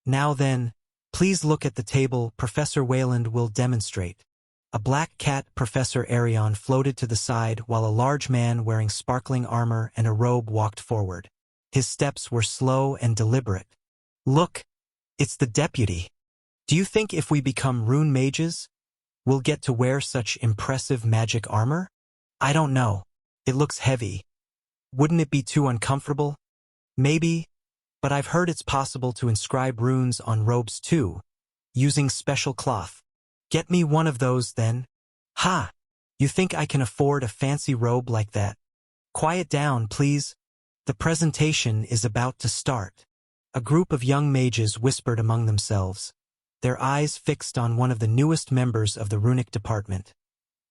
Now then, please look at the table Professor Wayland will demonstrate. A black cat Professor Arion floated to the side while a large man wearing sparkling armor and a robe walked forward. His steps were slow and deliberate. Look, it's the deputy. Do you think if we become rune mages, we'll get to wear such impressive magic armor? I don't know. It looks heavy. Wouldn't it be too uncomfortable? Maybe, but I've heard it's possible to inscribe runes on robes too, using special cloth. Get me one of those then. Ha! You think I can afford a fancy robe like that? Quiet down, please. The presentation is about to start. A group of young mages whispered among themselves, their eyes fixed on one of the newest members of the runic department,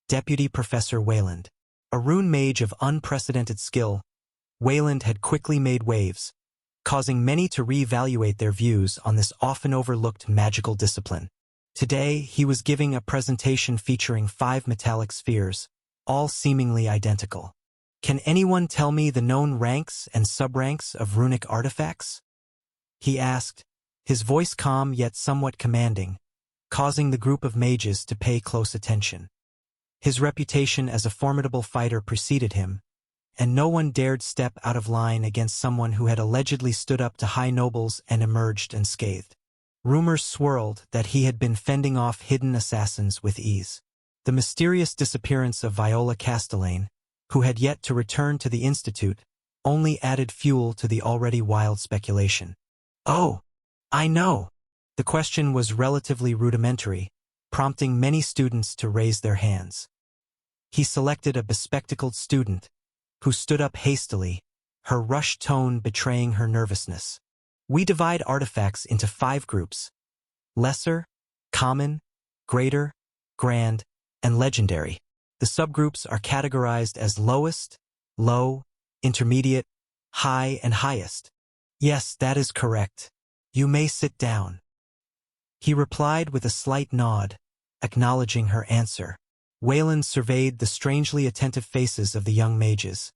Deputy Professor Wayland. A rune mage of unprecedented skill, Wayland had quickly made waves, causing many to reevaluate their views on this often overlooked magical discipline. Today, he was giving a presentation featuring 5 metallic spheres, all seemingly identical. Can anyone tell me the known ranks and subranks of runic artifacts? He asked, his voice calm yet somewhat commanding, causing the group of mages to pay close attention. His reputation as a formidable fighter preceded him, and no one dared step out of line against someone who had allegedly stood up to high nobles and emerged unscathed. Rumors swirled that he had been fending off hidden assassins with ease. The mysterious disappearance of Viola Castellane, who had yet to return to the Institute, only added fuel to the already wild speculation. Oh, I know. The question was relatively rudimentary, prompting many students to raise their hands. He selected a bespectacled student, who stood up hastily, her rushed tone betraying her nervousness. We divide artifacts into 5 groups: lesser, common, greater, grand, and legendary. The subgroups are categorized as lowest, low, intermediate, high, and highest. Yes, that is correct. You may sit down. He replied with a slight nod, acknowledging her answer. Wayland surveyed the strangely attentive faces of the young mages,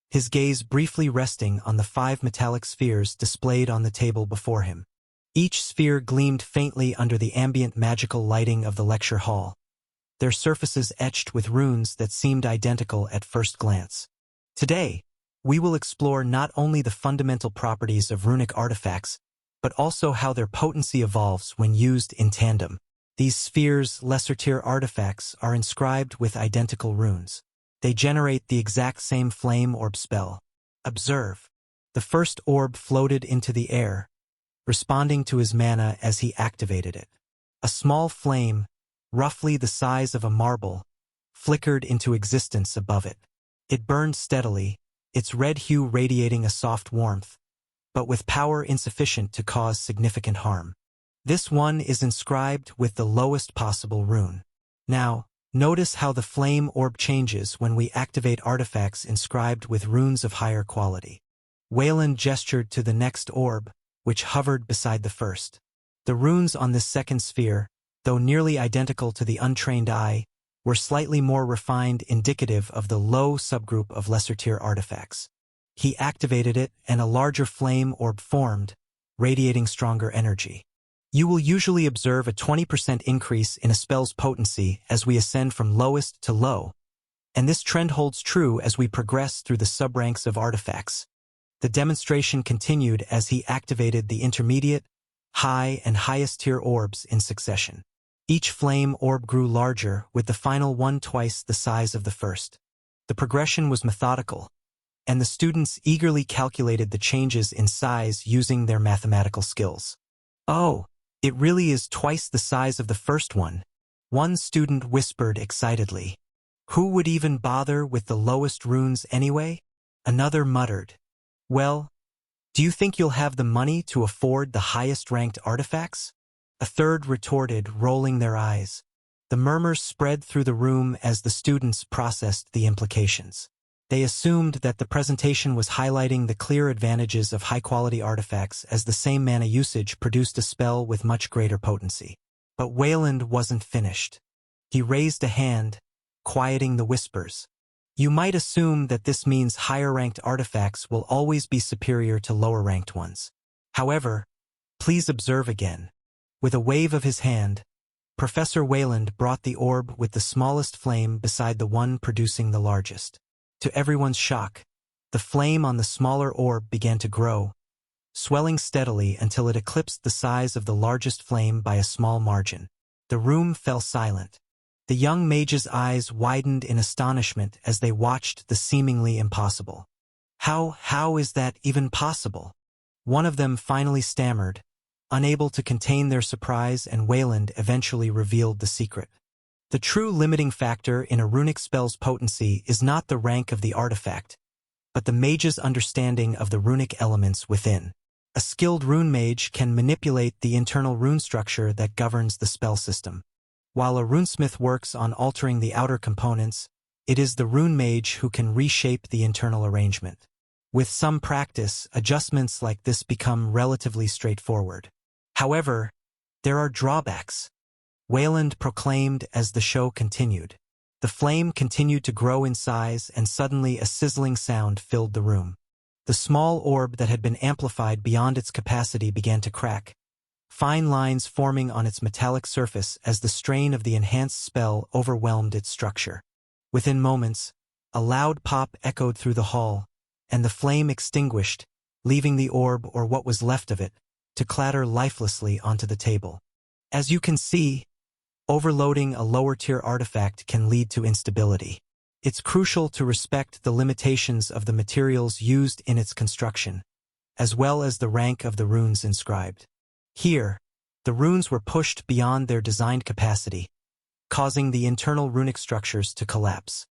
his gaze briefly resting on the 5 metallic spheres displayed on the table before him. Each sphere gleamed faintly under the ambient magical lighting of the lecture hall, their surfaces etched with runes that seemed identical at first glance. Today, we will explore not only the fundamental properties of runic artifacts, but also how their potency evolves when used in tandem. These spheres, lesser-tier artifacts, are inscribed with identical runes. They generate the exact same flame orb spell. Observe. The first orb floated into the air, responding to his mana as he activated it. A small flame, roughly the size of a marble, flickered into existence above it. It burned steadily, its red hue radiating a soft warmth, but with power insufficient to cause significant harm. This one is inscribed with the lowest possible rune. Now, notice how the flame orb changes when we activate artifacts inscribed with runes of higher quality. Wayland gestured to the next orb, which hovered beside the first. The runes on this second sphere, though nearly identical to the untrained eye, were slightly more refined, indicative of the low subgroup of lesser-tier artifacts. He activated it, and a larger flame orb formed, radiating stronger energy. You will usually observe a 20% increase in a spell's potency as we ascend from lowest to low, and this trend holds true as we progress through the subranks of artifacts. The demonstration continued as he activated the intermediate, high, and highest-tier orbs in succession. Each flame orb grew larger, with the final one twice the size of the first. The progression was methodical, and the students eagerly calculated the changes in size using their mathematical skills. Oh, it really is twice the size of the first one, one student whispered excitedly. Who would even bother with the lowest runes anyway? Another muttered. Well, do you think you'll have the money to afford the highest-ranked artifacts? A third retorted, rolling their eyes. The murmurs spread through the room as the students processed the implications. They assumed that the presentation was highlighting the clear advantages of high-quality artifacts as the same mana usage produced a spell with much greater potency. But Wayland wasn't finished. He raised a hand, quieting the whispers. You might assume that this means higher-ranked artifacts will always be superior to lower-ranked ones. However, Please observe again. With a wave of his hand, Professor Wayland brought the orb with the smallest flame beside the one producing the largest. To everyone's shock, the flame on the smaller orb began to grow, swelling steadily until it eclipsed the size of the largest flame by a small margin. The room fell silent. The young mage's eyes widened in astonishment as they watched the seemingly impossible. How is that even possible? One of them finally stammered, unable to contain their surprise, and Wayland eventually revealed the secret. The true limiting factor in a runic spell's potency is not the rank of the artifact, but the mage's understanding of the runic elements within. A skilled rune mage can manipulate the internal rune structure that governs the spell system. While a runesmith works on altering the outer components, it is the rune mage who can reshape the internal arrangement. With some practice, adjustments like this become relatively straightforward. However, there are drawbacks, Wayland proclaimed as the show continued. The flame continued to grow in size, and suddenly a sizzling sound filled the room. The small orb that had been amplified beyond its capacity began to crack, fine lines forming on its metallic surface as the strain of the enhanced spell overwhelmed its structure. Within moments, a loud pop echoed through the hall, and the flame extinguished, leaving the orb, or what was left of it, to clatter lifelessly onto the table. As you can see, overloading a lower-tier artifact can lead to instability. It's crucial to respect the limitations of the materials used in its construction, as well as the rank of the runes inscribed. Here, the runes were pushed beyond their designed capacity, causing the internal runic structures to collapse.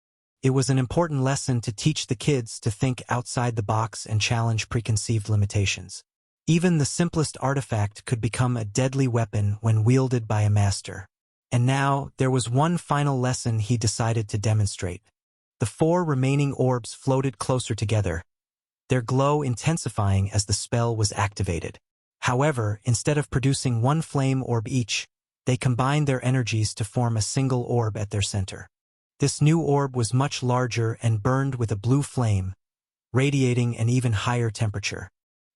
It was an important lesson to teach the kids to think outside the box and challenge preconceived limitations. Even the simplest artifact could become a deadly weapon when wielded by a master. And now, there was one final lesson he decided to demonstrate. The 4 remaining orbs floated closer together, their glow intensifying as the spell was activated. However, instead of producing one flame orb each, they combined their energies to form a single orb at their center. This new orb was much larger and burned with a blue flame, radiating an even higher temperature.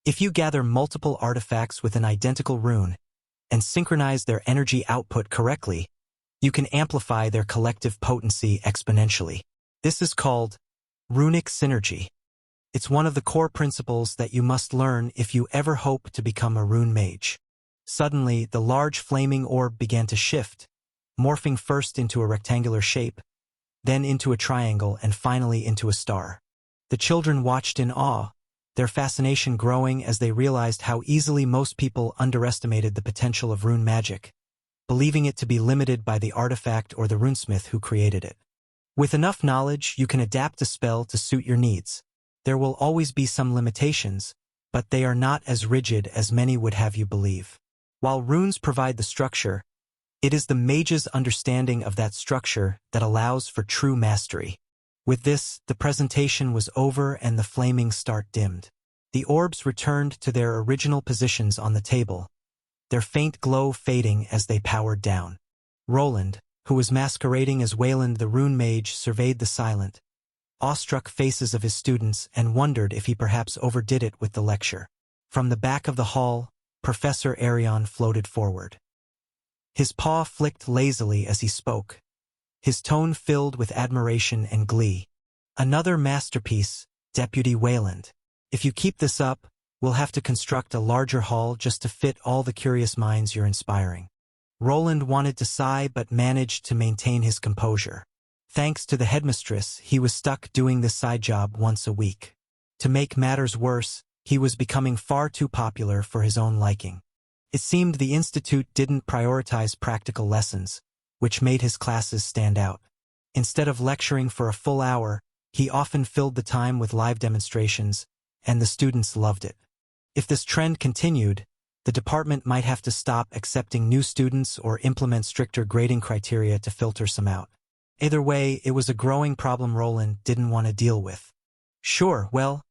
If you gather multiple artifacts with an identical rune and synchronize their energy output correctly, you can amplify their collective potency exponentially. This is called runic synergy. It's one of the core principles that you must learn if you ever hope to become a rune mage. Suddenly, the large flaming orb began to shift, morphing first into a rectangular shape, then into a triangle, and finally into a star. The children watched in awe, their fascination growing as they realized how easily most people underestimated the potential of rune magic, believing it to be limited by the artifact or the runesmith who created it. With enough knowledge, you can adapt a spell to suit your needs. There will always be some limitations, but they are not as rigid as many would have you believe. While runes provide the structure, it is the mage's understanding of that structure that allows for true mastery. With this, the presentation was over and the flaming start dimmed. The orbs returned to their original positions on the table, their faint glow fading as they powered down. Roland, who was masquerading as Wayland the rune mage, surveyed the silent, awestruck faces of his students and wondered if he perhaps overdid it with the lecture. From the back of the hall, Professor Arion floated forward. His paw flicked lazily as he spoke, his tone filled with admiration and glee. "Another masterpiece, Deputy Wayland. If you keep this up, we'll have to construct a larger hall just to fit all the curious minds you're inspiring." Roland wanted to sigh but managed to maintain his composure. Thanks to the headmistress, he was stuck doing this side job once a week. To make matters worse, he was becoming far too popular for his own liking. It seemed the institute didn't prioritize practical lessons, which made his classes stand out. Instead of lecturing for a full hour, he often filled the time with live demonstrations, and the students loved it. If this trend continued, the department might have to stop accepting new students or implement stricter grading criteria to filter some out. Either way, it was a growing problem Roland didn't want to deal with. "Sure, well,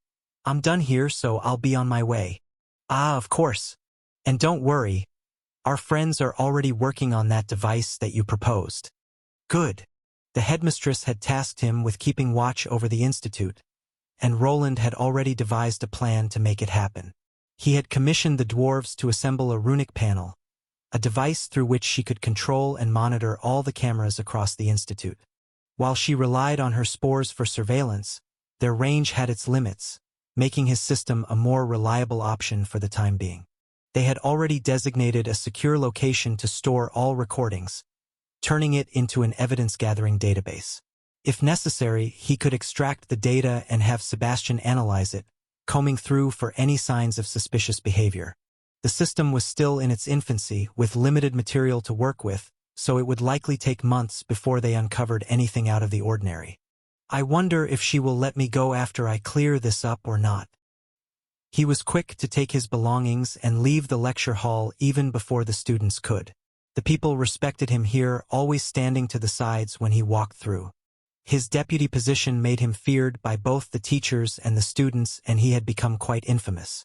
I'm done here, so I'll be on my way." "Ah, of course. And don't worry, our friends are already working on that device that you proposed." "Good." The headmistress had tasked him with keeping watch over the institute, and Roland had already devised a plan to make it happen. He had commissioned the dwarves to assemble a runic panel, a device through which she could control and monitor all the cameras across the institute. While she relied on her spores for surveillance, their range had its limits, making his system a more reliable option for the time being. They had already designated a secure location to store all recordings, turning it into an evidence-gathering database. If necessary, he could extract the data and have Sebastian analyze it, combing through for any signs of suspicious behavior. The system was still in its infancy, with limited material to work with, so it would likely take months before they uncovered anything out of the ordinary. I wonder if she will let me go after I clear this up or not. He was quick to take his belongings and leave the lecture hall even before the students could. The people respected him here, always standing to the sides when he walked through. His deputy position made him feared by both the teachers and the students, and he had become quite infamous.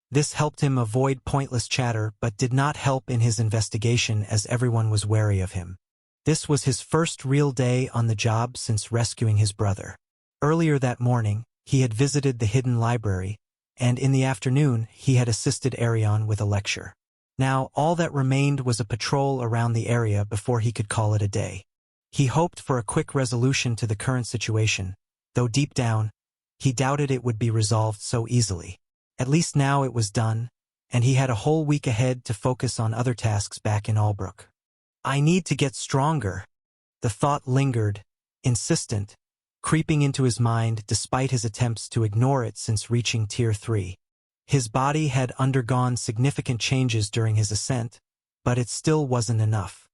This helped him avoid pointless chatter but did not help in his investigation as everyone was wary of him. This was his first real day on the job since rescuing his brother. Earlier that morning, he had visited the hidden library, and in the afternoon he had assisted Arion with a lecture. Now all that remained was a patrol around the area before he could call it a day. He hoped for a quick resolution to the current situation, though deep down, he doubted it would be resolved so easily. At least now it was done, and he had a whole week ahead to focus on other tasks back in Albrook. I need to get stronger. The thought lingered, insistent, creeping into his mind despite his attempts to ignore it since reaching Tier 3. His body had undergone significant changes during his ascent, but it still wasn't enough.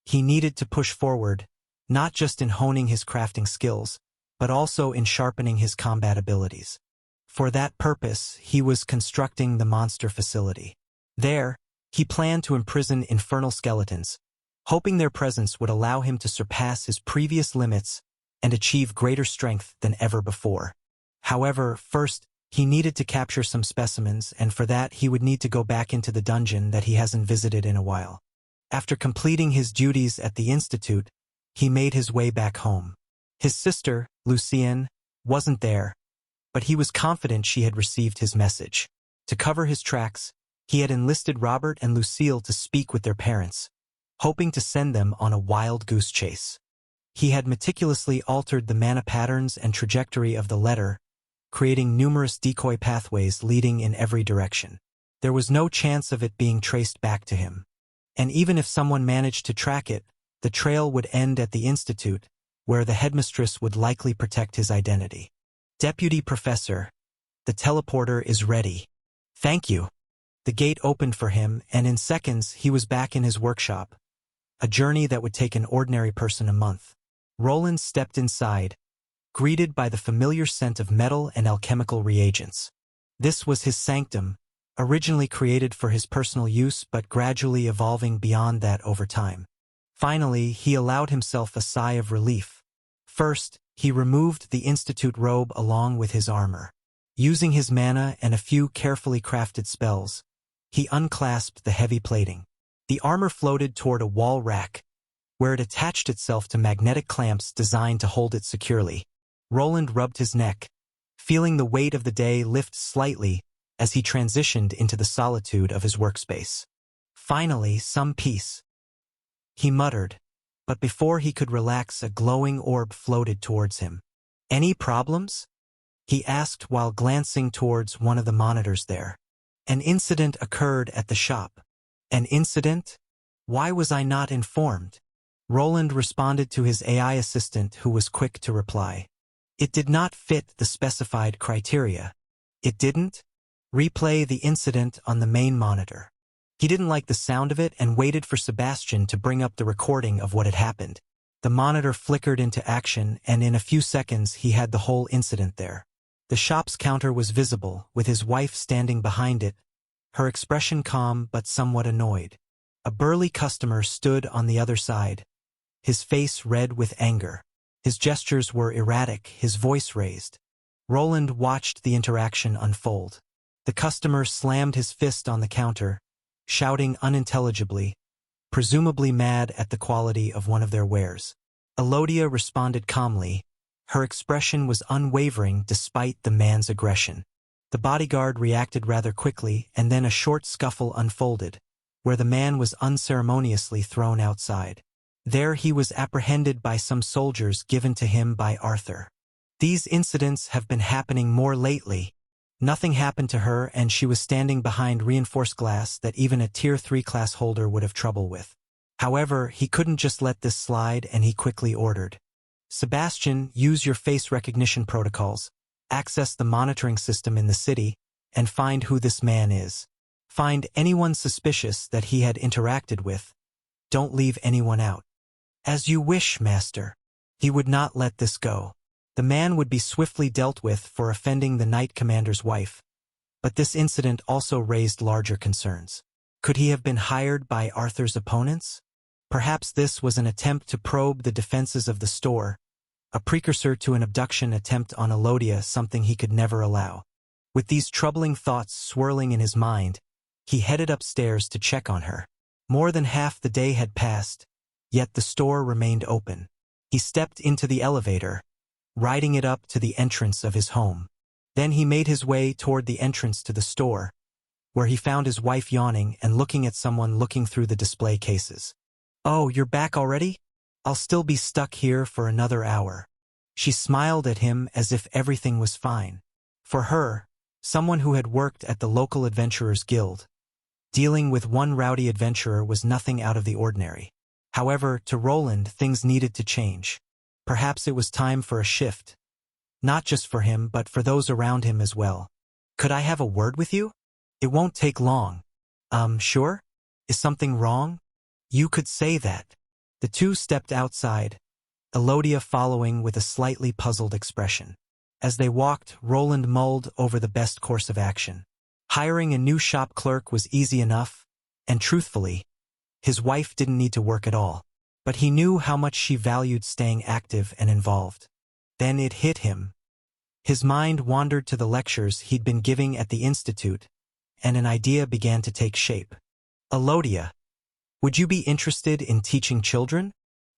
He needed to push forward, not just in honing his crafting skills, but also in sharpening his combat abilities. For that purpose, he was constructing the monster facility. There, he planned to imprison infernal skeletons, hoping their presence would allow him to surpass his previous limits and achieve greater strength than ever before. However, first, he needed to capture some specimens, and for that he would need to go back into the dungeon that he hasn't visited in a while. After completing his duties at the Institute, he made his way back home. His sister, Lucienne, wasn't there, but he was confident she had received his message. To cover his tracks, he had enlisted Robert and Lucille to speak with their parents, hoping to send them on a wild goose chase. He had meticulously altered the mana patterns and trajectory of the letter, creating numerous decoy pathways leading in every direction. There was no chance of it being traced back to him. And even if someone managed to track it, the trail would end at the Institute, where the headmistress would likely protect his identity. Deputy Professor, the teleporter is ready. Thank you. The gate opened for him, and in seconds he was back in his workshop, a journey that would take an ordinary person a month. Roland stepped inside, greeted by the familiar scent of metal and alchemical reagents. This was his sanctum, originally created for his personal use but gradually evolving beyond that over time. Finally, he allowed himself a sigh of relief. First, he removed the Institute robe along with his armor. Using his mana and a few carefully crafted spells, he unclasped the heavy plating. The armor floated toward a wall rack, where it attached itself to magnetic clamps designed to hold it securely. Roland rubbed his neck, feeling the weight of the day lift slightly as he transitioned into the solitude of his workspace. Finally, some peace, he muttered, but before he could relax, a glowing orb floated towards him. Any problems? He asked while glancing towards one of the monitors there. An incident occurred at the shop. An incident? Why was I not informed? Roland responded to his AI assistant, who was quick to reply. It did not fit the specified criteria. It didn't? Replay the incident on the main monitor. He didn't like the sound of it and waited for Sebastian to bring up the recording of what had happened. The monitor flickered into action, and in a few seconds he had the whole incident there. The shop's counter was visible, with his wife standing behind it, her expression calm but somewhat annoyed. A burly customer stood on the other side, his face red with anger. His gestures were erratic, his voice raised. Roland watched the interaction unfold. The customer slammed his fist on the counter, shouting unintelligibly, presumably mad at the quality of one of their wares. Elodia responded calmly. Her expression was unwavering despite the man's aggression. The bodyguard reacted rather quickly, and then a short scuffle unfolded, where the man was unceremoniously thrown outside. There he was apprehended by some soldiers given to him by Arthur. These incidents have been happening more lately. Nothing happened to her, and she was standing behind reinforced glass that even a Tier 3 class holder would have trouble with. However, he couldn't just let this slide, and he quickly ordered, "Sebastian, use your face recognition protocols, access the monitoring system in the city, and find who this man is. Find anyone suspicious that he had interacted with. Don't leave anyone out." "As you wish, master." He would not let this go. The man would be swiftly dealt with for offending the Knight Commander's wife. But this incident also raised larger concerns. Could he have been hired by Arthur's opponents? Perhaps this was an attempt to probe the defenses of the store, a precursor to an abduction attempt on Elodia, something he could never allow. With these troubling thoughts swirling in his mind, he headed upstairs to check on her. More than half the day had passed, yet the store remained open. He stepped into the elevator, riding it up to the entrance of his home. Then he made his way toward the entrance to the store, where he found his wife yawning and looking at someone looking through the display cases. "Oh, you're back already? I'll still be stuck here for another hour." She smiled at him as if everything was fine. For her, someone who had worked at the local adventurers guild, dealing with one rowdy adventurer was nothing out of the ordinary. However, to Roland, things needed to change. Perhaps it was time for a shift. Not just for him, but for those around him as well. "Could I have a word with you? It won't take long." Sure? Is something wrong?" "You could say that." The two stepped outside, Elodia following with a slightly puzzled expression. As they walked, Roland mulled over the best course of action. Hiring a new shop clerk was easy enough, and truthfully, his wife didn't need to work at all. But he knew how much she valued staying active and involved. Then it hit him. His mind wandered to the lectures he'd been giving at the institute, and an idea began to take shape. "Elodia, would you be interested in teaching children?"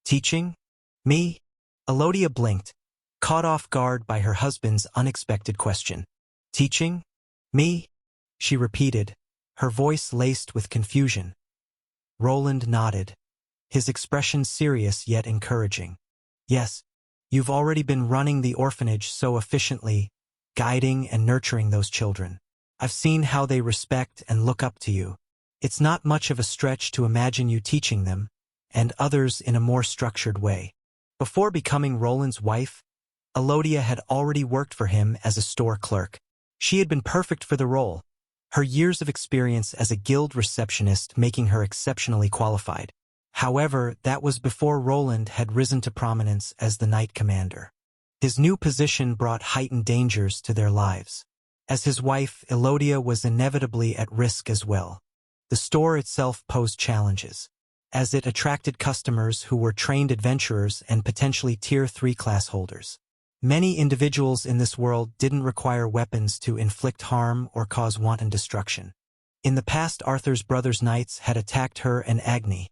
"Teaching? Me?" Elodia blinked, caught off guard by her husband's unexpected question. "Teaching? Me?" she repeated, her voice laced with confusion. Roland nodded, his expression serious yet encouraging. "Yes, you've already been running the orphanage so efficiently, guiding and nurturing those children. I've seen how they respect and look up to you. It's not much of a stretch to imagine you teaching them, and others in a more structured way." Before becoming Roland's wife, Elodia had already worked for him as a store clerk. She had been perfect for the role, her years of experience as a guild receptionist making her exceptionally qualified. However, that was before Roland had risen to prominence as the Knight Commander. His new position brought heightened dangers to their lives. As his wife, Elodia was inevitably at risk as well. The store itself posed challenges, as it attracted customers who were trained adventurers and potentially Tier 3 class holders. Many individuals in this world didn't require weapons to inflict harm or cause wanton destruction. In the past, Arthur's brother's knights had attacked her and Agni,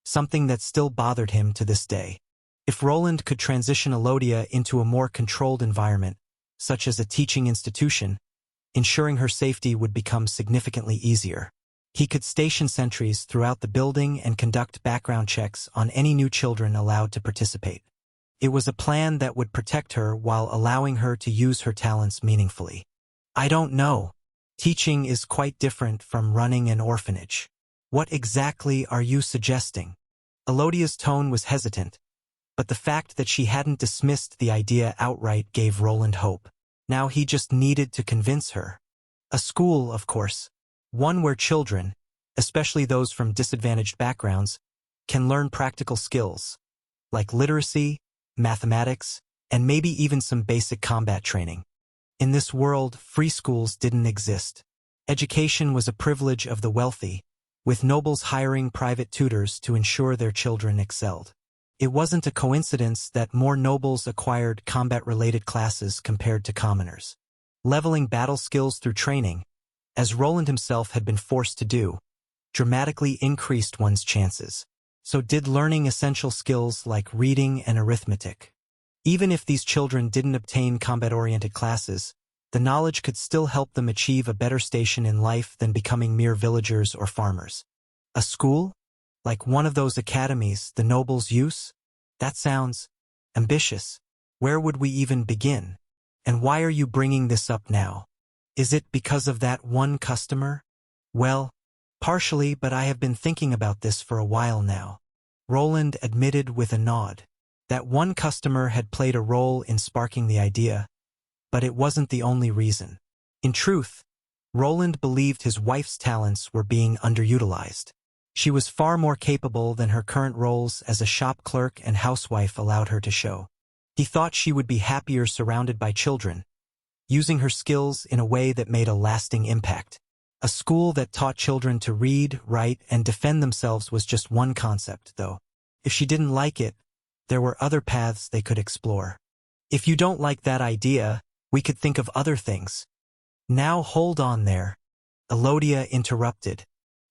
something that still bothered him to this day. If Roland could transition Elodia into a more controlled environment, such as a teaching institution, ensuring her safety would become significantly easier. He could station sentries throughout the building and conduct background checks on any new children allowed to participate. It was a plan that would protect her while allowing her to use her talents meaningfully. "I don't know. Teaching is quite different from running an orphanage. What exactly are you suggesting?" Elodia's tone was hesitant, but the fact that she hadn't dismissed the idea outright gave Roland hope. Now he just needed to convince her. A school, of course. One where children, especially those from disadvantaged backgrounds, can learn practical skills, like literacy, mathematics, and maybe even some basic combat training. In this world, free schools didn't exist. Education was a privilege of the wealthy, with nobles hiring private tutors to ensure their children excelled. It wasn't a coincidence that more nobles acquired combat-related classes compared to commoners. Leveling battle skills through training, as Roland himself had been forced to do, dramatically increased one's chances. So did learning essential skills like reading and arithmetic. Even if these children didn't obtain combat-oriented classes, The knowledge could still help them achieve a better station in life than becoming mere villagers or farmers. A school? Like one of those academies the nobles use? That sounds ambitious. Where would we even begin? And why are you bringing this up now? Is it because of that one customer? Well, partially, but I have been thinking about this for a while now. Roland admitted with a nod. That one customer had played a role in sparking the idea, but it wasn't the only reason. In truth, Roland believed his wife's talents were being underutilized. She was far more capable than her current roles as a shop clerk and housewife allowed her to show. He thought she would be happier surrounded by children, using her skills in a way that made a lasting impact. A school that taught children to read, write, and defend themselves was just one concept, though. If she didn't like it, there were other paths they could explore. If you don't like that idea, we could think of other things. Now hold on there. Elodia interrupted.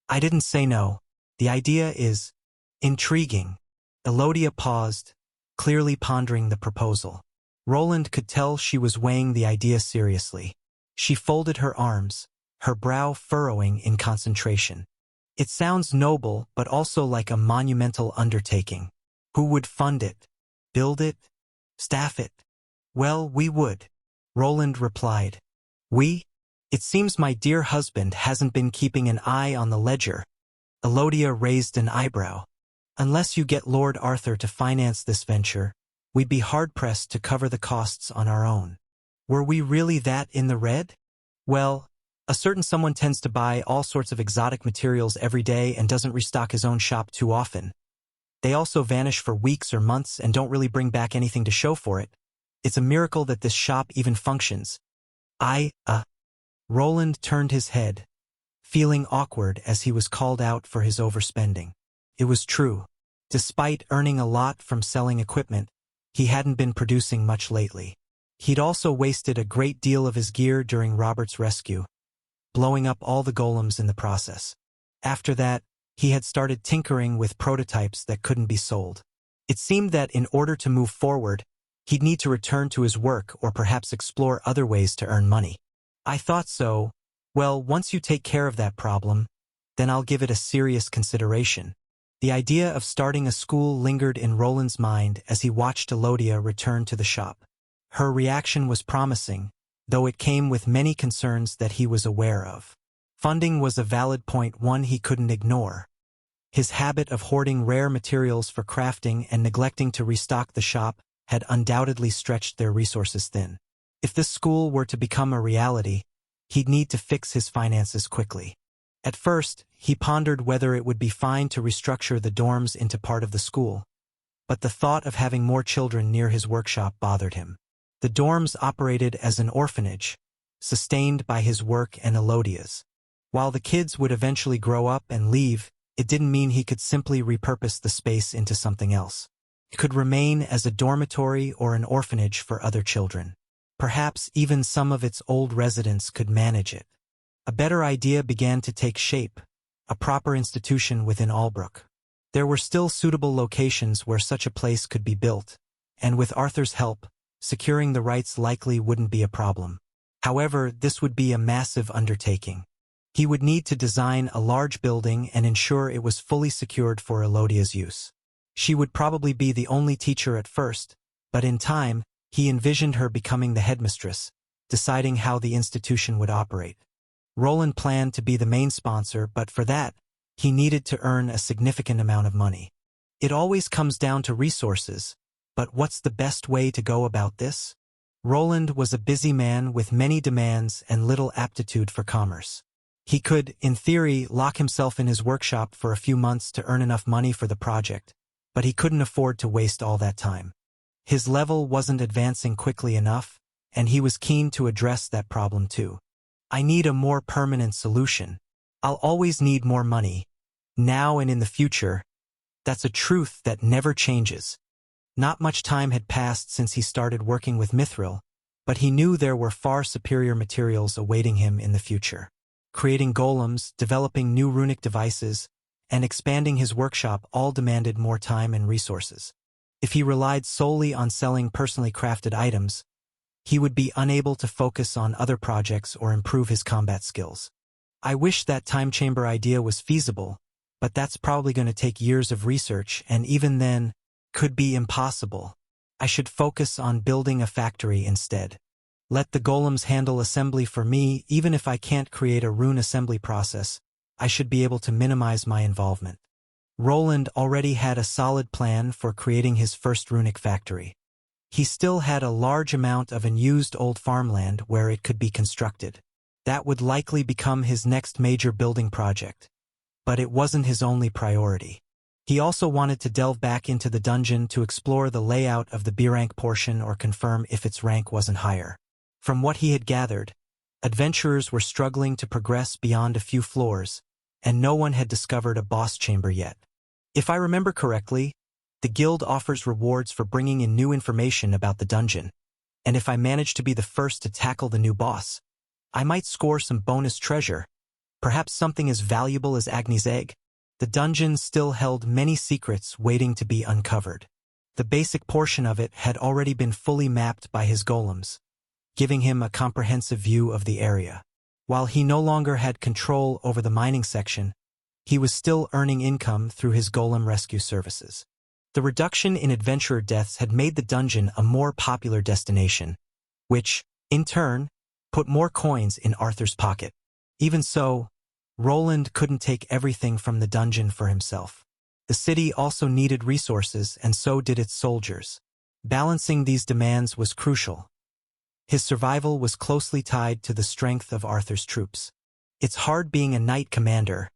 I didn't say no. The idea is intriguing. Elodia paused, clearly pondering the proposal. Roland could tell she was weighing the idea seriously. She folded her arms, her brow furrowing in concentration. It sounds noble, but also like a monumental undertaking. Who would fund it? Build it? Staff it? Well, we would. Roland replied. We? It seems my dear husband hasn't been keeping an eye on the ledger. Elodia raised an eyebrow. Unless you get Lord Arthur to finance this venture, we'd be hard-pressed to cover the costs on our own. Were we really that in the red? Well, a certain someone tends to buy all sorts of exotic materials every day and doesn't restock his own shop too often. They also vanish for weeks or months and don't really bring back anything to show for it. It's a miracle that this shop even functions. Roland turned his head, feeling awkward as he was called out for his overspending. It was true. Despite earning a lot from selling equipment, he hadn't been producing much lately. He'd also wasted a great deal of his gear during Robert's rescue, blowing up all the golems in the process. After that, he had started tinkering with prototypes that couldn't be sold. It seemed that in order to move forward, he'd need to return to his work or perhaps explore other ways to earn money. I thought so. Well, once you take care of that problem, then I'll give it a serious consideration. The idea of starting a school lingered in Roland's mind as he watched Elodia return to the shop. Her reaction was promising, though it came with many concerns that he was aware of. Funding was a valid point, one he couldn't ignore. His habit of hoarding rare materials for crafting and neglecting to restock the shop had undoubtedly stretched their resources thin. If this school were to become a reality, he'd need to fix his finances quickly. At first, he pondered whether it would be fine to restructure the dorms into part of the school, but the thought of having more children near his workshop bothered him. The dorms operated as an orphanage, sustained by his work and Elodia's. While the kids would eventually grow up and leave, it didn't mean he could simply repurpose the space into something else. It could remain as a dormitory or an orphanage for other children. Perhaps even some of its old residents could manage it. A better idea began to take shape, a proper institution within Albrook. There were still suitable locations where such a place could be built, and with Arthur's help, securing the rights likely wouldn't be a problem. However, this would be a massive undertaking. He would need to design a large building and ensure it was fully secured for Elodia's use. She would probably be the only teacher at first, but in time, he envisioned her becoming the headmistress, deciding how the institution would operate. Roland planned to be the main sponsor, but for that, he needed to earn a significant amount of money. It always comes down to resources, but what's the best way to go about this? Roland was a busy man with many demands and little aptitude for commerce. He could, in theory, lock himself in his workshop for a few months to earn enough money for the project, but he couldn't afford to waste all that time. His level wasn't advancing quickly enough, and he was keen to address that problem too. I need a more permanent solution. I'll always need more money, now and in the future. That's a truth that never changes. Not much time had passed since he started working with Mithril, but he knew there were far superior materials awaiting him in the future. Creating golems, developing new runic devices, and expanding his workshop all demanded more time and resources. If he relied solely on selling personally crafted items, he would be unable to focus on other projects or improve his combat skills. I wish that time chamber idea was feasible, but that's probably going to take years of research and even then, could be impossible. I should focus on building a factory instead. Let the golems handle assembly for me. Even if I can't create a rune assembly process, I should be able to minimize my involvement. Roland already had a solid plan for creating his first runic factory. He still had a large amount of unused old farmland where it could be constructed. That would likely become his next major building project. But it wasn't his only priority. He also wanted to delve back into the dungeon to explore the layout of the B-rank portion or confirm if its rank wasn't higher. From what he had gathered, adventurers were struggling to progress beyond a few floors, and no one had discovered a boss chamber yet. If I remember correctly, the guild offers rewards for bringing in new information about the dungeon, and if I manage to be the first to tackle the new boss, I might score some bonus treasure, perhaps something as valuable as Agni's egg. The dungeon still held many secrets waiting to be uncovered. The basic portion of it had already been fully mapped by his golems, giving him a comprehensive view of the area. While he no longer had control over the mining section, he was still earning income through his golem rescue services. The reduction in adventurer deaths had made the dungeon a more popular destination, which, in turn, put more coins in Arthur's pocket. Even so, Roland couldn't take everything from the dungeon for himself. The city also needed resources, and so did its soldiers. Balancing these demands was crucial. His survival was closely tied to the strength of Arthur's troops. It's hard being a knight commander,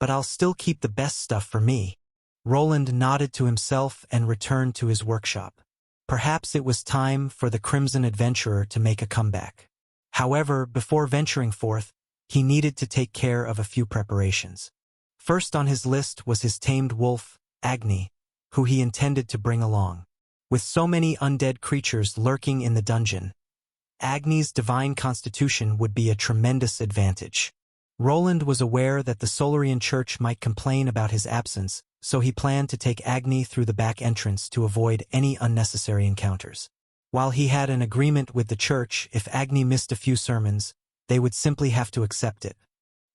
but I'll still keep the best stuff for me. Roland nodded to himself and returned to his workshop. Perhaps it was time for the Crimson Adventurer to make a comeback. However, before venturing forth, he needed to take care of a few preparations. First on his list was his tamed wolf, Agni, who he intended to bring along. With so many undead creatures lurking in the dungeon, Agni's divine constitution would be a tremendous advantage. Roland was aware that the Solarian Church might complain about his absence, so he planned to take Agni through the back entrance to avoid any unnecessary encounters. While he had an agreement with the church, if Agni missed a few sermons, they would simply have to accept it.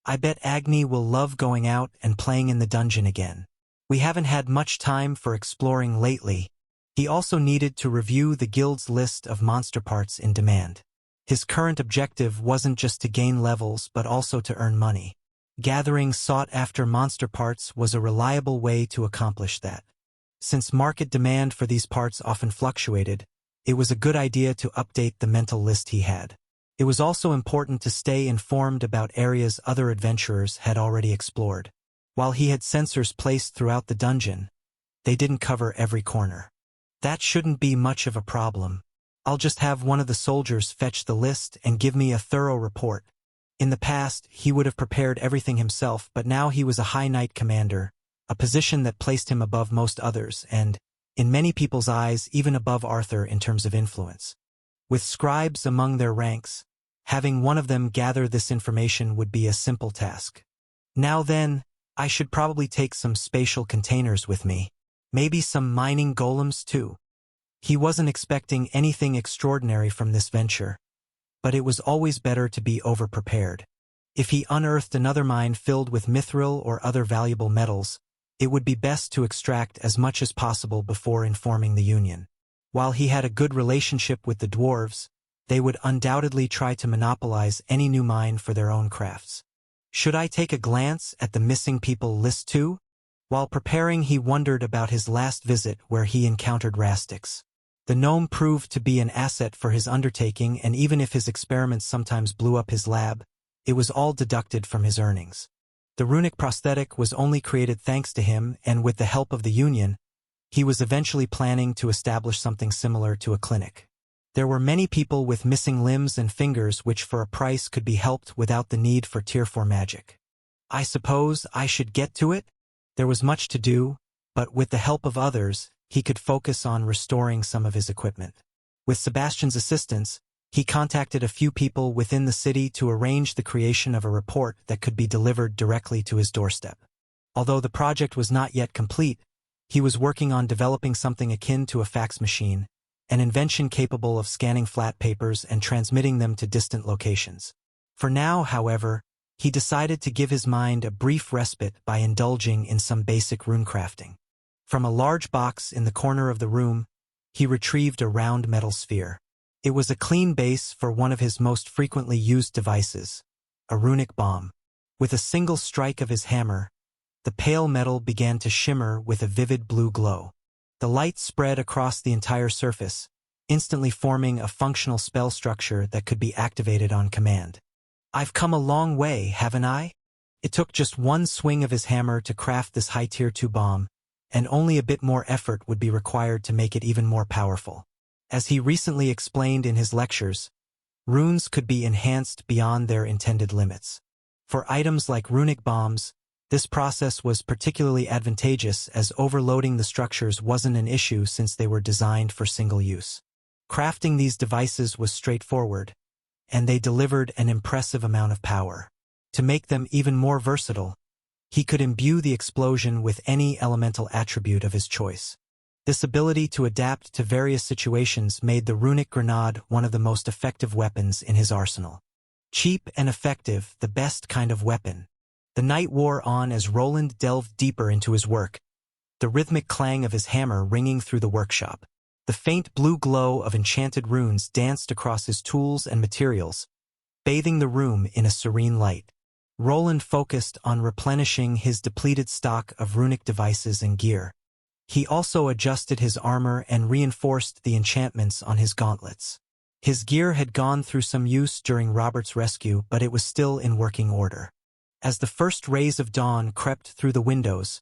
I bet Agni will love going out and playing in the dungeon again. We haven't had much time for exploring lately. He also needed to review the guild's list of monster parts in demand. His current objective wasn't just to gain levels but also to earn money. Gathering sought-after monster parts was a reliable way to accomplish that. Since market demand for these parts often fluctuated, it was a good idea to update the mental list he had. It was also important to stay informed about areas other adventurers had already explored. While he had sensors placed throughout the dungeon, they didn't cover every corner. That shouldn't be much of a problem. I'll just have one of the soldiers fetch the list and give me a thorough report. In the past, he would have prepared everything himself, but now he was a high knight commander, a position that placed him above most others and, in many people's eyes, even above Arthur in terms of influence. With scribes among their ranks, having one of them gather this information would be a simple task. Now then, I should probably take some spatial containers with me. Maybe some mining golems too. He wasn't expecting anything extraordinary from this venture, but it was always better to be over-prepared. If he unearthed another mine filled with mithril or other valuable metals, it would be best to extract as much as possible before informing the Union. While he had a good relationship with the dwarves, they would undoubtedly try to monopolize any new mine for their own crafts. Should I take a glance at the missing people list too? While preparing, he wondered about his last visit where he encountered Rastix. The gnome proved to be an asset for his undertaking, and even if his experiments sometimes blew up his lab, it was all deducted from his earnings. The runic prosthetic was only created thanks to him, and with the help of the Union, he was eventually planning to establish something similar to a clinic. There were many people with missing limbs and fingers which for a price could be helped without the need for Tier 4 magic. I suppose I should get to it? There was much to do, but with the help of others, he could focus on restoring some of his equipment. With Sebastian's assistance, he contacted a few people within the city to arrange the creation of a report that could be delivered directly to his doorstep. Although the project was not yet complete, he was working on developing something akin to a fax machine, an invention capable of scanning flat papers and transmitting them to distant locations. For now, however, he decided to give his mind a brief respite by indulging in some basic runecrafting. From a large box in the corner of the room, he retrieved a round metal sphere. It was a clean base for one of his most frequently used devices, a runic bomb. With a single strike of his hammer, the pale metal began to shimmer with a vivid blue glow. The light spread across the entire surface, instantly forming a functional spell structure that could be activated on command. "I've come a long way, haven't I?" It took just one swing of his hammer to craft this high Tier 2 bomb, and only a bit more effort would be required to make it even more powerful. As he recently explained in his lectures, runes could be enhanced beyond their intended limits. For items like runic bombs, this process was particularly advantageous as overloading the structures wasn't an issue since they were designed for single use. Crafting these devices was straightforward, and they delivered an impressive amount of power. To make them even more versatile, he could imbue the explosion with any elemental attribute of his choice. This ability to adapt to various situations made the runic grenade one of the most effective weapons in his arsenal. Cheap and effective, the best kind of weapon. The night wore on as Roland delved deeper into his work, the rhythmic clang of his hammer ringing through the workshop. The faint blue glow of enchanted runes danced across his tools and materials, bathing the room in a serene light. Roland focused on replenishing his depleted stock of runic devices and gear. He also adjusted his armor and reinforced the enchantments on his gauntlets. His gear had gone through some use during Robert's rescue, but it was still in working order. As the first rays of dawn crept through the windows,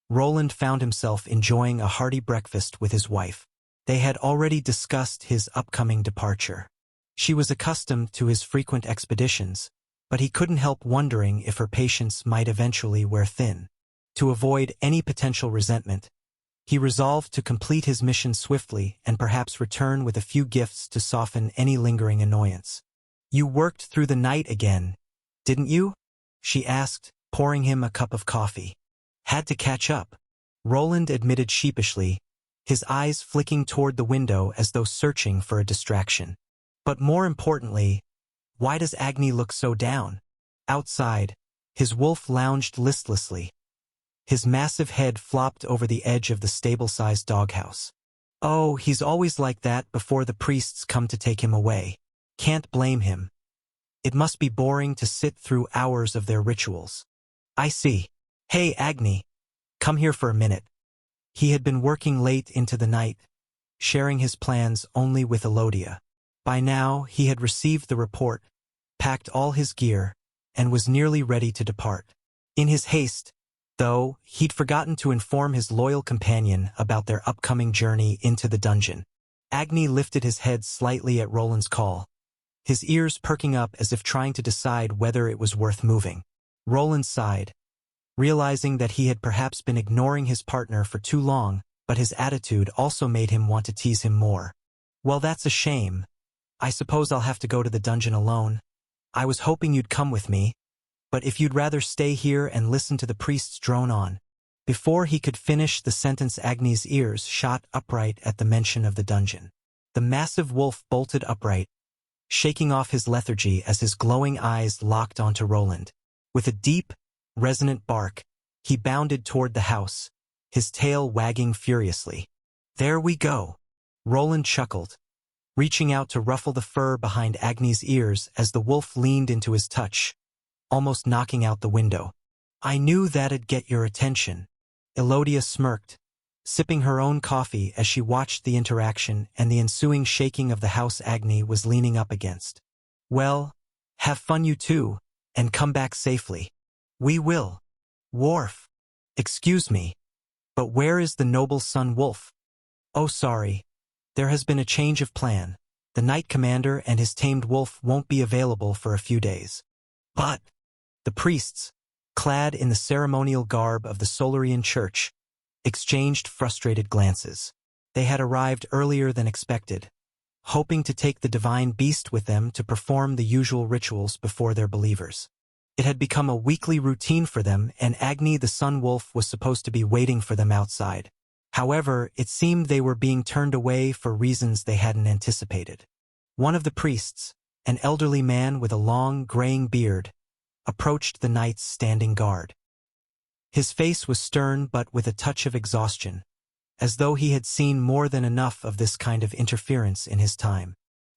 Roland found himself enjoying a hearty breakfast with his wife. They had already discussed his upcoming departure. She was accustomed to his frequent expeditions, but he couldn't help wondering if her patience might eventually wear thin. To avoid any potential resentment, he resolved to complete his mission swiftly and perhaps return with a few gifts to soften any lingering annoyance. "You worked through the night again, didn't you?" she asked, pouring him a cup of coffee. "Had to catch up," Roland admitted sheepishly, his eyes flicking toward the window as though searching for a distraction. "But more importantly, why does Agni look so down?" Outside, his wolf lounged listlessly. His massive head flopped over the edge of the stable-sized doghouse. "Oh, he's always like that before the priests come to take him away. Can't blame him. It must be boring to sit through hours of their rituals." "I see. Hey, Agni, come here for a minute." He had been working late into the night, sharing his plans only with Elodia. By now, he had received the report, packed all his gear, and was nearly ready to depart. In his haste, though, he'd forgotten to inform his loyal companion about their upcoming journey into the dungeon. Agni lifted his head slightly at Roland's call, his ears perking up as if trying to decide whether it was worth moving. Roland sighed, realizing that he had perhaps been ignoring his partner for too long, but his attitude also made him want to tease him more. "Well, that's a shame. I suppose I'll have to go to the dungeon alone. I was hoping you'd come with me, but if you'd rather stay here and listen to the priests drone on." Before he could finish the sentence, Agni's ears shot upright at the mention of the dungeon. The massive wolf bolted upright, shaking off his lethargy as his glowing eyes locked onto Roland. With a deep, resonant bark, he bounded toward the house, his tail wagging furiously. "There we go," Roland chuckled, reaching out to ruffle the fur behind Agni's ears as the wolf leaned into his touch, almost knocking out the window. "I knew that'd get your attention." Elodia smirked, sipping her own coffee as she watched the interaction and the ensuing shaking of the house Agni was leaning up against. "Well, have fun you too, and come back safely." "We will." "Worf. Excuse me, but where is the noble sun wolf?" "Oh, sorry. There has been a change of plan. The Knight Commander and his tamed wolf won't be available for a few days." "But..." The priests, clad in the ceremonial garb of the Solarian Church, exchanged frustrated glances. They had arrived earlier than expected, hoping to take the divine beast with them to perform the usual rituals before their believers. It had become a weekly routine for them, and Agni the Sun Wolf was supposed to be waiting for them outside. However, it seemed they were being turned away for reasons they hadn't anticipated. One of the priests, an elderly man with a long, graying beard, approached the knights standing guard. His face was stern but with a touch of exhaustion, as though he had seen more than enough of this kind of interference in his time.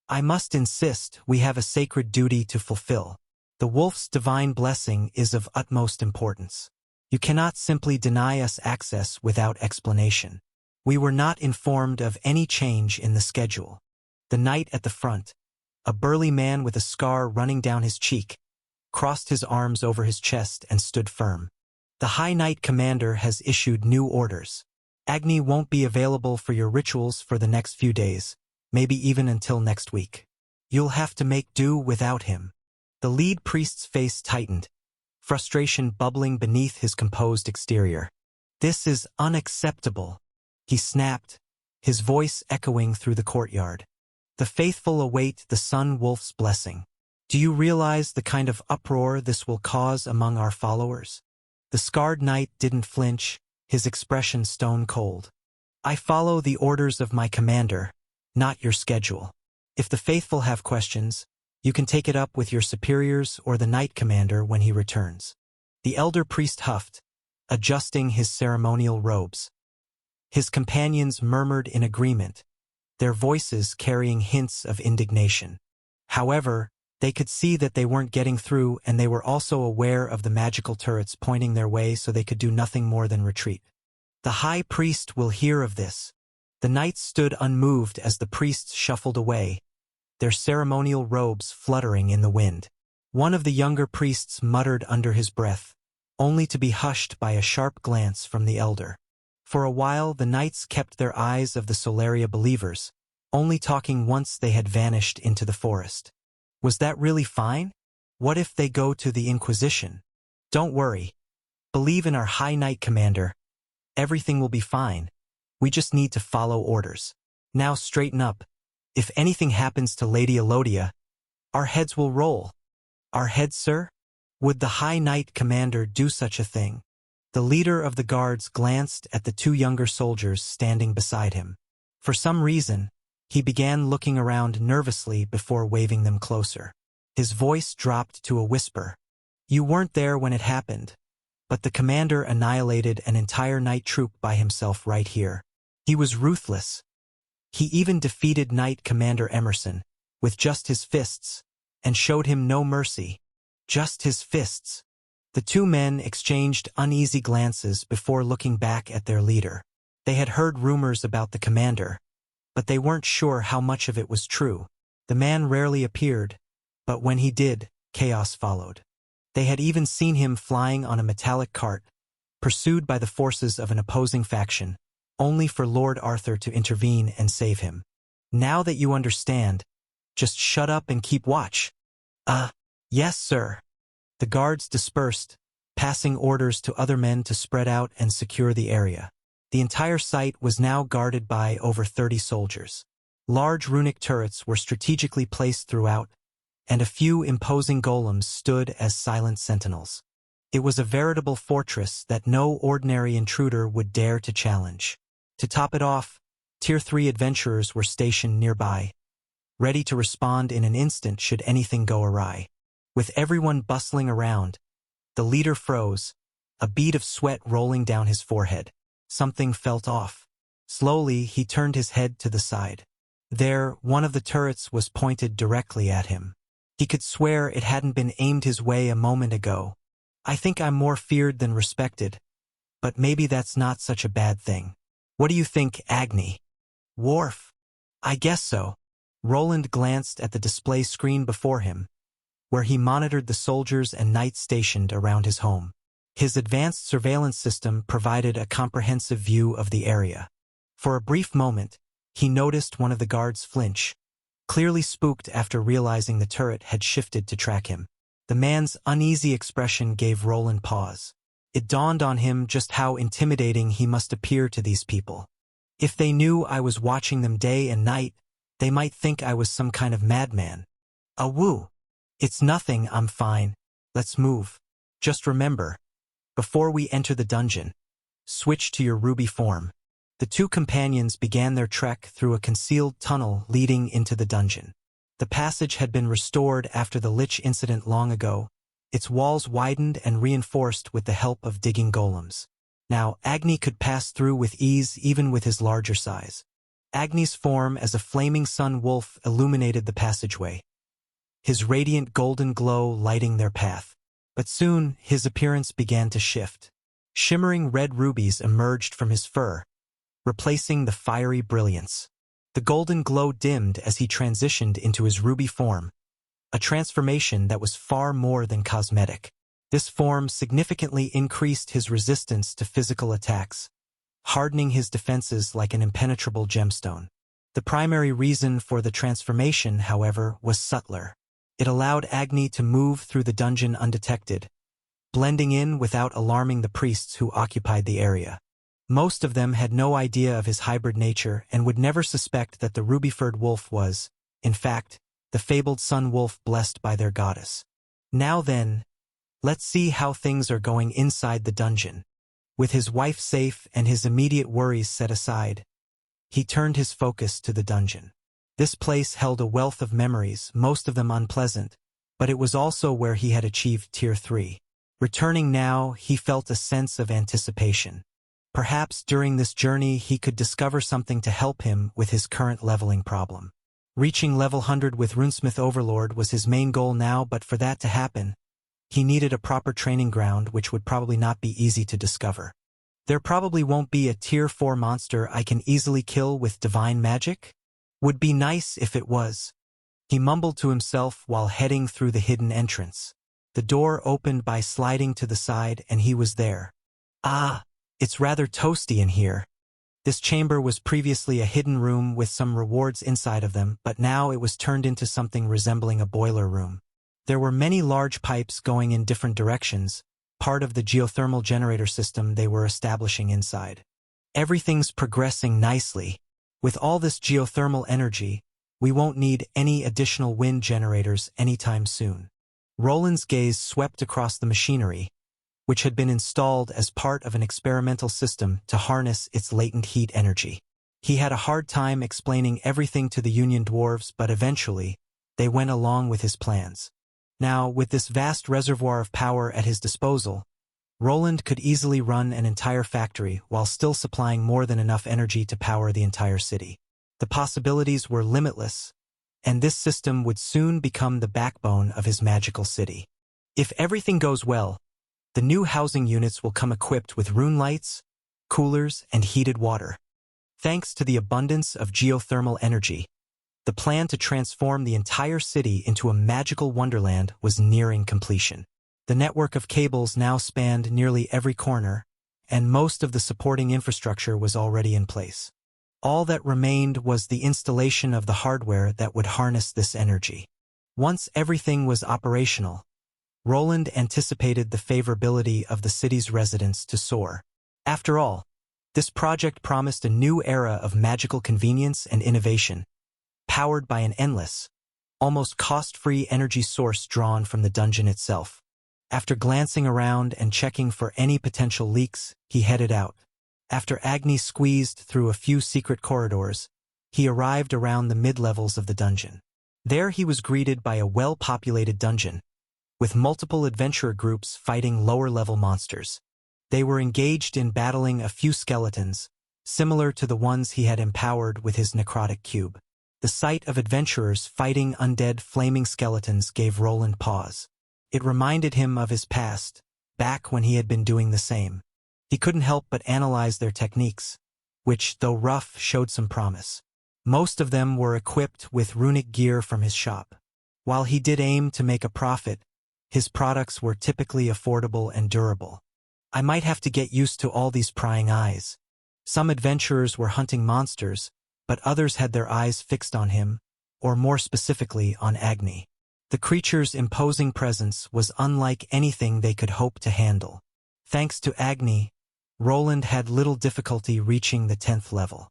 "I must insist, we have a sacred duty to fulfill. The wolf's divine blessing is of utmost importance. You cannot simply deny us access without explanation. We were not informed of any change in the schedule." The knight at the front, a burly man with a scar running down his cheek, crossed his arms over his chest and stood firm. "The High Knight Commander has issued new orders. Agni won't be available for your rituals for the next few days, maybe even until next week. You'll have to make do without him." The lead priest's face tightened, frustration bubbling beneath his composed exterior. "This is unacceptable," he snapped, his voice echoing through the courtyard. "The faithful await the Sun Wolf's blessing. Do you realize the kind of uproar this will cause among our followers?" The scarred knight didn't flinch, his expression stone cold. "I follow the orders of my commander, not your schedule. If the faithful have questions, you can take it up with your superiors or the knight commander when he returns." The elder priest huffed, adjusting his ceremonial robes. His companions murmured in agreement, their voices carrying hints of indignation. However, they could see that they weren't getting through, and they were also aware of the magical turrets pointing their way, so they could do nothing more than retreat. "The high priest will hear of this." The knights stood unmoved as the priests shuffled away, their ceremonial robes fluttering in the wind. One of the younger priests muttered under his breath, only to be hushed by a sharp glance from the elder. For a while the knights kept their eyes of the Solaria believers, only talking once they had vanished into the forest. Was that really fine? What if they go to the Inquisition? "Don't worry. Believe in our High Knight Commander. Everything will be fine. We just need to follow orders. Now straighten up. If anything happens to Lady Elodia, our heads will roll." "Our heads, sir? Would the High Knight Commander do such a thing?" The leader of the guards glanced at the two younger soldiers standing beside him. For some reason, he began looking around nervously before waving them closer. His voice dropped to a whisper. "You weren't there when it happened, but the commander annihilated an entire knight troop by himself right here. He was ruthless. He even defeated Knight Commander Emerson, with just his fists, and showed him no mercy. Just his fists." The two men exchanged uneasy glances before looking back at their leader. They had heard rumors about the commander, but they weren't sure how much of it was true. The man rarely appeared, but when he did, chaos followed. They had even seen him flying on a metallic cart, pursued by the forces of an opposing faction, only for Lord Arthur to intervene and save him. "Now that you understand, just shut up and keep watch." Yes, sir." The guards dispersed, passing orders to other men to spread out and secure the area. The entire site was now guarded by over 30 soldiers. Large runic turrets were strategically placed throughout, and a few imposing golems stood as silent sentinels. It was a veritable fortress that no ordinary intruder would dare to challenge. To top it off, Tier 3 adventurers were stationed nearby, ready to respond in an instant should anything go awry. With everyone bustling around, the leader froze, a bead of sweat rolling down his forehead. Something felt off. Slowly, he turned his head to the side. There, one of the turrets was pointed directly at him. He could swear it hadn't been aimed his way a moment ago. "I think I'm more feared than respected, but maybe that's not such a bad thing. What do you think, Agni?" "Worf." "I guess so." Roland glanced at the display screen before him, where he monitored the soldiers and knights stationed around his home. His advanced surveillance system provided a comprehensive view of the area. For a brief moment, he noticed one of the guards flinch, clearly spooked after realizing the turret had shifted to track him. The man's uneasy expression gave Roland pause. It dawned on him just how intimidating he must appear to these people. If they knew I was watching them day and night, they might think I was some kind of madman. "Awoo. It's nothing, I'm fine. Let's move. Just remember, before we enter the dungeon, switch to your ruby form." The two companions began their trek through a concealed tunnel leading into the dungeon. The passage had been restored after the lich incident long ago, its walls widened and reinforced with the help of digging golems. Now, Agni could pass through with ease even with his larger size. Agni's form as a flaming sun wolf illuminated the passageway, his radiant golden glow lighting their path. But soon, his appearance began to shift. Shimmering red rubies emerged from his fur, replacing the fiery brilliance. The golden glow dimmed as he transitioned into his ruby form, a transformation that was far more than cosmetic. This form significantly increased his resistance to physical attacks, hardening his defenses like an impenetrable gemstone. The primary reason for the transformation, however, was subtler. It allowed Agni to move through the dungeon undetected, blending in without alarming the priests who occupied the area. Most of them had no idea of his hybrid nature and would never suspect that the ruby-furred wolf was, in fact, the fabled sun wolf blessed by their goddess. Now then, let's see how things are going inside the dungeon. With his wife safe and his immediate worries set aside, he turned his focus to the dungeon. This place held a wealth of memories, most of them unpleasant, but it was also where he had achieved Tier 3. Returning now, he felt a sense of anticipation. Perhaps during this journey he could discover something to help him with his current leveling problem. Reaching level 100 with Runesmith Overlord was his main goal now, but for that to happen, he needed a proper training ground which would probably not be easy to discover. There probably won't be a Tier 4 monster I can easily kill with divine magic? Would be nice if it was. He mumbled to himself while heading through the hidden entrance. The door opened by sliding to the side and he was there. Ah! It's rather toasty in here. This chamber was previously a hidden room with some rewards inside of them, but now it was turned into something resembling a boiler room. There were many large pipes going in different directions, part of the geothermal generator system they were establishing inside. Everything's progressing nicely. With all this geothermal energy, we won't need any additional wind generators anytime soon. Roland's gaze swept across the machinery, which had been installed as part of an experimental system to harness its latent heat energy. He had a hard time explaining everything to the Union dwarves, but eventually, they went along with his plans. Now, with this vast reservoir of power at his disposal, Roland could easily run an entire factory while still supplying more than enough energy to power the entire city. The possibilities were limitless, and this system would soon become the backbone of his magical city. If everything goes well, the new housing units will come equipped with rune lights, coolers, and heated water. Thanks to the abundance of geothermal energy, the plan to transform the entire city into a magical wonderland was nearing completion. The network of cables now spanned nearly every corner, and most of the supporting infrastructure was already in place. All that remained was the installation of the hardware that would harness this energy. Once everything was operational, Roland anticipated the favorability of the city's residents to soar. After all, this project promised a new era of magical convenience and innovation, powered by an endless, almost cost-free energy source drawn from the dungeon itself. After glancing around and checking for any potential leaks, he headed out. After Agni squeezed through a few secret corridors, he arrived around the mid-levels of the dungeon. There he was greeted by a well-populated dungeon, with multiple adventurer groups fighting lower-level monsters. They were engaged in battling a few skeletons, similar to the ones he had empowered with his necrotic cube. The sight of adventurers fighting undead flaming skeletons gave Roland pause. It reminded him of his past, back when he had been doing the same. He couldn't help but analyze their techniques, which, though rough, showed some promise. Most of them were equipped with runic gear from his shop. While he did aim to make a profit, his products were typically affordable and durable. I might have to get used to all these prying eyes. Some adventurers were hunting monsters, but others had their eyes fixed on him, or more specifically on Agni. The creature's imposing presence was unlike anything they could hope to handle. Thanks to Agni, Roland had little difficulty reaching the 10th level.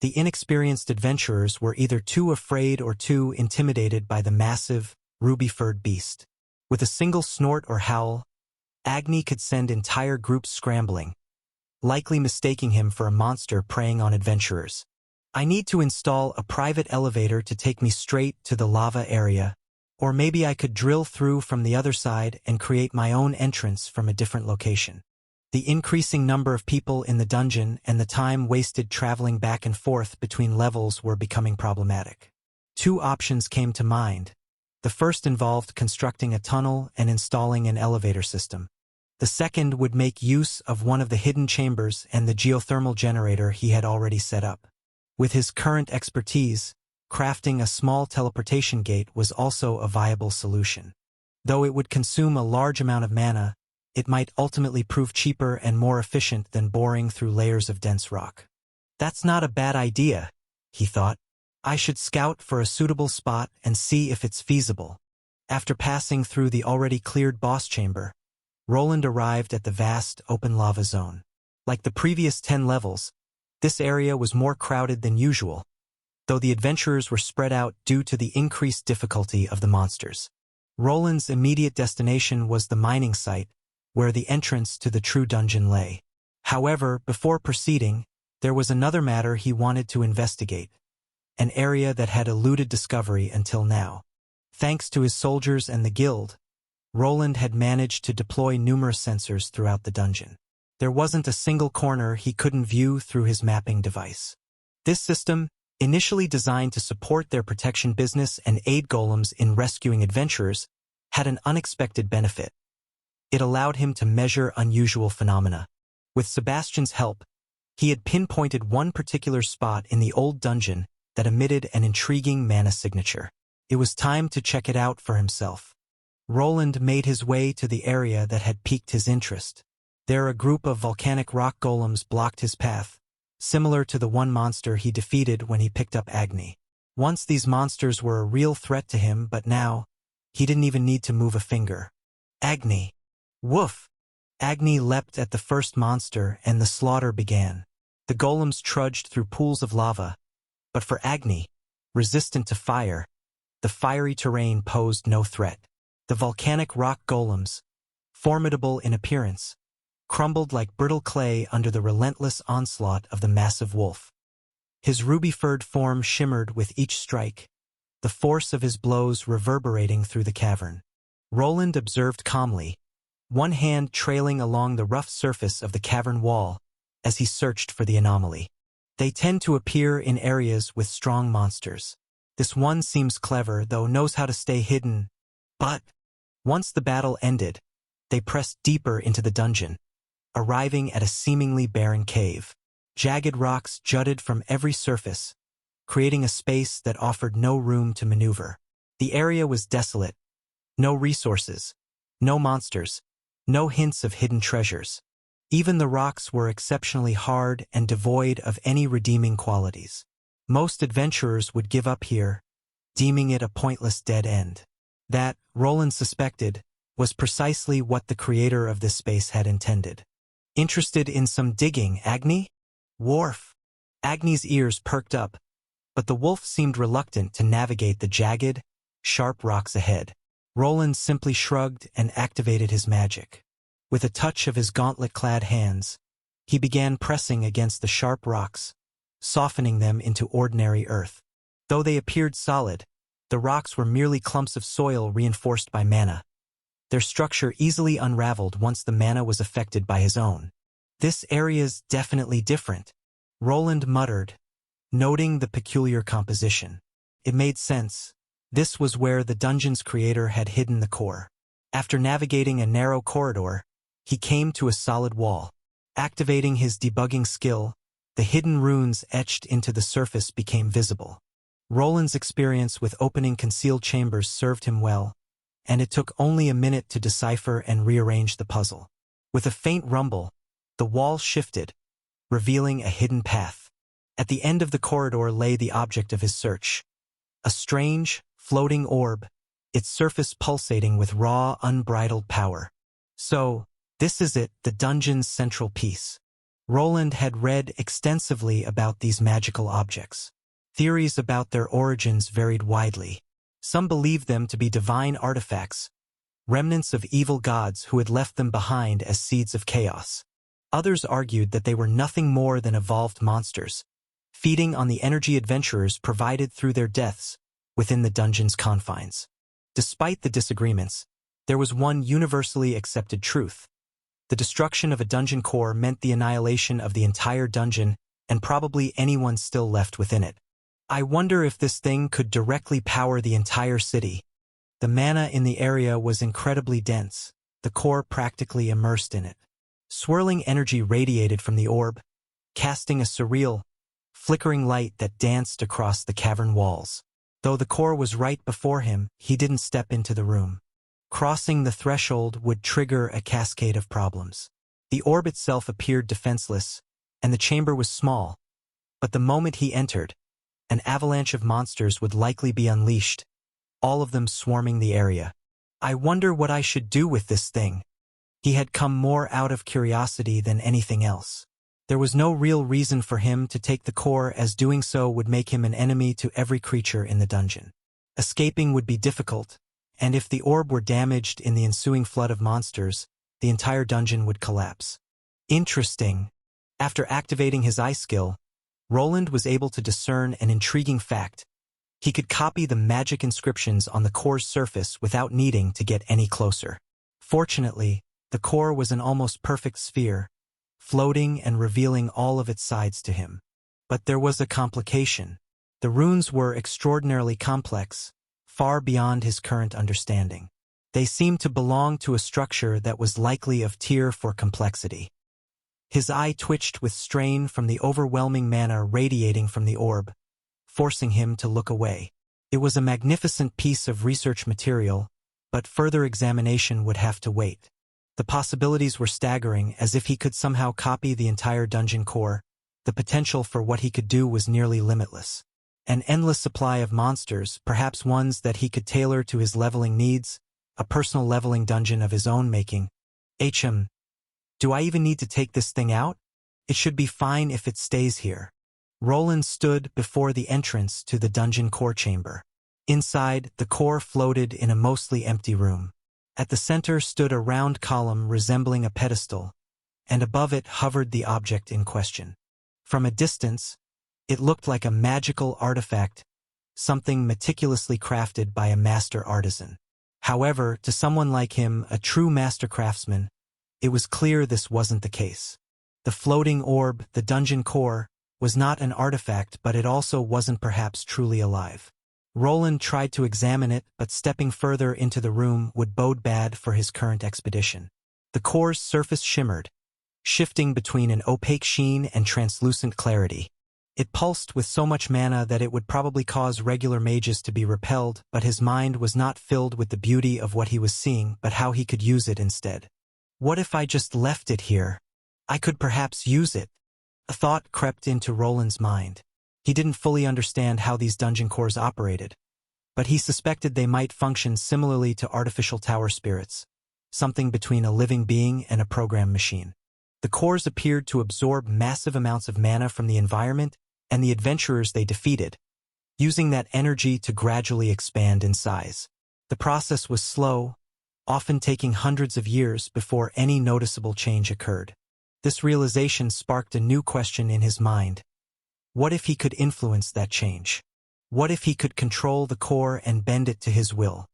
The inexperienced adventurers were either too afraid or too intimidated by the massive, ruby-furred beast. With a single snort or howl, Agni could send entire groups scrambling, likely mistaking him for a monster preying on adventurers. I need to install a private elevator to take me straight to the lava area, or maybe I could drill through from the other side and create my own entrance from a different location. The increasing number of people in the dungeon and the time wasted traveling back and forth between levels were becoming problematic. Two options came to mind. The first involved constructing a tunnel and installing an elevator system. The second would make use of one of the hidden chambers and the geothermal generator he had already set up. With his current expertise, crafting a small teleportation gate was also a viable solution. Though it would consume a large amount of mana, it might ultimately prove cheaper and more efficient than boring through layers of dense rock. That's not a bad idea, he thought. I should scout for a suitable spot and see if it's feasible. After passing through the already cleared boss chamber, Roland arrived at the vast, open lava zone. Like the previous 10 levels, this area was more crowded than usual, though the adventurers were spread out due to the increased difficulty of the monsters. Roland's immediate destination was the mining site, where the entrance to the true dungeon lay. However, before proceeding, there was another matter he wanted to investigate, an area that had eluded discovery until now. Thanks to his soldiers and the guild, Roland had managed to deploy numerous sensors throughout the dungeon. There wasn't a single corner he couldn't view through his mapping device. This system, initially designed to support their protection business and aid golems in rescuing adventurers, had an unexpected benefit. It allowed him to measure unusual phenomena. With Sebastian's help, he had pinpointed one particular spot in the old dungeon that emitted an intriguing mana signature. It was time to check it out for himself. Roland made his way to the area that had piqued his interest. There a group of volcanic rock golems blocked his path, similar to the one monster he defeated when he picked up Agni. Once these monsters were a real threat to him, but now, he didn't even need to move a finger. Agni! Woof! Agni leapt at the first monster and the slaughter began. The golems trudged through pools of lava, but for Agni, resistant to fire, the fiery terrain posed no threat. The volcanic rock golems, formidable in appearance, crumbled like brittle clay under the relentless onslaught of the massive wolf. His ruby-furred form shimmered with each strike, the force of his blows reverberating through the cavern. Roland observed calmly, one hand trailing along the rough surface of the cavern wall as he searched for the anomaly. They tend to appear in areas with strong monsters. This one seems clever, though knows how to stay hidden. But once the battle ended, they pressed deeper into the dungeon, arriving at a seemingly barren cave. Jagged rocks jutted from every surface, creating a space that offered no room to maneuver. The area was desolate. No resources, no monsters, no hints of hidden treasures. Even the rocks were exceptionally hard and devoid of any redeeming qualities. Most adventurers would give up here, deeming it a pointless dead end. That, Roland suspected, was precisely what the creator of this space had intended. Interested in some digging, Agni? Wharf! Agni's ears perked up, but the wolf seemed reluctant to navigate the jagged, sharp rocks ahead. Roland simply shrugged and activated his magic. With a touch of his gauntlet-clad hands, he began pressing against the sharp rocks, softening them into ordinary earth. Though they appeared solid, the rocks were merely clumps of soil reinforced by mana. Their structure easily unraveled once the mana was affected by his own. This area's definitely different, Roland muttered, noting the peculiar composition. It made sense. This was where the dungeon's creator had hidden the core. After navigating a narrow corridor, he came to a solid wall. Activating his debugging skill, the hidden runes etched into the surface became visible. Roland's experience with opening concealed chambers served him well, and it took only a minute to decipher and rearrange the puzzle. With a faint rumble, the wall shifted, revealing a hidden path. At the end of the corridor lay the object of his search. A strange, floating orb, its surface pulsating with raw, unbridled power. So, this is it, the dungeon's central piece. Roland had read extensively about these magical objects. Theories about their origins varied widely. Some believed them to be divine artifacts, remnants of evil gods who had left them behind as seeds of chaos. Others argued that they were nothing more than evolved monsters, feeding on the energy adventurers provided through their deaths within the dungeon's confines. Despite the disagreements, there was one universally accepted truth. The destruction of a dungeon core meant the annihilation of the entire dungeon and probably anyone still left within it. I wonder if this thing could directly power the entire city. The mana in the area was incredibly dense, the core practically immersed in it. Swirling energy radiated from the orb, casting a surreal, flickering light that danced across the cavern walls. Though the core was right before him, he didn't step into the room. Crossing the threshold would trigger a cascade of problems. The orb itself appeared defenseless, and the chamber was small, but the moment he entered, an avalanche of monsters would likely be unleashed, all of them swarming the area. I wonder what I should do with this thing. He had come more out of curiosity than anything else. There was no real reason for him to take the core, as doing so would make him an enemy to every creature in the dungeon. Escaping would be difficult, and if the orb were damaged in the ensuing flood of monsters, the entire dungeon would collapse. Interesting. After activating his eye skill, Roland was able to discern an intriguing fact. He could copy the magic inscriptions on the core's surface without needing to get any closer. Fortunately, the core was an almost perfect sphere, floating and revealing all of its sides to him. But there was a complication. The runes were extraordinarily complex, far beyond his current understanding. They seemed to belong to a structure that was likely of tier 4 complexity. His eye twitched with strain from the overwhelming mana radiating from the orb, forcing him to look away. It was a magnificent piece of research material, but further examination would have to wait. The possibilities were staggering. As if he could somehow copy the entire dungeon core, the potential for what he could do was nearly limitless. An endless supply of monsters, perhaps ones that he could tailor to his leveling needs, a personal leveling dungeon of his own making. Do I even need to take this thing out? It should be fine if it stays here. Roland stood before the entrance to the dungeon core chamber. Inside, the core floated in a mostly empty room. At the center stood a round column resembling a pedestal, and above it hovered the object in question. From a distance, it looked like a magical artifact, something meticulously crafted by a master artisan. However, to someone like him, a true master craftsman, it was clear this wasn't the case. The floating orb, the dungeon core, was not an artifact, but it also wasn't perhaps truly alive. Roland tried to examine it, but stepping further into the room would bode bad for his current expedition. The core's surface shimmered, shifting between an opaque sheen and translucent clarity. It pulsed with so much mana that it would probably cause regular mages to be repelled, but his mind was not filled with the beauty of what he was seeing, but how he could use it instead. What if I just left it here? I could perhaps use it. A thought crept into Roland's mind. He didn't fully understand how these dungeon cores operated, but he suspected they might function similarly to artificial tower spirits, something between a living being and a program machine. The cores appeared to absorb massive amounts of mana from the environment and the adventurers they defeated, using that energy to gradually expand in size. The process was slow, often taking hundreds of years before any noticeable change occurred. This realization sparked a new question in his mind. What if he could influence that change? What if he could control the core and bend it to his will?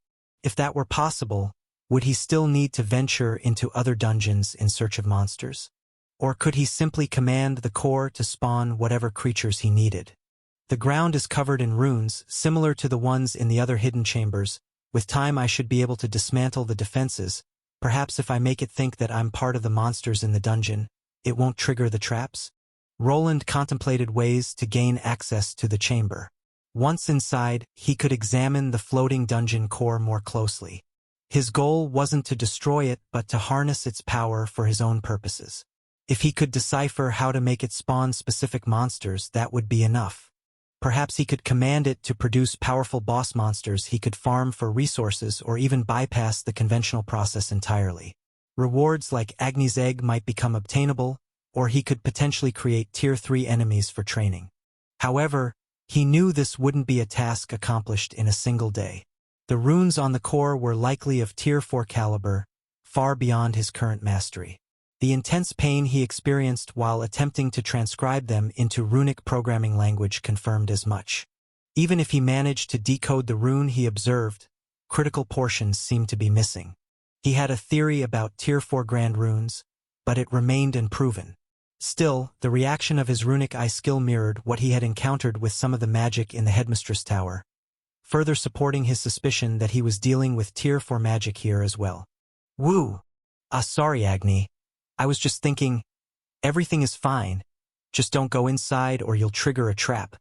If that were possible, would he still need to venture into other dungeons in search of monsters? Or could he simply command the core to spawn whatever creatures he needed? The ground is covered in runes, similar to the ones in the other hidden chambers. With time I should be able to dismantle the defenses. Perhaps if I make it think that I'm part of the monsters in the dungeon, it won't trigger the traps? Roland contemplated ways to gain access to the chamber. Once inside, he could examine the floating dungeon core more closely. His goal wasn't to destroy it, but to harness its power for his own purposes. If he could decipher how to make it spawn specific monsters, that would be enough. Perhaps he could command it to produce powerful boss monsters he could farm for resources or even bypass the conventional process entirely. Rewards like Agni's Egg might become obtainable, or he could potentially create Tier 3 enemies for training. However, he knew this wouldn't be a task accomplished in a single day. The runes on the core were likely of Tier 4 caliber, far beyond his current mastery. The intense pain he experienced while attempting to transcribe them into runic programming language confirmed as much. Even if he managed to decode the rune he observed, critical portions seemed to be missing. He had a theory about Tier 4 Grand Runes, but it remained unproven. Still, the reaction of his runic eye skill mirrored what he had encountered with some of the magic in the Headmistress Tower, further supporting his suspicion that he was dealing with Tier 4 magic here as well. Woo! Sorry, Agni. I was just thinking, everything is fine. Just don't go inside or you'll trigger a trap.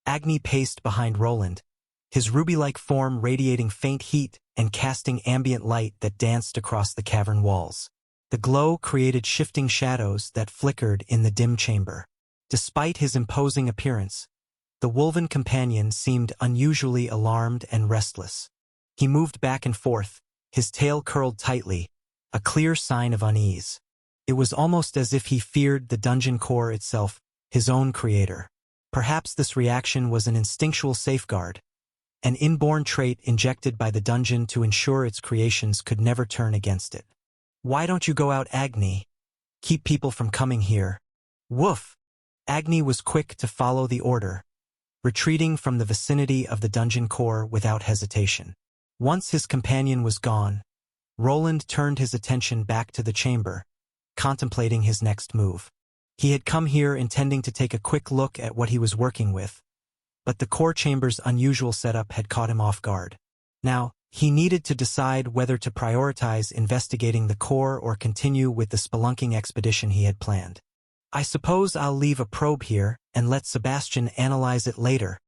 Agni paced behind Roland, his ruby-like form radiating faint heat and casting ambient light that danced across the cavern walls. The glow created shifting shadows that flickered in the dim chamber. Despite his imposing appearance, the wolven companion seemed unusually alarmed and restless. He moved back and forth, his tail curled tightly, a clear sign of unease. It was almost as if he feared the dungeon core itself, his own creator. Perhaps this reaction was an instinctual safeguard, an inborn trait injected by the dungeon to ensure its creations could never turn against it. Why don't you go out, Agni? Keep people from coming here. Woof! Agni was quick to follow the order, retreating from the vicinity of the dungeon core without hesitation. Once his companion was gone, Roland turned his attention back to the chamber, contemplating his next move. He had come here intending to take a quick look at what he was working with, but the core chamber's unusual setup had caught him off guard. Now, he needed to decide whether to prioritize investigating the core or continue with the spelunking expedition he had planned. I suppose I'll leave a probe here and let Sebastian analyze it later.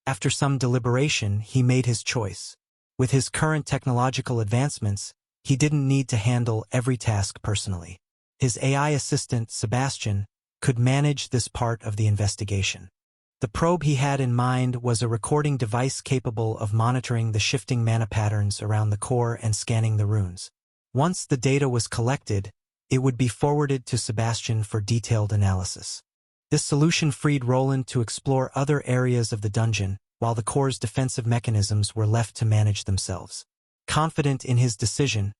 After some deliberation, he made his choice. With his current technological advancements, he didn't need to handle every task personally. His AI assistant, Sebastian, could manage this part of the investigation. The probe he had in mind was a recording device capable of monitoring the shifting mana patterns around the core and scanning the runes. Once the data was collected, it would be forwarded to Sebastian for detailed analysis. This solution freed Roland to explore other areas of the dungeon, while the core's defensive mechanisms were left to manage themselves. Confident in his decision,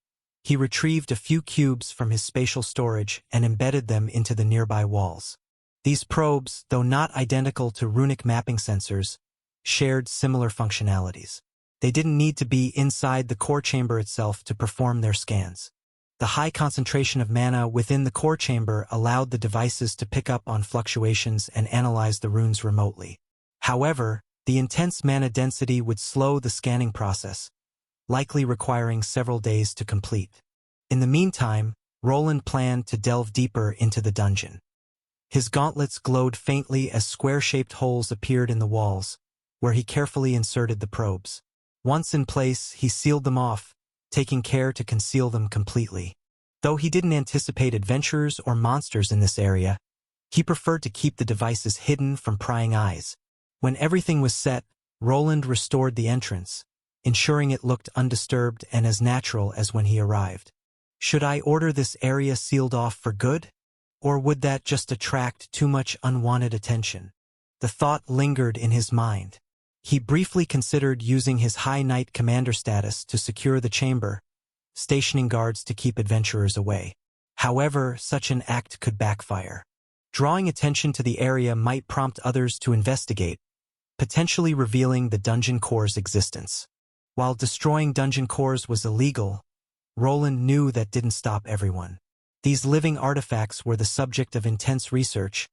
he retrieved a few cubes from his spatial storage and embedded them into the nearby walls. These probes, though not identical to runic mapping sensors, shared similar functionalities. They didn't need to be inside the core chamber itself to perform their scans. The high concentration of mana within the core chamber allowed the devices to pick up on fluctuations and analyze the runes remotely. However, the intense mana density would slow the scanning process, likely requiring several days to complete. In the meantime, Roland planned to delve deeper into the dungeon. His gauntlets glowed faintly as square-shaped holes appeared in the walls, where he carefully inserted the probes. Once in place, he sealed them off, taking care to conceal them completely. Though he didn't anticipate adventurers or monsters in this area, he preferred to keep the devices hidden from prying eyes. When everything was set, Roland restored the entrance, ensuring it looked undisturbed and as natural as when he arrived. Should I order this area sealed off for good? Or would that just attract too much unwanted attention? The thought lingered in his mind. He briefly considered using his High Knight Commander status to secure the chamber, stationing guards to keep adventurers away. However, such an act could backfire. Drawing attention to the area might prompt others to investigate, potentially revealing the dungeon core's existence. While destroying dungeon cores was illegal, Roland knew that didn't stop everyone. These living artifacts were the subject of intense research,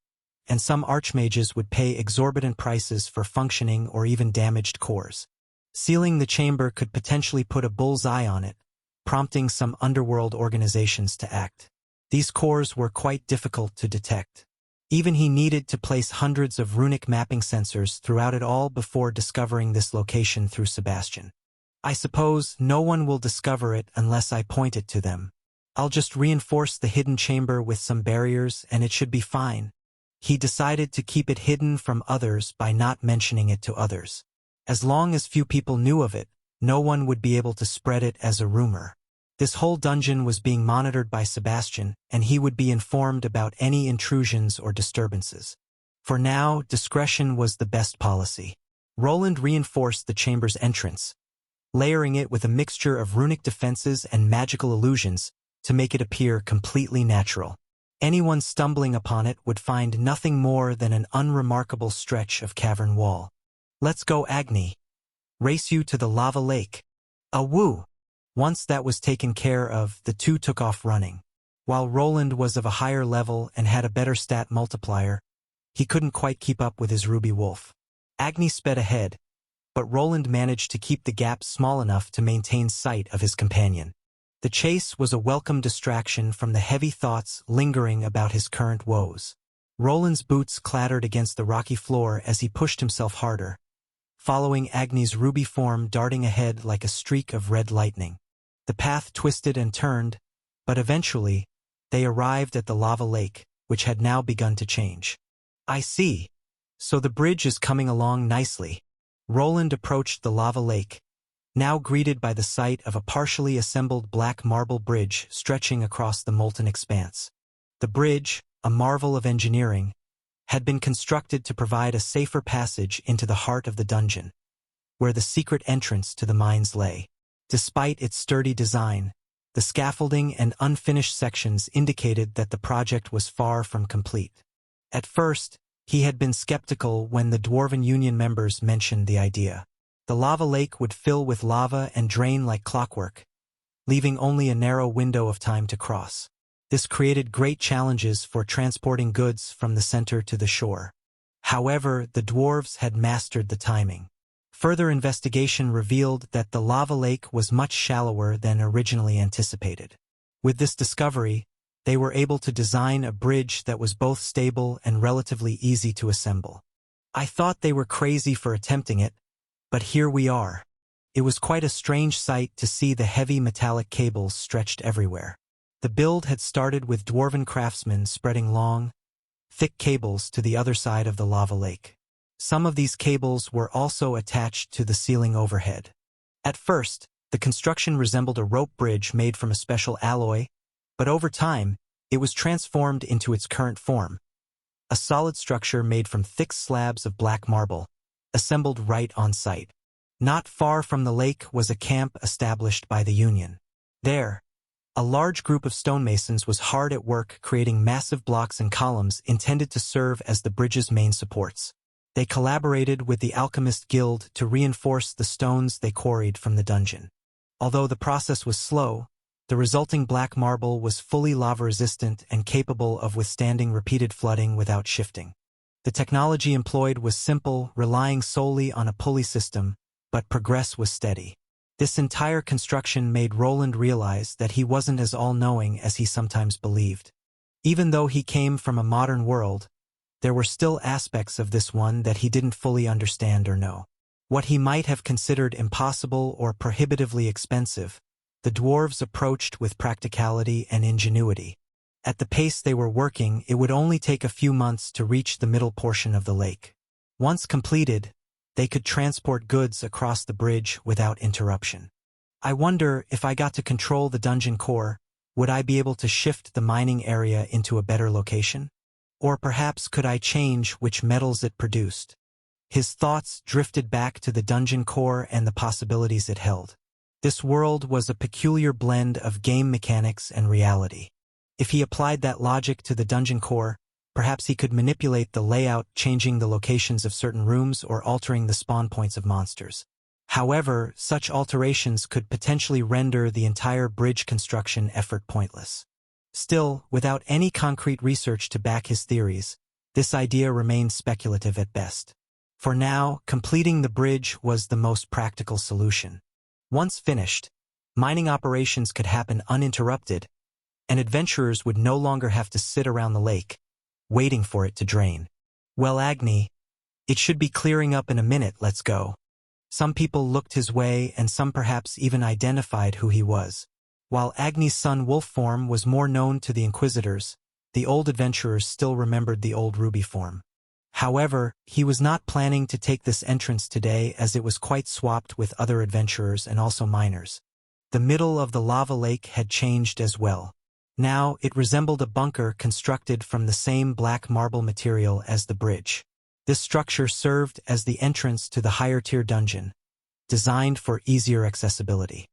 and some archmages would pay exorbitant prices for functioning or even damaged cores. Sealing the chamber could potentially put a bull's eye on it, prompting some underworld organizations to act. These cores were quite difficult to detect. Even he needed to place hundreds of runic mapping sensors throughout it all before discovering this location through Sebastian. I suppose no one will discover it unless I point it to them. I'll just reinforce the hidden chamber with some barriers and it should be fine. He decided to keep it hidden from others by not mentioning it to others. As long as few people knew of it, no one would be able to spread it as a rumor. This whole dungeon was being monitored by Sebastian, and he would be informed about any intrusions or disturbances. For now, discretion was the best policy. Roland reinforced the chamber's entrance, layering it with a mixture of runic defenses and magical illusions to make it appear completely natural. Anyone stumbling upon it would find nothing more than an unremarkable stretch of cavern wall. Let's go, Agni. Race you to the lava lake. Woo! Once that was taken care of, the two took off running. While Roland was of a higher level and had a better stat multiplier, he couldn't quite keep up with his Ruby Wolf. Agni sped ahead, but Roland managed to keep the gap small enough to maintain sight of his companion. The chase was a welcome distraction from the heavy thoughts lingering about his current woes. Roland's boots clattered against the rocky floor as he pushed himself harder, following Agni's ruby form darting ahead like a streak of red lightning. The path twisted and turned, but eventually, they arrived at the lava lake, which had now begun to change. I see. So the bridge is coming along nicely. Roland approached the lava lake, now greeted by the sight of a partially assembled black marble bridge stretching across the molten expanse. The bridge, a marvel of engineering, had been constructed to provide a safer passage into the heart of the dungeon, where the secret entrance to the mines lay. Despite its sturdy design, the scaffolding and unfinished sections indicated that the project was far from complete. At first, he had been skeptical when the Dwarven Union members mentioned the idea. The lava lake would fill with lava and drain like clockwork, leaving only a narrow window of time to cross. This created great challenges for transporting goods from the center to the shore. However, the dwarves had mastered the timing. Further investigation revealed that the lava lake was much shallower than originally anticipated. With this discovery, they were able to design a bridge that was both stable and relatively easy to assemble. I thought they were crazy for attempting it, but here we are. It was quite a strange sight to see the heavy metallic cables stretched everywhere. The build had started with dwarven craftsmen spreading long, thick cables to the other side of the lava lake. Some of these cables were also attached to the ceiling overhead. At first, the construction resembled a rope bridge made from a special alloy, but over time, it was transformed into its current form, a solid structure made from thick slabs of black marble, assembled right on site. Not far from the lake was a camp established by the Union. There, a large group of stonemasons was hard at work creating massive blocks and columns intended to serve as the bridge's main supports. They collaborated with the Alchemist Guild to reinforce the stones they quarried from the dungeon. Although the process was slow, the resulting black marble was fully lava-resistant and capable of withstanding repeated flooding without shifting. The technology employed was simple, relying solely on a pulley system, but progress was steady. This entire construction made Roland realize that he wasn't as all-knowing as he sometimes believed. Even though he came from a modern world, there were still aspects of this one that he didn't fully understand or know. What he might have considered impossible or prohibitively expensive, the dwarves approached with practicality and ingenuity. At the pace they were working, it would only take a few months to reach the middle portion of the lake. Once completed, they could transport goods across the bridge without interruption. I wonder if I got to control the dungeon core, would I be able to shift the mining area into a better location? Or perhaps could I change which metals it produced? His thoughts drifted back to the dungeon core and the possibilities it held. This world was a peculiar blend of game mechanics and reality. If he applied that logic to the dungeon core, perhaps he could manipulate the layout, changing the locations of certain rooms or altering the spawn points of monsters. However, such alterations could potentially render the entire bridge construction effort pointless. Still, without any concrete research to back his theories, this idea remained speculative at best. For now, completing the bridge was the most practical solution. Once finished, mining operations could happen uninterrupted, and adventurers would no longer have to sit around the lake, waiting for it to drain. Well, Agni, it should be clearing up in a minute, let's go. Some people looked his way and some perhaps even identified who he was. While Agni's son Wolf form was more known to the Inquisitors, the old adventurers still remembered the old Ruby form. However, he was not planning to take this entrance today as it was quite swamped with other adventurers and also miners. The middle of the lava lake had changed as well. Now, it resembled a bunker constructed from the same black marble material as the bridge. This structure served as the entrance to the higher-tier dungeon, designed for easier accessibility.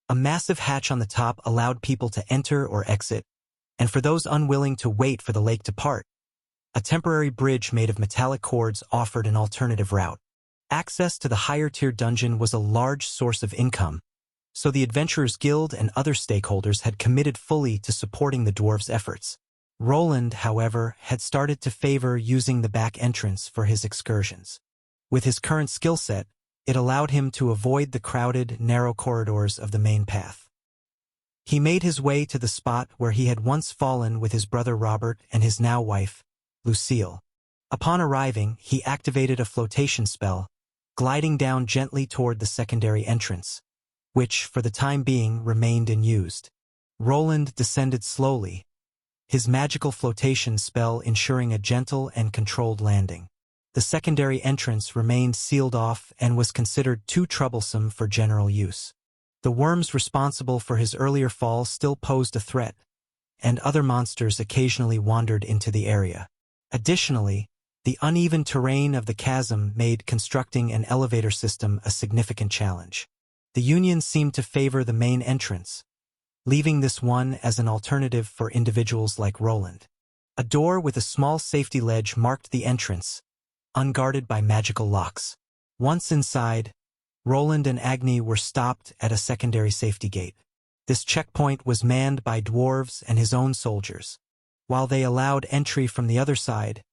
A massive hatch on the top allowed people to enter or exit, and for those unwilling to wait for the lake to part, a temporary bridge made of metallic cords offered an alternative route. Access to the higher-tier dungeon was a large source of income, so the Adventurers Guild and other stakeholders had committed fully to supporting the dwarves' efforts. Roland, however, had started to favor using the back entrance for his excursions. With his current skill set, it allowed him to avoid the crowded, narrow corridors of the main path. He made his way to the spot where he had once fallen with his brother Robert and his now wife, Lucille. Upon arriving, he activated a flotation spell, gliding down gently toward the secondary entrance, which, for the time being, remained unused. Roland descended slowly, his magical flotation spell ensuring a gentle and controlled landing. The secondary entrance remained sealed off and was considered too troublesome for general use. The worms responsible for his earlier fall still posed a threat, and other monsters occasionally wandered into the area. Additionally, the uneven terrain of the chasm made constructing an elevator system a significant challenge. The Union seemed to favor the main entrance, leaving this one as an alternative for individuals like Roland. A door with a small safety ledge marked the entrance, unguarded by magical locks. Once inside, Roland and Agni were stopped at a secondary safety gate. This checkpoint was manned by dwarves and his own soldiers. While they allowed entry from the other side,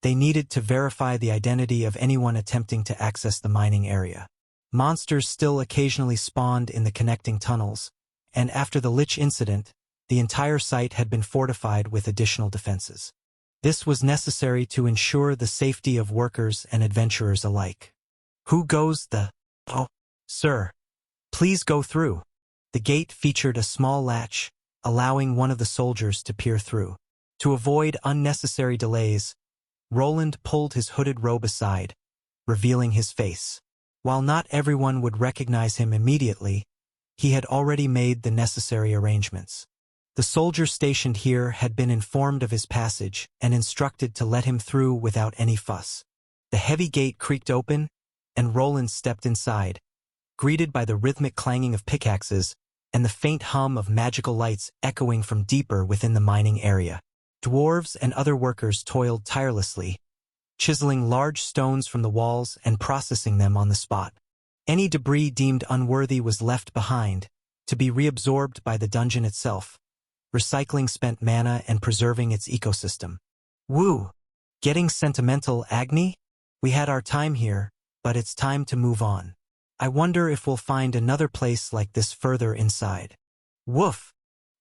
they needed to verify the identity of anyone attempting to access the mining area. Monsters still occasionally spawned in the connecting tunnels, and after the Lich incident, the entire site had been fortified with additional defenses. This was necessary to ensure the safety of workers and adventurers alike. Who goes the... Oh, sir. Please go through. The gate featured a small latch, allowing one of the soldiers to peer through. To avoid unnecessary delays, Roland pulled his hooded robe aside, revealing his face. While not everyone would recognize him immediately, he had already made the necessary arrangements. The soldier stationed here had been informed of his passage and instructed to let him through without any fuss. The heavy gate creaked open, and Roland stepped inside, greeted by the rhythmic clanging of pickaxes and the faint hum of magical lights echoing from deeper within the mining area. Dwarves and other workers toiled tirelessly, chiseling large stones from the walls and processing them on the spot. Any debris deemed unworthy was left behind, to be reabsorbed by the dungeon itself, recycling spent mana and preserving its ecosystem. Woo! Getting sentimental, Agni? We had our time here, but it's time to move on. I wonder if we'll find another place like this further inside. Woof!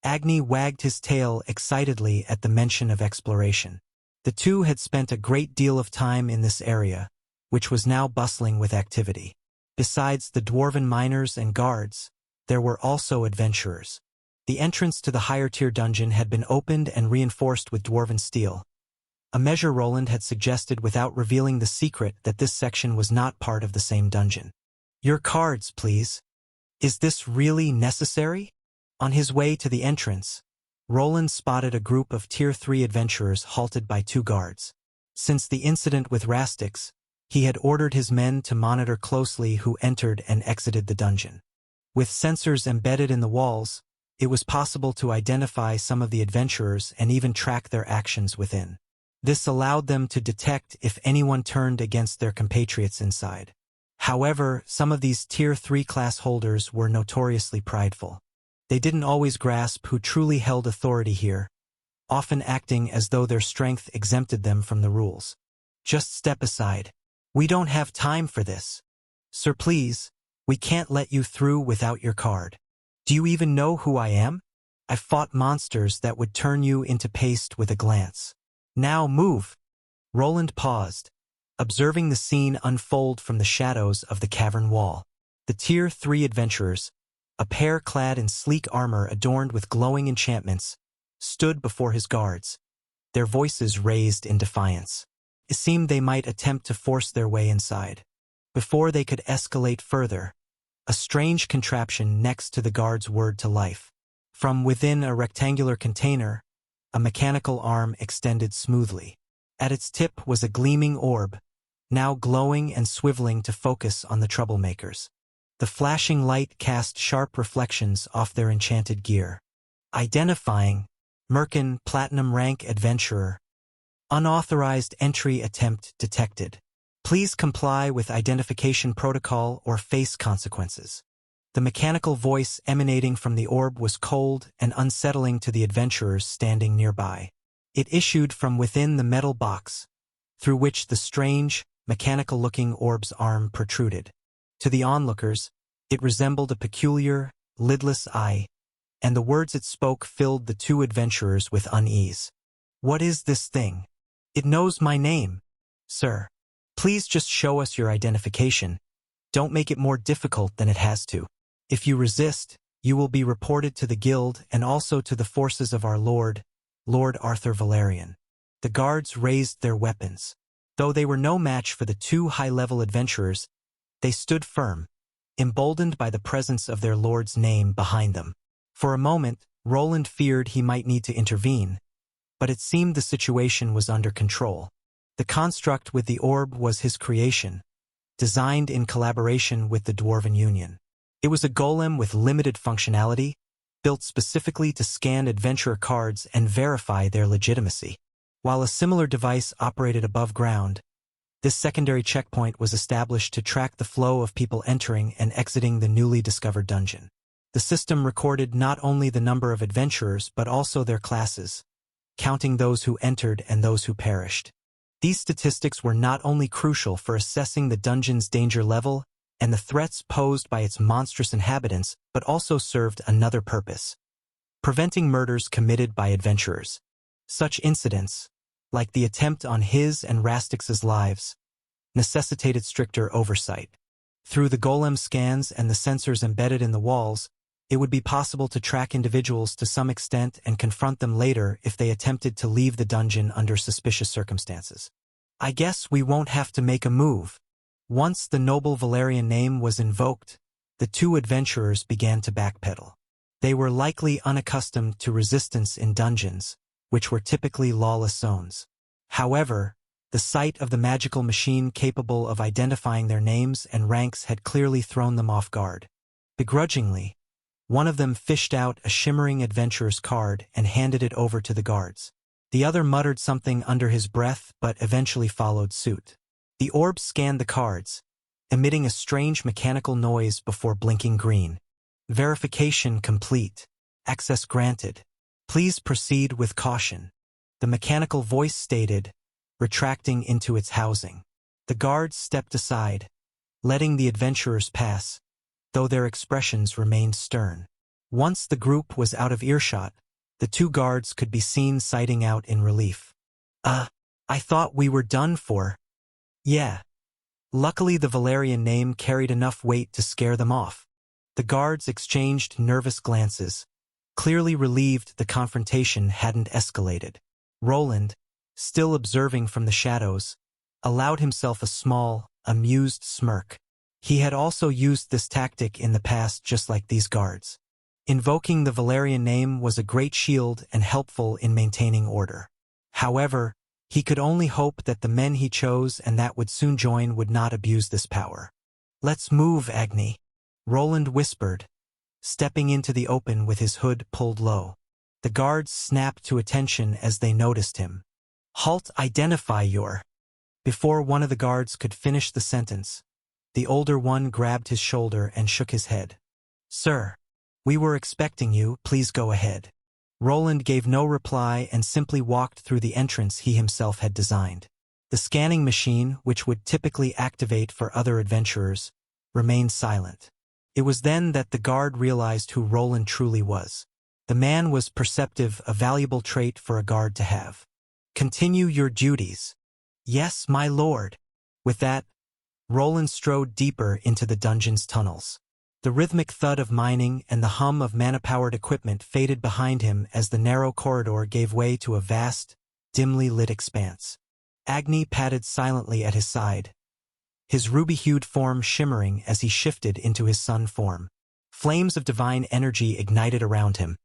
Agni wagged his tail excitedly at the mention of exploration. The two had spent a great deal of time in this area, which was now bustling with activity. Besides the dwarven miners and guards, there were also adventurers. The entrance to the higher-tier dungeon had been opened and reinforced with dwarven steel, a measure Roland had suggested without revealing the secret that this section was not part of the same dungeon. Your cards, please. Is this really necessary? On his way to the entrance, Roland spotted a group of Tier 3 adventurers halted by two guards. Since the incident with Rastix, he had ordered his men to monitor closely who entered and exited the dungeon. With sensors embedded in the walls, it was possible to identify some of the adventurers and even track their actions within. This allowed them to detect if anyone turned against their compatriots inside. However, some of these Tier 3 class holders were notoriously prideful. They didn't always grasp who truly held authority here, often acting as though their strength exempted them from the rules. Just step aside. We don't have time for this. Sir, please, we can't let you through without your card. Do you even know who I am? I've fought monsters that would turn you into paste with a glance. Now move. Roland paused, observing the scene unfold from the shadows of the cavern wall. The Tier 3 adventurers, a pair clad in sleek armor adorned with glowing enchantments, stood before his guards, their voices raised in defiance. It seemed they might attempt to force their way inside. Before they could escalate further, a strange contraption next to the guards whirred to life. From within a rectangular container, a mechanical arm extended smoothly. At its tip was a gleaming orb, now glowing and swiveling to focus on the troublemakers. The flashing light cast sharp reflections off their enchanted gear. Identifying, Merkin, Platinum Rank Adventurer. Unauthorized entry attempt detected. Please comply with identification protocol or face consequences. The mechanical voice emanating from the orb was cold and unsettling to the adventurers standing nearby. It issued from within the metal box, through which the strange, mechanical-looking orb's arm protruded. To the onlookers, it resembled a peculiar, lidless eye, and the words it spoke filled the two adventurers with unease. What is this thing? It knows my name, sir. Please just show us your identification. Don't make it more difficult than it has to. If you resist, you will be reported to the guild and also to the forces of our Lord Arthur Valerian. The guards raised their weapons. Though they were no match for the two high-level adventurers, they stood firm, emboldened by the presence of their lord's name behind them. For a moment, Roland feared he might need to intervene, but it seemed the situation was under control. The construct with the orb was his creation, designed in collaboration with the Dwarven Union. It was a golem with limited functionality, built specifically to scan adventurer cards and verify their legitimacy. While a similar device operated above ground, this secondary checkpoint was established to track the flow of people entering and exiting the newly discovered dungeon. The system recorded not only the number of adventurers but also their classes, counting those who entered and those who perished. These statistics were not only crucial for assessing the dungeon's danger level and the threats posed by its monstrous inhabitants, but also served another purpose: preventing murders committed by adventurers. Such incidents, like the attempt on his and Rastix's lives, necessitated stricter oversight. Through the golem scans and the sensors embedded in the walls, it would be possible to track individuals to some extent and confront them later if they attempted to leave the dungeon under suspicious circumstances. I guess we won't have to make a move. Once the noble Valerian name was invoked, the two adventurers began to backpedal. They were likely unaccustomed to resistance in dungeons, which were typically lawless zones. However, the sight of the magical machine capable of identifying their names and ranks had clearly thrown them off guard. Begrudgingly, one of them fished out a shimmering adventurer's card and handed it over to the guards. The other muttered something under his breath but eventually followed suit. The orb scanned the cards, emitting a strange mechanical noise before blinking green. Verification complete. Access granted. Please proceed with caution. The mechanical voice stated, retracting into its housing. The guards stepped aside, letting the adventurers pass, though their expressions remained stern. Once the group was out of earshot, the two guards could be seen sighting out in relief. I thought we were done for. Yeah. Luckily the Valerian name carried enough weight to scare them off. The guards exchanged nervous glances, clearly relieved the confrontation hadn't escalated. Roland, still observing from the shadows, allowed himself a small, amused smirk. He had also used this tactic in the past just like these guards. Invoking the Valerian name was a great shield and helpful in maintaining order. However, he could only hope that the men he chose and that would soon join would not abuse this power. Let's move, Agni, Roland whispered, stepping into the open with his hood pulled low. The guards snapped to attention as they noticed him. Halt, identify your. Before one of the guards could finish the sentence, the older one grabbed his shoulder and shook his head. Sir, we were expecting you, please go ahead. Roland gave no reply and simply walked through the entrance he himself had designed. The scanning machine, which would typically activate for other adventurers, remained silent. It was then that the guard realized who Roland truly was. The man was perceptive, a valuable trait for a guard to have. Continue your duties. Yes, my lord. With that, Roland strode deeper into the dungeon's tunnels. The rhythmic thud of mining and the hum of mana-powered equipment faded behind him as the narrow corridor gave way to a vast, dimly lit expanse. Agni padded silently at his side, his ruby-hued form shimmering as he shifted into his sun form. Flames of divine energy ignited around him,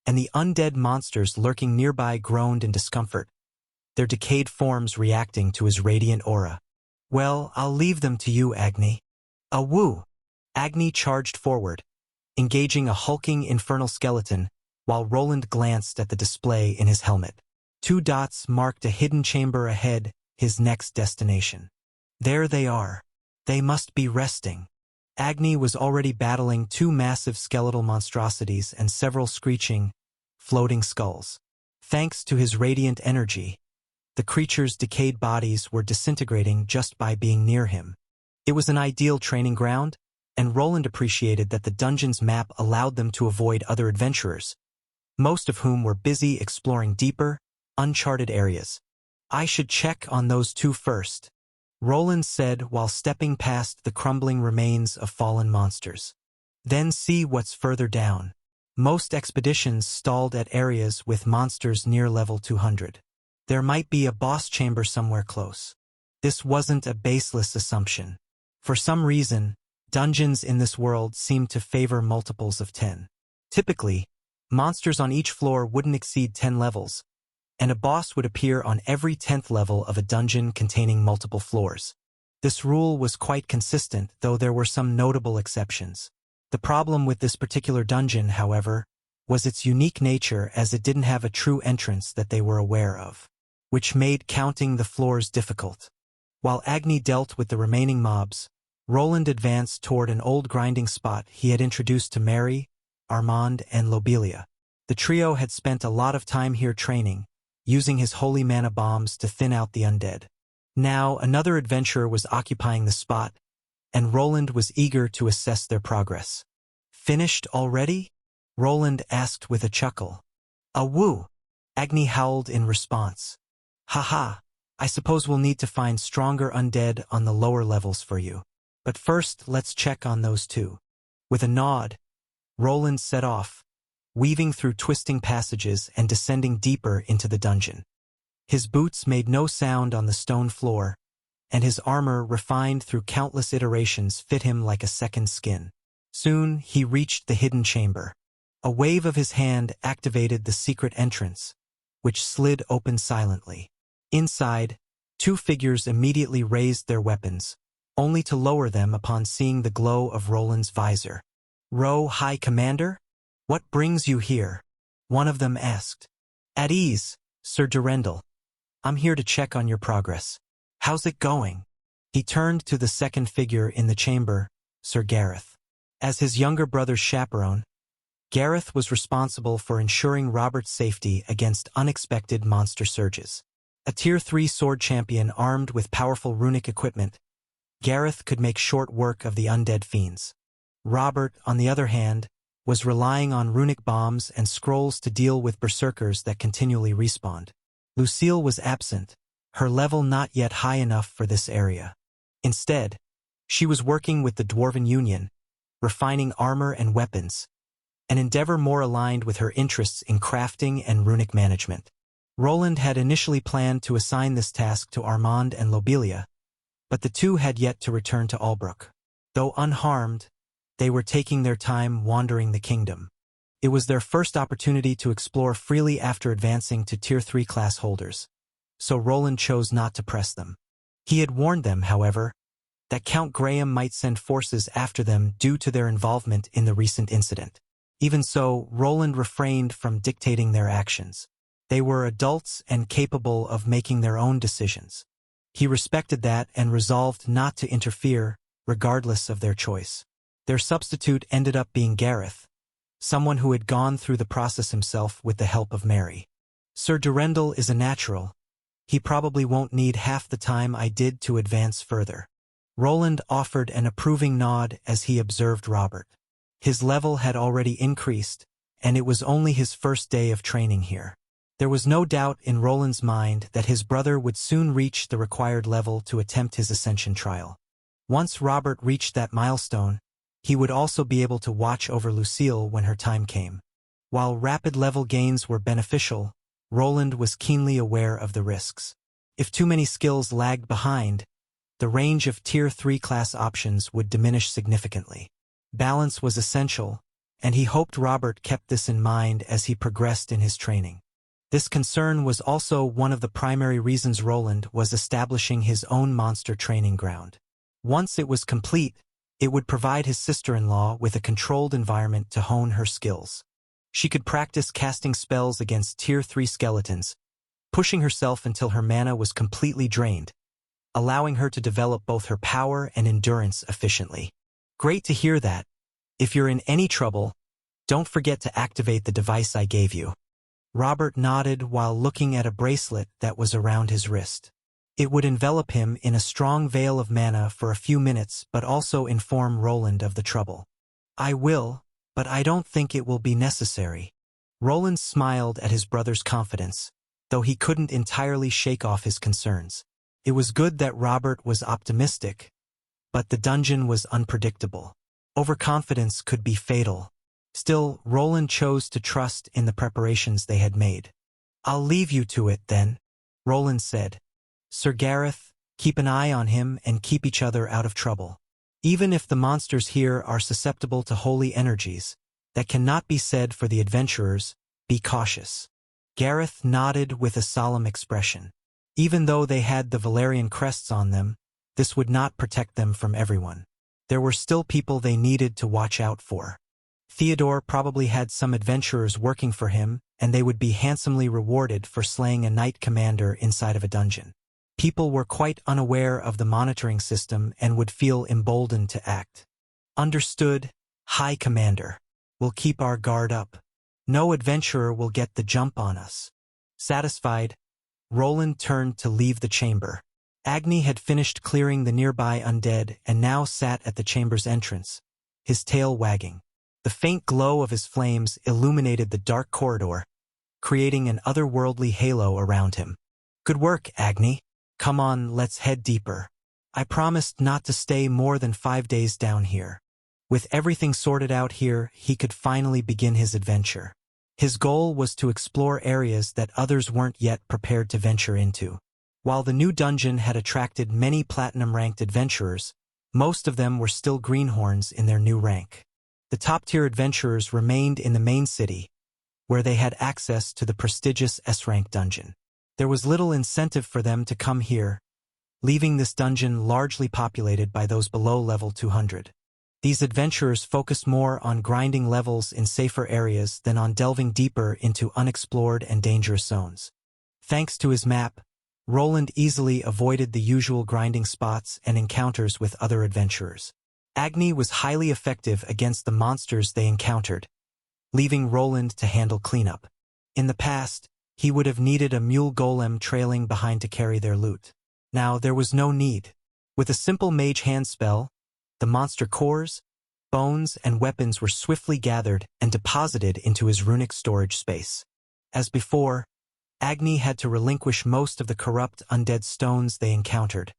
and the undead monsters lurking nearby groaned in discomfort, their decayed forms reacting to his radiant aura. Well, I'll leave them to you, Agni. Awoo! Agni charged forward, engaging a hulking infernal skeleton while Roland glanced at the display in his helmet. 2 dots marked a hidden chamber ahead, his next destination. There they are. They must be resting. Agni was already battling 2 massive skeletal monstrosities and several screeching, floating skulls. Thanks to his radiant energy, the creatures' decayed bodies were disintegrating just by being near him. It was an ideal training ground, and Roland appreciated that the dungeon's map allowed them to avoid other adventurers, most of whom were busy exploring deeper, uncharted areas. I should check on those 2 first, Roland said while stepping past the crumbling remains of fallen monsters. Then see what's further down. Most expeditions stalled at areas with monsters near level 200. There might be a boss chamber somewhere close. This wasn't a baseless assumption. For some reason, dungeons in this world seemed to favor multiples of 10. Typically, monsters on each floor wouldn't exceed 10 levels, and a boss would appear on every 10th level of a dungeon containing multiple floors. This rule was quite consistent, though there were some notable exceptions. The problem with this particular dungeon, however, was its unique nature, as it didn't have a true entrance that they were aware of, which made counting the floors difficult. While Agni dealt with the remaining mobs, Roland advanced toward an old grinding spot he had introduced to Mary, Armand, and Lobelia. The trio had spent a lot of time here training, using his holy mana bombs to thin out the undead. Now another adventurer was occupying the spot, and Roland was eager to assess their progress. Finished already? Roland asked with a chuckle. Woo! Agni howled in response. Haha, I suppose we'll need to find stronger undead on the lower levels for you. But first, let's check on those 2. With a nod, Roland set off, weaving through twisting passages and descending deeper into the dungeon. His boots made no sound on the stone floor, and his armor, refined through countless iterations, fit him like a second skin. Soon, he reached the hidden chamber. A wave of his hand activated the secret entrance, which slid open silently. Inside, 2 figures immediately raised their weapons, only to lower them upon seeing the glow of Roland's visor. High Commander? What brings you here? One of them asked. At ease, Sir Durendal. I'm here to check on your progress. How's it going? He turned to the second figure in the chamber, Sir Gareth. As his younger brother's chaperone, Gareth was responsible for ensuring Robert's safety against unexpected monster surges. A Tier 3 sword champion armed with powerful runic equipment, Gareth could make short work of the undead fiends. Robert, on the other hand, was relying on runic bombs and scrolls to deal with berserkers that continually respawned. Lucille was absent, her level not yet high enough for this area. Instead, she was working with the Dwarven Union, refining armor and weapons, an endeavor more aligned with her interests in crafting and runic management. Roland had initially planned to assign this task to Armand and Lobelia, but the 2 had yet to return to Albrook. Though unharmed, they were taking their time wandering the kingdom. It was their first opportunity to explore freely after advancing to Tier 3 class holders, so Roland chose not to press them. He had warned them, however, that Count Graham might send forces after them due to their involvement in the recent incident. Even so, Roland refrained from dictating their actions. They were adults and capable of making their own decisions. He respected that and resolved not to interfere, regardless of their choice. Their substitute ended up being Gareth, someone who had gone through the process himself with the help of Mary. Sir Durendal is a natural. He probably won't need half the time I did to advance further. Roland offered an approving nod as he observed Robert. His level had already increased, and it was only his first day of training here. There was no doubt in Roland's mind that his brother would soon reach the required level to attempt his ascension trial. Once Robert reached that milestone, he would also be able to watch over Lucille when her time came. While rapid level gains were beneficial, Roland was keenly aware of the risks. If too many skills lagged behind, the range of Tier 3 class options would diminish significantly. Balance was essential, and he hoped Robert kept this in mind as he progressed in his training. This concern was also one of the primary reasons Roland was establishing his own monster training ground. Once it was complete, it would provide his sister-in-law with a controlled environment to hone her skills. She could practice casting spells against Tier 3 skeletons, pushing herself until her mana was completely drained, allowing her to develop both her power and endurance efficiently. Great to hear that. If you're in any trouble, don't forget to activate the device I gave you. Robert nodded while looking at a bracelet that was around his wrist. It would envelop him in a strong veil of mana for a few minutes but also inform Roland of the trouble. I will, but I don't think it will be necessary. Roland smiled at his brother's confidence, though he couldn't entirely shake off his concerns. It was good that Robert was optimistic, but the dungeon was unpredictable. Overconfidence could be fatal. Still, Roland chose to trust in the preparations they had made. I'll leave you to it, then, Roland said. Sir Gareth, keep an eye on him and keep each other out of trouble. Even if the monsters here are susceptible to holy energies, that cannot be said for the adventurers. Be cautious. Gareth nodded with a solemn expression. Even though they had the Valerian crests on them, this would not protect them from everyone. There were still people they needed to watch out for. Theodore probably had some adventurers working for him, and they would be handsomely rewarded for slaying a knight commander inside of a dungeon. People were quite unaware of the monitoring system and would feel emboldened to act. Understood, High Commander. We'll keep our guard up. No adventurer will get the jump on us. Satisfied, Roland turned to leave the chamber. Agni had finished clearing the nearby undead and now sat at the chamber's entrance, his tail wagging. The faint glow of his flames illuminated the dark corridor, creating an otherworldly halo around him. Good work, Agni. Come on, let's head deeper. I promised not to stay more than 5 days down here. With everything sorted out here, he could finally begin his adventure. His goal was to explore areas that others weren't yet prepared to venture into. While the new dungeon had attracted many platinum-ranked adventurers, most of them were still greenhorns in their new rank. The top-tier adventurers remained in the main city, where they had access to the prestigious S-rank dungeon. There was little incentive for them to come here, leaving this dungeon largely populated by those below level 200. These adventurers focused more on grinding levels in safer areas than on delving deeper into unexplored and dangerous zones. Thanks to his map, Roland easily avoided the usual grinding spots and encounters with other adventurers. Agni was highly effective against the monsters they encountered, leaving Roland to handle cleanup. In the past, he would have needed a mule golem trailing behind to carry their loot. Now there was no need. With a simple mage hand spell, the monster cores, bones, and weapons were swiftly gathered and deposited into his runic storage space. As before, Agni had to relinquish most of the corrupt undead stones they encountered,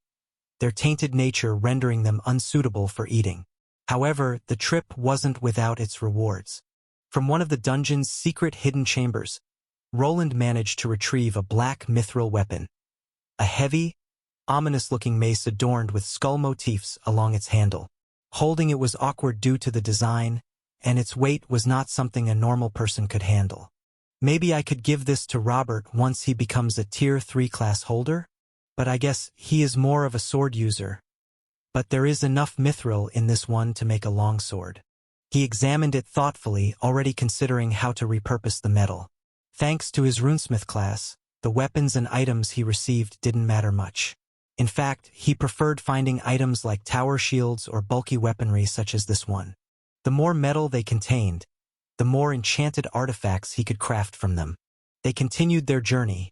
their tainted nature rendering them unsuitable for eating. However, the trip wasn't without its rewards. From one of the dungeon's secret hidden chambers, Roland managed to retrieve a black mithril weapon, a heavy, ominous-looking mace adorned with skull motifs along its handle. Holding it was awkward due to the design, and its weight was not something a normal person could handle. Maybe I could give this to Robert once he becomes a Tier 3 class holder? But I guess he is more of a sword user. But there is enough mithril in this one to make a longsword. He examined it thoughtfully, already considering how to repurpose the metal. Thanks to his runesmith class, the weapons and items he received didn't matter much. In fact, he preferred finding items like tower shields or bulky weaponry such as this one. The more metal they contained, the more enchanted artifacts he could craft from them. They continued their journey,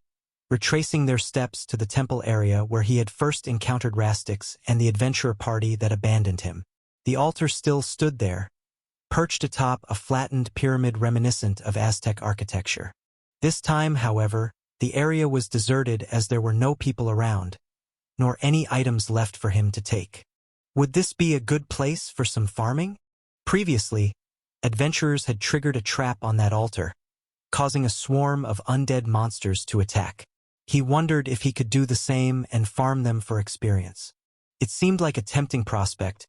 retracing their steps to the temple area where he had first encountered Rastix and the adventurer party that abandoned him. The altar still stood there, perched atop a flattened pyramid reminiscent of Aztec architecture. This time, however, the area was deserted as there were no people around, nor any items left for him to take. Would this be a good place for some farming? Previously, adventurers had triggered a trap on that altar, causing a swarm of undead monsters to attack. He wondered if he could do the same and farm them for experience. It seemed like a tempting prospect,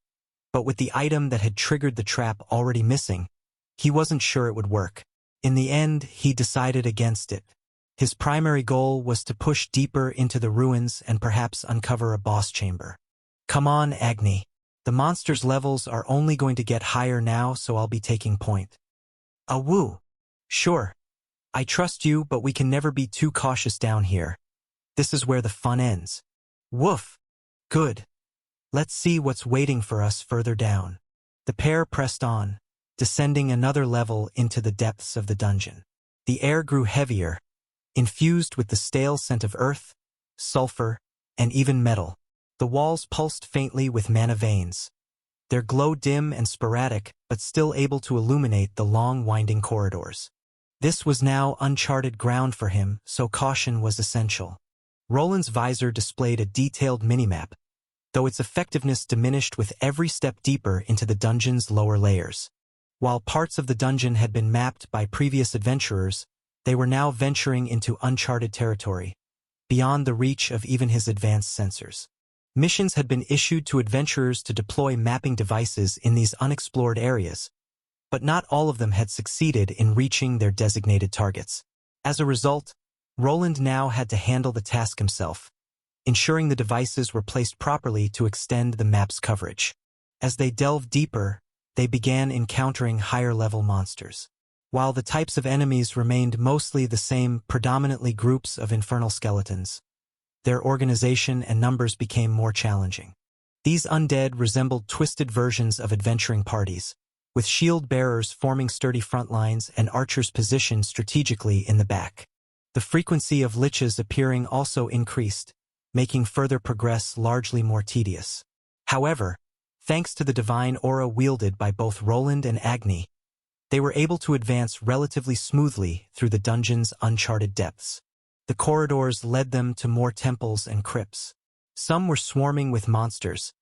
but with the item that had triggered the trap already missing, he wasn't sure it would work. In the end, he decided against it. His primary goal was to push deeper into the ruins and perhaps uncover a boss chamber. Come on, Agni. The monster's levels are only going to get higher now, so I'll be taking point. Awoo! Sure, I trust you, but we can never be too cautious down here. This is where the fun ends. Woof! Good. Let's see what's waiting for us further down. The pair pressed on, descending another level into the depths of the dungeon. The air grew heavier, infused with the stale scent of earth, sulfur, and even metal. The walls pulsed faintly with mana veins, their glow dim and sporadic, but still able to illuminate the long winding corridors. This was now uncharted ground for him, so caution was essential. Roland's visor displayed a detailed minimap, though its effectiveness diminished with every step deeper into the dungeon's lower layers. While parts of the dungeon had been mapped by previous adventurers, they were now venturing into uncharted territory, beyond the reach of even his advanced sensors. Missions had been issued to adventurers to deploy mapping devices in these unexplored areas, but not all of them had succeeded in reaching their designated targets. As a result, Roland now had to handle the task himself, ensuring the devices were placed properly to extend the map's coverage. As they delved deeper, they began encountering higher-level monsters. While the types of enemies remained mostly the same, predominantly groups of infernal skeletons, their organization and numbers became more challenging. These undead resembled twisted versions of adventuring parties, with shield-bearers forming sturdy front lines and archers positioned strategically in the back. The frequency of liches appearing also increased, making further progress largely more tedious. However, thanks to the divine aura wielded by both Roland and Agni, they were able to advance relatively smoothly through the dungeon's uncharted depths. The corridors led them to more temples and crypts. Some were swarming with monsters,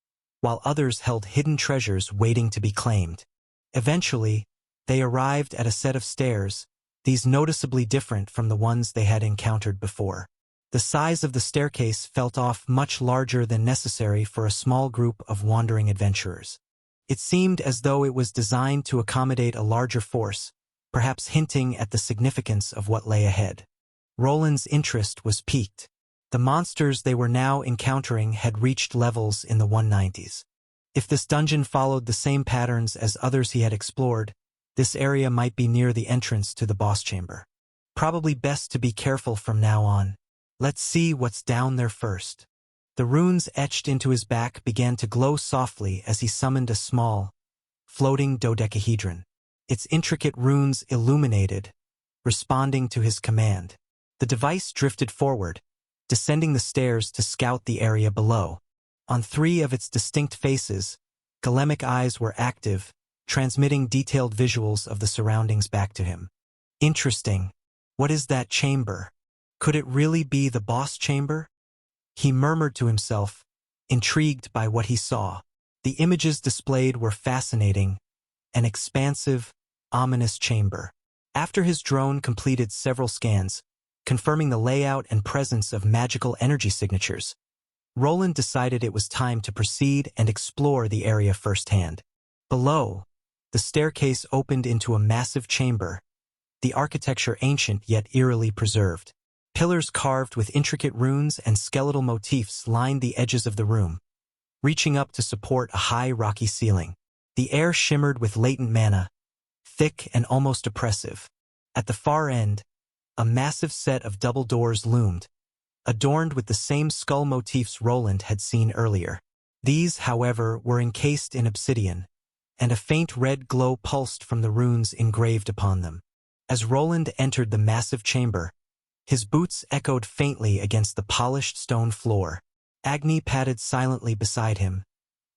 while others held hidden treasures waiting to be claimed. Eventually, they arrived at a set of stairs, these noticeably different from the ones they had encountered before. The size of the staircase felt off much larger than necessary for a small group of wandering adventurers. It seemed as though it was designed to accommodate a larger force, perhaps hinting at the significance of what lay ahead. Roland's interest was piqued. The monsters they were now encountering had reached levels in the 190s. If this dungeon followed the same patterns as others he had explored, this area might be near the entrance to the boss chamber. Probably best to be careful from now on. Let's see what's down there first. The runes etched into his back began to glow softly as he summoned a small, floating dodecahedron. Its intricate runes illuminated, responding to his command. The device drifted forward, descending the stairs to scout the area below. On 3 of its distinct faces, golemic eyes were active, transmitting detailed visuals of the surroundings back to him. Interesting. What is that chamber? Could it really be the boss chamber? He murmured to himself, intrigued by what he saw. The images displayed were fascinating, an expansive, ominous chamber. After his drone completed several scans, confirming the layout and presence of magical energy signatures, Roland decided it was time to proceed and explore the area firsthand. Below, the staircase opened into a massive chamber, the architecture ancient yet eerily preserved. Pillars carved with intricate runes and skeletal motifs lined the edges of the room, reaching up to support a high rocky ceiling. The air shimmered with latent mana, thick and almost oppressive. At the far end, a massive set of double doors loomed, adorned with the same skull motifs Roland had seen earlier. These, however, were encased in obsidian, and a faint red glow pulsed from the runes engraved upon them. As Roland entered the massive chamber, his boots echoed faintly against the polished stone floor. Agni padded silently beside him,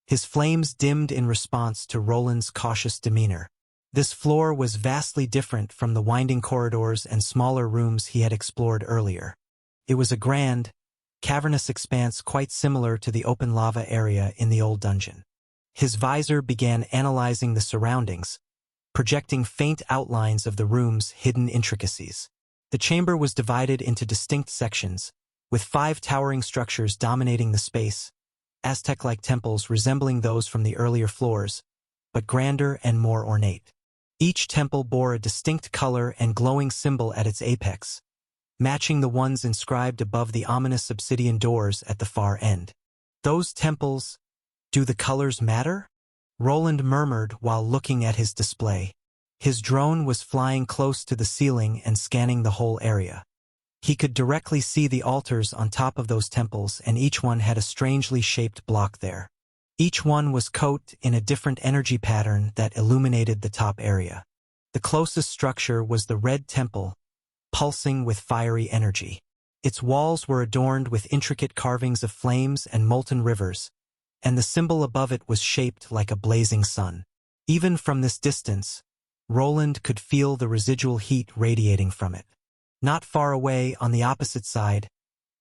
his flames dimmed in response to Roland's cautious demeanor. This floor was vastly different from the winding corridors and smaller rooms he had explored earlier. It was a grand, cavernous expanse quite similar to the open lava area in the old dungeon. His visor began analyzing the surroundings, projecting faint outlines of the room's hidden intricacies. The chamber was divided into distinct sections, with 5 towering structures dominating the space, Aztec-like temples resembling those from the earlier floors, but grander and more ornate. Each temple bore a distinct color and glowing symbol at its apex, matching the ones inscribed above the ominous obsidian doors at the far end. Those temples, do the colors matter? Roland murmured while looking at his display. His drone was flying close to the ceiling and scanning the whole area. He could directly see the altars on top of those temples, and each one had a strangely shaped block there. Each one was coated in a different energy pattern that illuminated the top area. The closest structure was the red temple, pulsing with fiery energy. Its walls were adorned with intricate carvings of flames and molten rivers, and the symbol above it was shaped like a blazing sun. Even from this distance, Roland could feel the residual heat radiating from it. Not far away, on the opposite side,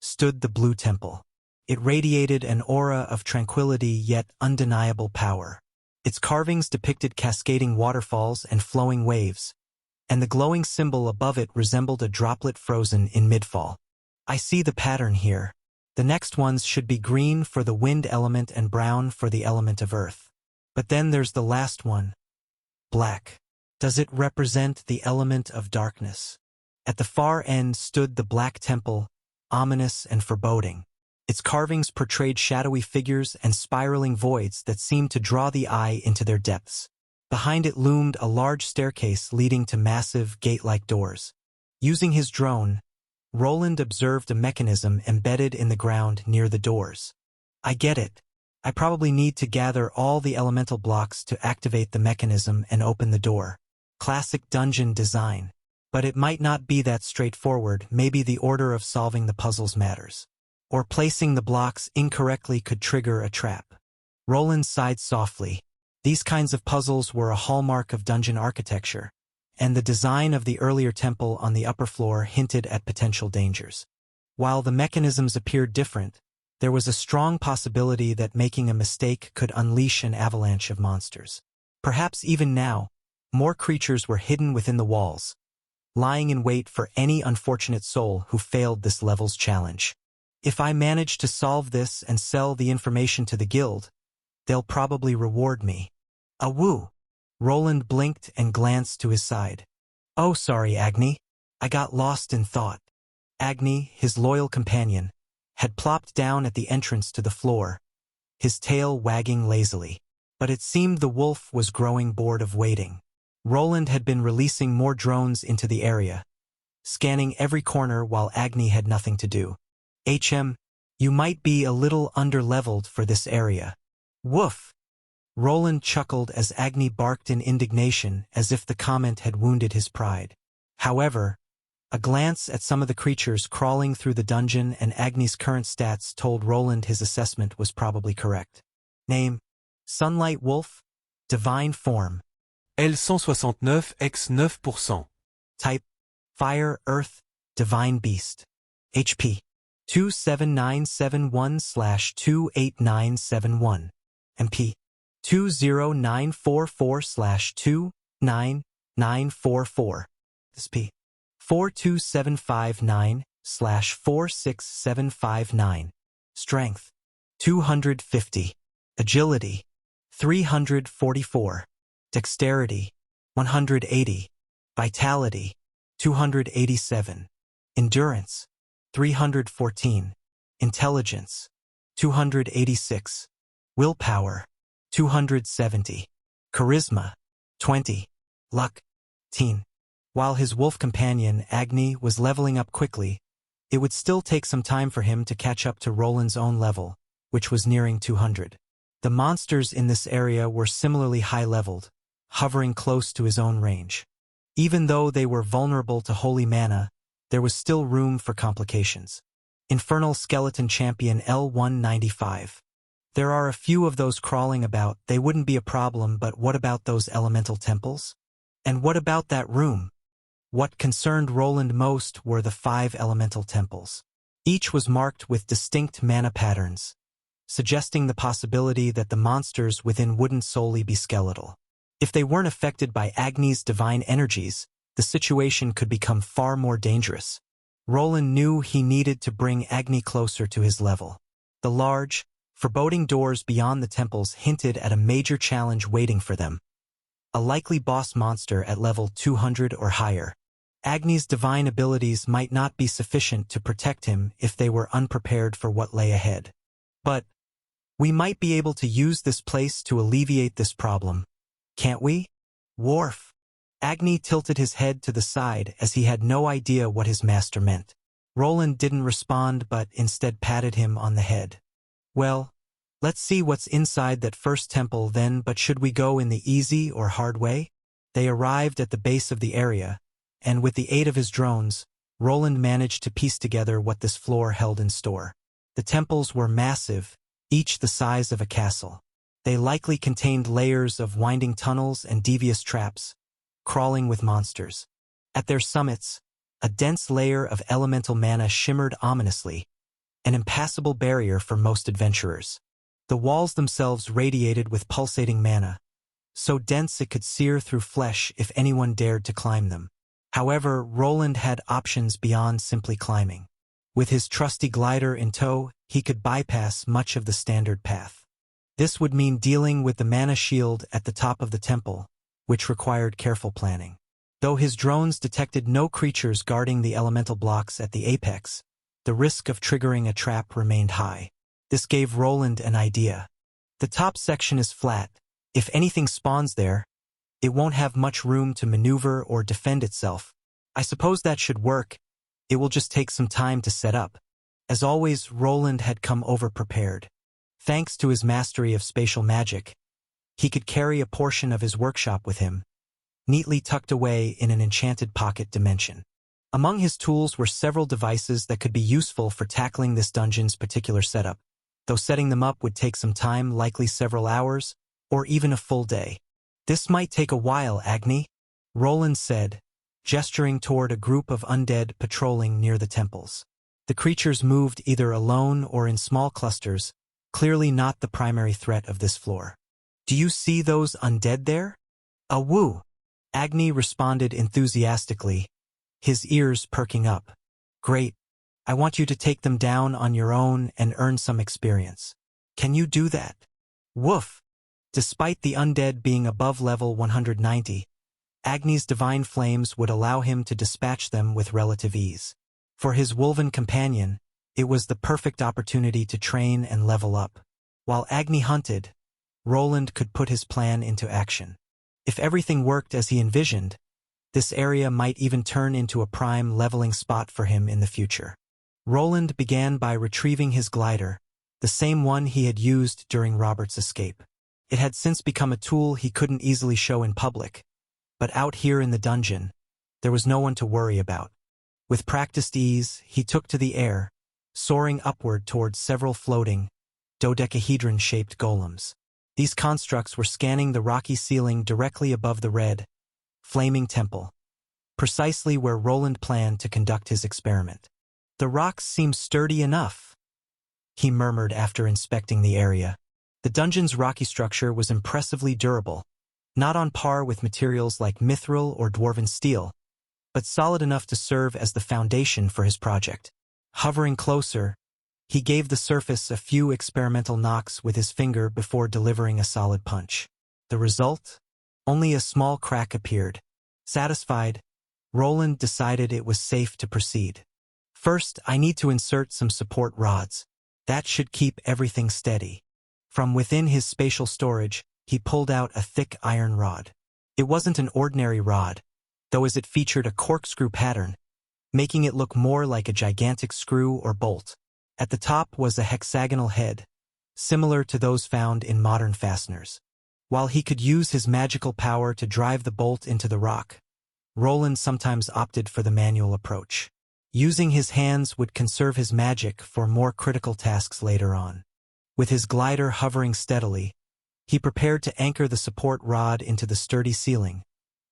stood the blue temple. It radiated an aura of tranquility yet undeniable power. Its carvings depicted cascading waterfalls and flowing waves, and the glowing symbol above it resembled a droplet frozen in midfall. I see the pattern here. The next ones should be green for the wind element and brown for the element of earth. But then there's the last one. Black. Does it represent the element of darkness? At the far end stood the Black Temple, ominous and foreboding. Its carvings portrayed shadowy figures and spiraling voids that seemed to draw the eye into their depths. Behind it loomed a large staircase leading to massive, gate-like doors. Using his drone, Roland observed a mechanism embedded in the ground near the doors. I get it. I probably need to gather all the elemental blocks to activate the mechanism and open the door. Classic dungeon design. But it might not be that straightforward. Maybe the order of solving the puzzles matters. Or placing the blocks incorrectly could trigger a trap. Roland sighed softly. These kinds of puzzles were a hallmark of dungeon architecture, and the design of the earlier temple on the upper floor hinted at potential dangers. While the mechanisms appeared different, there was a strong possibility that making a mistake could unleash an avalanche of monsters. Perhaps even now, more creatures were hidden within the walls, lying in wait for any unfortunate soul who failed this level's challenge. If I manage to solve this and sell the information to the guild, they'll probably reward me. Awoo! Roland blinked and glanced to his side. Oh, sorry, Agni. I got lost in thought. Agni, his loyal companion, had plopped down at the entrance to the floor, his tail wagging lazily. But it seemed the wolf was growing bored of waiting. Roland had been releasing more drones into the area, scanning every corner while Agni had nothing to do. You might be a little under-leveled for this area. Woof! Roland chuckled as Agni barked in indignation, as if the comment had wounded his pride. However, a glance at some of the creatures crawling through the dungeon and Agni's current stats told Roland his assessment was probably correct. Name: Sunlight Wolf, Divine Form. L169 x 9%. Type: Fire, Earth, Divine Beast. HP: 27971/28971. MP: 20944/29944. SP: 42759/46759. Strength: 250. Agility: 344. Dexterity: 180. Vitality: 287. Endurance: 314. Intelligence: 286. Willpower: 270. Charisma: 20. Luck: 10. While his wolf companion, Agni, was leveling up quickly, it would still take some time for him to catch up to Roland's own level, which was nearing 200. The monsters in this area were similarly high-leveled, hovering close to his own range. Even though they were vulnerable to holy mana, there was still room for complications. Infernal Skeleton Champion L195. There are a few of those crawling about. They wouldn't be a problem, but what about those elemental temples? And what about that room? What concerned Roland most were the 5 elemental temples. Each was marked with distinct mana patterns, suggesting the possibility that the monsters within wouldn't solely be skeletal. If they weren't affected by Agni's divine energies, the situation could become far more dangerous. Roland knew he needed to bring Agni closer to his level. The large, foreboding doors beyond the temples hinted at a major challenge waiting for them. A likely boss monster at level 200 or higher. Agni's divine abilities might not be sufficient to protect him if they were unprepared for what lay ahead. But we might be able to use this place to alleviate this problem, can't we? Worf. Agni tilted his head to the side as he had no idea what his master meant. Roland didn't respond but instead patted him on the head. Well, let's see what's inside that first temple then, but should we go in the easy or hard way? They arrived at the base of the area, and with the aid of his drones, Roland managed to piece together what this floor held in store. The temples were massive, each the size of a castle. They likely contained layers of winding tunnels and devious traps, crawling with monsters. At their summits, a dense layer of elemental mana shimmered ominously, an impassable barrier for most adventurers. The walls themselves radiated with pulsating mana, so dense it could sear through flesh if anyone dared to climb them. However, Roland had options beyond simply climbing. With his trusty glider in tow, he could bypass much of the standard path. This would mean dealing with the mana shield at the top of the temple, which required careful planning. Though his drones detected no creatures guarding the elemental blocks at the apex, the risk of triggering a trap remained high. This gave Roland an idea. The top section is flat. If anything spawns there, it won't have much room to maneuver or defend itself. I suppose that should work. It will just take some time to set up. As always, Roland had come over-prepared. Thanks to his mastery of spatial magic, he could carry a portion of his workshop with him, neatly tucked away in an enchanted pocket dimension. Among his tools were several devices that could be useful for tackling this dungeon's particular setup, though setting them up would take some time, likely several hours, or even a full day. "This might take a while, Agni," Roland said, gesturing toward a group of undead patrolling near the temples. The creatures moved either alone or in small clusters, clearly not the primary threat of this floor. "Do you see those undead there?" "Awoo!" Agni responded enthusiastically, his ears perking up. "Great. I want you to take them down on your own and earn some experience. Can you do that?" "Woof!" Despite the undead being above level 190, Agni's divine flames would allow him to dispatch them with relative ease. For his wolven companion, it was the perfect opportunity to train and level up. While Agni hunted, Roland could put his plan into action. If everything worked as he envisioned, this area might even turn into a prime leveling spot for him in the future. Roland began by retrieving his glider, the same one he had used during Robert's escape. It had since become a tool he couldn't easily show in public, but out here in the dungeon, there was no one to worry about. With practiced ease, he took to the air, soaring upward towards several floating, dodecahedron-shaped golems. These constructs were scanning the rocky ceiling directly above the red, flaming temple, precisely where Roland planned to conduct his experiment. "The rocks seem sturdy enough," he murmured after inspecting the area. The dungeon's rocky structure was impressively durable, not on par with materials like mithril or dwarven steel, but solid enough to serve as the foundation for his project. Hovering closer, he gave the surface a few experimental knocks with his finger before delivering a solid punch. The result? Only a small crack appeared. Satisfied, Roland decided it was safe to proceed. "First, I need to insert some support rods. That should keep everything steady." From within his spatial storage, he pulled out a thick iron rod. It wasn't an ordinary rod, though, as it featured a corkscrew pattern, making it look more like a gigantic screw or bolt. At the top was a hexagonal head, similar to those found in modern fasteners. While he could use his magical power to drive the bolt into the rock, Roland sometimes opted for the manual approach. Using his hands would conserve his magic for more critical tasks later on. With his glider hovering steadily, he prepared to anchor the support rod into the sturdy ceiling,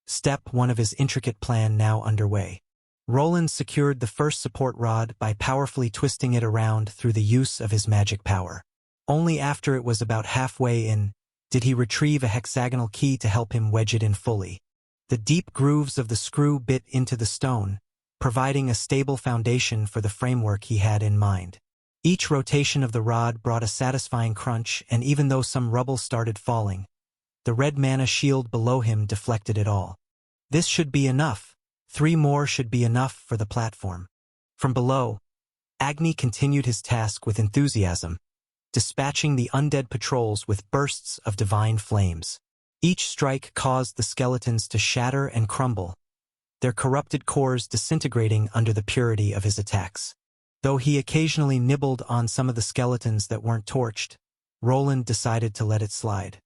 step one of his intricate plan now underway. Roland secured the first support rod by powerfully twisting it around through the use of his magic power. Only after it was about halfway in did he retrieve a hexagonal key to help him wedge it in fully. The deep grooves of the screw bit into the stone, providing a stable foundation for the framework he had in mind. Each rotation of the rod brought a satisfying crunch, and even though some rubble started falling, the red mana shield below him deflected it all. This should be enough. 3 more should be enough for the platform. From below, Agni continued his task with enthusiasm, dispatching the undead patrols with bursts of divine flames. Each strike caused the skeletons to shatter and crumble, their corrupted cores disintegrating under the purity of his attacks. Though he occasionally nibbled on some of the skeletons that weren't torched, Roland decided to let it slide.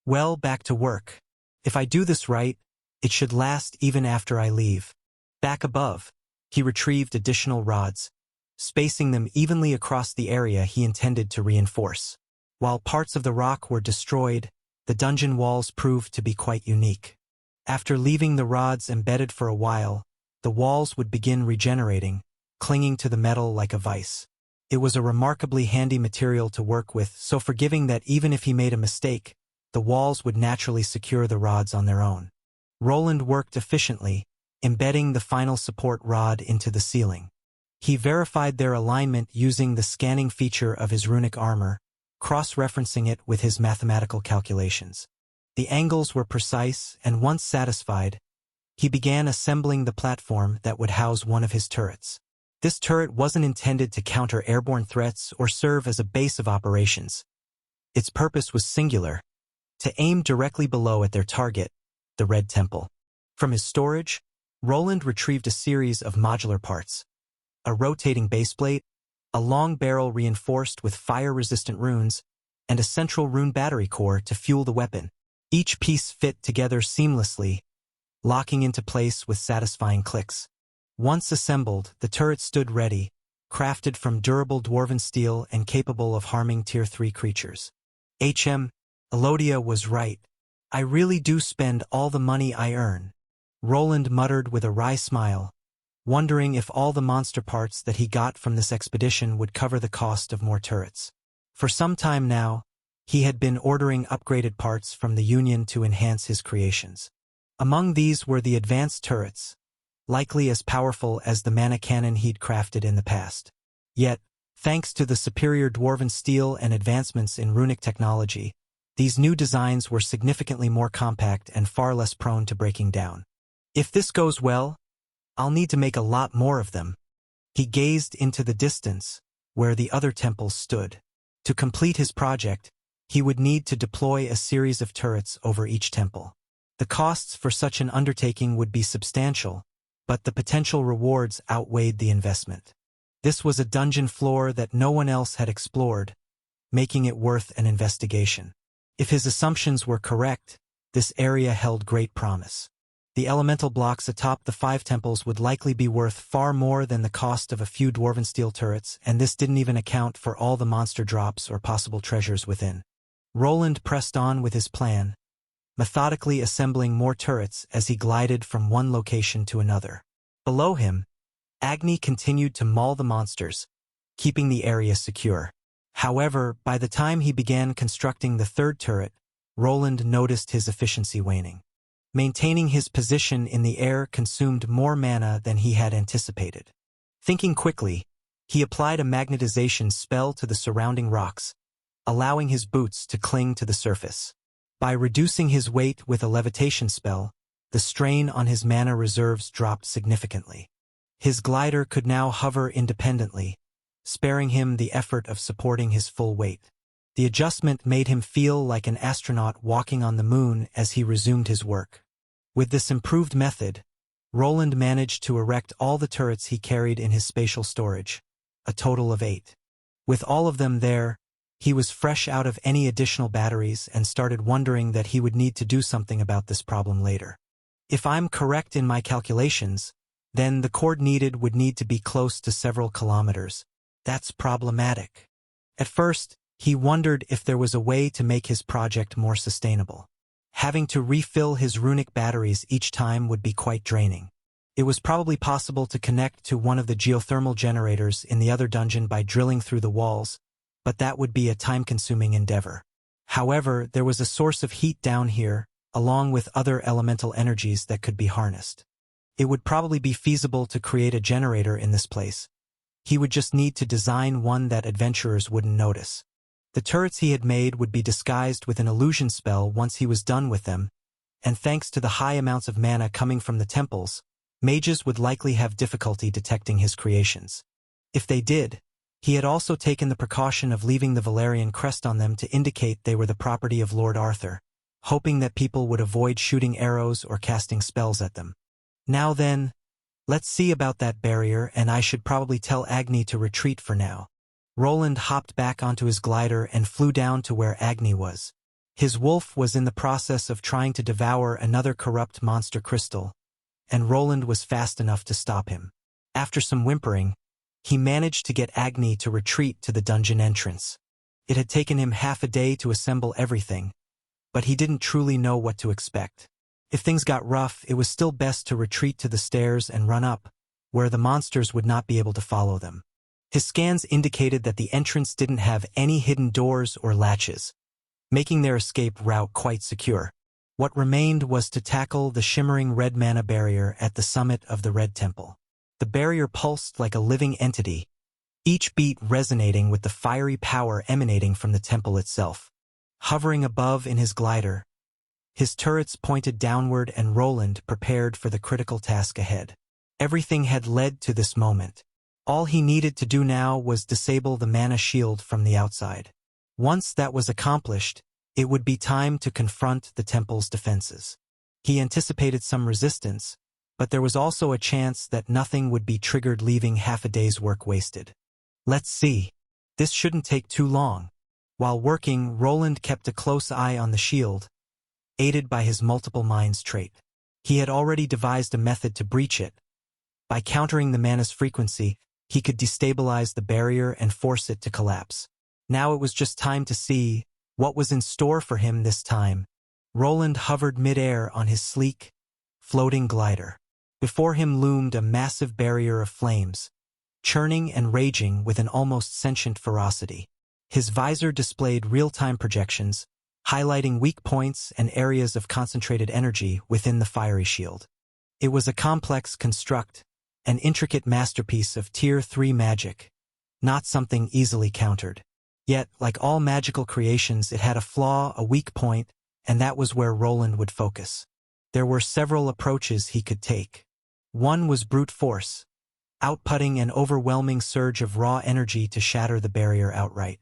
Well, back to work. If I do this right, it should last even after I leave. Back above, he retrieved additional rods, spacing them evenly across the area he intended to reinforce. While parts of the rock were destroyed, the dungeon walls proved to be quite unique. After leaving the rods embedded for a while, the walls would begin regenerating, clinging to the metal like a vice. It was a remarkably handy material to work with, so forgiving that even if he made a mistake, the walls would naturally secure the rods on their own. Roland worked efficiently, embedding the final support rod into the ceiling. He verified their alignment using the scanning feature of his runic armor, cross-referencing it with his mathematical calculations. The angles were precise, and once satisfied, he began assembling the platform that would house one of his turrets. This turret wasn't intended to counter airborne threats or serve as a base of operations. Its purpose was singular: to aim directly below at their target, the Red Temple. From his storage, Roland retrieved a series of modular parts: a rotating baseplate, a long barrel reinforced with fire-resistant runes, and a central rune battery core to fuel the weapon. Each piece fit together seamlessly, locking into place with satisfying clicks. Once assembled, the turret stood ready, crafted from durable dwarven steel and capable of harming Tier 3 creatures. Elodia was right. I really do spend all the money I earn. Roland muttered with a wry smile, wondering if all the monster parts that he got from this expedition would cover the cost of more turrets. For some time now, he had been ordering upgraded parts from the Union to enhance his creations. Among these were the advanced turrets, likely as powerful as the mana cannon he'd crafted in the past. Yet, thanks to the superior dwarven steel and advancements in runic technology, these new designs were significantly more compact and far less prone to breaking down. If this goes well, I'll need to make a lot more of them. He gazed into the distance, where the other temples stood. To complete his project, he would need to deploy a series of turrets over each temple. The costs for such an undertaking would be substantial, but the potential rewards outweighed the investment. This was a dungeon floor that no one else had explored, making it worth an investigation. If his assumptions were correct, this area held great promise. The elemental blocks atop the 5 temples would likely be worth far more than the cost of a few dwarven steel turrets, and this didn't even account for all the monster drops or possible treasures within. Roland pressed on with his plan, methodically assembling more turrets as he glided from one location to another. Below him, Agni continued to maul the monsters, keeping the area secure. However, by the time he began constructing the 3rd turret, Roland noticed his efficiency waning. Maintaining his position in the air consumed more mana than he had anticipated. Thinking quickly, he applied a magnetization spell to the surrounding rocks, allowing his boots to cling to the surface. By reducing his weight with a levitation spell, the strain on his mana reserves dropped significantly. His glider could now hover independently, sparing him the effort of supporting his full weight. The adjustment made him feel like an astronaut walking on the moon as he resumed his work. With this improved method, Roland managed to erect all the turrets he carried in his spatial storage, a total of 8. With all of them there, he was fresh out of any additional batteries and started wondering that he would need to do something about this problem later. If I'm correct in my calculations, then the cord needed would need to be close to several kilometers. That's problematic. At first, he wondered if there was a way to make his project more sustainable. Having to refill his runic batteries each time would be quite draining. It was probably possible to connect to one of the geothermal generators in the other dungeon by drilling through the walls, but that would be a time-consuming endeavor. However, there was a source of heat down here, along with other elemental energies that could be harnessed. It would probably be feasible to create a generator in this place. He would just need to design one that adventurers wouldn't notice. The turrets he had made would be disguised with an illusion spell once he was done with them, and thanks to the high amounts of mana coming from the temples, mages would likely have difficulty detecting his creations. If they did, he had also taken the precaution of leaving the Valerian crest on them to indicate they were the property of Lord Arthur, hoping that people would avoid shooting arrows or casting spells at them. Now then, let's see about that barrier, and I should probably tell Agni to retreat for now. Roland hopped back onto his glider and flew down to where Agni was. His wolf was in the process of trying to devour another corrupt monster crystal, and Roland was fast enough to stop him. After some whimpering, he managed to get Agni to retreat to the dungeon entrance. It had taken him half a day to assemble everything, but he didn't truly know what to expect. If things got rough, it was still best to retreat to the stairs and run up, where the monsters would not be able to follow them. His scans indicated that the entrance didn't have any hidden doors or latches, making their escape route quite secure. What remained was to tackle the shimmering red mana barrier at the summit of the Red Temple. The barrier pulsed like a living entity, each beat resonating with the fiery power emanating from the temple itself. Hovering above in his glider, his turrets pointed downward, and Roland prepared for the critical task ahead. Everything had led to this moment. All he needed to do now was disable the mana shield from the outside. Once that was accomplished, it would be time to confront the temple's defenses. He anticipated some resistance, but there was also a chance that nothing would be triggered, leaving half a day's work wasted. Let's see. This shouldn't take too long. While working, Roland kept a close eye on the shield, aided by his multiple minds trait. He had already devised a method to breach it. By countering the mana's frequency, he could destabilize the barrier and force it to collapse. Now it was just time to see what was in store for him this time. Roland hovered mid-air on his sleek, floating glider. Before him loomed a massive barrier of flames, churning and raging with an almost sentient ferocity. His visor displayed real-time projections, highlighting weak points and areas of concentrated energy within the fiery shield. It was a complex construct, an intricate masterpiece of Tier 3 magic, not something easily countered. Yet, like all magical creations, it had a flaw, a weak point, and that was where Roland would focus. There were several approaches he could take. One was brute force, outputting an overwhelming surge of raw energy to shatter the barrier outright.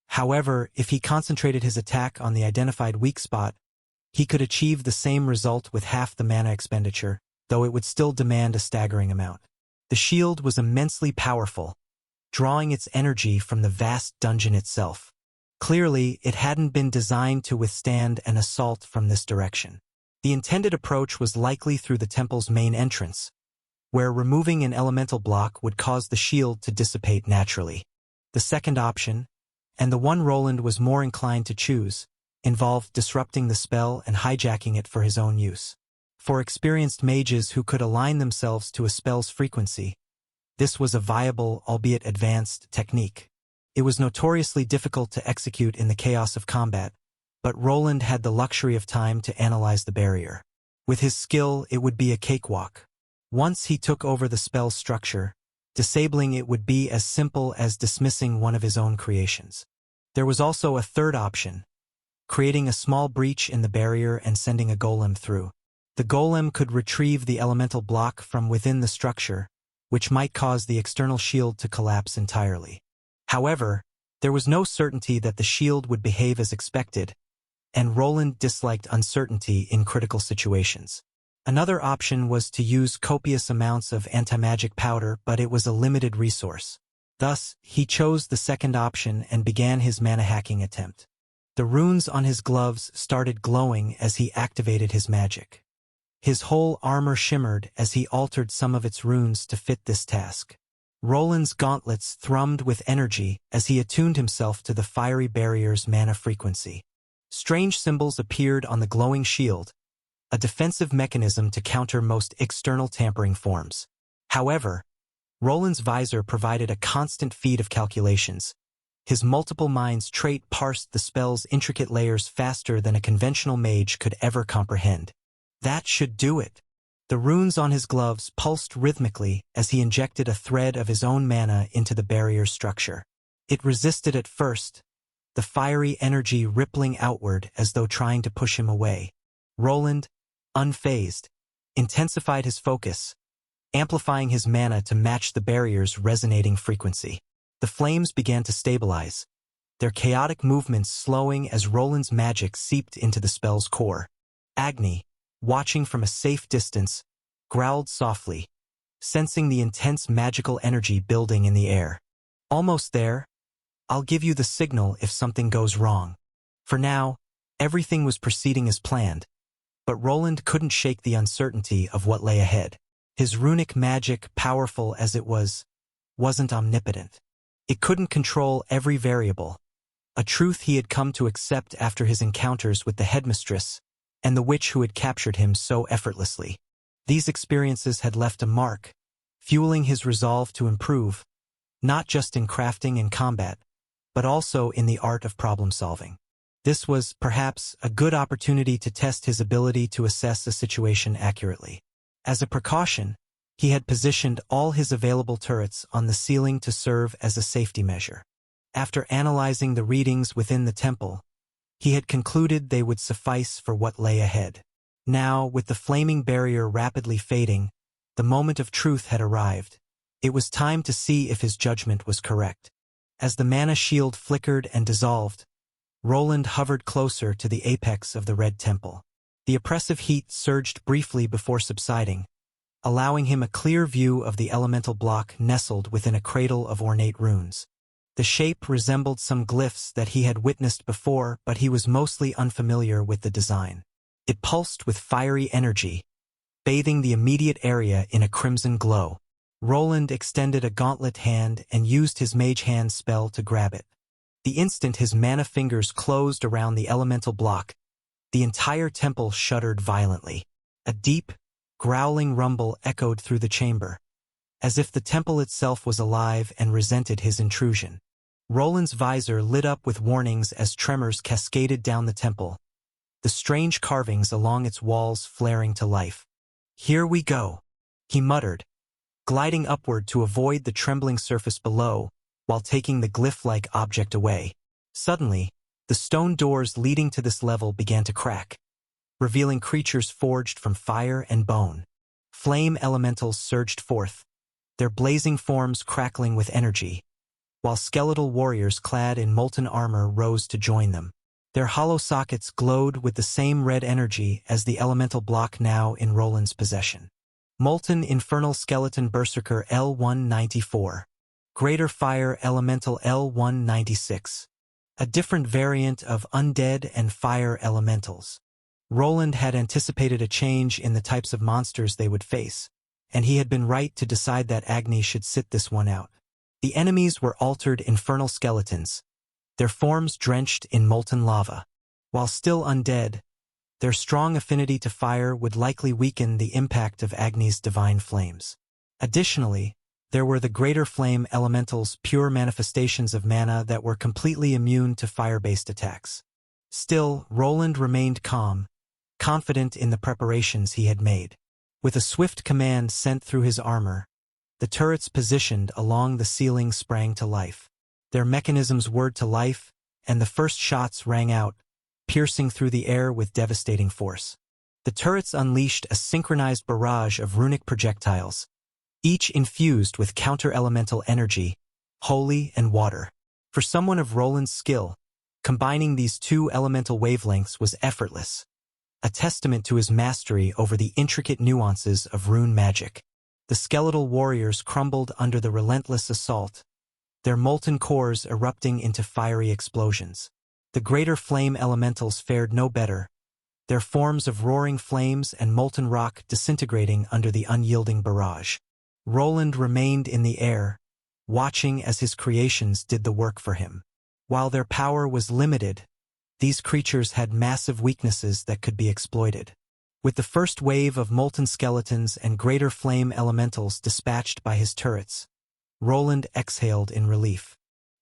However, if he concentrated his attack on the identified weak spot, he could achieve the same result with half the mana expenditure, though it would still demand a staggering amount. The shield was immensely powerful, drawing its energy from the vast dungeon itself. Clearly, it hadn't been designed to withstand an assault from this direction. The intended approach was likely through the temple's main entrance, where removing an elemental block would cause the shield to dissipate naturally. The second option, and the one Roland was more inclined to choose, involved disrupting the spell and hijacking it for his own use. For experienced mages who could align themselves to a spell's frequency, this was a viable, albeit advanced, technique. It was notoriously difficult to execute in the chaos of combat, but Roland had the luxury of time to analyze the barrier. With his skill, it would be a cakewalk. Once he took over the spell's structure, disabling it would be as simple as dismissing one of his own creations. There was also a third option, creating a small breach in the barrier and sending a golem through. The golem could retrieve the elemental block from within the structure, which might cause the external shield to collapse entirely. However, there was no certainty that the shield would behave as expected, and Roland disliked uncertainty in critical situations. Another option was to use copious amounts of anti-magic powder, but it was a limited resource. Thus, he chose the second option and began his mana-hacking attempt. The runes on his gloves started glowing as he activated his magic. His whole armor shimmered as he altered some of its runes to fit this task. Roland's gauntlets thrummed with energy as he attuned himself to the fiery barrier's mana frequency. Strange symbols appeared on the glowing shield, a defensive mechanism to counter most external tampering forms. However, Roland's visor provided a constant feed of calculations. His multiple minds trait parsed the spell's intricate layers faster than a conventional mage could ever comprehend. That should do it. The runes on his gloves pulsed rhythmically as he injected a thread of his own mana into the barrier's structure. It resisted at first, the fiery energy rippling outward as though trying to push him away. Roland, unfazed, intensified his focus, amplifying his mana to match the barrier's resonating frequency. The flames began to stabilize, their chaotic movements slowing as Roland's magic seeped into the spell's core. Agni, watching from a safe distance, growled softly, sensing the intense magical energy building in the air. Almost there. I'll give you the signal if something goes wrong. For now, everything was proceeding as planned, but Roland couldn't shake the uncertainty of what lay ahead. His runic magic, powerful as it was, wasn't omnipotent. It couldn't control every variable, a truth he had come to accept after his encounters with the headmistress and the witch who had captured him so effortlessly. These experiences had left a mark, fueling his resolve to improve, not just in crafting and combat, but also in the art of problem-solving. This was, perhaps, a good opportunity to test his ability to assess a situation accurately. As a precaution, he had positioned all his available turrets on the ceiling to serve as a safety measure. After analyzing the readings within the temple, he had concluded they would suffice for what lay ahead. Now, with the flaming barrier rapidly fading, the moment of truth had arrived. It was time to see if his judgment was correct. As the mana shield flickered and dissolved, Roland hovered closer to the apex of the Red Temple. The oppressive heat surged briefly before subsiding, allowing him a clear view of the elemental block nestled within a cradle of ornate runes. The shape resembled some glyphs that he had witnessed before, but he was mostly unfamiliar with the design. It pulsed with fiery energy, bathing the immediate area in a crimson glow. Roland extended a gauntlet hand and used his Mage Hand spell to grab it. The instant his mana fingers closed around the elemental block, the entire temple shuddered violently. A deep, growling rumble echoed through the chamber, as if the temple itself was alive and resented his intrusion. Roland's visor lit up with warnings as tremors cascaded down the temple, the strange carvings along its walls flaring to life. "Here we go," he muttered, gliding upward to avoid the trembling surface below while taking the glyph-like object away. Suddenly, the stone doors leading to this level began to crack, revealing creatures forged from fire and bone. Flame elementals surged forth, their blazing forms crackling with energy, while skeletal warriors clad in molten armor rose to join them. Their hollow sockets glowed with the same red energy as the elemental block now in Roland's possession. Molten Infernal Skeleton Berserker L194. Greater Fire Elemental L196. A different variant of undead and fire elementals. Roland had anticipated a change in the types of monsters they would face, and he had been right to decide that Agni should sit this one out. The enemies were altered infernal skeletons, their forms drenched in molten lava. While still undead, their strong affinity to fire would likely weaken the impact of Agni's divine flames. Additionally, there were the Greater Flame Elementals, pure manifestations of mana that were completely immune to fire-based attacks. Still, Roland remained calm, confident in the preparations he had made. With a swift command sent through his armor, the turrets positioned along the ceiling sprang to life. Their mechanisms whirred to life, and the first shots rang out, piercing through the air with devastating force. The turrets unleashed a synchronized barrage of runic projectiles, each infused with counter-elemental energy, holy and water. For someone of Roland's skill, combining these two elemental wavelengths was effortless, a testament to his mastery over the intricate nuances of rune magic. The skeletal warriors crumbled under the relentless assault, their molten cores erupting into fiery explosions. The Greater Flame Elementals fared no better, their forms of roaring flames and molten rock disintegrating under the unyielding barrage. Roland remained in the air, watching as his creations did the work for him. While their power was limited, these creatures had massive weaknesses that could be exploited. With the first wave of molten skeletons and Greater Flame Elementals dispatched by his turrets, Roland exhaled in relief.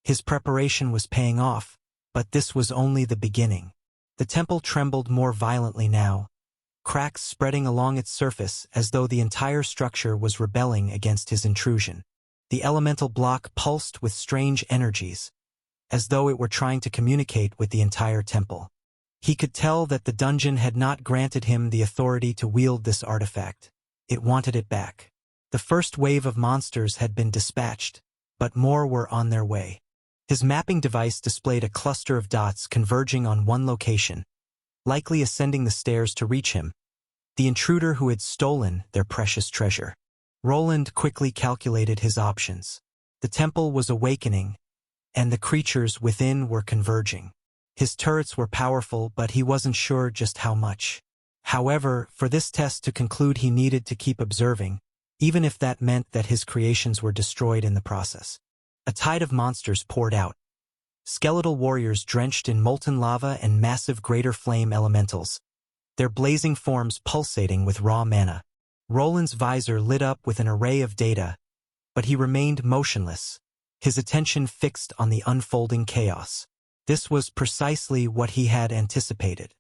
His preparation was paying off, but this was only the beginning. The temple trembled more violently now, cracks spreading along its surface as though the entire structure was rebelling against his intrusion. The elemental block pulsed with strange energies, as though it were trying to communicate with the entire temple. He could tell that the dungeon had not granted him the authority to wield this artifact. It wanted it back. The first wave of monsters had been dispatched, but more were on their way. His mapping device displayed a cluster of dots converging on one location, likely ascending the stairs to reach him, the intruder who had stolen their precious treasure. Roland quickly calculated his options. The temple was awakening, and the creatures within were converging. His turrets were powerful, but he wasn't sure just how much. However, for this test to conclude, he needed to keep observing, even if that meant that his creations were destroyed in the process. A tide of monsters poured out. Skeletal warriors drenched in molten lava and massive greater flame elementals, their blazing forms pulsating with raw mana. Roland's visor lit up with an array of data, but he remained motionless, his attention fixed on the unfolding chaos. This was precisely what he had anticipated.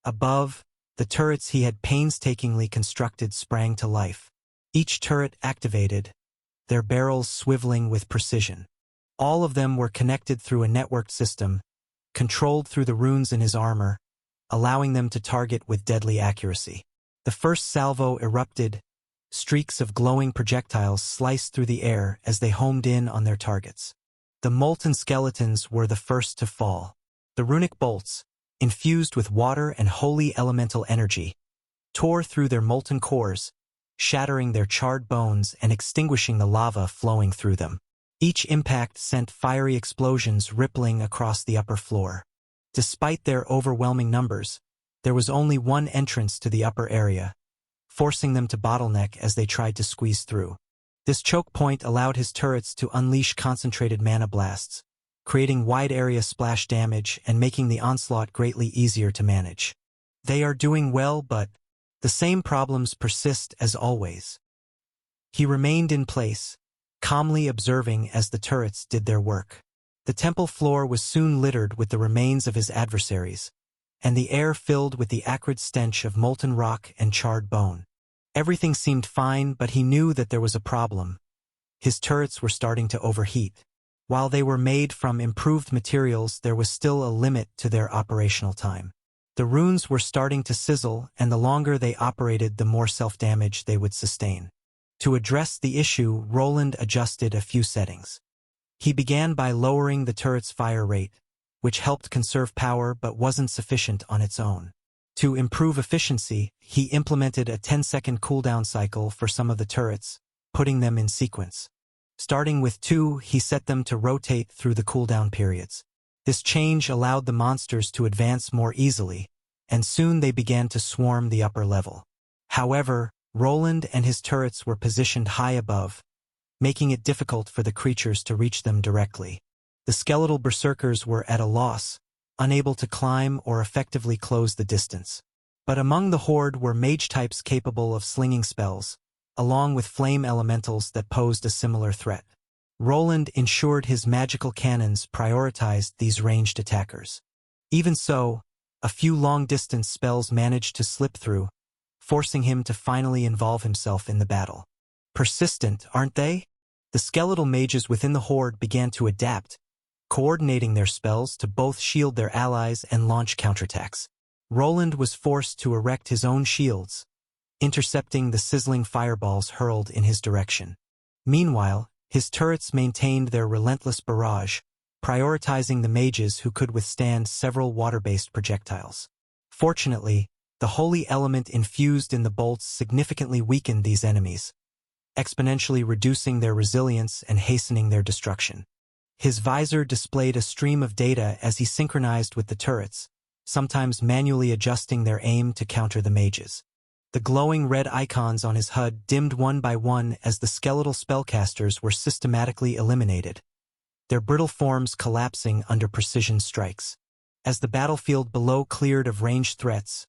Above, the turrets he had painstakingly constructed sprang to life. Each turret activated, their barrels swiveling with precision. All of them were connected through a networked system, controlled through the runes in his armor, allowing them to target with deadly accuracy. The first salvo erupted, streaks of glowing projectiles sliced through the air as they homed in on their targets. The molten skeletons were the first to fall. The runic bolts, infused with water and holy elemental energy, tore through their molten cores, shattering their charred bones and extinguishing the lava flowing through them. Each impact sent fiery explosions rippling across the upper floor. Despite their overwhelming numbers, there was only one entrance to the upper area, forcing them to bottleneck as they tried to squeeze through. This choke point allowed his turrets to unleash concentrated mana blasts, creating wide-area splash damage and making the onslaught greatly easier to manage. They are doing well, but the same problems persist as always. He remained in place, calmly observing as the turrets did their work. The temple floor was soon littered with the remains of his adversaries, and the air filled with the acrid stench of molten rock and charred bone. Everything seemed fine, but he knew that there was a problem. His turrets were starting to overheat. While they were made from improved materials, there was still a limit to their operational time. The runes were starting to sizzle, and the longer they operated, the more self-damage they would sustain. To address the issue, Roland adjusted a few settings. He began by lowering the turret's fire rate, which helped conserve power but wasn't sufficient on its own. To improve efficiency, he implemented a 10-second cooldown cycle for some of the turrets, putting them in sequence. Starting with 2, he set them to rotate through the cooldown periods. This change allowed the monsters to advance more easily, and soon they began to swarm the upper level. However, Roland and his turrets were positioned high above, making it difficult for the creatures to reach them directly. The skeletal berserkers were at a loss, unable to climb or effectively close the distance. But among the horde were mage types capable of slinging spells, along with flame elementals that posed a similar threat. Roland ensured his magical cannons prioritized these ranged attackers. Even so, a few long-distance spells managed to slip through, forcing him to finally involve himself in the battle. Persistent, aren't they? The skeletal mages within the horde began to adapt, coordinating their spells to both shield their allies and launch counterattacks. Roland was forced to erect his own shields, intercepting the sizzling fireballs hurled in his direction. Meanwhile, his turrets maintained their relentless barrage, prioritizing the mages who could withstand several water-based projectiles. Fortunately, the holy element infused in the bolts significantly weakened these enemies, exponentially reducing their resilience and hastening their destruction. His visor displayed a stream of data as he synchronized with the turrets, sometimes manually adjusting their aim to counter the mages. The glowing red icons on his HUD dimmed one by one as the skeletal spellcasters were systematically eliminated, their brittle forms collapsing under precision strikes. As the battlefield below cleared of ranged threats,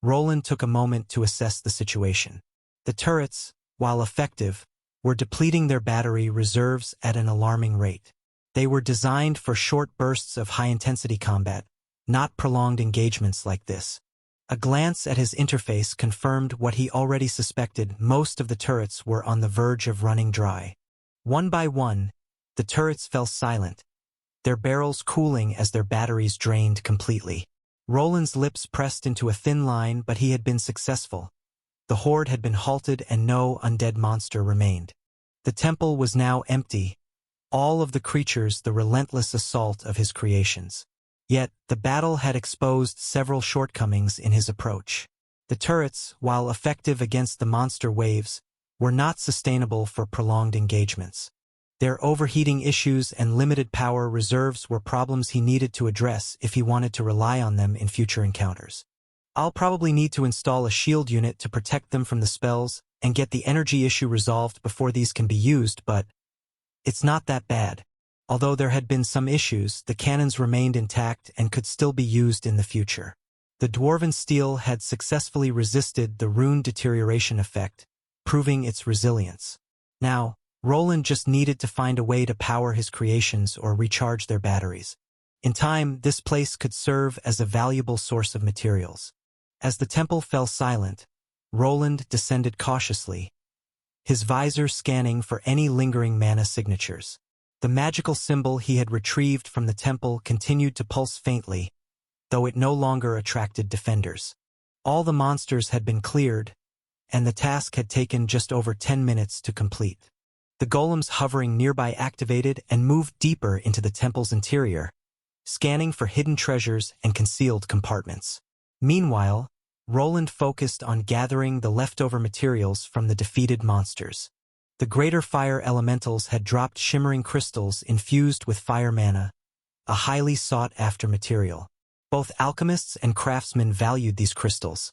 Roland took a moment to assess the situation. The turrets, while effective, were depleting their battery reserves at an alarming rate. They were designed for short bursts of high-intensity combat, not prolonged engagements like this. A glance at his interface confirmed what he already suspected: most of the turrets were on the verge of running dry. One by one, the turrets fell silent, their barrels cooling as their batteries drained completely. Roland's lips pressed into a thin line, but he had been successful. The horde had been halted and no undead monster remained. The temple was now empty, all of the creatures the relentless assault of his creations. Yet, the battle had exposed several shortcomings in his approach. The turrets, while effective against the monster waves, were not sustainable for prolonged engagements. Their overheating issues and limited power reserves were problems he needed to address if he wanted to rely on them in future encounters. I'll probably need to install a shield unit to protect them from the spells and get the energy issue resolved before these can be used, but it's not that bad. Although there had been some issues, the cannons remained intact and could still be used in the future. The dwarven steel had successfully resisted the rune deterioration effect, proving its resilience. Now, Roland just needed to find a way to power his creations or recharge their batteries. In time, this place could serve as a valuable source of materials. As the temple fell silent, Roland descended cautiously, his visor scanning for any lingering mana signatures. The magical symbol he had retrieved from the temple continued to pulse faintly, though it no longer attracted defenders. All the monsters had been cleared, and the task had taken just over 10 minutes to complete. The golems hovering nearby activated and moved deeper into the temple's interior, scanning for hidden treasures and concealed compartments. Meanwhile, Roland focused on gathering the leftover materials from the defeated monsters. The greater fire elementals had dropped shimmering crystals infused with fire mana, a highly sought-after material. Both alchemists and craftsmen valued these crystals,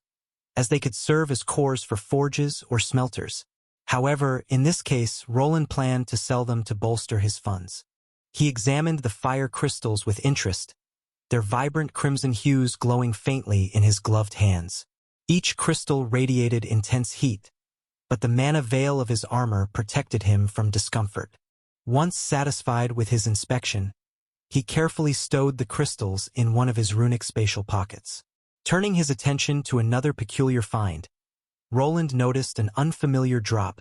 as they could serve as cores for forges or smelters. However, in this case, Roland planned to sell them to bolster his funds. He examined the fire crystals with interest, their vibrant crimson hues glowing faintly in his gloved hands. Each crystal radiated intense heat, but the mana veil of his armor protected him from discomfort. Once satisfied with his inspection, he carefully stowed the crystals in one of his runic spatial pockets. Turning his attention to another peculiar find, Roland noticed an unfamiliar drop,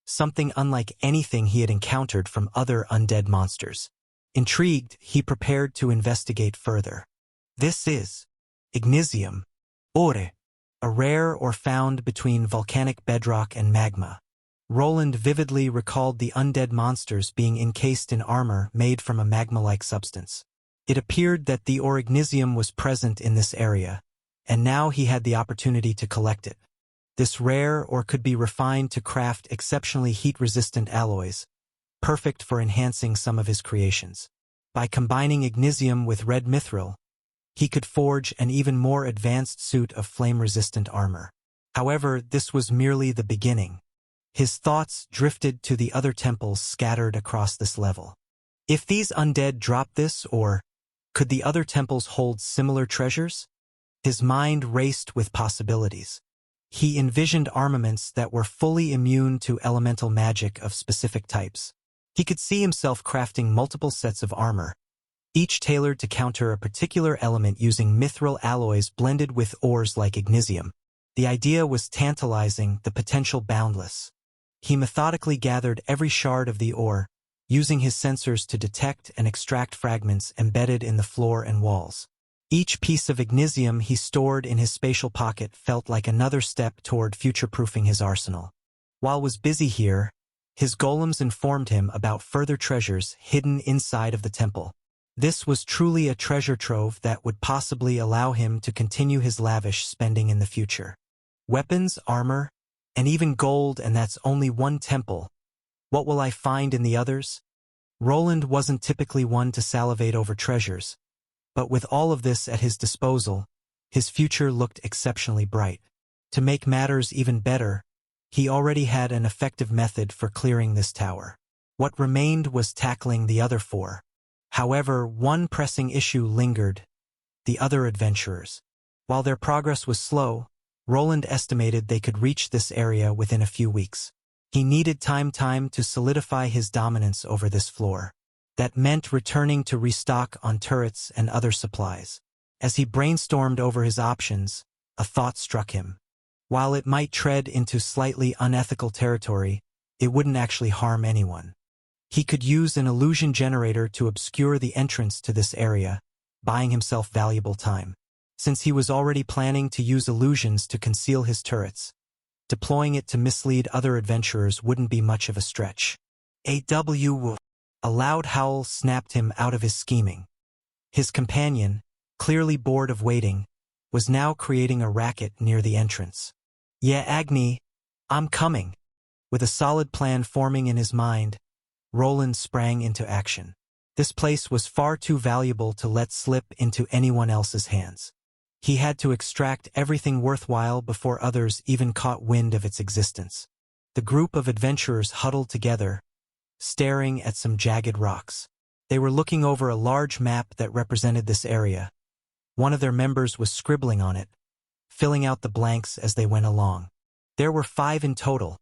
something unlike anything he had encountered from other undead monsters. Intrigued, he prepared to investigate further. This is Ignisium ore, a rare ore found between volcanic bedrock and magma. Roland vividly recalled the undead monsters being encased in armor made from a magma-like substance. It appeared that the ore Ignisium was present in this area, and now he had the opportunity to collect it. This rare ore could be refined to craft exceptionally heat-resistant alloys, perfect for enhancing some of his creations. By combining Ignisium with red mithril, he could forge an even more advanced suit of flame-resistant armor. However, this was merely the beginning. His thoughts drifted to the other temples scattered across this level. If these undead dropped this, or could the other temples hold similar treasures? His mind raced with possibilities. He envisioned armaments that were fully immune to elemental magic of specific types. He could see himself crafting multiple sets of armor, each tailored to counter a particular element using mithril alloys blended with ores like Ignisium. The idea was tantalizing, the potential boundless. He methodically gathered every shard of the ore, using his sensors to detect and extract fragments embedded in the floor and walls. Each piece of Ignisium he stored in his spatial pocket felt like another step toward future-proofing his arsenal. While was busy here, his golems informed him about further treasures hidden inside of the temple. This was truly a treasure trove that would possibly allow him to continue his lavish spending in the future. Weapons, armor, and even gold, and that's only one temple. What will I find in the others? Roland wasn't typically one to salivate over treasures, but with all of this at his disposal, his future looked exceptionally bright. To make matters even better, he already had an effective method for clearing this tower. What remained was tackling the other four. However, one pressing issue lingered: the other adventurers. While their progress was slow, Roland estimated they could reach this area within a few weeks. He needed time to solidify his dominance over this floor. That meant returning to restock on turrets and other supplies. As he brainstormed over his options, a thought struck him. While it might tread into slightly unethical territory, it wouldn't actually harm anyone. He could use an illusion generator to obscure the entrance to this area, buying himself valuable time. Since he was already planning to use illusions to conceal his turrets, deploying it to mislead other adventurers wouldn't be much of a stretch. A loud howl snapped him out of his scheming. His companion, clearly bored of waiting, was now creating a racket near the entrance. "Yeah, Agni, I'm coming." With a solid plan forming in his mind, Roland sprang into action. This place was far too valuable to let slip into anyone else's hands. He had to extract everything worthwhile before others even caught wind of its existence. The group of adventurers huddled together, staring at some jagged rocks. They were looking over a large map that represented this area. One of their members was scribbling on it, filling out the blanks as they went along. There were 5 in total,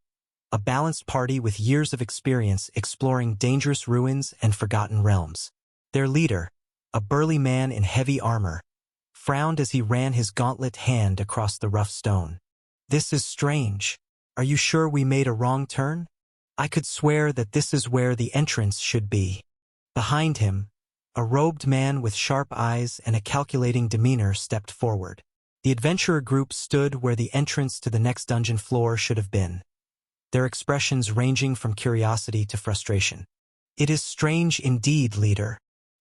a balanced party with years of experience exploring dangerous ruins and forgotten realms. Their leader, a burly man in heavy armor, frowned as he ran his gauntlet hand across the rough stone. "This is strange. Are you sure we made a wrong turn? I could swear that this is where the entrance should be." Behind him, a robed man with sharp eyes and a calculating demeanor stepped forward. The adventurer group stood where the entrance to the next dungeon floor should have been, their expressions ranging from curiosity to frustration. "It is strange indeed, leader.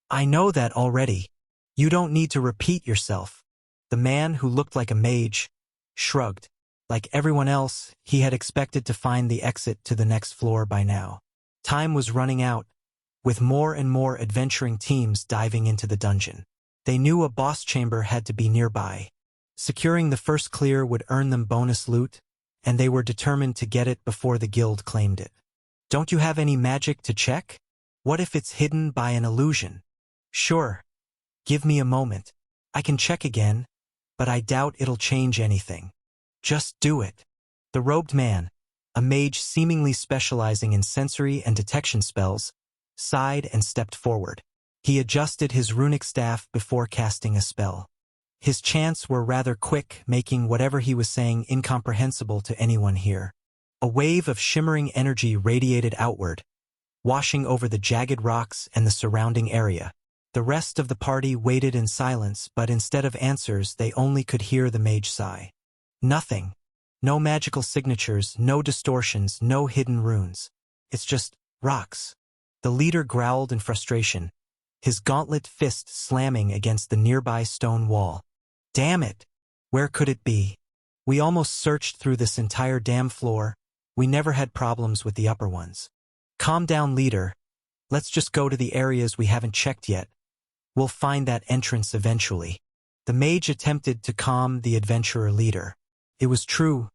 I know that already. You don't need to repeat yourself." The man, who looked like a mage, shrugged. Like everyone else, he had expected to find the exit to the next floor by now. Time was running out, with more and more adventuring teams diving into the dungeon. They knew a boss chamber had to be nearby. Securing the first clear would earn them bonus loot, and they were determined to get it before the guild claimed it. "Don't you have any magic to check? What if it's hidden by an illusion?" "Sure. Give me a moment. I can check again, but I doubt it'll change anything." "Just do it." The robed man, a mage seemingly specializing in sensory and detection spells, sighed and stepped forward. He adjusted his runic staff before casting a spell. His chants were rather quick, making whatever he was saying incomprehensible to anyone here. A wave of shimmering energy radiated outward, washing over the jagged rocks and the surrounding area. The rest of the party waited in silence, but instead of answers, they only could hear the mage sigh. Nothing. No magical signatures, no distortions, no hidden runes. It's just rocks. The leader growled in frustration, his gauntlet fist slamming against the nearby stone wall. "Damn it! Where could it be? We almost searched through this entire damn floor. We never had problems with the upper ones." "Calm down, leader. Let's just go to the areas we haven't checked yet. We'll find that entrance eventually." The mage attempted to calm the adventurer leader. It was true.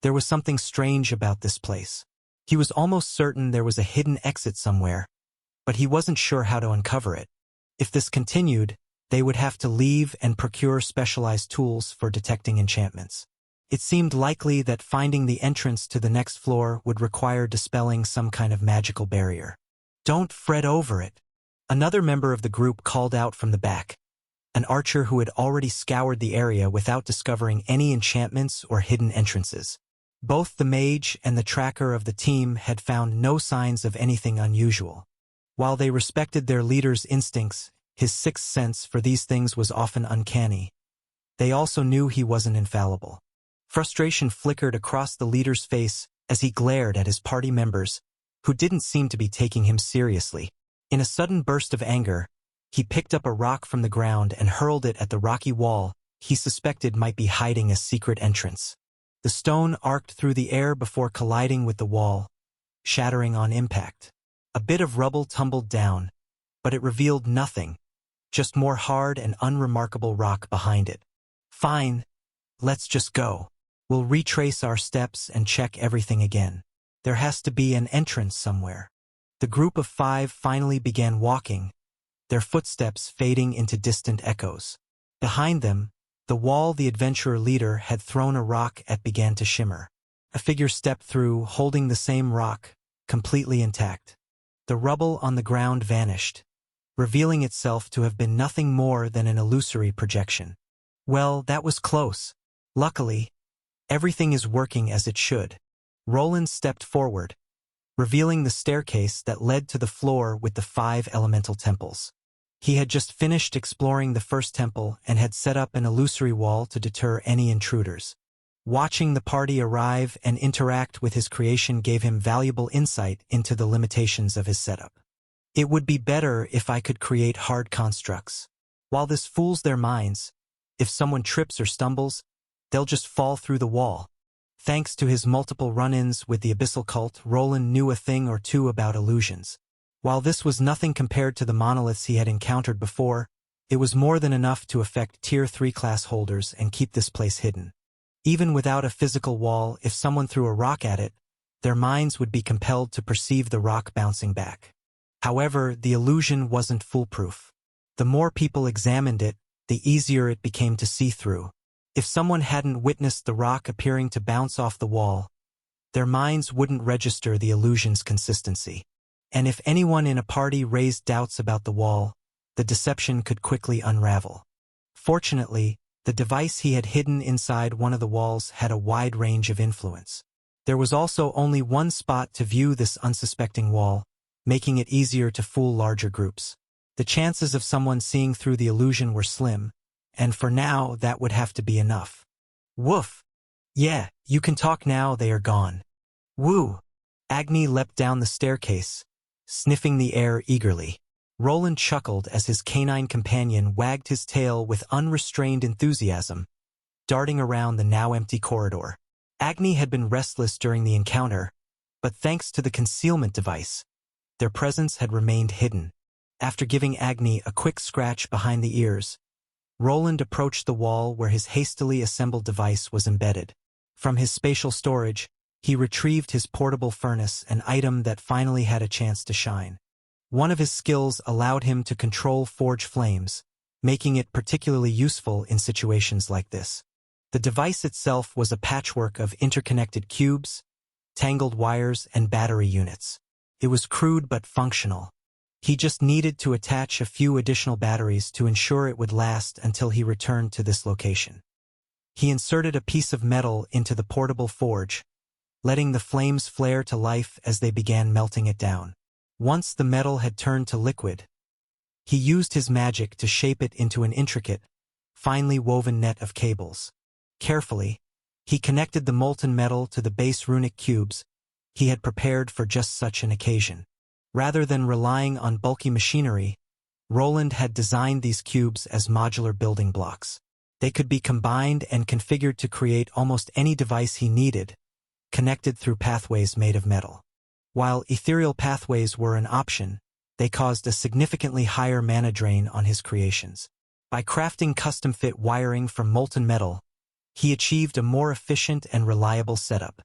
There was something strange about this place. He was almost certain there was a hidden exit somewhere, but he wasn't sure how to uncover it. If this continued, they would have to leave and procure specialized tools for detecting enchantments. It seemed likely that finding the entrance to the next floor would require dispelling some kind of magical barrier. "Don't fret over it," another member of the group called out from the back, an archer who had already scoured the area without discovering any enchantments or hidden entrances. Both the mage and the tracker of the team had found no signs of anything unusual. While they respected their leader's instincts, his sixth sense for these things was often uncanny. They also knew he wasn't infallible. Frustration flickered across the leader's face as he glared at his party members, who didn't seem to be taking him seriously. In a sudden burst of anger, he picked up a rock from the ground and hurled it at the rocky wall he suspected might be hiding a secret entrance. The stone arced through the air before colliding with the wall, shattering on impact. A bit of rubble tumbled down, but it revealed nothing, just more hard and unremarkable rock behind it. "Fine, let's just go. We'll retrace our steps and check everything again. There has to be an entrance somewhere." The group of 5 finally began walking, their footsteps fading into distant echoes. Behind them, the wall the adventurer leader had thrown a rock at began to shimmer. A figure stepped through, holding the same rock, completely intact. The rubble on the ground vanished, revealing itself to have been nothing more than an illusory projection. Well, that was close. Luckily, everything is working as it should. Roland stepped forward, revealing the staircase that led to the floor with the 5 elemental temples. He had just finished exploring the first temple and had set up an illusory wall to deter any intruders. Watching the party arrive and interact with his creation gave him valuable insight into the limitations of his setup. It would be better if I could create hard constructs. While this fools their minds, if someone trips or stumbles, they'll just fall through the wall. Thanks to his multiple run-ins with the Abyssal Cult, Roland knew a thing or two about illusions. While this was nothing compared to the monoliths he had encountered before, it was more than enough to affect Tier 3 class holders and keep this place hidden. Even without a physical wall, if someone threw a rock at it, their minds would be compelled to perceive the rock bouncing back. However, the illusion wasn't foolproof. The more people examined it, the easier it became to see through. If someone hadn't witnessed the rock appearing to bounce off the wall, their minds wouldn't register the illusion's consistency. And if anyone in a party raised doubts about the wall, the deception could quickly unravel. Fortunately, the device he had hidden inside one of the walls had a wide range of influence. There was also only one spot to view this unsuspecting wall, making it easier to fool larger groups. The chances of someone seeing through the illusion were slim, and for now that would have to be enough. Woof! Yeah, you can talk now, they are gone. Woo! Agni leapt down the staircase, sniffing the air eagerly. Roland chuckled as his canine companion wagged his tail with unrestrained enthusiasm, darting around the now empty corridor. Agni had been restless during the encounter, but thanks to the concealment device, their presence had remained hidden. After giving Agni a quick scratch behind the ears, Roland approached the wall where his hastily assembled device was embedded. From his spatial storage, he retrieved his portable furnace, an item that finally had a chance to shine. One of his skills allowed him to control forge flames, making it particularly useful in situations like this. The device itself was a patchwork of interconnected cubes, tangled wires, and battery units. It was crude but functional. He just needed to attach a few additional batteries to ensure it would last until he returned to this location. He inserted a piece of metal into the portable forge, letting the flames flare to life as they began melting it down. Once the metal had turned to liquid, he used his magic to shape it into an intricate, finely woven net of cables. Carefully, he connected the molten metal to the base runic cubes he had prepared for just such an occasion. Rather than relying on bulky machinery, Roland had designed these cubes as modular building blocks. They could be combined and configured to create almost any device he needed, connected through pathways made of metal. While ethereal pathways were an option, they caused a significantly higher mana drain on his creations. By crafting custom-fit wiring from molten metal, he achieved a more efficient and reliable setup.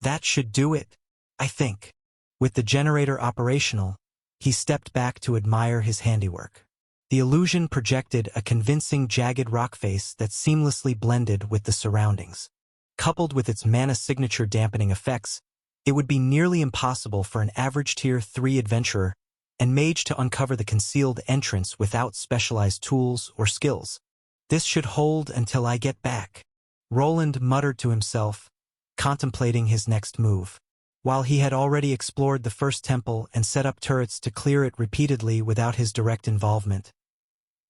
That should do it, I think. With the generator operational, he stepped back to admire his handiwork. The illusion projected a convincing jagged rock face that seamlessly blended with the surroundings. Coupled with its mana signature dampening effects, it would be nearly impossible for an average Tier 3 adventurer and mage to uncover the concealed entrance without specialized tools or skills. This should hold until I get back, Roland muttered to himself, contemplating his next move. While he had already explored the first temple and set up turrets to clear it repeatedly without his direct involvement,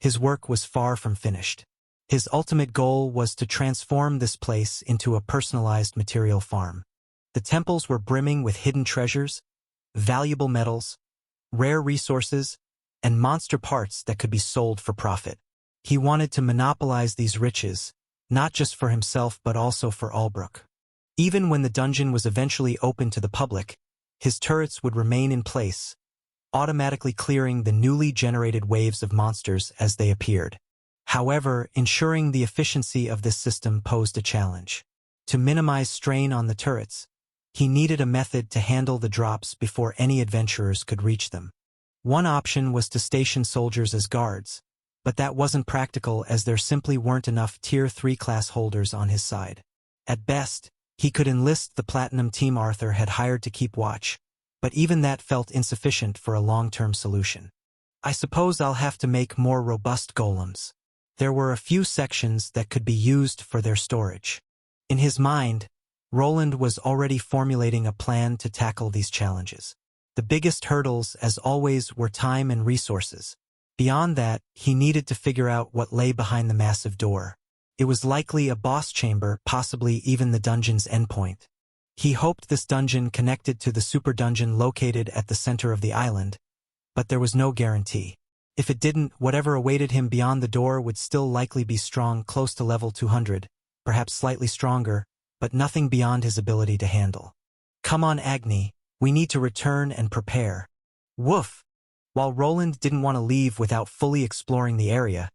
his work was far from finished. His ultimate goal was to transform this place into a personalized material farm. The temples were brimming with hidden treasures, valuable metals, rare resources, and monster parts that could be sold for profit. He wanted to monopolize these riches, not just for himself but also for Albrook. Even when the dungeon was eventually open to the public, his turrets would remain in place, automatically clearing the newly generated waves of monsters as they appeared. However, ensuring the efficiency of this system posed a challenge. To minimize strain on the turrets, he needed a method to handle the drops before any adventurers could reach them. One option was to station soldiers as guards, but that wasn't practical as there simply weren't enough Tier 3 class holders on his side. At best, he could enlist the Platinum team Arthur had hired to keep watch, but even that felt insufficient for a long-term solution. I suppose I'll have to make more robust golems. There were a few sections that could be used for their storage. In his mind, Roland was already formulating a plan to tackle these challenges. The biggest hurdles, as always, were time and resources. Beyond that, he needed to figure out what lay behind the massive door. It was likely a boss chamber, possibly even the dungeon's endpoint. He hoped this dungeon connected to the super dungeon located at the center of the island, but there was no guarantee. If it didn't, whatever awaited him beyond the door would still likely be strong, close to level 200, perhaps slightly stronger, but nothing beyond his ability to handle. Come on, Agni, we need to return and prepare. Woof! While Roland didn't want to leave without fully exploring the area,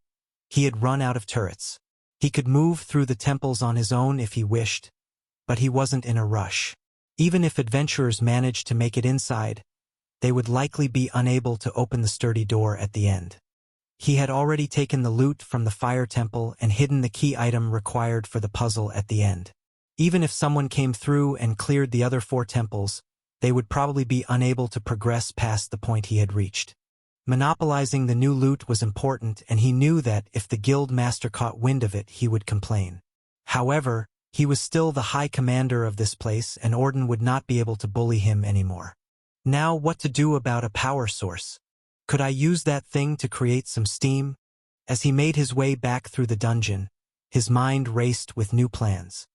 he had run out of turrets. He could move through the temples on his own if he wished, but he wasn't in a rush. Even if adventurers managed to make it inside, they would likely be unable to open the sturdy door at the end. He had already taken the loot from the fire temple and hidden the key item required for the puzzle at the end. Even if someone came through and cleared the other 4 temples, they would probably be unable to progress past the point he had reached. Monopolizing the new loot was important, and he knew that if the guild master caught wind of it, he would complain. However, he was still the high commander of this place, and Orden would not be able to bully him anymore. Now, what to do about a power source? Could I use that thing to create some steam? As he made his way back through the dungeon, his mind raced with new plans.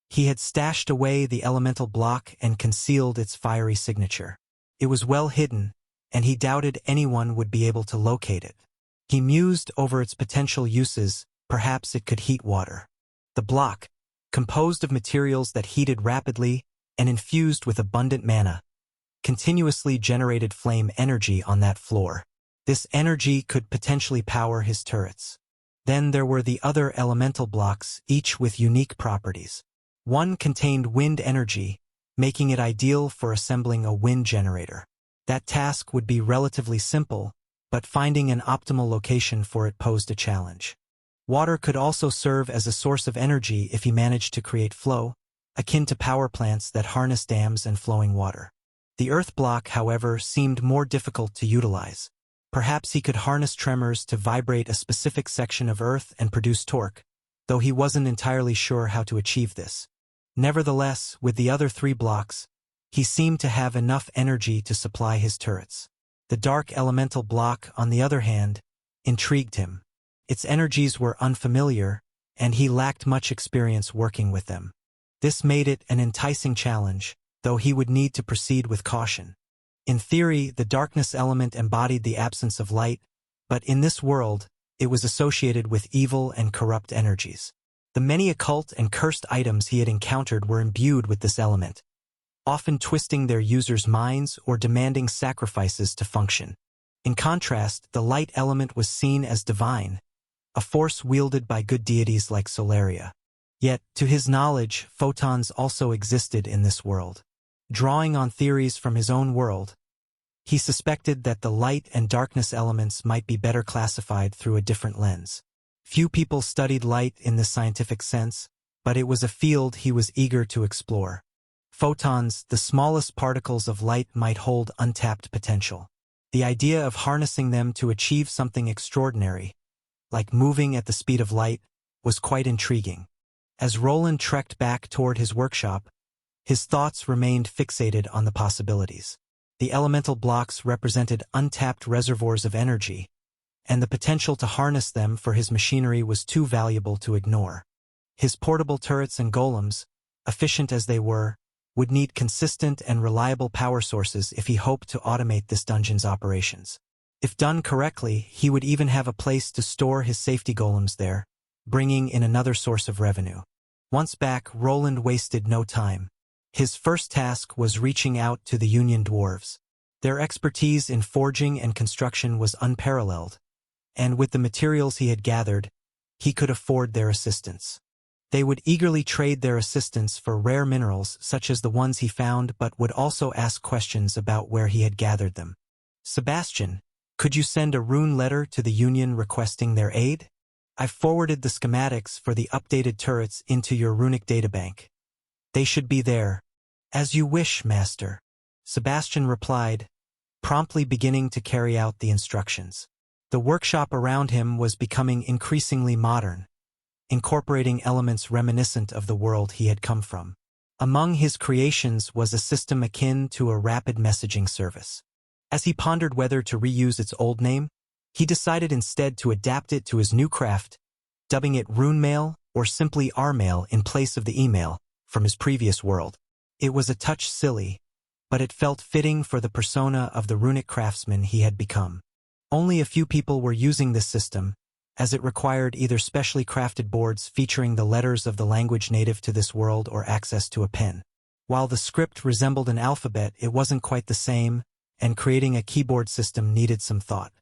He had stashed away the elemental block and concealed its fiery signature. It was well hidden, and he doubted anyone would be able to locate it. He mused over its potential uses. Perhaps it could heat water. The block, composed of materials that heated rapidly and infused with abundant mana, continuously generated flame energy on that floor. This energy could potentially power his turrets. Then there were the other elemental blocks, each with unique properties. One contained wind energy, making it ideal for assembling a wind generator. That task would be relatively simple, but finding an optimal location for it posed a challenge. Water could also serve as a source of energy if he managed to create flow, akin to power plants that harness dams and flowing water. The earth block, however, seemed more difficult to utilize. Perhaps he could harness tremors to vibrate a specific section of earth and produce torque, though he wasn't entirely sure how to achieve this. Nevertheless, with the other 3 blocks, he seemed to have enough energy to supply his turrets. The dark elemental block, on the other hand, intrigued him. Its energies were unfamiliar, and he lacked much experience working with them. This made it an enticing challenge, though he would need to proceed with caution. In theory, the darkness element embodied the absence of light, but in this world, it was associated with evil and corrupt energies. The many occult and cursed items he had encountered were imbued with this element, often twisting their users' minds or demanding sacrifices to function. In contrast, the light element was seen as divine, a force wielded by good deities like Solaria. Yet, to his knowledge, photons also existed in this world. Drawing on theories from his own world, he suspected that the light and darkness elements might be better classified through a different lens. Few people studied light in this scientific sense, but it was a field he was eager to explore. Photons, the smallest particles of light, might hold untapped potential. The idea of harnessing them to achieve something extraordinary, like moving at the speed of light, was quite intriguing. As Roland trekked back toward his workshop, his thoughts remained fixated on the possibilities. The elemental blocks represented untapped reservoirs of energy, and the potential to harness them for his machinery was too valuable to ignore. His portable turrets and golems, efficient as they were, would need consistent and reliable power sources if he hoped to automate this dungeon's operations. If done correctly, he would even have a place to store his safety golems there, bringing in another source of revenue. Once back, Roland wasted no time. His first task was reaching out to the Union dwarves. Their expertise in forging and construction was unparalleled, and with the materials he had gathered, he could afford their assistance. They would eagerly trade their assistance for rare minerals such as the ones he found, but would also ask questions about where he had gathered them. Sebastian, could you send a rune letter to the Union requesting their aid? I've forwarded the schematics for the updated turrets into your runic databank. They should be there. As you wish, Master. Sebastian replied, promptly beginning to carry out the instructions. The workshop around him was becoming increasingly modern, incorporating elements reminiscent of the world he had come from. Among his creations was a system akin to a rapid messaging service. As he pondered whether to reuse its old name, he decided instead to adapt it to his new craft, dubbing it Rune Mail or simply R-Mail in place of the email from his previous world. It was a touch silly, but it felt fitting for the persona of the runic craftsman he had become. Only a few people were using this system, as it required either specially crafted boards featuring the letters of the language native to this world or access to a pen. While the script resembled an alphabet, it wasn't quite the same, and creating a keyboard system needed some thought.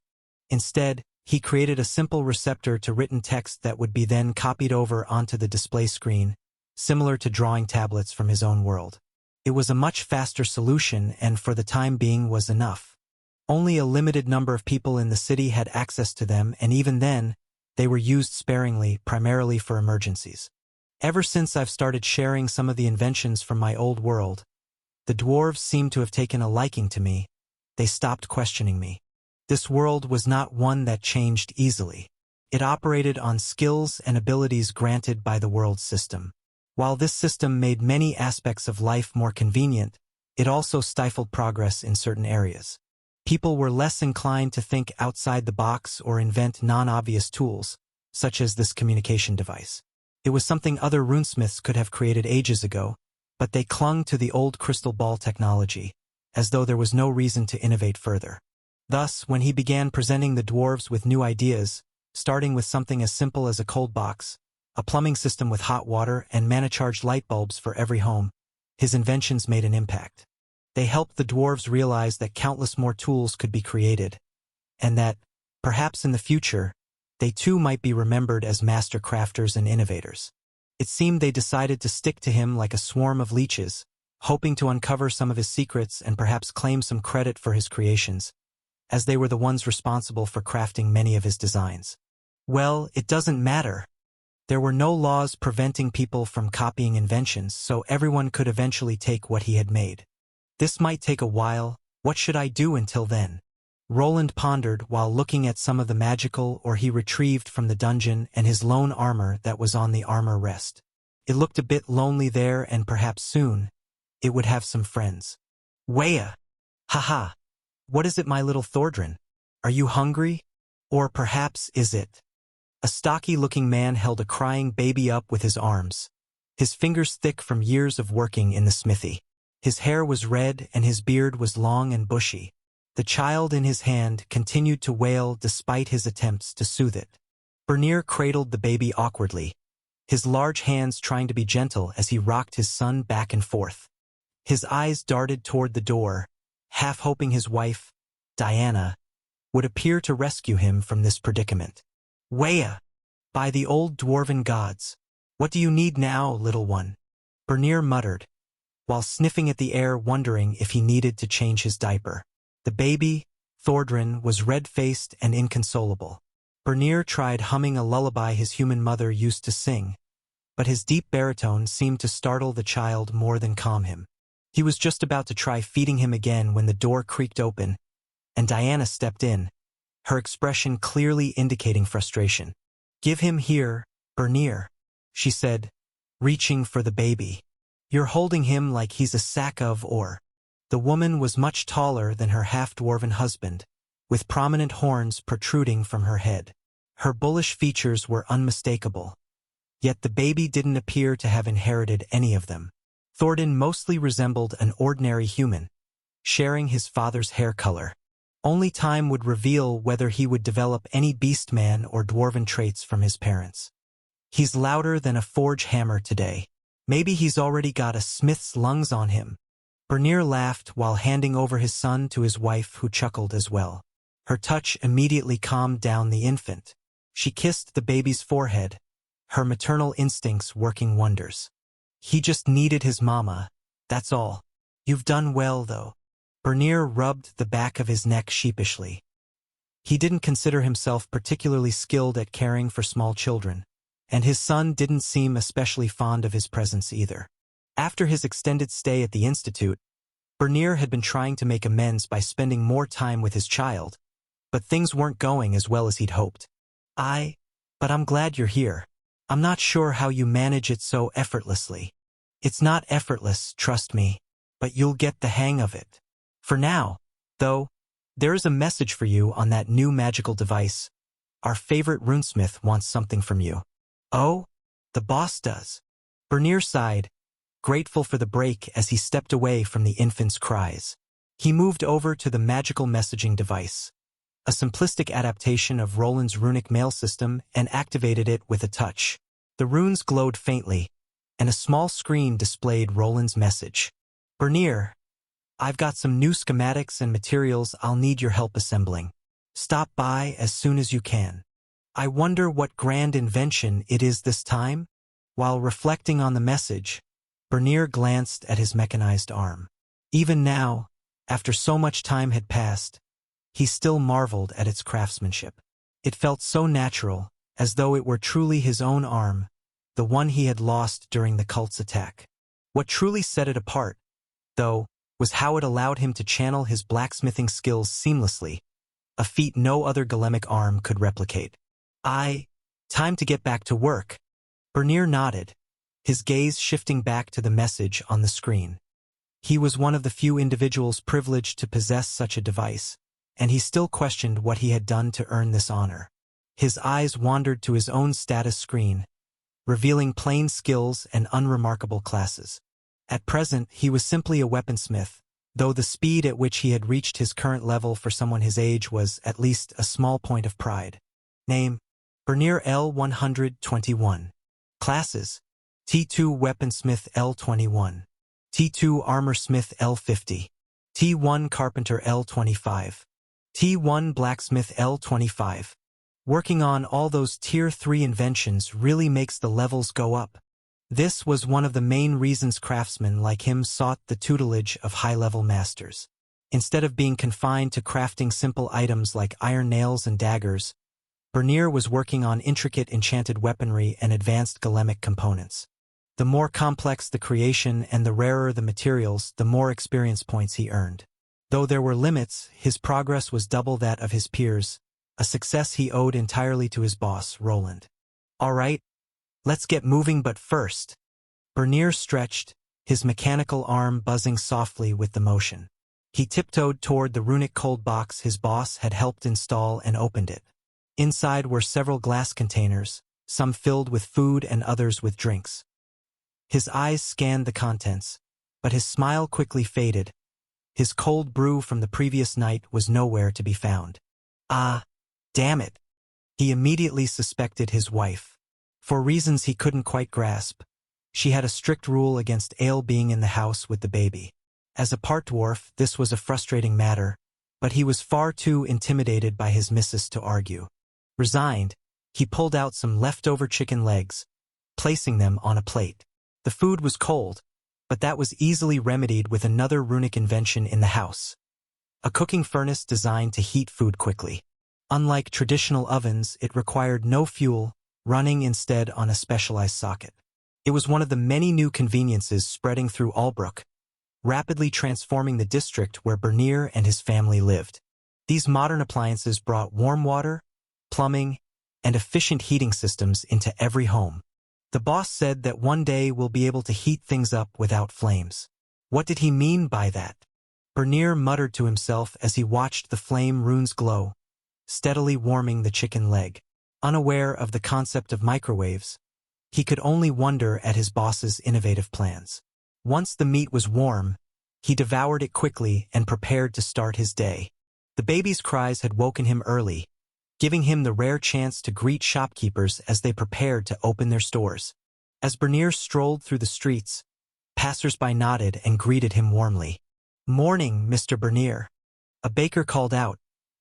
Instead, he created a simple receptor to written text that would be then copied over onto the display screen, similar to drawing tablets from his own world. It was a much faster solution and for the time being was enough. Only a limited number of people in the city had access to them, and even then, they were used sparingly, primarily for emergencies. Ever since I've started sharing some of the inventions from my old world, the dwarves seem to have taken a liking to me. They stopped questioning me. This world was not one that changed easily. It operated on skills and abilities granted by the world system. While this system made many aspects of life more convenient, it also stifled progress in certain areas. People were less inclined to think outside the box or invent non-obvious tools, such as this communication device. It was something other runesmiths could have created ages ago, but they clung to the old crystal ball technology, as though there was no reason to innovate further. Thus, when he began presenting the dwarves with new ideas, starting with something as simple as a cold box, a plumbing system with hot water and mana-charged light bulbs for every home, his inventions made an impact. They helped the dwarves realize that countless more tools could be created, and that, perhaps in the future, they too might be remembered as master crafters and innovators. It seemed they decided to stick to him like a swarm of leeches, hoping to uncover some of his secrets and perhaps claim some credit for his creations, as they were the ones responsible for crafting many of his designs. Well, it doesn't matter. There were no laws preventing people from copying inventions, so everyone could eventually take what he had made. This might take a while. What should I do until then? Roland pondered while looking at some of the magical ore he retrieved from the dungeon and his lone armor that was on the armor rest. It looked a bit lonely there, and perhaps soon it would have some friends. Waya! Haha! What is it, my little Thordrin? Are you hungry? Or perhaps is it? A stocky-looking man held a crying baby up with his arms, his fingers thick from years of working in the smithy. His hair was red and his beard was long and bushy. The child in his hand continued to wail despite his attempts to soothe it. Bernier cradled the baby awkwardly, his large hands trying to be gentle as he rocked his son back and forth. His eyes darted toward the door, half hoping his wife, Diana, would appear to rescue him from this predicament. Waya! By the old dwarven gods! What do you need now, little one? Bernier muttered, while sniffing at the air, wondering if he needed to change his diaper. The baby, Thordrin, was red-faced and inconsolable. Bernier tried humming a lullaby his human mother used to sing, but his deep baritone seemed to startle the child more than calm him. He was just about to try feeding him again when the door creaked open, and Diana stepped in, her expression clearly indicating frustration. Give him here, Bernier, she said, reaching for the baby. You're holding him like he's a sack of ore. The woman was much taller than her half-dwarven husband, with prominent horns protruding from her head. Her bullish features were unmistakable, yet the baby didn't appear to have inherited any of them. Thordin mostly resembled an ordinary human, sharing his father's hair color. Only time would reveal whether he would develop any beastman or dwarven traits from his parents. He's louder than a forge hammer today. Maybe he's already got a smith's lungs on him. Bernier laughed while handing over his son to his wife, who chuckled as well. Her touch immediately calmed down the infant. She kissed the baby's forehead, her maternal instincts working wonders. He just needed his mama, that's all. You've done well, though. Bernier rubbed the back of his neck sheepishly. He didn't consider himself particularly skilled at caring for small children, and his son didn't seem especially fond of his presence either. After his extended stay at the institute, Bernier had been trying to make amends by spending more time with his child, but things weren't going as well as he'd hoped. But I'm glad you're here. I'm not sure how you manage it so effortlessly. It's not effortless, trust me, but you'll get the hang of it. For now, though, there is a message for you on that new magical device. Our favorite runesmith wants something from you. Oh? The boss does. Bernier sighed, grateful for the break as he stepped away from the infant's cries. He moved over to the magical messaging device, a simplistic adaptation of Roland's runic mail system, and activated it with a touch. The runes glowed faintly, and a small screen displayed Roland's message. Bernier, I've got some new schematics and materials I'll need your help assembling. Stop by as soon as you can. I wonder what grand invention it is this time? While reflecting on the message, Bernier glanced at his mechanized arm. Even now, after so much time had passed, he still marveled at its craftsmanship. It felt so natural, as though it were truly his own arm, the one he had lost during the cult's attack. What truly set it apart, though, was how it allowed him to channel his blacksmithing skills seamlessly, a feat no other golemic arm could replicate. Time to get back to work. Bernier nodded, his gaze shifting back to the message on the screen. He was one of the few individuals privileged to possess such a device, and he still questioned what he had done to earn this honor. His eyes wandered to his own status screen, revealing plain skills and unremarkable classes. At present, he was simply a weaponsmith, though the speed at which he had reached his current level for someone his age was at least a small point of pride. Name: Bernier L121. Classes: T2 Weaponsmith L21. T2 Armorsmith L50. T1 Carpenter L25. T1 Blacksmith L25. Working on all those Tier 3 inventions really makes the levels go up. This was one of the main reasons craftsmen like him sought the tutelage of high-level masters. Instead of being confined to crafting simple items like iron nails and daggers, Bernier was working on intricate enchanted weaponry and advanced golemic components. The more complex the creation and the rarer the materials, the more experience points he earned. Though there were limits, his progress was double that of his peers, a success he owed entirely to his boss, Roland. All right, let's get moving, but first. Bernier stretched, his mechanical arm buzzing softly with the motion. He tiptoed toward the runic cold box his boss had helped install and opened it. Inside were several glass containers, some filled with food and others with drinks. His eyes scanned the contents, but his smile quickly faded. His cold brew from the previous night was nowhere to be found. Ah, damn it! He immediately suspected his wife. For reasons he couldn't quite grasp, she had a strict rule against ale being in the house with the baby. As a part dwarf, this was a frustrating matter, but he was far too intimidated by his missus to argue. Resigned, he pulled out some leftover chicken legs, placing them on a plate. The food was cold, but that was easily remedied with another runic invention in the house: a cooking furnace designed to heat food quickly. Unlike traditional ovens, it required no fuel, running instead on a specialized socket. It was one of the many new conveniences spreading through Albrook, rapidly transforming the district where Bernier and his family lived. These modern appliances brought warm water, plumbing, and efficient heating systems into every home. The boss said that one day we'll be able to heat things up without flames. What did he mean by that? Bernier muttered to himself as he watched the flame runes glow, steadily warming the chicken leg. Unaware of the concept of microwaves, he could only wonder at his boss's innovative plans. Once the meat was warm, he devoured it quickly and prepared to start his day. The baby's cries had woken him early, giving him the rare chance to greet shopkeepers as they prepared to open their stores. As Bernier strolled through the streets, passers-by nodded and greeted him warmly. "Morning, Mr. Bernier," a baker called out,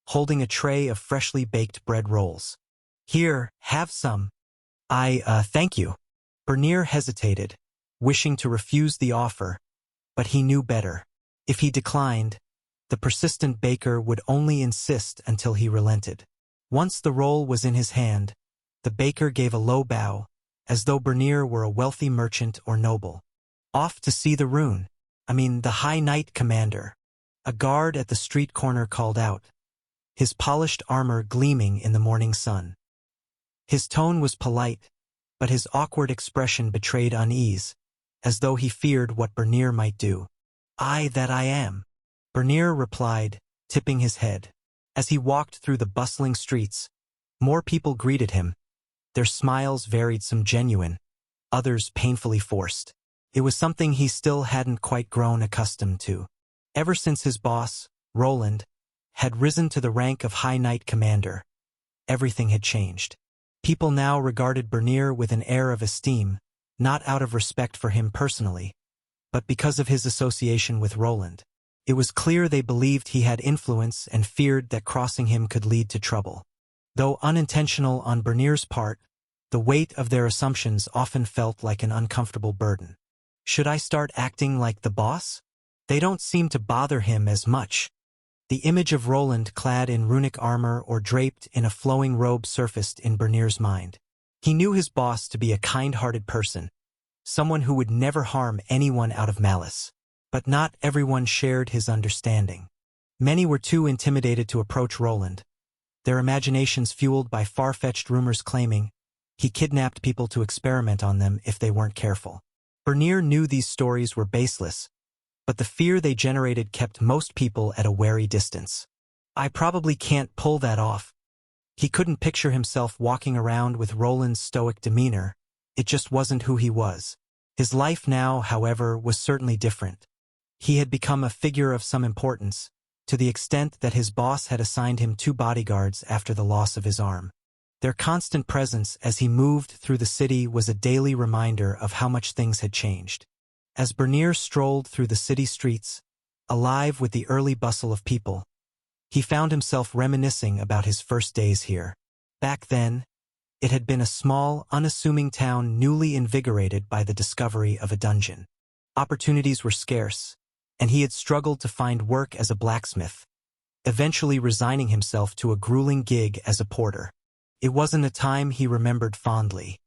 holding a tray of freshly baked bread rolls. "Here, have some." Thank you." Bernier hesitated, wishing to refuse the offer, but he knew better. If he declined, the persistent baker would only insist until he relented. Once the roll was in his hand, the baker gave a low bow, as though Bernier were a wealthy merchant or noble. "Off to see the the High Knight Commander," a guard at the street corner called out, his polished armor gleaming in the morning sun. His tone was polite, but his awkward expression betrayed unease, as though he feared what Bernier might do. "I am," Bernier replied, tipping his head. As he walked through the bustling streets, more people greeted him. Their smiles varied, some genuine, others painfully forced. It was something he still hadn't quite grown accustomed to. Ever since his boss, Roland, had risen to the rank of High Knight Commander, everything had changed. People now regarded Bernier with an air of esteem, not out of respect for him personally, but because of his association with Roland. It was clear they believed he had influence and feared that crossing him could lead to trouble. Though unintentional on Bernier's part, the weight of their assumptions often felt like an uncomfortable burden. Should I start acting like the boss? They don't seem to bother him as much. The image of Roland clad in runic armor or draped in a flowing robe surfaced in Bernier's mind. He knew his boss to be a kind-hearted person, someone who would never harm anyone out of malice. But not everyone shared his understanding. Many were too intimidated to approach Roland, their imaginations fueled by far-fetched rumors claiming he kidnapped people to experiment on them if they weren't careful. Bernier knew these stories were baseless, but the fear they generated kept most people at a wary distance. I probably can't pull that off. He couldn't picture himself walking around with Roland's stoic demeanor. It just wasn't who he was. His life now, however, was certainly different. He had become a figure of some importance, to the extent that his boss had assigned him 2 bodyguards after the loss of his arm. Their constant presence as he moved through the city was a daily reminder of how much things had changed. As Bernier strolled through the city streets, alive with the early bustle of people, he found himself reminiscing about his first days here. Back then, it had been a small, unassuming town newly invigorated by the discovery of a dungeon. Opportunities were scarce, and he had struggled to find work as a blacksmith, eventually resigning himself to a grueling gig as a porter. It wasn't a time he remembered fondly.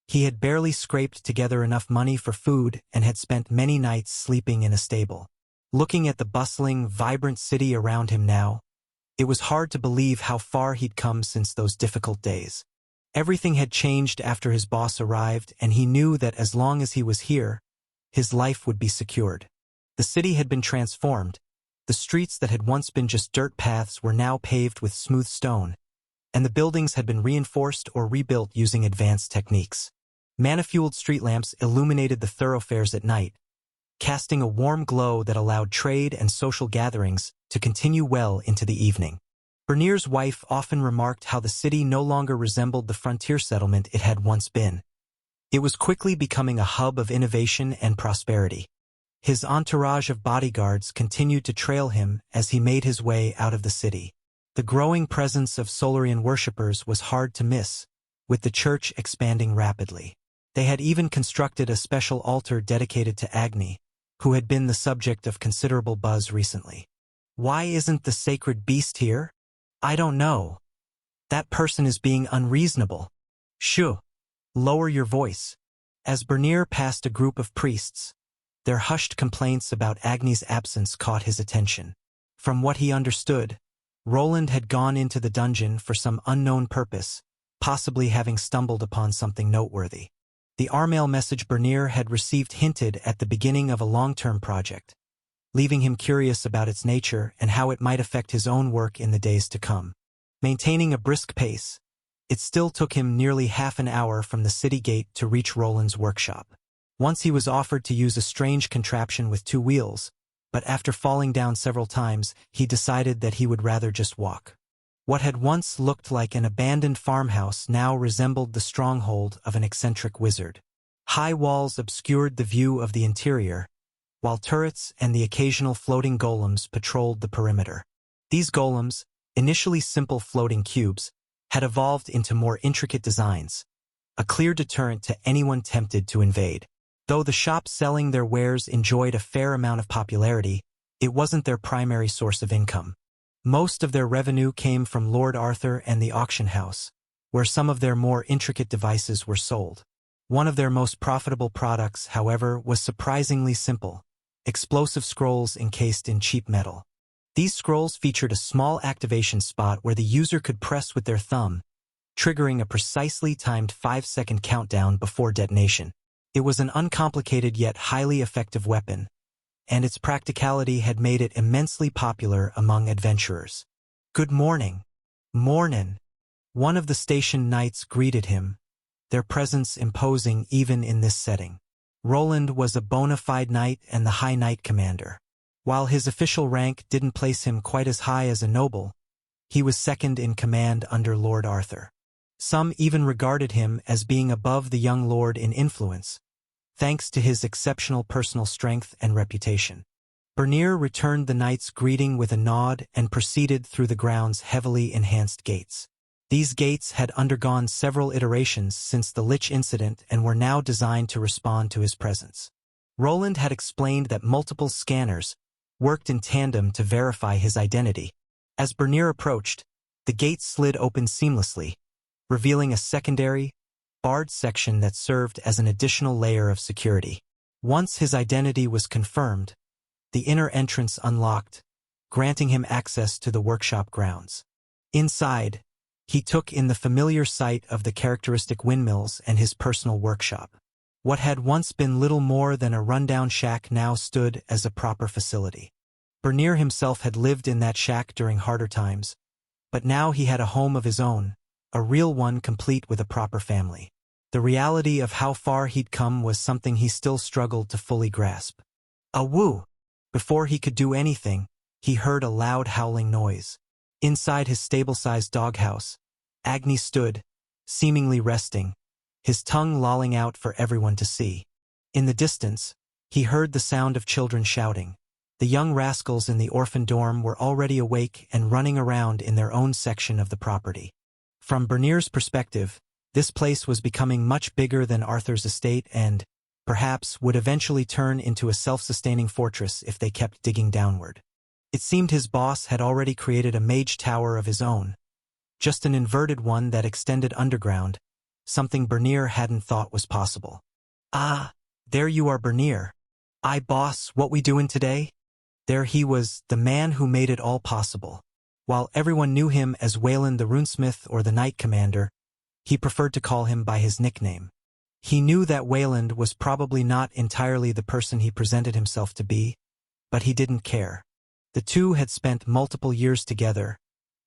He had barely scraped together enough money for food and had spent many nights sleeping in a stable. Looking at the bustling, vibrant city around him now, it was hard to believe how far he'd come since those difficult days. Everything had changed after his boss arrived, and he knew that as long as he was here, his life would be secured. The city had been transformed. The streets that had once been just dirt paths were now paved with smooth stone, and the buildings had been reinforced or rebuilt using advanced techniques. Mana-fueled street lamps illuminated the thoroughfares at night, casting a warm glow that allowed trade and social gatherings to continue well into the evening. Bernier's wife often remarked how the city no longer resembled the frontier settlement it had once been. It was quickly becoming a hub of innovation and prosperity. His entourage of bodyguards continued to trail him as he made his way out of the city. The growing presence of Solarian worshippers was hard to miss, with the church expanding rapidly. They had even constructed a special altar dedicated to Agni, who had been the subject of considerable buzz recently. Why isn't the sacred beast here? I don't know. That person is being unreasonable. Shoo! Lower your voice. As Bernier passed a group of priests, their hushed complaints about Agni's absence caught his attention. From what he understood, Roland had gone into the dungeon for some unknown purpose, possibly having stumbled upon something noteworthy. The Armail message Bernier had received hinted at the beginning of a long-term project, leaving him curious about its nature and how it might affect his own work in the days to come. Maintaining a brisk pace, it still took him nearly half an hour from the city gate to reach Roland's workshop. Once he was offered to use a strange contraption with 2 wheels, but after falling down several times, he decided that he would rather just walk. What had once looked like an abandoned farmhouse now resembled the stronghold of an eccentric wizard. High walls obscured the view of the interior, while turrets and the occasional floating golems patrolled the perimeter. These golems, initially simple floating cubes, had evolved into more intricate designs, a clear deterrent to anyone tempted to invade. Though the shops selling their wares enjoyed a fair amount of popularity, it wasn't their primary source of income. Most of their revenue came from Lord Arthur and the auction house, where some of their more intricate devices were sold. One of their most profitable products, however, was surprisingly simple: explosive scrolls encased in cheap metal. These scrolls featured a small activation spot where the user could press with their thumb, triggering a precisely timed 5-second countdown before detonation. It was an uncomplicated yet highly effective weapon, and its practicality had made it immensely popular among adventurers. "Good morning." "Mornin'." One of the station knights greeted him, their presence imposing even in this setting. Roland was a bona fide knight and the High Knight Commander. While his official rank didn't place him quite as high as a noble, he was second in command under Lord Arthur. Some even regarded him as being above the young lord in influence, thanks to his exceptional personal strength and reputation. Bernier returned the knight's greeting with a nod and proceeded through the ground's heavily enhanced gates. These gates had undergone several iterations since the Lich incident and were now designed to respond to his presence. Roland had explained that multiple scanners worked in tandem to verify his identity. As Bernier approached, the gates slid open seamlessly, revealing a secondary, barred section that served as an additional layer of security. Once his identity was confirmed, the inner entrance unlocked, granting him access to the workshop grounds. Inside, he took in the familiar sight of the characteristic windmills and his personal workshop. What had once been little more than a rundown shack now stood as a proper facility. Bernier himself had lived in that shack during harder times, but now he had a home of his own, a real one complete with a proper family. The reality of how far he'd come was something he still struggled to fully grasp. A woo! Before he could do anything, he heard a loud howling noise. Inside his stable-sized doghouse, Agni stood, seemingly resting, his tongue lolling out for everyone to see. In the distance, he heard the sound of children shouting. The young rascals in the orphan dorm were already awake and running around in their own section of the property. From Bernier's perspective, this place was becoming much bigger than Arthur's estate and, perhaps, would eventually turn into a self-sustaining fortress if they kept digging downward. It seemed his boss had already created a mage tower of his own, just an inverted one that extended underground, something Bernier hadn't thought was possible. Ah, there you are, Bernier. Aye, boss, what we doing today? There he was, the man who made it all possible. While everyone knew him as Wayland the Runesmith or the Knight Commander, he preferred to call him by his nickname. He knew that Wayland was probably not entirely the person he presented himself to be, but he didn't care. The two had spent multiple years together,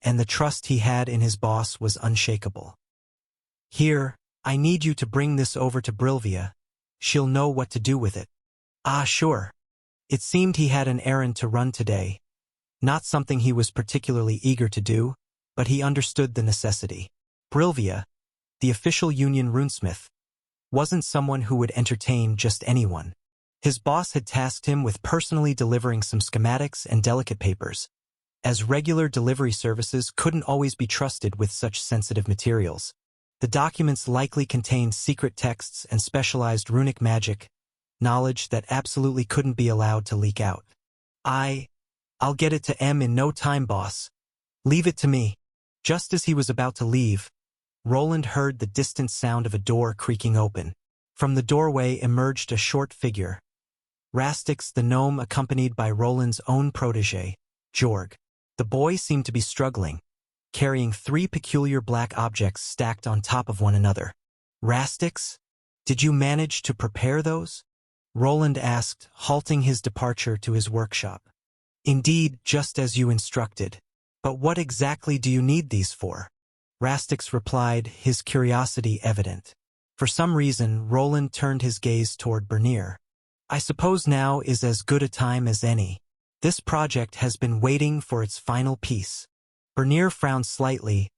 and the trust he had in his boss was unshakable. Here, I need you to bring this over to Brilvia. She'll know what to do with it. Ah, sure. It seemed he had an errand to run today. Not something he was particularly eager to do, but he understood the necessity. Brilvia, the official Union runesmith, wasn't someone who would entertain just anyone. His boss had tasked him with personally delivering some schematics and delicate papers, as regular delivery services couldn't always be trusted with such sensitive materials. The documents likely contained secret texts and specialized runic magic, knowledge that absolutely couldn't be allowed to leak out. I'll get it to M in no time, boss. Leave it to me. Just as he was about to leave, Roland heard the distant sound of a door creaking open. From the doorway emerged a short figure. Rastix the gnome accompanied by Roland's own protégé, Jorg. The boy seemed to be struggling, carrying 3 peculiar black objects stacked on top of one another. Rastix? Did you manage to prepare those? Roland asked, halting his departure to his workshop. Indeed, just as you instructed. But what exactly do you need these for? Rastix replied, his curiosity evident. For some reason, Roland turned his gaze toward Bernier. I suppose now is as good a time as any. This project has been waiting for its final piece. Bernier frowned slightly,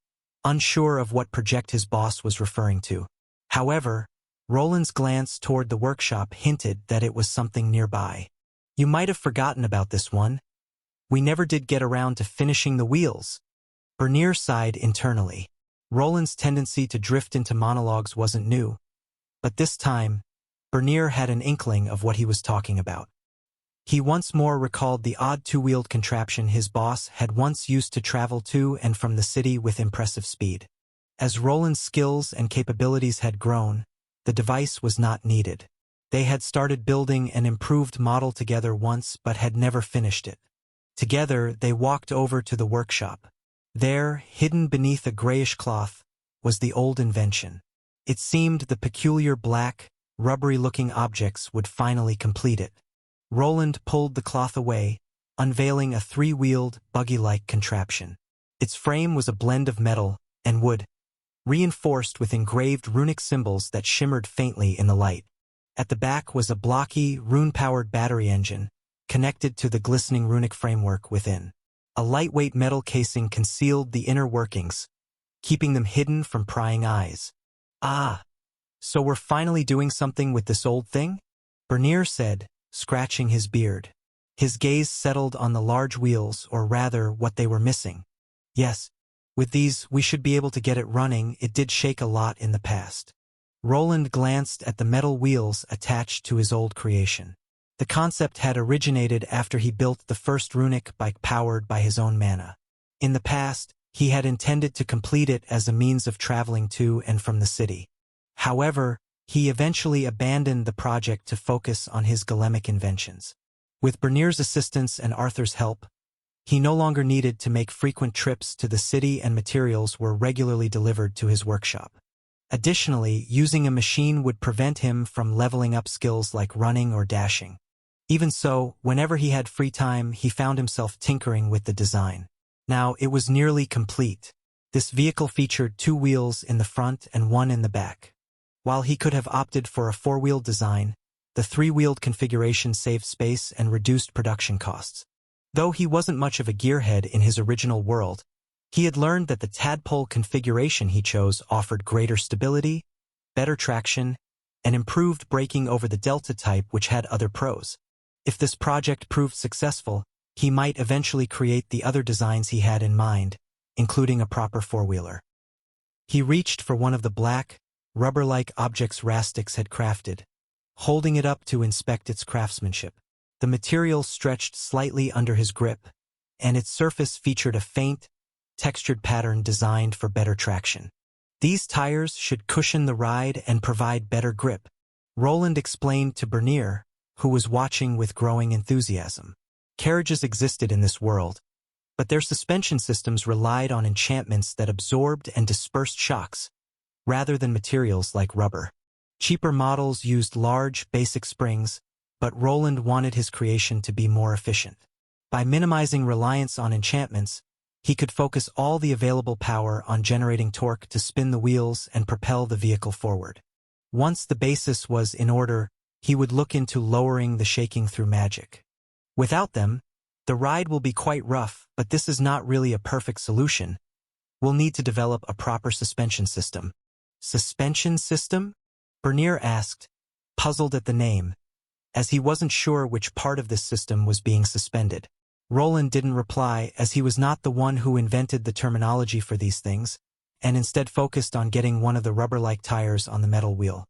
unsure of what project his boss was referring to. However, Roland's glance toward the workshop hinted that it was something nearby. You might have forgotten about this one. We never did get around to finishing the wheels. Bernier sighed internally. Roland's tendency to drift into monologues wasn't new, but this time, Bernier had an inkling of what he was talking about. He once more recalled the odd 2-wheeled contraption his boss had once used to travel to and from the city with impressive speed. As Roland's skills and capabilities had grown, the device was not needed. They had started building an improved model together once but had never finished it. Together, they walked over to the workshop. There, hidden beneath a grayish cloth, was the old invention. It seemed the peculiar black, rubbery-looking objects would finally complete it. Roland pulled the cloth away, unveiling a 3-wheeled, buggy-like contraption. Its frame was a blend of metal and wood, reinforced with engraved runic symbols that shimmered faintly in the light. At the back was a blocky, rune-powered battery engine, connected to the glistening runic framework within. A lightweight metal casing concealed the inner workings, keeping them hidden from prying eyes. "Ah, so we're finally doing something with this old thing?" Bernier said, scratching his beard. His gaze settled on the large wheels, or rather, what they were missing. "Yes, with these, we should be able to get it running. It did shake a lot in the past." Roland glanced at the metal wheels attached to his old creation. The concept had originated after he built the first runic bike powered by his own mana. In the past, he had intended to complete it as a means of traveling to and from the city. However, he eventually abandoned the project to focus on his golemic inventions. With Bernier's assistance and Arthur's help, he no longer needed to make frequent trips to the city, and materials were regularly delivered to his workshop. Additionally, using a machine would prevent him from leveling up skills like running or dashing. Even so, whenever he had free time, he found himself tinkering with the design. Now, it was nearly complete. This vehicle featured 2 wheels in the front and 1 in the back. While he could have opted for a 4-wheel design, the 3-wheeled configuration saved space and reduced production costs. Though he wasn't much of a gearhead in his original world, he had learned that the tadpole configuration he chose offered greater stability, better traction, and improved braking over the Delta type, which had other pros. If this project proved successful, he might eventually create the other designs he had in mind, including a proper 4-wheeler. He reached for one of the black, rubber-like objects Rastix had crafted, holding it up to inspect its craftsmanship. The material stretched slightly under his grip, and its surface featured a faint, textured pattern designed for better traction. "These tires should cushion the ride and provide better grip," Roland explained to Bernier, who was watching with growing enthusiasm. Carriages existed in this world, but their suspension systems relied on enchantments that absorbed and dispersed shocks, rather than materials like rubber. Cheaper models used large, basic springs, but Roland wanted his creation to be more efficient. By minimizing reliance on enchantments, he could focus all the available power on generating torque to spin the wheels and propel the vehicle forward. Once the basis was in order, he would look into lowering the shaking through magic. Without them, the ride will be quite rough, but this is not really a perfect solution. We'll need to develop a proper suspension system. "Suspension system?" Bernier asked, puzzled at the name, as he wasn't sure which part of this system was being suspended. Roland didn't reply, as he was not the one who invented the terminology for these things, and instead focused on getting one of the rubber-like tires on the metal wheel.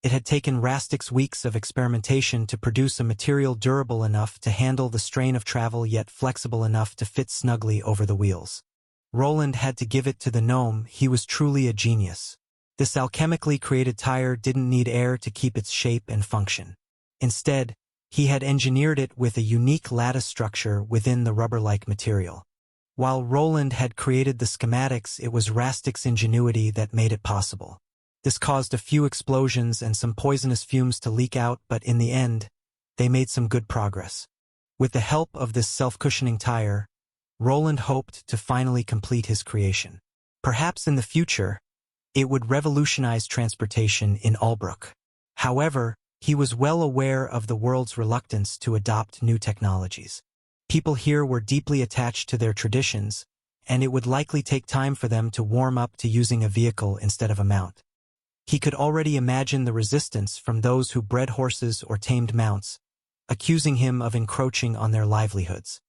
It had taken Rastix weeks of experimentation to produce a material durable enough to handle the strain of travel, yet flexible enough to fit snugly over the wheels. Roland had to give it to the gnome, he was truly a genius. This alchemically created tire didn't need air to keep its shape and function. Instead, he had engineered it with a unique lattice structure within the rubber-like material. While Roland had created the schematics, it was Rastix's ingenuity that made it possible. This caused a few explosions and some poisonous fumes to leak out, but in the end, they made some good progress. With the help of this self-cushioning tire, Roland hoped to finally complete his creation. Perhaps in the future, it would revolutionize transportation in Albrook. However, he was well aware of the world's reluctance to adopt new technologies. People here were deeply attached to their traditions, and it would likely take time for them to warm up to using a vehicle instead of a mount. He could already imagine the resistance from those who bred horses or tamed mounts, accusing him of encroaching on their livelihoods.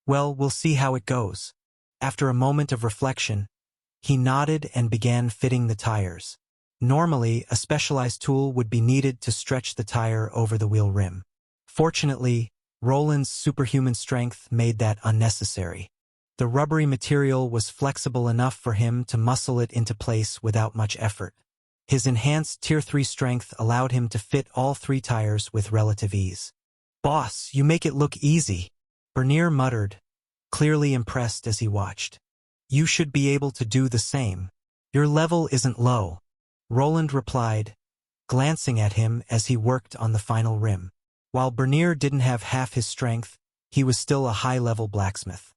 Well, we'll see how it goes. After a moment of reflection, he nodded and began fitting the tires. Normally, a specialized tool would be needed to stretch the tire over the wheel rim. Fortunately, Roland's superhuman strength made that unnecessary. The rubbery material was flexible enough for him to muscle it into place without much effort. His enhanced Tier 3 strength allowed him to fit all 3 tires with relative ease. "Boss, you make it look easy," Bernier muttered, clearly impressed as he watched. "You should be able to do the same. Your level isn't low," Roland replied, glancing at him as he worked on the final rim. While Bernier didn't have half his strength, he was still a high-level blacksmith.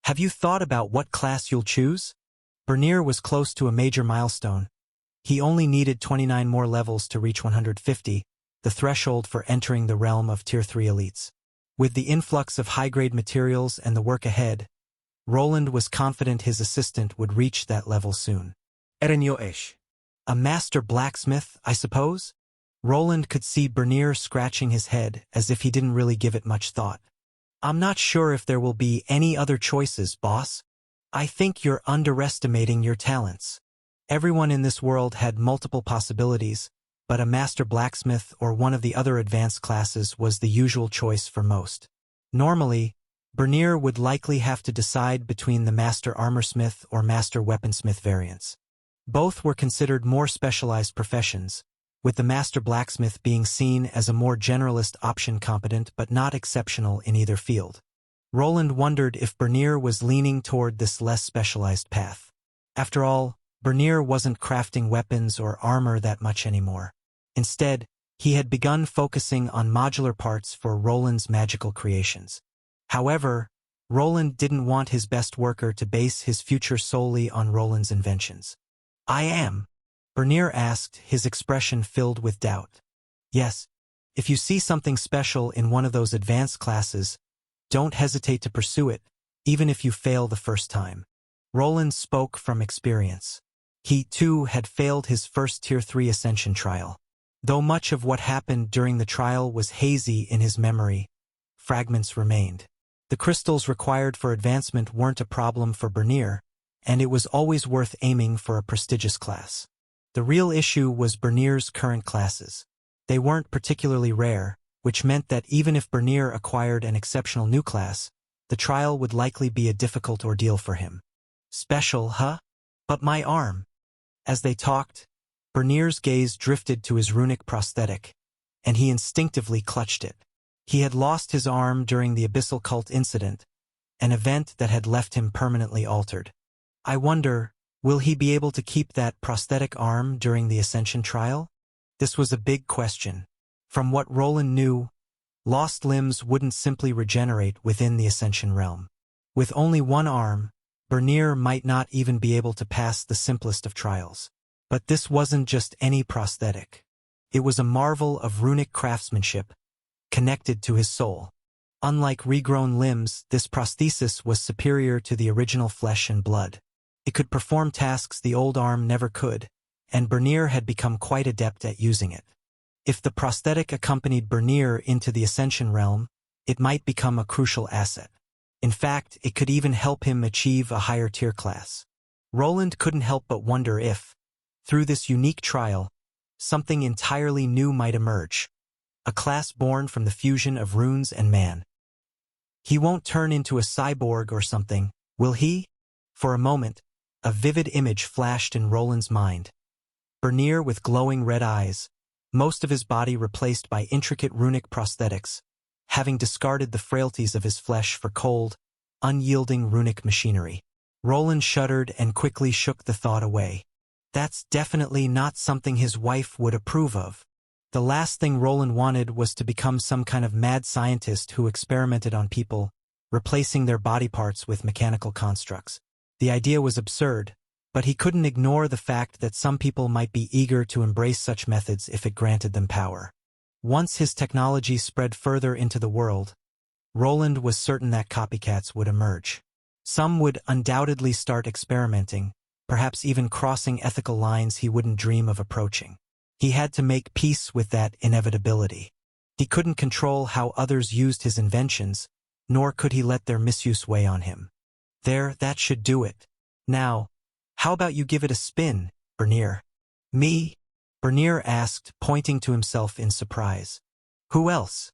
"Have you thought about what class you'll choose?" Bernier was close to a major milestone. He only needed 29 more levels to reach 150, the threshold for entering the realm of Tier 3 elites. With the influx of high-grade materials and the work ahead, Roland was confident his assistant would reach that level soon. Erenyo-esh. A master blacksmith, I suppose? Roland could see Bernier scratching his head as if he didn't really give it much thought. I'm not sure if there will be any other choices, boss. I think you're underestimating your talents. Everyone in this world had multiple possibilities, but a master blacksmith or one of the other advanced classes was the usual choice for most. Normally, Bernier would likely have to decide between the master armorsmith or master weaponsmith variants. Both were considered more specialized professions, with the master blacksmith being seen as a more generalist option, competent but not exceptional in either field. Roland wondered if Bernier was leaning toward this less specialized path. After all, Bernier wasn't crafting weapons or armor that much anymore. Instead, he had begun focusing on modular parts for Roland's magical creations. However, Roland didn't want his best worker to base his future solely on Roland's inventions. I am? Bernier asked, his expression filled with doubt. Yes, if you see something special in one of those advanced classes, don't hesitate to pursue it, even if you fail the first time. Roland spoke from experience. He, too, had failed his first Tier 3 Ascension trial. Though much of what happened during the trial was hazy in his memory, fragments remained. The crystals required for advancement weren't a problem for Bernier, and it was always worth aiming for a prestigious class. The real issue was Bernier's current classes. They weren't particularly rare, which meant that even if Bernier acquired an exceptional new class, the trial would likely be a difficult ordeal for him. Special, huh? But my arm. As they talked, Bernier's gaze drifted to his runic prosthetic, and he instinctively clutched it. He had lost his arm during the Abyssal Cult incident, an event that had left him permanently altered. I wonder, will he be able to keep that prosthetic arm during the Ascension trial? This was a big question. From what Roland knew, lost limbs wouldn't simply regenerate within the Ascension realm. With only one arm, Bernier might not even be able to pass the simplest of trials. But this wasn't just any prosthetic. It was a marvel of runic craftsmanship, connected to his soul. Unlike regrown limbs, this prosthesis was superior to the original flesh and blood. It could perform tasks the old arm never could, and Bernier had become quite adept at using it. If the prosthetic accompanied Bernier into the Ascension realm, it might become a crucial asset. In fact, it could even help him achieve a higher tier class. Roland couldn't help but wonder if, through this unique trial, something entirely new might emerge. A class born from the fusion of runes and man. He won't turn into a cyborg or something, will he? For a moment, a vivid image flashed in Roland's mind. Bernier with glowing red eyes, most of his body replaced by intricate runic prosthetics, having discarded the frailties of his flesh for cold, unyielding runic machinery. Roland shuddered and quickly shook the thought away. That's definitely not something his wife would approve of. The last thing Roland wanted was to become some kind of mad scientist who experimented on people, replacing their body parts with mechanical constructs. The idea was absurd, but he couldn't ignore the fact that some people might be eager to embrace such methods if it granted them power. Once his technology spread further into the world, Roland was certain that copycats would emerge. Some would undoubtedly start experimenting, perhaps even crossing ethical lines he wouldn't dream of approaching. He had to make peace with that inevitability. He couldn't control how others used his inventions, nor could he let their misuse weigh on him. There, that should do it. Now, how about you give it a spin, Bernier? Me? Bernier asked, pointing to himself in surprise. Who else?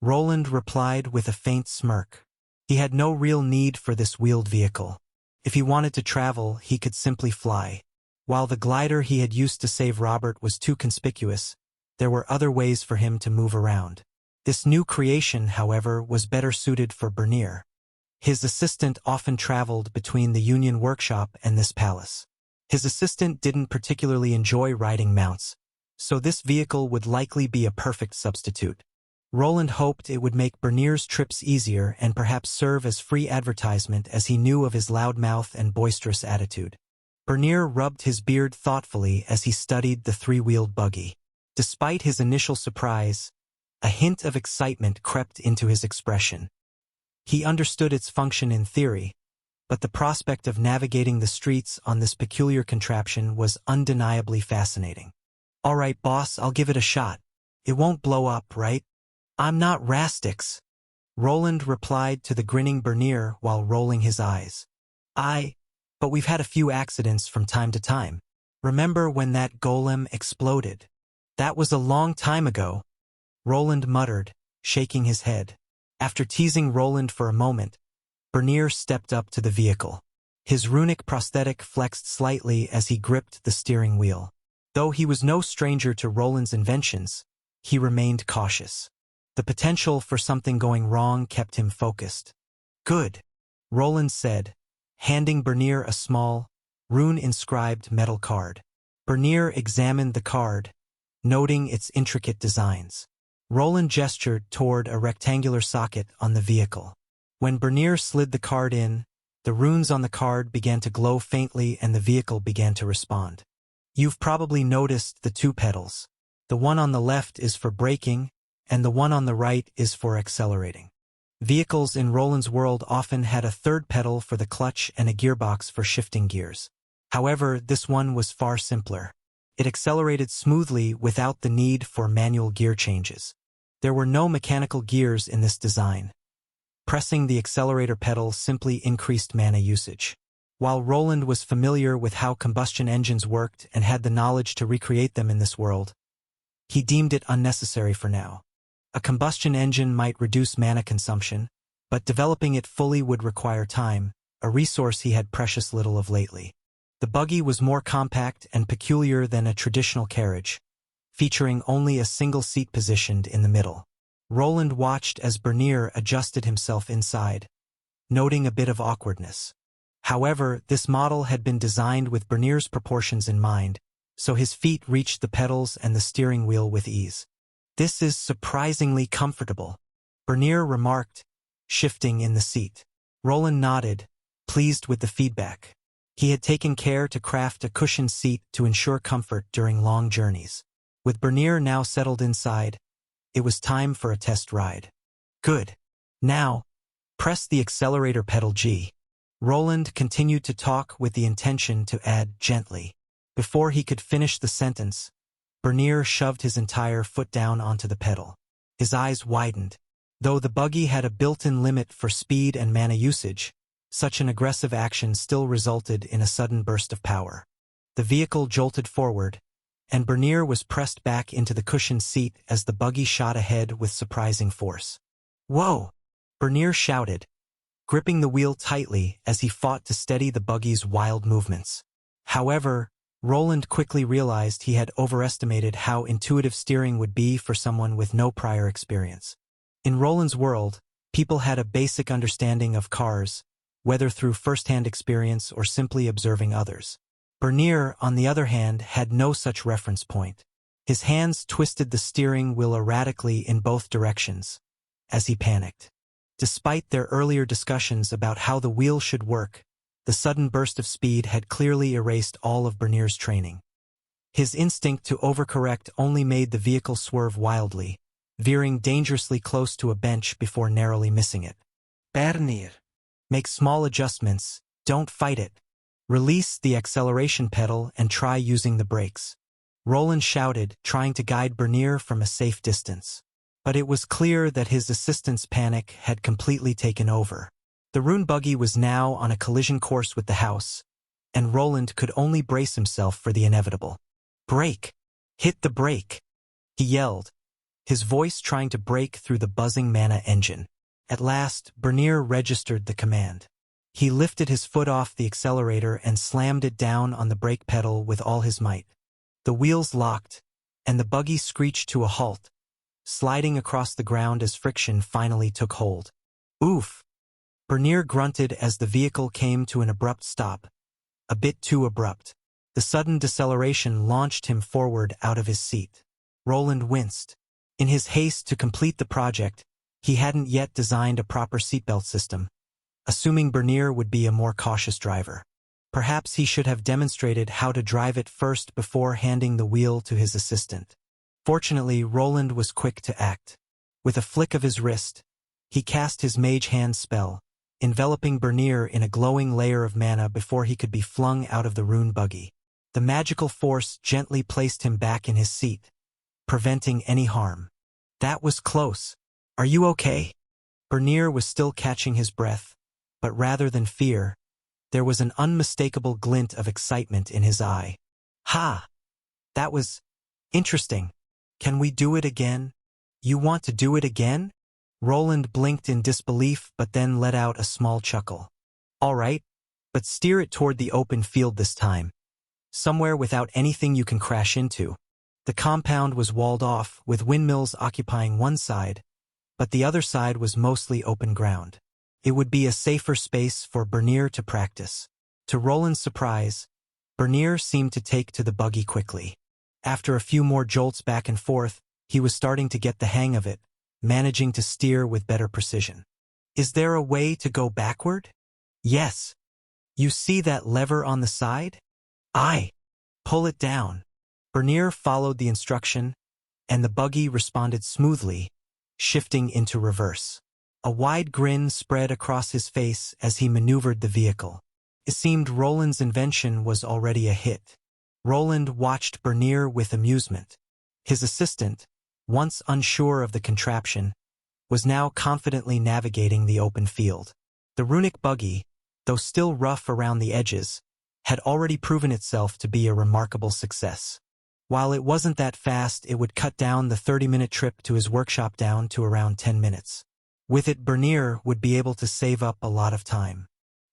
Roland replied with a faint smirk. He had no real need for this wheeled vehicle. If he wanted to travel, he could simply fly. While the glider he had used to save Robert was too conspicuous, there were other ways for him to move around. This new creation, however, was better suited for Bernier. His assistant often traveled between the Union workshop and this palace. His assistant didn't particularly enjoy riding mounts, so this vehicle would likely be a perfect substitute. Roland hoped it would make Bernier's trips easier and perhaps serve as free advertisement, as he knew of his loud mouth and boisterous attitude. Bernier rubbed his beard thoughtfully as he studied the three-wheeled buggy. Despite his initial surprise, a hint of excitement crept into his expression. He understood its function in theory, but the prospect of navigating the streets on this peculiar contraption was undeniably fascinating. "All right, boss, I'll give it a shot. It won't blow up, right?" "I'm not Rastix," Roland replied to the grinning Bernier while rolling his eyes. But we've had a few accidents from time to time. Remember when that golem exploded?" "That was a long time ago," Roland muttered, shaking his head. After teasing Roland for a moment, Bernier stepped up to the vehicle. His runic prosthetic flexed slightly as he gripped the steering wheel. Though he was no stranger to Roland's inventions, he remained cautious. The potential for something going wrong kept him focused. "Good," Roland said, handing Bernier a small, rune-inscribed metal card. Bernier examined the card, noting its intricate designs. Roland gestured toward a rectangular socket on the vehicle. When Bernier slid the card in, the runes on the card began to glow faintly and the vehicle began to respond. "You've probably noticed the two pedals. The one on the left is for braking, and the one on the right is for accelerating." Vehicles in Roland's world often had a third pedal for the clutch and a gearbox for shifting gears. However, this one was far simpler. It accelerated smoothly without the need for manual gear changes. There were no mechanical gears in this design. Pressing the accelerator pedal simply increased mana usage. While Roland was familiar with how combustion engines worked and had the knowledge to recreate them in this world, he deemed it unnecessary for now. A combustion engine might reduce mana consumption, but developing it fully would require time, a resource he had precious little of lately. The buggy was more compact and peculiar than a traditional carriage, featuring only a single seat positioned in the middle. Roland watched as Bernier adjusted himself inside, noting a bit of awkwardness. However, this model had been designed with Bernier's proportions in mind, so his feet reached the pedals and the steering wheel with ease. "This is surprisingly comfortable," Bernier remarked, shifting in the seat. Roland nodded, pleased with the feedback. He had taken care to craft a cushioned seat to ensure comfort during long journeys. With Bernier now settled inside, it was time for a test ride. "Good. Now, press the accelerator pedal G." Roland continued to talk with the intention to add "gently." Before he could finish the sentence, Bernier shoved his entire foot down onto the pedal. His eyes widened. Though the buggy had a built-in limit for speed and mana usage, such an aggressive action still resulted in a sudden burst of power. The vehicle jolted forward, and Bernier was pressed back into the cushioned seat as the buggy shot ahead with surprising force. "Whoa!" Bernier shouted, gripping the wheel tightly as he fought to steady the buggy's wild movements. However, Roland quickly realized he had overestimated how intuitive steering would be for someone with no prior experience. In Roland's world, people had a basic understanding of cars, whether through first-hand experience or simply observing others. Bernier, on the other hand, had no such reference point. His hands twisted the steering wheel erratically in both directions, as he panicked. Despite their earlier discussions about how the wheel should work, the sudden burst of speed had clearly erased all of Bernier's training. His instinct to overcorrect only made the vehicle swerve wildly, veering dangerously close to a bench before narrowly missing it. "Bernier, make small adjustments, don't fight it. Release the acceleration pedal and try using the brakes," Roland shouted, trying to guide Bernier from a safe distance. But it was clear that his assistant's panic had completely taken over. The Rune buggy was now on a collision course with the house, and Roland could only brace himself for the inevitable. "Brake! Hit the brake!" he yelled, his voice trying to break through the buzzing mana engine. At last, Bernier registered the command. He lifted his foot off the accelerator and slammed it down on the brake pedal with all his might. The wheels locked, and the buggy screeched to a halt, sliding across the ground as friction finally took hold. "Oof!" Bernier grunted as the vehicle came to an abrupt stop, a bit too abrupt. The sudden deceleration launched him forward out of his seat. Roland winced. In his haste to complete the project, he hadn't yet designed a proper seatbelt system, assuming Bernier would be a more cautious driver. Perhaps he should have demonstrated how to drive it first before handing the wheel to his assistant. Fortunately, Roland was quick to act. With a flick of his wrist, he cast his mage hand spell, enveloping Bernier in a glowing layer of mana before he could be flung out of the rune buggy. The magical force gently placed him back in his seat, preventing any harm. That was close. Are you okay? Bernier was still catching his breath, but rather than fear, there was an unmistakable glint of excitement in his eye. Ha! That was interesting. Can we do it again? You want to do it again? Roland blinked in disbelief but then let out a small chuckle. All right, but steer it toward the open field this time. Somewhere without anything you can crash into. The compound was walled off, with windmills occupying one side, but the other side was mostly open ground. It would be a safer space for Bernier to practice. To Roland's surprise, Bernier seemed to take to the buggy quickly. After a few more jolts back and forth, he was starting to get the hang of it, managing to steer with better precision. Is there a way to go backward? Yes. You see that lever on the side? Aye. Pull it down. Bernier followed the instruction, and the buggy responded smoothly, shifting into reverse. A wide grin spread across his face as he maneuvered the vehicle. It seemed Roland's invention was already a hit. Roland watched Bernier with amusement. His assistant, once unsure of the contraption, was now confidently navigating the open field. The runic buggy, though still rough around the edges, had already proven itself to be a remarkable success. While it wasn't that fast, it would cut down the 30-minute trip to his workshop down to around 10 minutes. With it, Bernier would be able to save up a lot of time.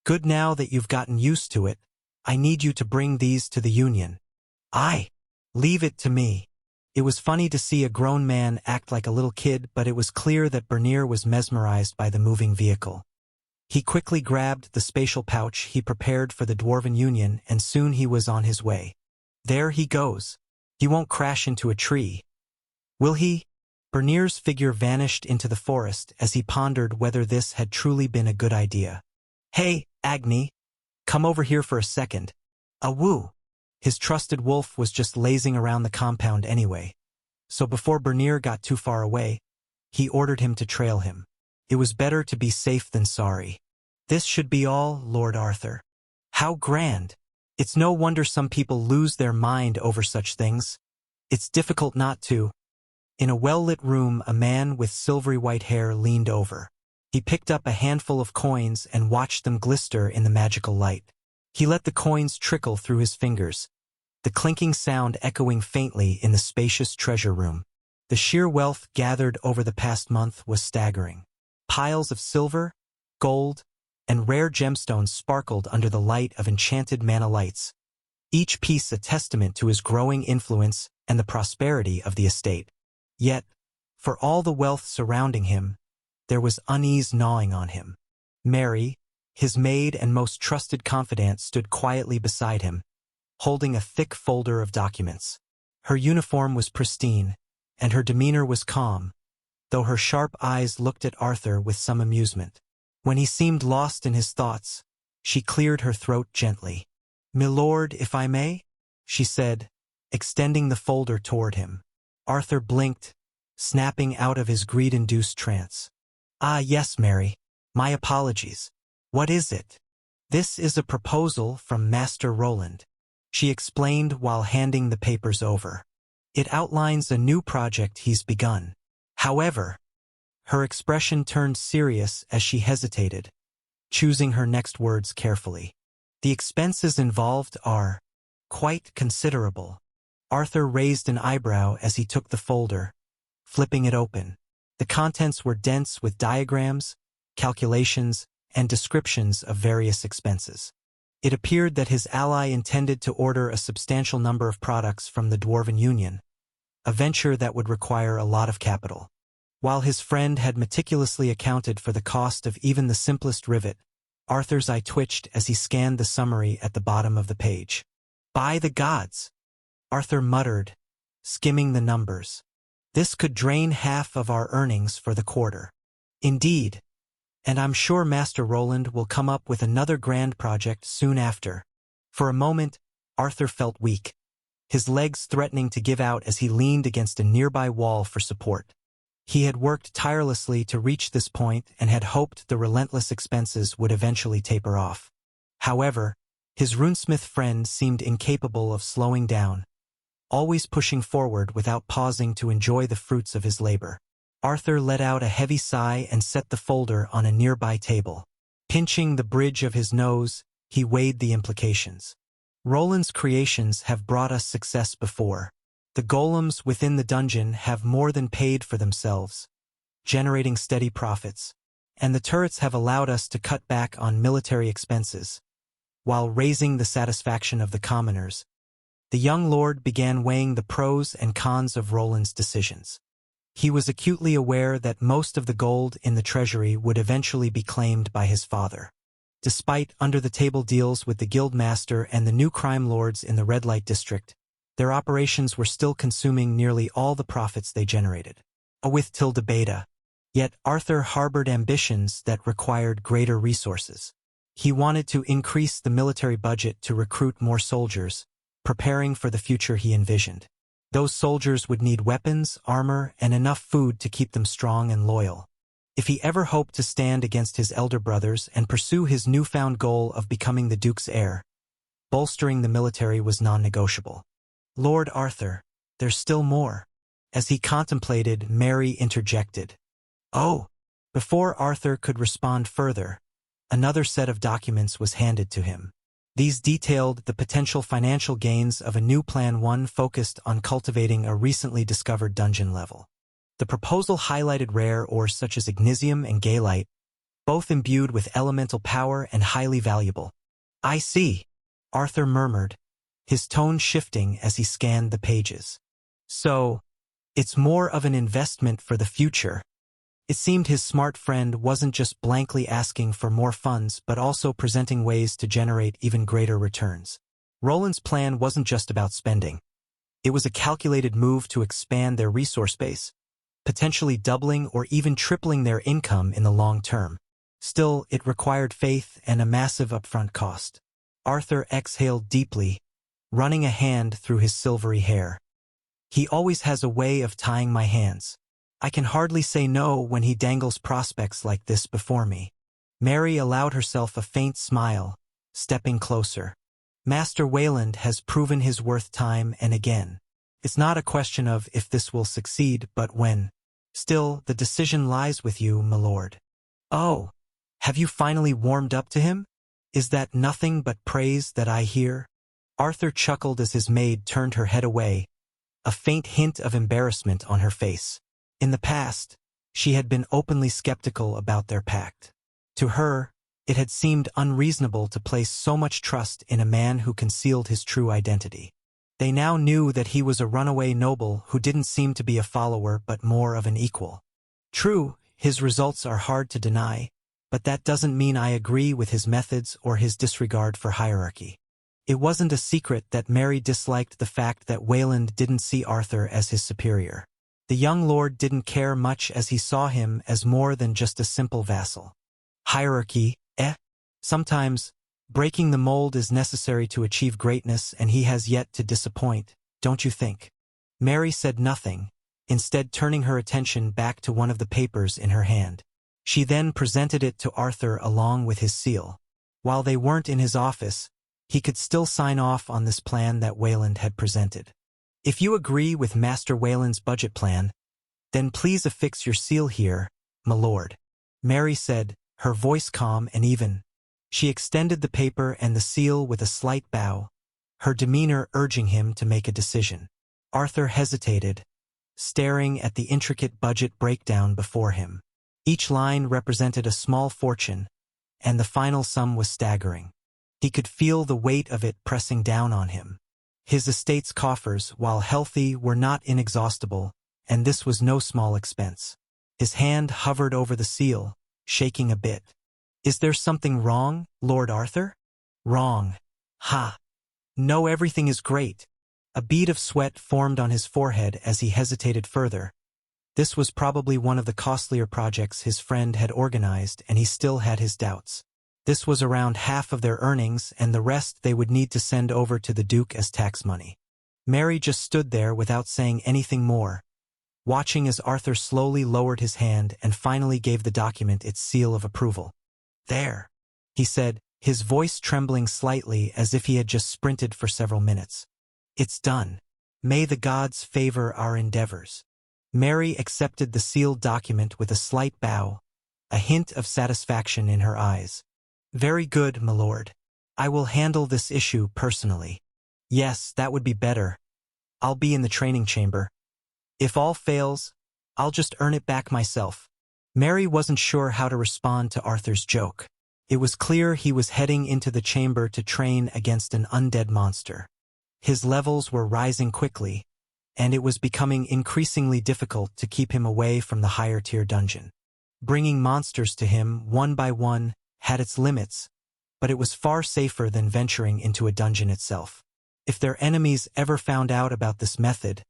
Good, now that you've gotten used to it, I need you to bring these to the Union. Aye. Leave it to me. It was funny to see a grown man act like a little kid, but it was clear that Bernier was mesmerized by the moving vehicle. He quickly grabbed the spatial pouch he prepared for the Dwarven Union, and soon he was on his way. There he goes. He won't crash into a tree, will he? Bernier's figure vanished into the forest as he pondered whether this had truly been a good idea. Hey, Agni, come over here for a second. Awoo! His trusted wolf was just lazing around the compound anyway, so before Bernier got too far away, he ordered him to trail him. It was better to be safe than sorry. This should be all, Lord Arthur. How grand! It's no wonder some people lose their mind over such things. It's difficult not to. In a well-lit room, a man with silvery white hair leaned over. He picked up a handful of coins and watched them glister in the magical light. He let the coins trickle through his fingers, the clinking sound echoing faintly in the spacious treasure room. The sheer wealth gathered over the past month was staggering. Piles of silver, gold, and rare gemstones sparkled under the light of enchanted mana lights, each piece a testament to his growing influence and the prosperity of the estate. Yet, for all the wealth surrounding him, there was unease gnawing on him. Mary, his maid and most trusted confidant, stood quietly beside him, holding a thick folder of documents. Her uniform was pristine, and her demeanor was calm, though her sharp eyes looked at Arthur with some amusement. When he seemed lost in his thoughts, she cleared her throat gently. "Milord, if I may?" she said, extending the folder toward him. Arthur blinked, snapping out of his greed-induced trance. "Ah, yes, Mary. My apologies. What is it?" "This is a proposal from Master Roland," she explained while handing the papers over. "It outlines a new project he's begun. However," her expression turned serious as she hesitated, choosing her next words carefully, "the expenses involved are quite considerable." Arthur raised an eyebrow as he took the folder, flipping it open. The contents were dense with diagrams, calculations, and descriptions of various expenses. It appeared that his ally intended to order a substantial number of products from the Dwarven Union, a venture that would require a lot of capital. While his friend had meticulously accounted for the cost of even the simplest rivet, Arthur's eye twitched as he scanned the summary at the bottom of the page. "By the gods!" Arthur muttered, skimming the numbers. "This could drain half of our earnings for the quarter." "Indeed. And I'm sure Master Roland will come up with another grand project soon after." For a moment, Arthur felt weak. his legs threatening to give out as he leaned against a nearby wall for support. He had worked tirelessly to reach this point and had hoped the relentless expenses would eventually taper off. However, his runesmith friend seemed incapable of slowing down, always pushing forward without pausing to enjoy the fruits of his labor. Arthur let out a heavy sigh and set the folder on a nearby table. Pinching the bridge of his nose, he weighed the implications. Roland's creations have brought us success before. The golems within the dungeon have more than paid for themselves, generating steady profits, and the turrets have allowed us to cut back on military expenses, while raising the satisfaction of the commoners. The young lord began weighing the pros and cons of Roland's decisions. He was acutely aware that most of the gold in the treasury would eventually be claimed by his father. Despite under-the-table deals with the guildmaster and the new crime lords in the red light district, their operations were still consuming nearly all the profits they generated. With tilde beta. Yet Arthur harbored ambitions that required greater resources. He wanted to increase the military budget to recruit more soldiers, preparing for the future he envisioned. Those soldiers would need weapons, armor, and enough food to keep them strong and loyal. If he ever hoped to stand against his elder brothers and pursue his newfound goal of becoming the Duke's heir, bolstering the military was non-negotiable. Lord Arthur, there's still more. As he contemplated, Mary interjected. Oh! Before Arthur could respond further, another set of documents was handed to him. These detailed the potential financial gains of a new Plan 1 focused on cultivating a recently discovered dungeon level. The proposal highlighted rare ores such as ignisium and gaelite, both imbued with elemental power and highly valuable. I see, Arthur murmured, his tone shifting as he scanned the pages. So, it's more of an investment for the future. It seemed his smart friend wasn't just blankly asking for more funds but also presenting ways to generate even greater returns. Roland's plan wasn't just about spending. It was a calculated move to expand their resource base, potentially doubling or even tripling their income in the long term. Still, it required faith and a massive upfront cost. Arthur exhaled deeply, running a hand through his silvery hair. He always has a way of tying my hands. I can hardly say no when he dangles prospects like this before me. Mary allowed herself a faint smile, stepping closer. Master Wayland has proven his worth time and again. It's not a question of if this will succeed, but when. Still, the decision lies with you, my lord. Oh, have you finally warmed up to him? Is that nothing but praise that I hear? Arthur chuckled as his maid turned her head away, a faint hint of embarrassment on her face. In the past, she had been openly skeptical about their pact. To her, it had seemed unreasonable to place so much trust in a man who concealed his true identity. They now knew that he was a runaway noble who didn't seem to be a follower but more of an equal. True, his results are hard to deny, but that doesn't mean I agree with his methods or his disregard for hierarchy. It wasn't a secret that Mary disliked the fact that Wayland didn't see Arthur as his superior. The young lord didn't care much as he saw him as more than just a simple vassal. Hierarchy, Sometimes, breaking the mold is necessary to achieve greatness, and he has yet to disappoint, don't you think? Mary said nothing, instead turning her attention back to one of the papers in her hand. She then presented it to Arthur along with his seal. While they weren't in his office, he could still sign off on this plan that Wayland had presented. If you agree with Master Wayland's budget plan, then please affix your seal here, my lord. Mary said, her voice calm and even. She extended the paper and the seal with a slight bow, her demeanor urging him to make a decision. Arthur hesitated, staring at the intricate budget breakdown before him. Each line represented a small fortune, and the final sum was staggering. He could feel the weight of it pressing down on him. His estate's coffers, while healthy, were not inexhaustible, and this was no small expense. His hand hovered over the seal, shaking a bit. Is there something wrong, Lord Arthur? Wrong. Ha! No, everything is great. A bead of sweat formed on his forehead as he hesitated further. This was probably one of the costlier projects his friend had organized, and he still had his doubts. This was around half of their earnings, and the rest they would need to send over to the Duke as tax money. Mary just stood there without saying anything more, watching as Arthur slowly lowered his hand and finally gave the document its seal of approval. "There," he said, his voice trembling slightly as if he had just sprinted for several minutes. "It's done. May the gods favor our endeavors." Mary accepted the sealed document with a slight bow, a hint of satisfaction in her eyes. "Very good, my lord. I will handle this issue personally." "Yes, that would be better. I'll be in the training chamber. If all fails, I'll just earn it back myself." Mary wasn't sure how to respond to Arthur's joke. It was clear he was heading into the chamber to train against an undead monster. His levels were rising quickly, and it was becoming increasingly difficult to keep him away from the higher-tier dungeon. Bringing monsters to him, one by one, had its limits, but it was far safer than venturing into a dungeon itself. If their enemies ever found out about this method,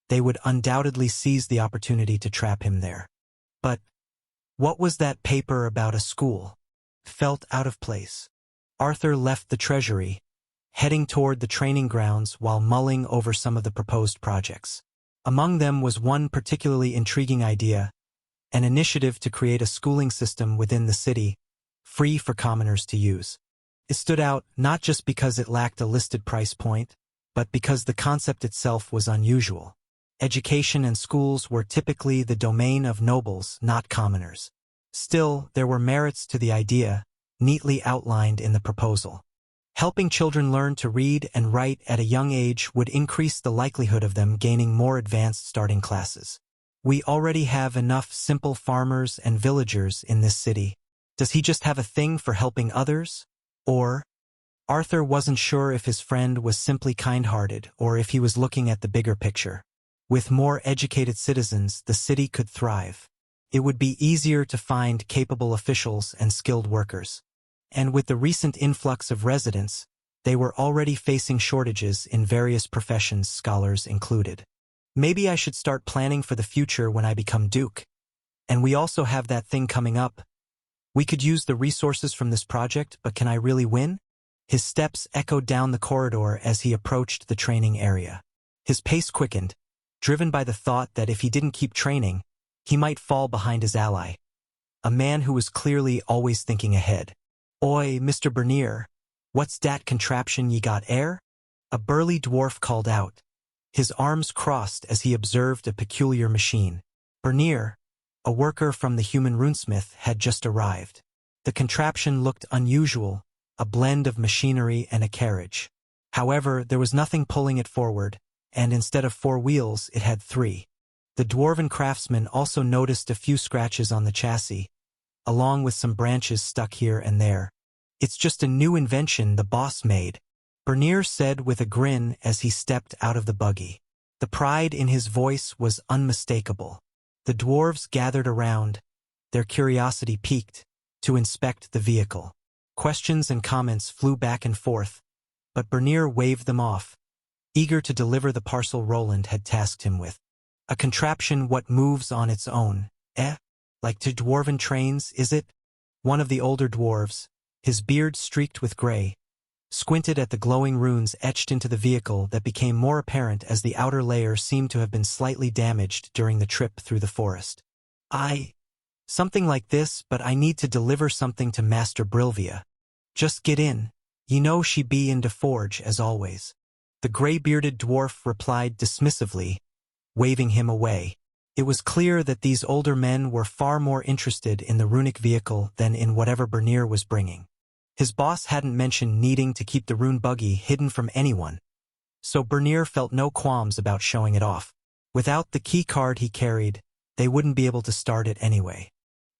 they would undoubtedly seize the opportunity to trap him there. But what was that paper about a school? Felt out of place. Arthur left the treasury, heading toward the training grounds while mulling over some of the proposed projects. Among them was one particularly intriguing idea, an initiative to create a schooling system within the city, free for commoners to use. It stood out not just because it lacked a listed price point, but because the concept itself was unusual. Education and schools were typically the domain of nobles, not commoners. Still, there were merits to the idea, neatly outlined in the proposal. Helping children learn to read and write at a young age would increase the likelihood of them gaining more advanced starting classes. "We already have enough simple farmers and villagers in this city. Does he just have a thing for helping others? Or?" Arthur wasn't sure if his friend was simply kind-hearted or if he was looking at the bigger picture. With more educated citizens, the city could thrive. It would be easier to find capable officials and skilled workers. And with the recent influx of residents, they were already facing shortages in various professions, scholars included. "Maybe I should start planning for the future when I become Duke. And we also have that thing coming up. We could use the resources from this project, but can I really win?" His steps echoed down the corridor as he approached the training area. His pace quickened, driven by the thought that if he didn't keep training, he might fall behind his ally, a man who was clearly always thinking ahead. "Oi, Mr. Bernier, what's dat contraption ye got air?" A burly dwarf called out. His arms crossed as he observed a peculiar machine. Bernier, a worker from the human runesmith, had just arrived. The contraption looked unusual, a blend of machinery and a carriage. However, there was nothing pulling it forward, and instead of 4 wheels, it had 3. The dwarven craftsman also noticed a few scratches on the chassis, along with some branches stuck here and there. "It's just a new invention the boss made," Bernier said with a grin as he stepped out of the buggy. The pride in his voice was unmistakable. The dwarves gathered around, their curiosity piqued, to inspect the vehicle. Questions and comments flew back and forth, but Bernier waved them off, eager to deliver the parcel Roland had tasked him with. "A contraption what moves on its own, eh? Like to dwarven trains, is it?" One of the older dwarves, his beard streaked with gray, squinted at the glowing runes etched into the vehicle that became more apparent as the outer layer seemed to have been slightly damaged during the trip through the forest. Something like this, but I need to deliver something to Master Brilvia. Just get in. You know she be in de forge, as always." The gray-bearded dwarf replied dismissively, waving him away. It was clear that these older men were far more interested in the runic vehicle than in whatever Bernier was bringing. His boss hadn't mentioned needing to keep the rune buggy hidden from anyone, so Bernier felt no qualms about showing it off. Without the key card he carried, they wouldn't be able to start it anyway.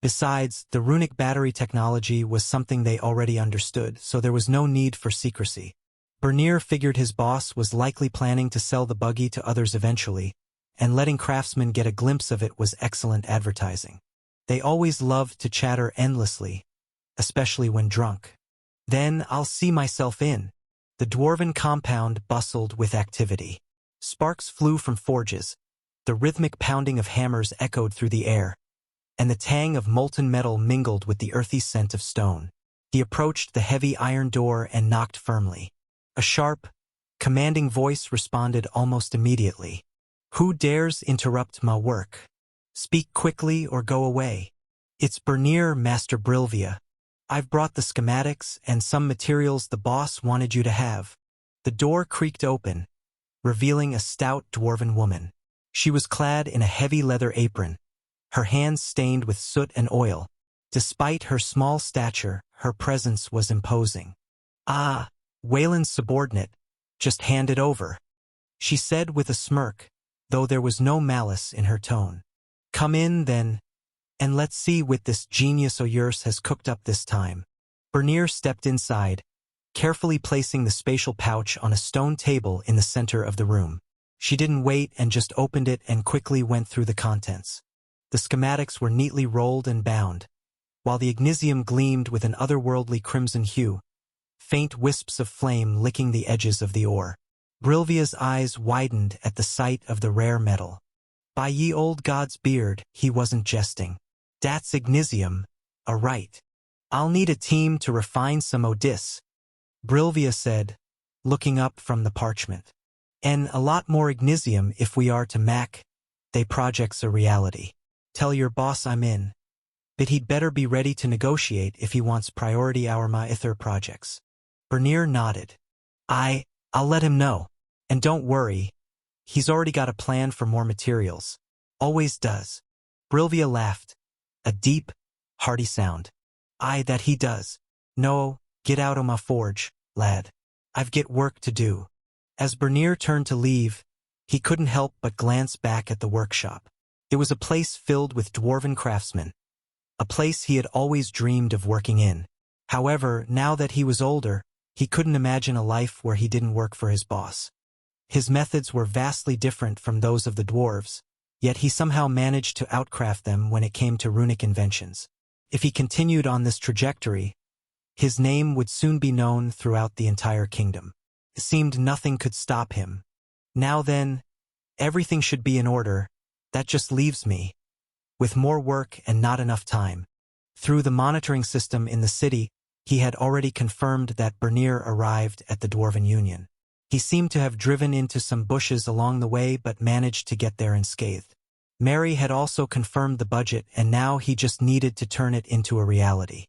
Besides, the runic battery technology was something they already understood, so there was no need for secrecy. Bernier figured his boss was likely planning to sell the buggy to others eventually, and letting craftsmen get a glimpse of it was excellent advertising. They always loved to chatter endlessly, especially when drunk. "Then I'll see myself in." The dwarven compound bustled with activity. Sparks flew from forges, the rhythmic pounding of hammers echoed through the air, and the tang of molten metal mingled with the earthy scent of stone. He approached the heavy iron door and knocked firmly. A sharp, Commanding voice responded almost immediately. Who dares interrupt my work? Speak quickly or go away. It's Bernier, Master Brilvia. I've brought the schematics and some materials the boss wanted you to have. The door creaked open, revealing a stout dwarven woman. She was clad in a heavy leather apron, her hands stained with soot and oil. Despite her small stature, her presence was imposing. Ah, Wayland's subordinate. Just hand it over, she said with a smirk, though there was no malice in her tone. Come in, then, and let's see what this genius o' yours has cooked up this time. Bernier stepped inside, carefully placing the spatial pouch on a stone table in the center of the room. She didn't wait and just opened it and quickly went through the contents. The schematics were neatly rolled and bound, while the ignisium gleamed with an otherworldly crimson hue, faint wisps of flame licking the edges of the ore. Brilvia's eyes widened at the sight of the rare metal. By ye old god's beard, he wasn't jesting. That's ignisium, a right. I'll need a team to refine some o' dis, Brilvia said, looking up from the parchment. And a lot more ignisium if we are to make they projects a reality. Tell your boss I'm in, but he'd better be ready to negotiate if he wants priority our my ether projects. Bernier nodded. I'll let him know. And don't worry, he's already got a plan for more materials. Always does. Brilvia laughed. A deep, hearty sound. Aye, that he does. No, get out o' my forge, lad. I've get work to do. As Bernier turned to leave, he couldn't help but glance back at the workshop. It was a place filled with dwarven craftsmen. A place he had always dreamed of working in. However, now that he was older, he couldn't imagine a life where he didn't work for his boss. His methods were vastly different from those of the dwarves, yet he somehow managed to outcraft them when it came to runic inventions. If he continued on this trajectory, his name would soon be known throughout the entire kingdom. It seemed nothing could stop him. Now then, everything should be in order. That just leaves me with more work and not enough time. Through the monitoring system in the city, he had already confirmed that Bernier arrived at the Dwarven Union. He seemed to have driven into some bushes along the way but managed to get there unscathed. Mary had also confirmed the budget and now he just needed to turn it into a reality.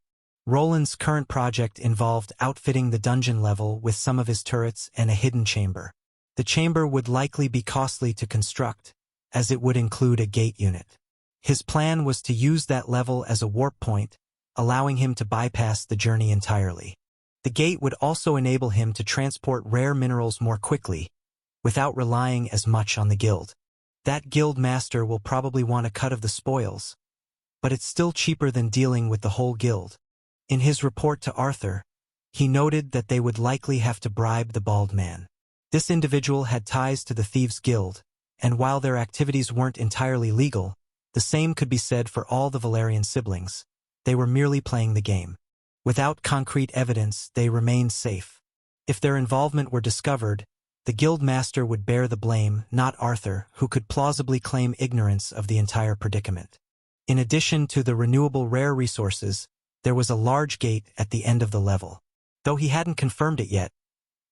Roland's current project involved outfitting the dungeon level with some of his turrets and a hidden chamber. The chamber would likely be costly to construct, as it would include a gate unit. His plan was to use that level as a warp point, allowing him to bypass the journey entirely. The gate would also enable him to transport rare minerals more quickly, without relying as much on the guild. That guild master will probably want a cut of the spoils, but it's still cheaper than dealing with the whole guild. In his report to Arthur, he noted that they would likely have to bribe the bald man. This individual had ties to the Thieves' Guild, and while their activities weren't entirely legal, the same could be said for all the Valerian siblings. They were merely playing the game. Without concrete evidence, they remained safe. If their involvement were discovered, the guild master would bear the blame, not Arthur, who could plausibly claim ignorance of the entire predicament. In addition to the renewable rare resources, there was a large gate at the end of the level. Though he hadn't confirmed it yet,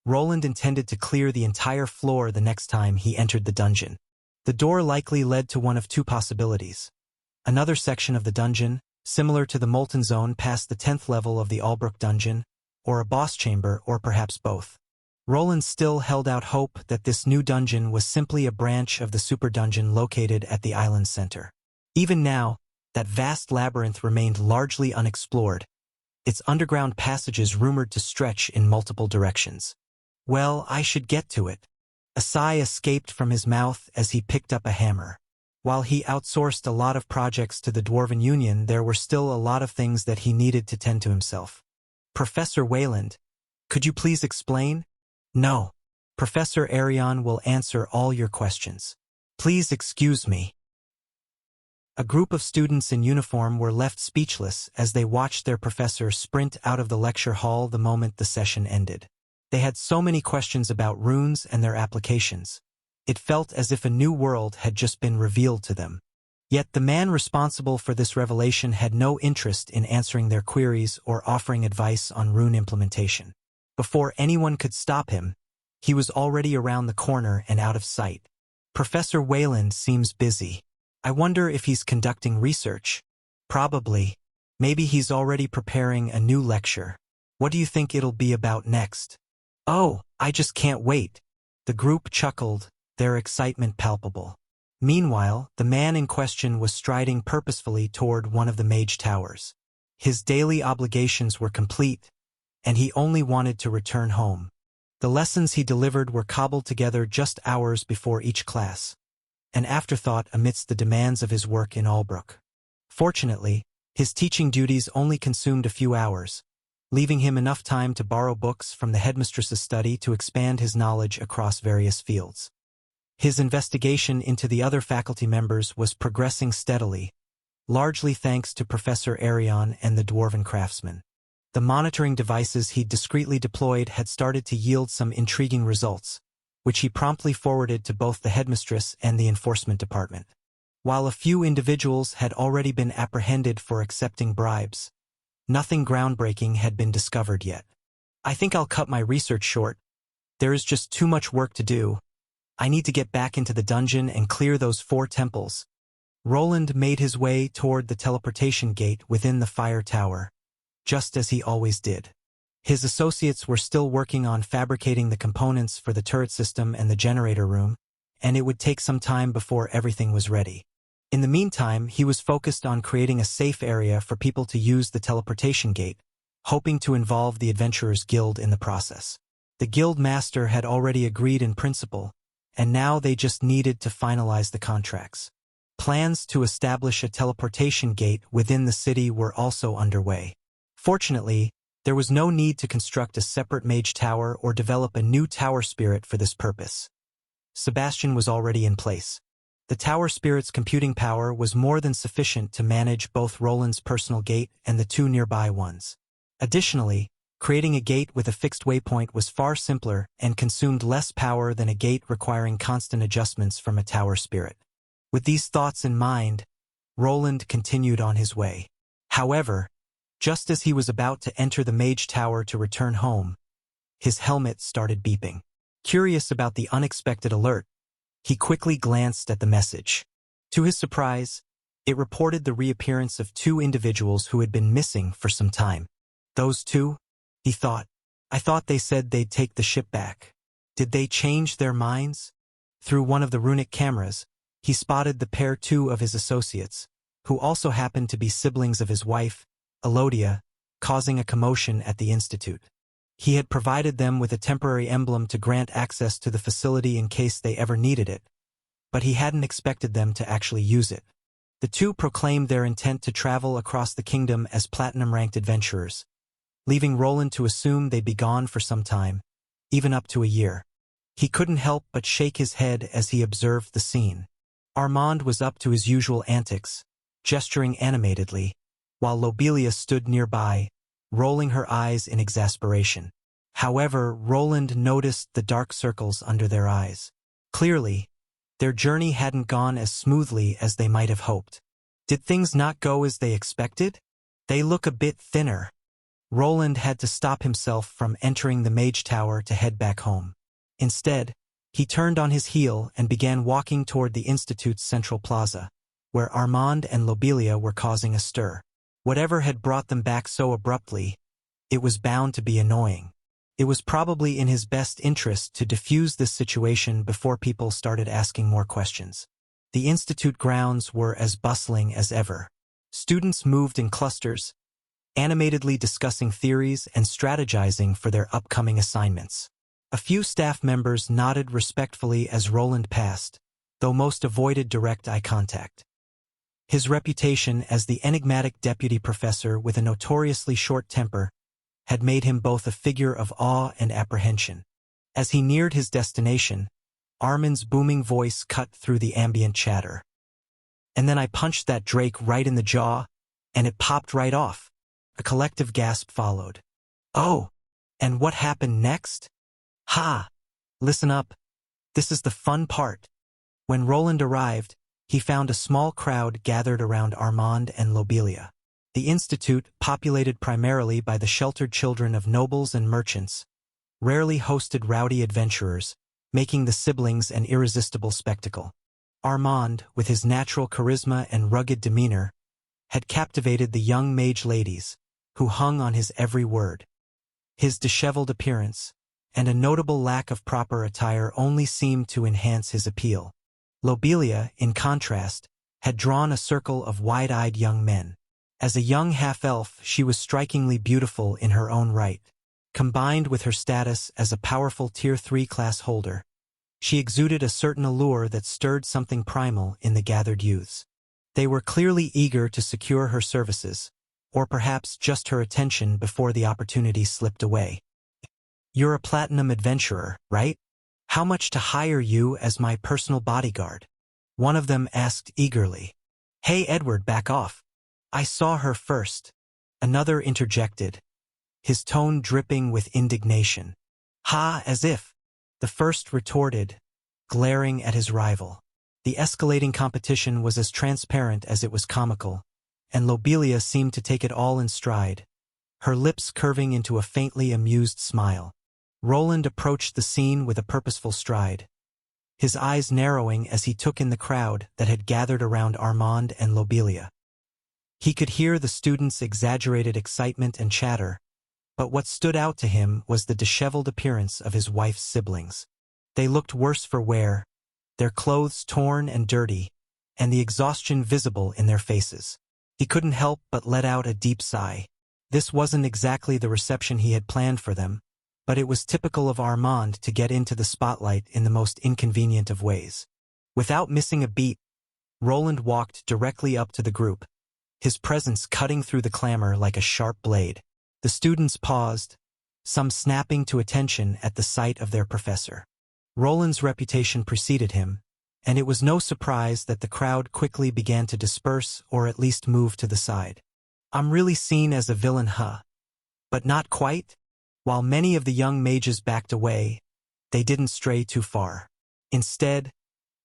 Roland intended to clear the entire floor the next time he entered the dungeon. The door likely led to one of two possibilities. Another section of the dungeon, similar to the Molten Zone past the 10th level of the Albrook dungeon, or a boss chamber, or perhaps both. Roland still held out hope that this new dungeon was simply a branch of the super dungeon located at the island's center. Even now, that vast labyrinth remained largely unexplored, its underground passages rumored to stretch in multiple directions. Well, I should get to it. A sigh escaped from his mouth as he picked up a hammer. While he outsourced a lot of projects to the Dwarven Union, there were still a lot of things that he needed to tend to himself. Professor Wayland, could you please explain? No. Professor Arion will answer all your questions. Please excuse me. A group of students in uniform were left speechless as they watched their professor sprint out of the lecture hall the moment the session ended. They had so many questions about runes and their applications. It felt as if a new world had just been revealed to them. Yet the man responsible for this revelation had no interest in answering their queries or offering advice on rune implementation. Before anyone could stop him, He was already around the corner and out of sight. Professor Wayland seems busy. I wonder if he's conducting research. Probably. Maybe he's already preparing a new lecture. What do you think it'll be about next? Oh, I just can't wait. The group chuckled, their excitement palpable. Meanwhile, the man in question was striding purposefully toward one of the mage towers. His daily obligations were complete, and he only wanted to return home. The lessons he delivered were cobbled together just hours before each class, an afterthought amidst the demands of his work in Albrook. Fortunately, his teaching duties only consumed a few hours, leaving him enough time to borrow books from the headmistress's study to expand his knowledge across various fields. His investigation into the other faculty members was progressing steadily, largely thanks to Professor Arion and the Dwarven craftsman. The monitoring devices he'd discreetly deployed had started to yield some intriguing results, which he promptly forwarded to both the headmistress and the enforcement department. While a few individuals had already been apprehended for accepting bribes, nothing groundbreaking had been discovered yet. I think I'll cut my research short. There is just too much work to do. I need to get back into the dungeon and clear those 4 temples. Roland made his way toward the teleportation gate within the fire tower, just as he always did. His associates were still working on fabricating the components for the turret system and the generator room, and it would take some time before everything was ready. In the meantime, he was focused on creating a safe area for people to use the teleportation gate, hoping to involve the Adventurers Guild in the process. The guild master had already agreed in principle, and now they just needed to finalize the contracts. Plans to establish a teleportation gate within the city were also underway. Fortunately, there was no need to construct a separate mage tower or develop a new tower spirit for this purpose. Sebastian was already in place. The tower spirit's computing power was more than sufficient to manage both Roland's personal gate and the 2 nearby ones. Additionally, creating a gate with a fixed waypoint was far simpler and consumed less power than a gate requiring constant adjustments from a tower spirit. With these thoughts in mind, Roland continued on his way. However, just as he was about to enter the mage tower to return home, his helmet started beeping. Curious about the unexpected alert, he quickly glanced at the message. To his surprise, it reported the reappearance of 2 individuals who had been missing for some time. Those 2? He thought. I thought they said they'd take the ship back. Did they change their minds? Through one of the runic cameras, he spotted the pair 2 of his associates, who also happened to be siblings of his wife, Elodia, causing a commotion at the institute. He had provided them with a temporary emblem to grant access to the facility in case they ever needed it, but he hadn't expected them to actually use it. The 2 proclaimed their intent to travel across the kingdom as platinum-ranked adventurers, leaving Roland to assume they'd be gone for some time, even up to a year. He couldn't help but shake his head as he observed the scene. Armand was up to his usual antics, gesturing animatedly, while Lobelia stood nearby, rolling her eyes in exasperation. However, Roland noticed the dark circles under their eyes. Clearly, their journey hadn't gone as smoothly as they might have hoped. Did things not go as they expected? They look a bit thinner. Roland had to stop himself from entering the mage tower to head back home. Instead, he turned on his heel and began walking toward the Institute's central plaza, where Armand and Lobelia were causing a stir. Whatever had brought them back so abruptly, it was bound to be annoying. It was probably in his best interest to defuse this situation before people started asking more questions. The Institute grounds were as bustling as ever. Students moved in clusters, animatedly discussing theories and strategizing for their upcoming assignments. A few staff members nodded respectfully as Roland passed, though most avoided direct eye contact. His reputation as the enigmatic deputy professor with a notoriously short temper had made him both a figure of awe and apprehension. As he neared his destination, Armin's booming voice cut through the ambient chatter. And then I punched that Drake right in the jaw, and it popped right off. A collective gasp followed. Oh, and what happened next? Ha! Listen up. This is the fun part. When Roland arrived, he found a small crowd gathered around Armand and Lobelia. The institute, populated primarily by the sheltered children of nobles and merchants, rarely hosted rowdy adventurers, making the siblings an irresistible spectacle. Armand, with his natural charisma and rugged demeanor, had captivated the young mage ladies, who hung on his every word. His disheveled appearance, and a notable lack of proper attire only seemed to enhance his appeal. Lobelia, in contrast, had drawn a circle of wide-eyed young men. As a young half-elf, she was strikingly beautiful in her own right. Combined with her status as a powerful Tier 3 class holder, she exuded a certain allure that stirred something primal in the gathered youths. They were clearly eager to secure her services, or perhaps just her attention before the opportunity slipped away. "You're a platinum adventurer, right? How much to hire you as my personal bodyguard?" one of them asked eagerly. "Hey Edward, back off. I saw her first," another interjected, his tone dripping with indignation. "Ha, as if," the first retorted, glaring at his rival. The escalating competition was as transparent as it was comical, and Lobelia seemed to take it all in stride, her lips curving into a faintly amused smile. Roland approached the scene with a purposeful stride, his eyes narrowing as he took in the crowd that had gathered around Armand and Lobelia. He could hear the students' exaggerated excitement and chatter, but what stood out to him was the disheveled appearance of his wife's siblings. They looked worse for wear, their clothes torn and dirty, and the exhaustion visible in their faces. He couldn't help but let out a deep sigh. This wasn't exactly the reception he had planned for them, but it was typical of Armand to get into the spotlight in the most inconvenient of ways. Without missing a beat, Roland walked directly up to the group, his presence cutting through the clamor like a sharp blade. The students paused, some snapping to attention at the sight of their professor. Roland's reputation preceded him, and it was no surprise that the crowd quickly began to disperse or at least move to the side. "I'm really seen as a villain, huh? But not quite?" While many of the young mages backed away, they didn't stray too far. Instead,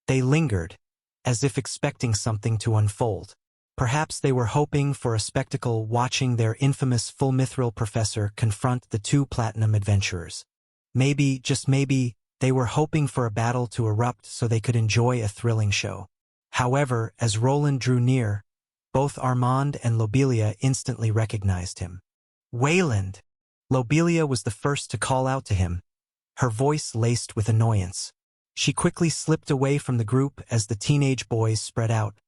they lingered, as if expecting something to unfold. Perhaps they were hoping for a spectacle, watching their infamous full mithril professor confront the two platinum adventurers. Maybe, just maybe, they were hoping for a battle to erupt so they could enjoy a thrilling show. However, as Roland drew near, both Armand and Lobelia instantly recognized him. "Wayland!" Lobelia was the first to call out to him, her voice laced with annoyance. She quickly slipped away from the group as the teenage boys spread out,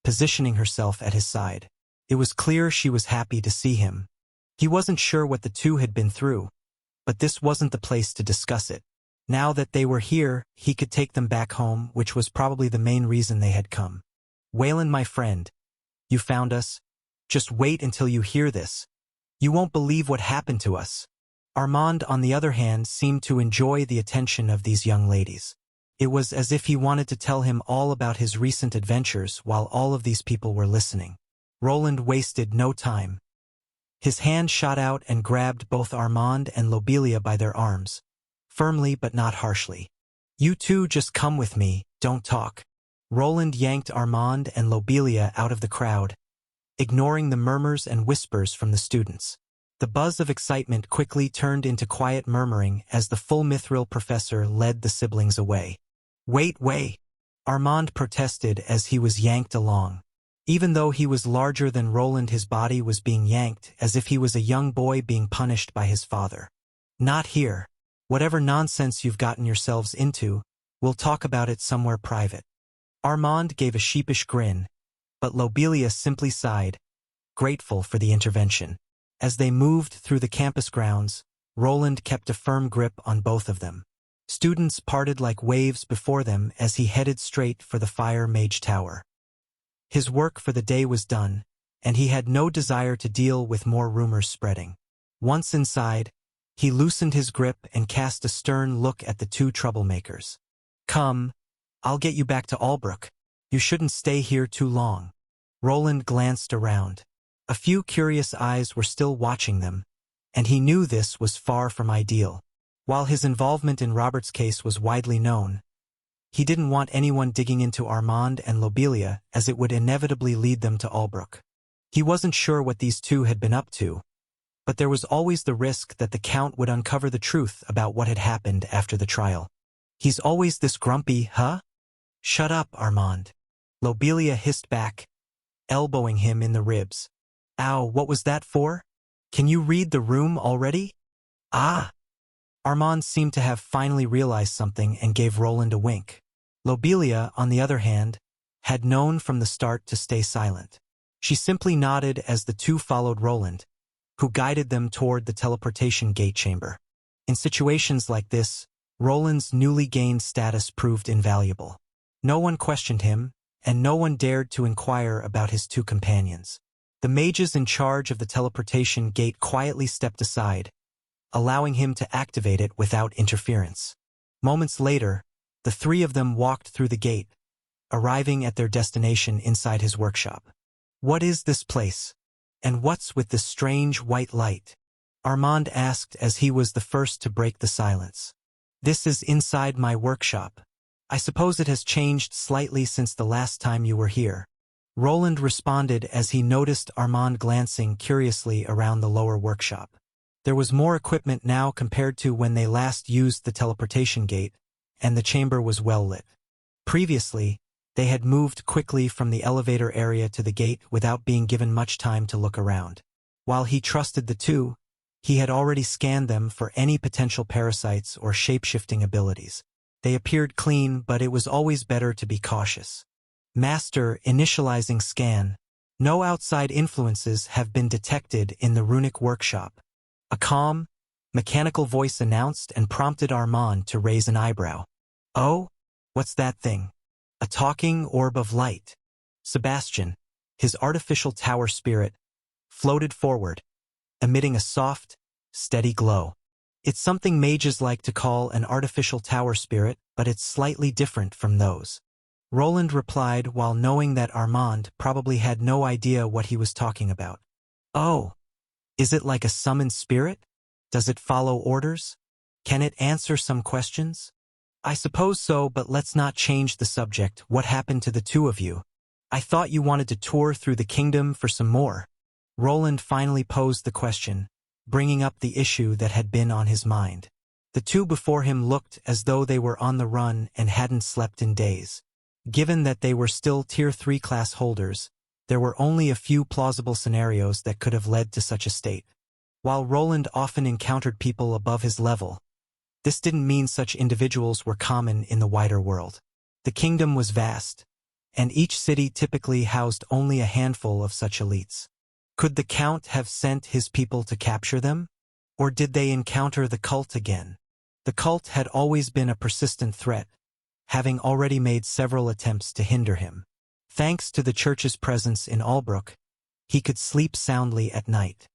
positioning herself at his side. It was clear she was happy to see him. He wasn't sure what the two had been through, but this wasn't the place to discuss it. Now that they were here, he could take them back home, which was probably the main reason they had come. "Wayland, my friend, you found us. Just wait until you hear this. You won't believe what happened to us." Armand, on the other hand, seemed to enjoy the attention of these young ladies. It was as if he wanted to tell him all about his recent adventures while all of these people were listening. Roland wasted no time. His hand shot out and grabbed both Armand and Lobelia by their arms, firmly but not harshly. "You two just come with me, don't talk." Roland yanked Armand and Lobelia out of the crowd, ignoring the murmurs and whispers from the students. The buzz of excitement quickly turned into quiet murmuring as the full mithril professor led the siblings away. Wait, Armand protested as he was yanked along. Even though he was larger than Roland, his body was being yanked as if he was a young boy being punished by his father. "Not here. Whatever nonsense you've gotten yourselves into, we'll talk about it somewhere private." Armand gave a sheepish grin, but Lobelia simply sighed, grateful for the intervention. As they moved through the campus grounds, Roland kept a firm grip on both of them. Students parted like waves before them as he headed straight for the Fire Mage Tower. His work for the day was done, and he had no desire to deal with more rumors spreading. Once inside, he loosened his grip and cast a stern look at the two troublemakers. "Come, I'll get you back to Albrook. You shouldn't stay here too long." Roland glanced around. A few curious eyes were still watching them, and he knew this was far from ideal. While his involvement in Robert's case was widely known, he didn't want anyone digging into Armand and Lobelia, as it would inevitably lead them to Albrook. He wasn't sure what these two had been up to, but there was always the risk that the Count would uncover the truth about what had happened after the trial. He's always this grumpy, huh? Shut up, Armand. Lobelia hissed back, elbowing him in the ribs. Ow, what was that for? Can you read the room already? Ah! Armand seemed to have finally realized something and gave Roland a wink. Lobelia, on the other hand, had known from the start to stay silent. She simply nodded as the two followed Roland, who guided them toward the teleportation gate chamber. In situations like this, Roland's newly gained status proved invaluable. No one questioned him, and no one dared to inquire about his two companions. The mages in charge of the teleportation gate quietly stepped aside, allowing him to activate it without interference. Moments later, the three of them walked through the gate, arriving at their destination inside his workshop. What is this place? And what's with this strange white light? Armand asked as he was the first to break the silence. This is inside my workshop. I suppose it has changed slightly since the last time you were here. Roland responded as he noticed Armand glancing curiously around the lower workshop. There was more equipment now compared to when they last used the teleportation gate, and the chamber was well lit. Previously, they had moved quickly from the elevator area to the gate without being given much time to look around. While he trusted the two, he had already scanned them for any potential parasites or shape-shifting abilities. They appeared clean, but it was always better to be cautious. Master, initializing scan. No outside influences have been detected in the runic workshop. A calm, mechanical voice announced and prompted Armand to raise an eyebrow. Oh? What's that thing? A talking orb of light. Sebastian, his artificial tower spirit, floated forward, emitting a soft, steady glow. It's something mages like to call an artificial tower spirit, but it's slightly different from those. Roland replied while knowing that Armand probably had no idea what he was talking about. Oh, is it like a summoned spirit? Does it follow orders? Can it answer some questions? I suppose so, but let's not change the subject. What happened to the two of you? I thought you wanted to tour through the kingdom for some more. Roland finally posed the question, bringing up the issue that had been on his mind. The two before him looked as though they were on the run and hadn't slept in days. Given that they were still Tier 3 class holders, there were only a few plausible scenarios that could have led to such a state. While Roland often encountered people above his level, this didn't mean such individuals were common in the wider world. The kingdom was vast, and each city typically housed only a handful of such elites. Could the Count have sent his people to capture them? Or did they encounter the cult again? The cult had always been a persistent threat, having already made several attempts to hinder him. Thanks to the church's presence in Albrook, he could sleep soundly at night.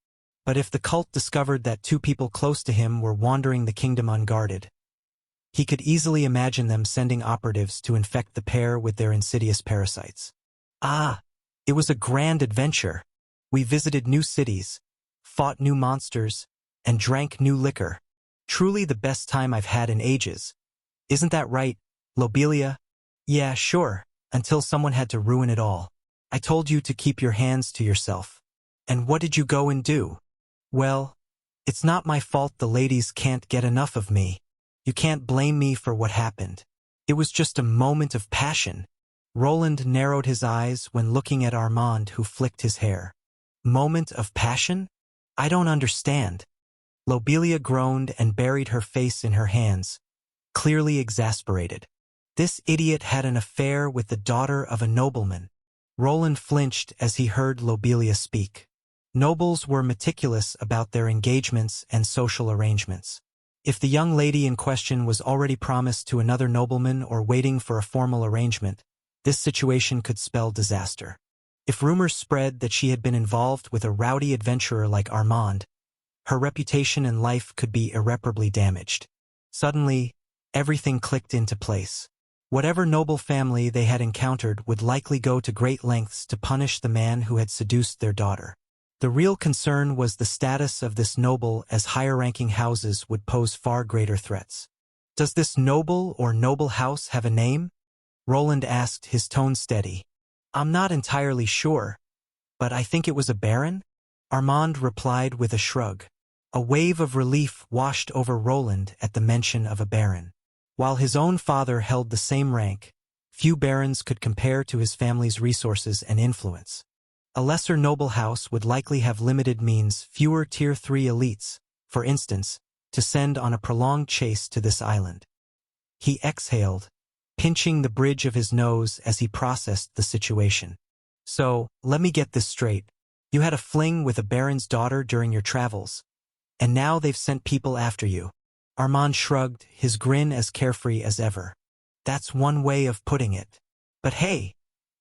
But if the cult discovered that two people close to him were wandering the kingdom unguarded, he could easily imagine them sending operatives to infect the pair with their insidious parasites. Ah, it was a grand adventure. We visited new cities, fought new monsters, and drank new liquor. Truly the best time I've had in ages. Isn't that right, Lobelia? Yeah, sure, until someone had to ruin it all. I told you to keep your hands to yourself. And what did you go and do? Well, it's not my fault the ladies can't get enough of me. You can't blame me for what happened. It was just a moment of passion. Roland narrowed his eyes when looking at Armand, who flicked his hair. Moment of passion? I don't understand. Lobelia groaned and buried her face in her hands, clearly exasperated. This idiot had an affair with the daughter of a nobleman. Roland flinched as he heard Lobelia speak. Nobles were meticulous about their engagements and social arrangements. If the young lady in question was already promised to another nobleman or waiting for a formal arrangement, this situation could spell disaster. If rumors spread that she had been involved with a rowdy adventurer like Armand, her reputation and life could be irreparably damaged. Suddenly, everything clicked into place. Whatever noble family they had encountered would likely go to great lengths to punish the man who had seduced their daughter. The real concern was the status of this noble, as higher-ranking houses would pose far greater threats. Does this noble or noble house have a name? Roland asked, his tone steady. I'm not entirely sure, but I think it was a baron? Armand replied with a shrug. A wave of relief washed over Roland at the mention of a baron. While his own father held the same rank, few barons could compare to his family's resources and influence. A lesser noble house would likely have limited means, fewer Tier 3 elites, for instance, to send on a prolonged chase to this island. He exhaled, pinching the bridge of his nose as he processed the situation. So, let me get this straight. You had a fling with a baron's daughter during your travels, and now they've sent people after you. Armand shrugged, his grin as carefree as ever. That's one way of putting it. But hey,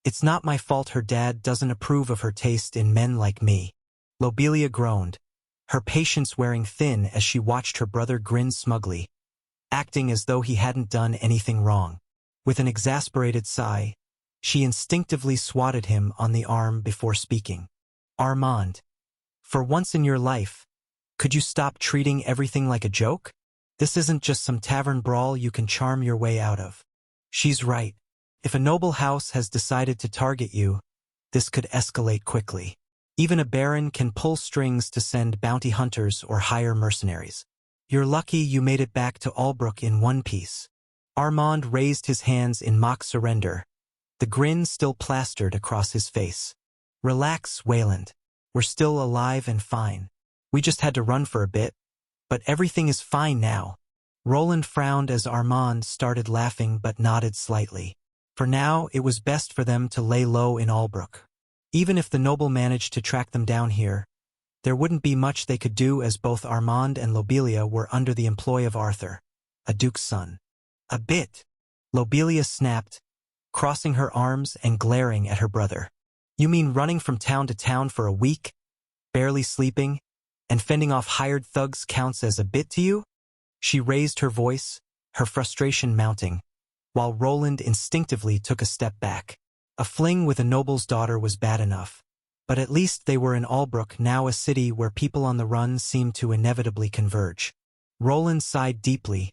it's not my fault her dad doesn't approve of her taste in men like me. Lobelia groaned, her patience wearing thin as she watched her brother grin smugly, acting as though he hadn't done anything wrong. With an exasperated sigh, she instinctively swatted him on the arm before speaking. Armand, for once in your life, could you stop treating everything like a joke? This isn't just some tavern brawl you can charm your way out of. She's right. If a noble house has decided to target you, this could escalate quickly. Even a baron can pull strings to send bounty hunters or hire mercenaries. You're lucky you made it back to Albrook in one piece. Armand raised his hands in mock surrender, the grin still plastered across his face. Relax, Wayland. We're still alive and fine. We just had to run for a bit, but everything is fine now. Roland frowned as Armand started laughing but nodded slightly. For now, it was best for them to lay low in Albrook. Even if the noble managed to track them down here, there wouldn't be much they could do as both Armand and Lobelia were under the employ of Arthur, a duke's son. A bit. Lobelia snapped, crossing her arms and glaring at her brother. You mean running from town to town for a week, barely sleeping, and fending off hired thugs counts as a bit to you? She raised her voice, her frustration mounting, while Roland instinctively took a step back. A fling with a noble's daughter was bad enough, but at least they were in Albrook, now a city where people on the run seemed to inevitably converge. Roland sighed deeply,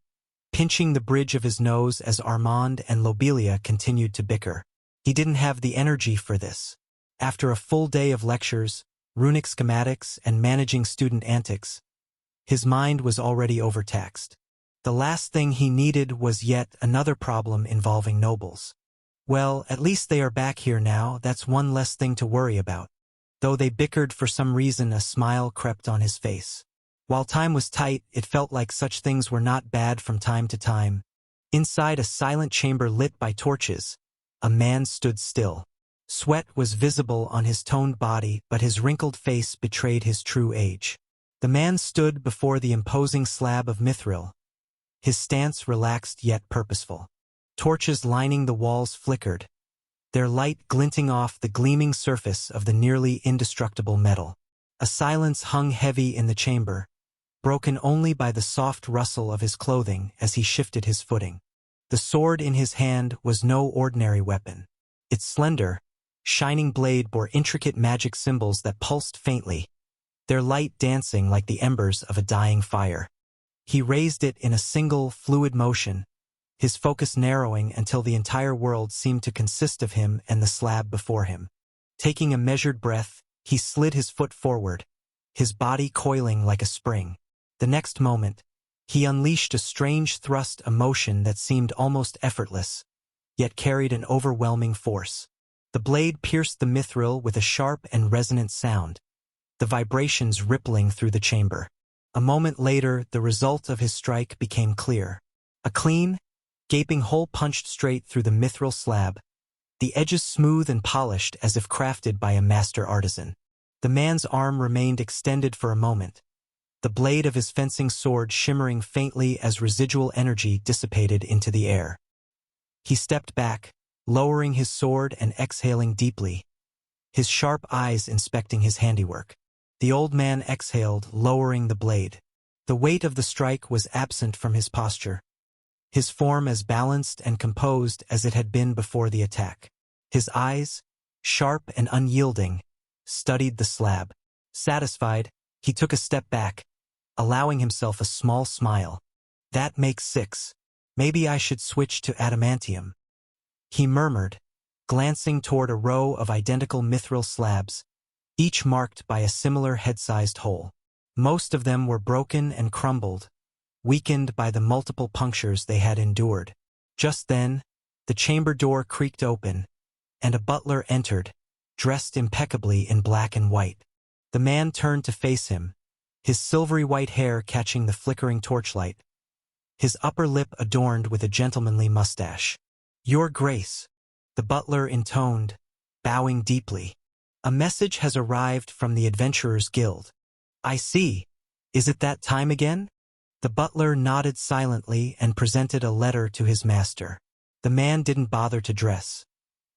pinching the bridge of his nose as Armand and Lobelia continued to bicker. He didn't have the energy for this. After a full day of lectures, runic schematics, and managing student antics, his mind was already overtaxed. The last thing he needed was yet another problem involving nobles. Well, at least they are back here now, that's one less thing to worry about. Though they bickered for some reason, a smile crept on his face. While time was tight, it felt like such things were not bad from time to time. Inside a silent chamber lit by torches, a man stood still. Sweat was visible on his toned body, but his wrinkled face betrayed his true age. The man stood before the imposing slab of mithril, his stance relaxed yet purposeful. Torches lining the walls flickered, their light glinting off the gleaming surface of the nearly indestructible metal. A silence hung heavy in the chamber, broken only by the soft rustle of his clothing as he shifted his footing. The sword in his hand was no ordinary weapon. Its slender, shining blade bore intricate magic symbols that pulsed faintly, their light dancing like the embers of a dying fire. He raised it in a single, fluid motion, his focus narrowing until the entire world seemed to consist of him and the slab before him. Taking a measured breath, he slid his foot forward, his body coiling like a spring. The next moment, he unleashed a strange thrust, a motion that seemed almost effortless, yet carried an overwhelming force. The blade pierced the mithril with a sharp and resonant sound, the vibrations rippling through the chamber. A moment later, the result of his strike became clear. A clean, gaping hole punched straight through the mithril slab, the edges smooth and polished as if crafted by a master artisan. The man's arm remained extended for a moment, the blade of his fencing sword shimmering faintly as residual energy dissipated into the air. He stepped back, lowering his sword and exhaling deeply, his sharp eyes inspecting his handiwork. The old man exhaled, lowering the blade. The weight of the strike was absent from his posture, his form as balanced and composed as it had been before the attack. His eyes, sharp and unyielding, studied the slab. Satisfied, he took a step back, allowing himself a small smile. That makes 6. Maybe I should switch to adamantium, he murmured, glancing toward a row of identical mithril slabs, each marked by a similar head-sized hole. Most of them were broken and crumbled, weakened by the multiple punctures they had endured. Just then, the chamber door creaked open, and a butler entered, dressed impeccably in black and white. The man turned to face him, his silvery white hair catching the flickering torchlight, his upper lip adorned with a gentlemanly mustache. "Your Grace," the butler intoned, bowing deeply. "A message has arrived from the Adventurers' Guild." "I see. Is it that time again?" The butler nodded silently and presented a letter to his master. The man didn't bother to dress.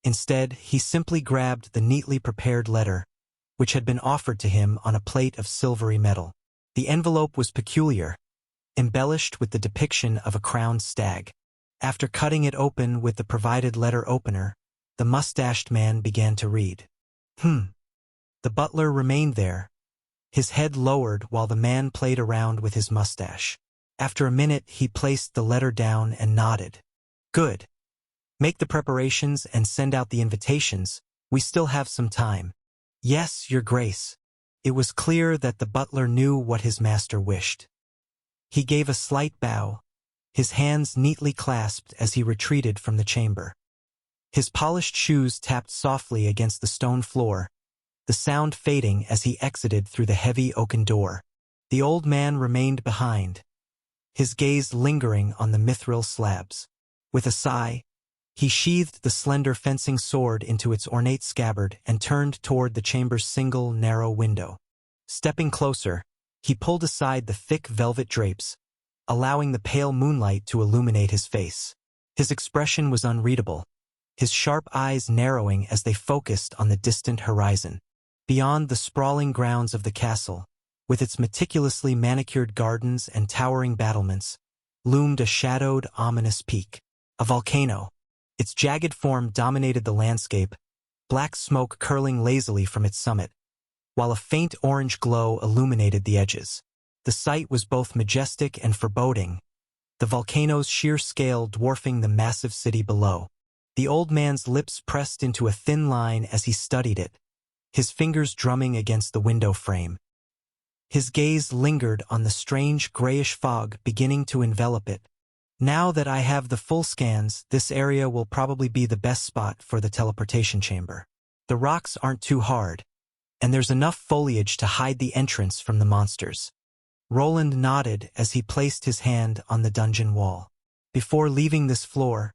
Instead, he simply grabbed the neatly prepared letter, which had been offered to him on a plate of silvery metal. The envelope was peculiar, embellished with the depiction of a crowned stag. After cutting it open with the provided letter opener, the mustached man began to read. The butler remained there, his head lowered while the man played around with his mustache. After a minute, he placed the letter down and nodded. "Good. Make the preparations and send out the invitations. We still have some time." "Yes, Your Grace." It was clear that the butler knew what his master wished. He gave a slight bow, his hands neatly clasped as he retreated from the chamber. His polished shoes tapped softly against the stone floor, the sound fading as he exited through the heavy oaken door. The old man remained behind, his gaze lingering on the mithril slabs. With a sigh, he sheathed the slender fencing sword into its ornate scabbard and turned toward the chamber's single, narrow window. Stepping closer, he pulled aside the thick velvet drapes, allowing the pale moonlight to illuminate his face. His expression was unreadable, his sharp eyes narrowing as they focused on the distant horizon. Beyond the sprawling grounds of the castle, with its meticulously manicured gardens and towering battlements, loomed a shadowed, ominous peak. A volcano. Its jagged form dominated the landscape, black smoke curling lazily from its summit, while a faint orange glow illuminated the edges. The sight was both majestic and foreboding, the volcano's sheer scale dwarfing the massive city below. The old man's lips pressed into a thin line as he studied it, his fingers drumming against the window frame. His gaze lingered on the strange grayish fog beginning to envelop it. "Now that I have the full scans, this area will probably be the best spot for the teleportation chamber. The rocks aren't too hard, and there's enough foliage to hide the entrance from the monsters." Roland nodded as he placed his hand on the dungeon wall. Before leaving this floor,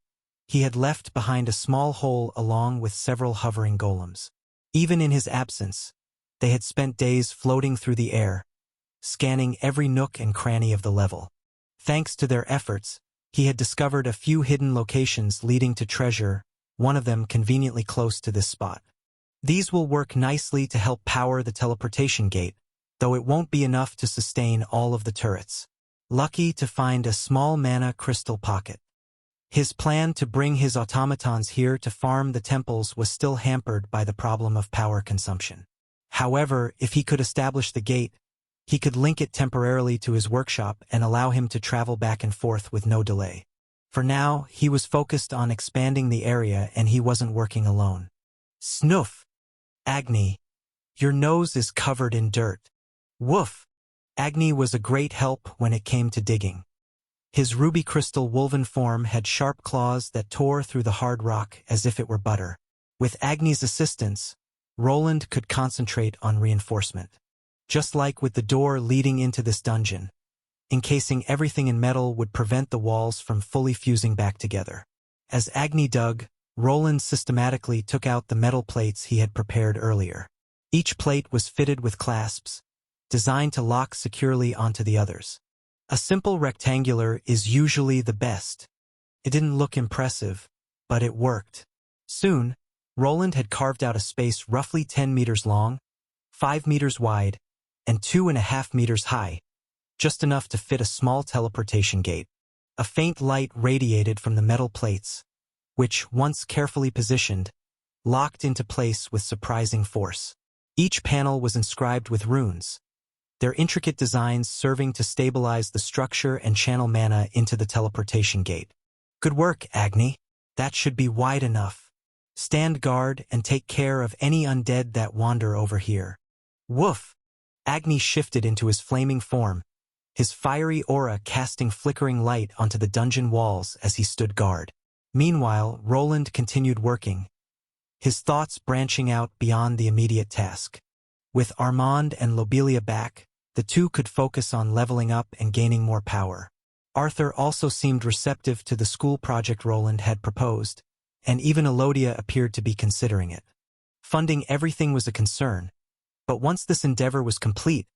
he had left behind a small hole along with several hovering golems. Even in his absence, they had spent days floating through the air, scanning every nook and cranny of the level. Thanks to their efforts, he had discovered a few hidden locations leading to treasure, one of them conveniently close to this spot. These will work nicely to help power the teleportation gate, though it won't be enough to sustain all of the turrets. Lucky to find a small mana crystal pocket. His plan to bring his automatons here to farm the temples was still hampered by the problem of power consumption. However, if he could establish the gate, he could link it temporarily to his workshop and allow him to travel back and forth with no delay. For now, he was focused on expanding the area and he wasn't working alone. "Snoof! Agni, your nose is covered in dirt." "Woof!" Agni was a great help when it came to digging. His ruby crystal woven form had sharp claws that tore through the hard rock as if it were butter. With Agni's assistance, Roland could concentrate on reinforcement. Just like with the door leading into this dungeon, encasing everything in metal would prevent the walls from fully fusing back together. As Agni dug, Roland systematically took out the metal plates he had prepared earlier. Each plate was fitted with clasps, designed to lock securely onto the others. A simple rectangular is usually the best. It didn't look impressive, but it worked. Soon, Roland had carved out a space roughly 10 meters long, 5 meters wide, and 2.5 meters high, just enough to fit a small teleportation gate. A faint light radiated from the metal plates, which, once carefully positioned, locked into place with surprising force. Each panel was inscribed with runes, their intricate designs serving to stabilize the structure and channel mana into the teleportation gate. "Good work, Agni. That should be wide enough." Stand guard and take care of any undead that wander over here. Woof! Agni shifted into his flaming form, his fiery aura casting flickering light onto the dungeon walls as he stood guard. Meanwhile, Roland continued working, his thoughts branching out beyond the immediate task. With Armand and Lobelia back, the two could focus on leveling up and gaining more power. Arthur also seemed receptive to the school project Roland had proposed, and even Elodia appeared to be considering it. Funding everything was a concern, but once this endeavor was complete,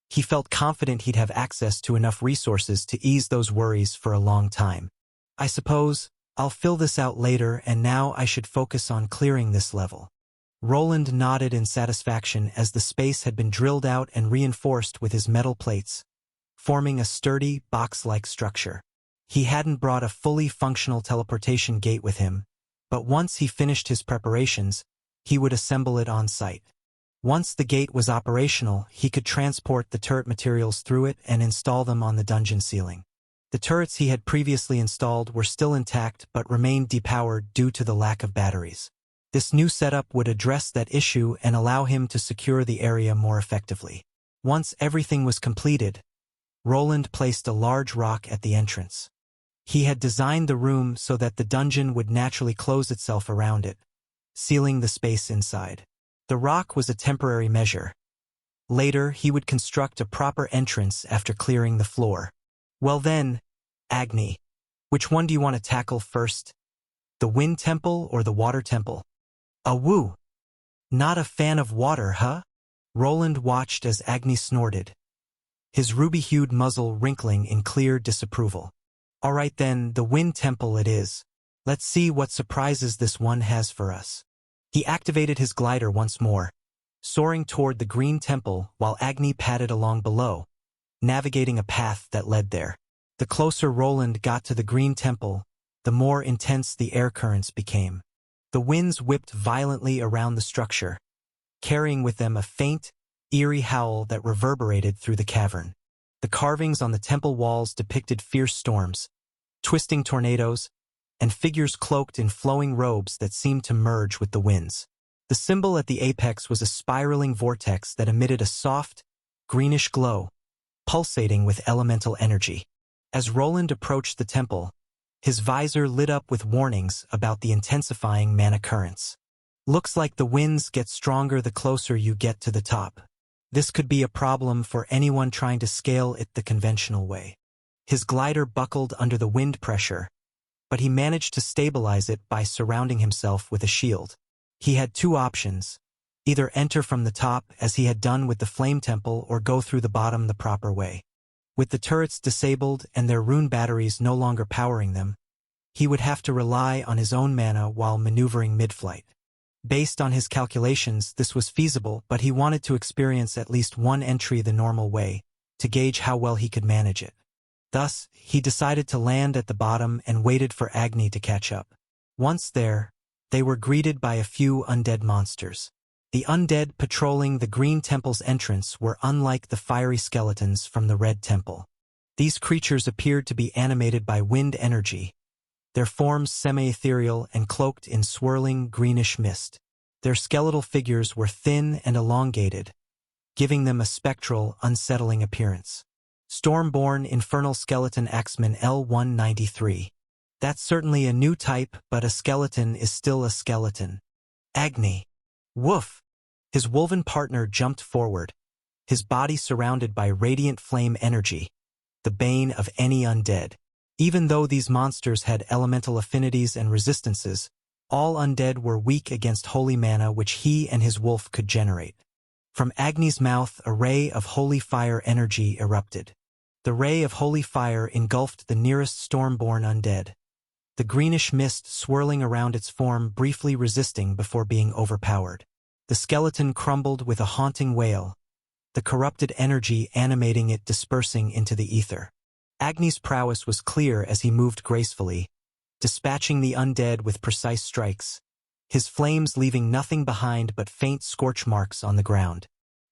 he felt confident he'd have access to enough resources to ease those worries for a long time. I suppose I'll fill this out later, and now I should focus on clearing this level. Roland nodded in satisfaction as the space had been drilled out and reinforced with his metal plates, forming a sturdy, box-like structure. He hadn't brought a fully functional teleportation gate with him, but once he finished his preparations, he would assemble it on site. Once the gate was operational, he could transport the turret materials through it and install them on the dungeon ceiling. The turrets he had previously installed were still intact but remained depowered due to the lack of batteries. This new setup would address that issue and allow him to secure the area more effectively. Once everything was completed, Roland placed a large rock at the entrance. He had designed the room so that the dungeon would naturally close itself around it, sealing the space inside. The rock was a temporary measure. Later, he would construct a proper entrance after clearing the floor. Well then, Agni, which one do you want to tackle first? The Wind Temple or the Water Temple? Woo! Not a fan of water, huh? Roland watched as Agni snorted, his ruby-hued muzzle wrinkling in clear disapproval. All right then, the Wind Temple it is. Let's see what surprises this one has for us. He activated his glider once more, soaring toward the Green Temple while Agni padded along below, navigating a path that led there. The closer Roland got to the Green Temple, the more intense the air currents became. The winds whipped violently around the structure, carrying with them a faint, eerie howl that reverberated through the cavern. The carvings on the temple walls depicted fierce storms, twisting tornadoes, and figures cloaked in flowing robes that seemed to merge with the winds. The symbol at the apex was a spiraling vortex that emitted a soft, greenish glow, pulsating with elemental energy. As Roland approached the temple, his visor lit up with warnings about the intensifying mana currents. Looks like the winds get stronger the closer you get to the top. This could be a problem for anyone trying to scale it the conventional way. His glider buckled under the wind pressure, but he managed to stabilize it by surrounding himself with a shield. He had two options: either enter from the top as he had done with the Flame Temple or go through the bottom the proper way. With the turrets disabled and their rune batteries no longer powering them, he would have to rely on his own mana while maneuvering mid-flight. Based on his calculations, this was feasible, but he wanted to experience at least one entry the normal way, to gauge how well he could manage it. Thus, he decided to land at the bottom and waited for Agni to catch up. Once there, they were greeted by a few undead monsters. The undead patrolling the Green Temple's entrance were unlike the fiery skeletons from the Red Temple. These creatures appeared to be animated by wind energy, their forms semi-ethereal and cloaked in swirling greenish mist. Their skeletal figures were thin and elongated, giving them a spectral, unsettling appearance. Stormborn Infernal Skeleton Axeman L193. That's certainly a new type, but a skeleton is still a skeleton. Agni. Woof! His wolven partner jumped forward, his body surrounded by radiant flame energy, the bane of any undead. Even though these monsters had elemental affinities and resistances, all undead were weak against holy mana which he and his wolf could generate. From Agni's mouth a ray of holy fire energy erupted. The ray of holy fire engulfed the nearest stormborn undead, the greenish mist swirling around its form briefly resisting before being overpowered. The skeleton crumbled with a haunting wail, the corrupted energy animating it dispersing into the ether. Agni's prowess was clear as he moved gracefully, dispatching the undead with precise strikes, his flames leaving nothing behind but faint scorch marks on the ground.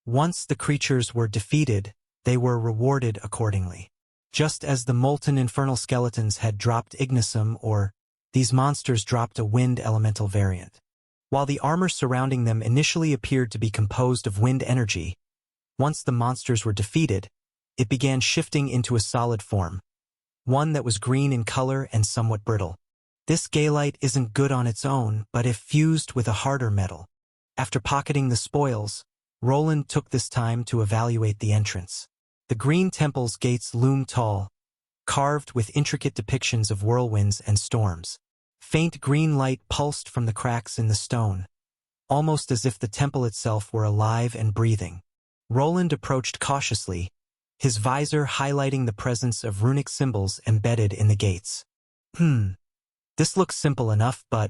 Once the creatures were defeated, they were rewarded accordingly. Just as the molten infernal skeletons had dropped Ignisum, or these monsters dropped a wind elemental variant. While the armor surrounding them initially appeared to be composed of wind energy, once the monsters were defeated, it began shifting into a solid form, one that was green in color and somewhat brittle. This gaylite isn't good on its own, but if fused with a harder metal. After pocketing the spoils, Roland took this time to evaluate the entrance. The green temple's gates loomed tall, carved with intricate depictions of whirlwinds and storms. Faint green light pulsed from the cracks in the stone, almost as if the temple itself were alive and breathing. Roland approached cautiously, his visor highlighting the presence of runic symbols embedded in the gates. This looks simple enough, but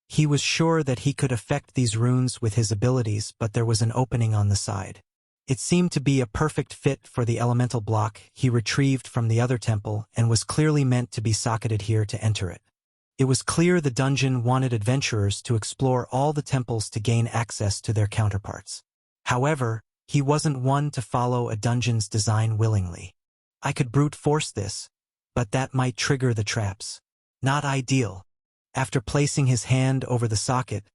he was sure that he could affect these runes with his abilities, but there was an opening on the side. It seemed to be a perfect fit for the elemental block he retrieved from the other temple and was clearly meant to be socketed here to enter it. It was clear the dungeon wanted adventurers to explore all the temples to gain access to their counterparts. However, he wasn't one to follow a dungeon's design willingly. I could brute force this, but that might trigger the traps. Not ideal. After placing his hand over the socket,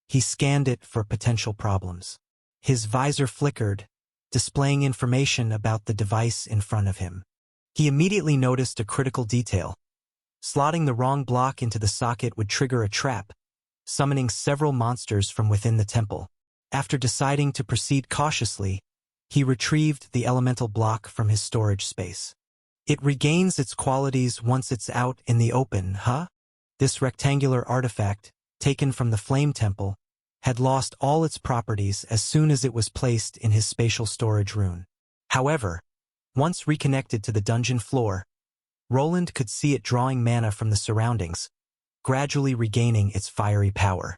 he scanned it for potential problems. His visor flickered, displaying information about the device in front of him. He immediately noticed a critical detail. Slotting the wrong block into the socket would trigger a trap, summoning several monsters from within the temple. After deciding to proceed cautiously, he retrieved the elemental block from his storage space. It regains its qualities once it's out in the open, huh? This rectangular artifact, taken from the Flame Temple, had lost all its properties as soon as it was placed in his spatial storage rune. However, once reconnected to the dungeon floor, Roland could see it drawing mana from the surroundings, gradually regaining its fiery power.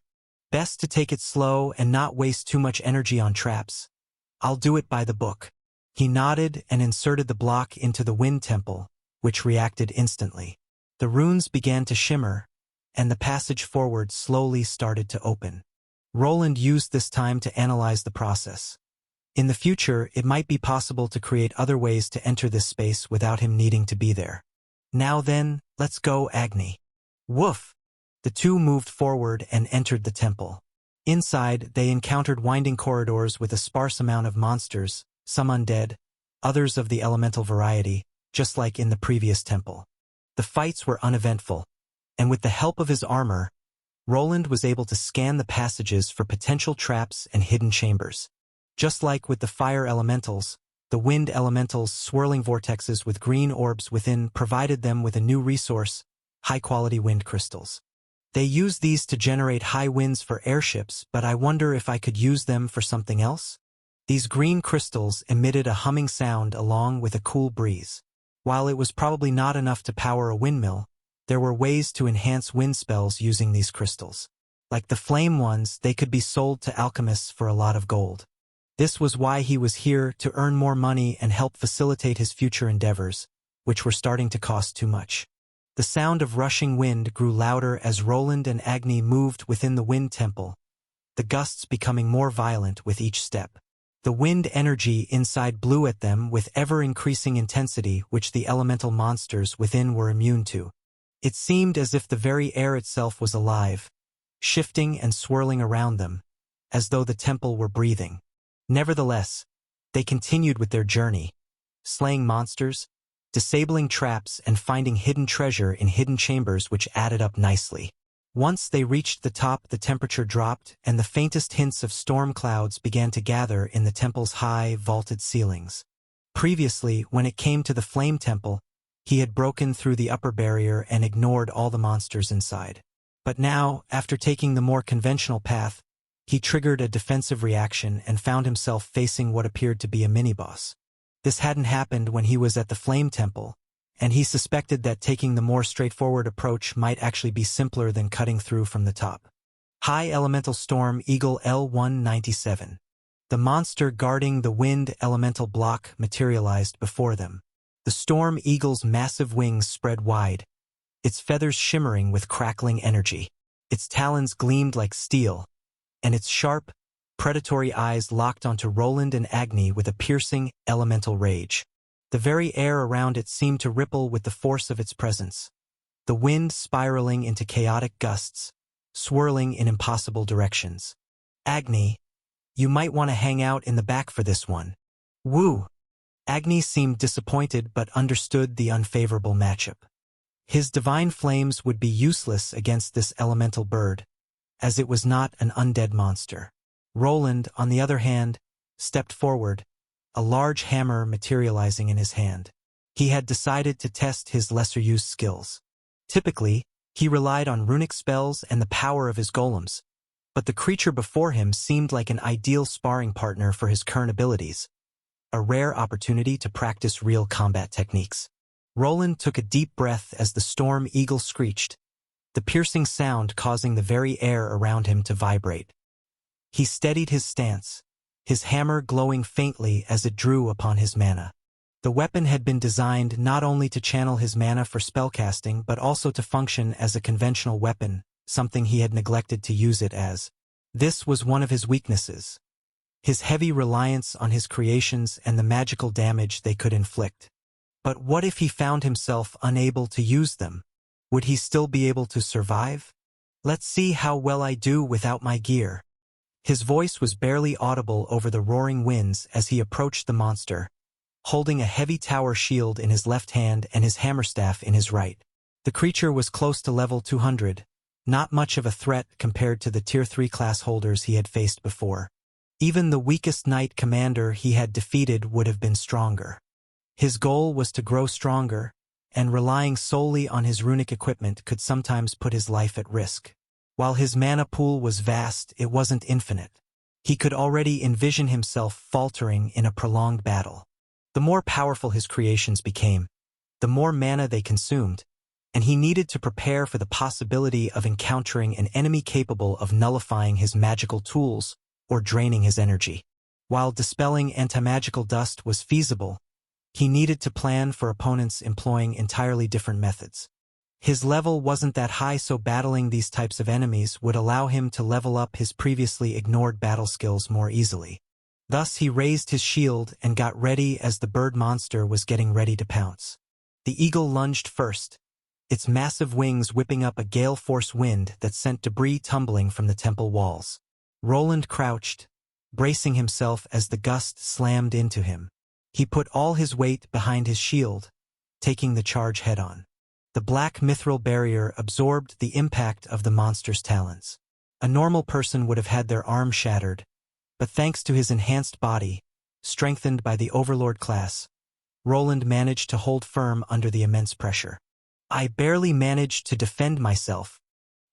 Best to take it slow and not waste too much energy on traps. I'll do it by the book. He nodded and inserted the block into the Wind Temple, which reacted instantly. The runes began to shimmer, and the passage forward slowly started to open. Roland used this time to analyze the process. In the future, it might be possible to create other ways to enter this space without him needing to be there. Now then, let's go, Agni. Woof! The two moved forward and entered the temple. Inside, they encountered winding corridors with a sparse amount of monsters, some undead, others of the elemental variety, just like in the previous temple. The fights were uneventful, and with the help of his armor, Roland was able to scan the passages for potential traps and hidden chambers. Just like with the fire elementals, the wind elementals' swirling vortexes with green orbs within provided them with a new resource, high-quality wind crystals. They used these to generate high winds for airships, but I wonder if I could use them for something else? These green crystals emitted a humming sound along with a cool breeze. While it was probably not enough to power a windmill, there were ways to enhance wind spells using these crystals. Like the flame ones, they could be sold to alchemists for a lot of gold. This was why he was here, to earn more money and help facilitate his future endeavors, which were starting to cost too much. The sound of rushing wind grew louder as Roland and Agni moved within the Wind Temple, the gusts becoming more violent with each step. The wind energy inside blew at them with ever-increasing intensity, which the elemental monsters within were immune to. It seemed as if the very air itself was alive, shifting and swirling around them, as though the temple were breathing. Nevertheless, they continued with their journey, slaying monsters, disabling traps, and finding hidden treasure in hidden chambers which added up nicely. Once they reached the top, the temperature dropped, and the faintest hints of storm clouds began to gather in the temple's high, vaulted ceilings. Previously, when it came to the Flame Temple, he had broken through the upper barrier and ignored all the monsters inside. But now, after taking the more conventional path, he triggered a defensive reaction and found himself facing what appeared to be a mini-boss. This hadn't happened when he was at the Flame Temple, and he suspected that taking the more straightforward approach might actually be simpler than cutting through from the top. High Elemental Storm Eagle L197. The monster guarding the wind elemental block materialized before them. The Storm Eagle's massive wings spread wide, its feathers shimmering with crackling energy. Its talons gleamed like steel, and its sharp, predatory eyes locked onto Roland and Agni with a piercing, elemental rage. The very air around it seemed to ripple with the force of its presence. The wind spiraling into chaotic gusts, swirling in impossible directions. Agni, you might want to hang out in the back for this one. Woo! Agni seemed disappointed but understood the unfavorable matchup. His divine flames would be useless against this elemental bird, as it was not an undead monster. Roland, on the other hand, stepped forward, a large hammer materializing in his hand. He had decided to test his lesser-used skills. Typically, he relied on runic spells and the power of his golems, but the creature before him seemed like an ideal sparring partner for his current abilities, a rare opportunity to practice real combat techniques. Roland took a deep breath as the storm eagle screeched, the piercing sound causing the very air around him to vibrate. He steadied his stance, his hammer glowing faintly as it drew upon his mana. The weapon had been designed not only to channel his mana for spellcasting but also to function as a conventional weapon, something he had neglected to use it as. This was one of his weaknesses, his heavy reliance on his creations and the magical damage they could inflict. But what if he found himself unable to use them? Would he still be able to survive? Let's see how well I do without my gear. His voice was barely audible over the roaring winds as he approached the monster, holding a heavy tower shield in his left hand and his hammerstaff in his right. The creature was close to level 200, not much of a threat compared to the Tier 3 class holders he had faced before. Even the weakest knight commander he had defeated would have been stronger. His goal was to grow stronger, and relying solely on his runic equipment could sometimes put his life at risk. While his mana pool was vast, it wasn't infinite. He could already envision himself faltering in a prolonged battle. The more powerful his creations became, the more mana they consumed, and he needed to prepare for the possibility of encountering an enemy capable of nullifying his magical tools or draining his energy. While dispelling anti-magical dust was feasible, he needed to plan for opponents employing entirely different methods. His level wasn't that high, so battling these types of enemies would allow him to level up his previously ignored battle skills more easily. Thus he raised his shield and got ready as the bird monster was getting ready to pounce. The eagle lunged first, its massive wings whipping up a gale-force wind that sent debris tumbling from the temple walls. Roland crouched, bracing himself as the gust slammed into him. He put all his weight behind his shield, taking the charge head-on. The black mithril barrier absorbed the impact of the monster's talons. A normal person would have had their arm shattered, but thanks to his enhanced body, strengthened by the Overlord class, Roland managed to hold firm under the immense pressure. I barely managed to defend myself.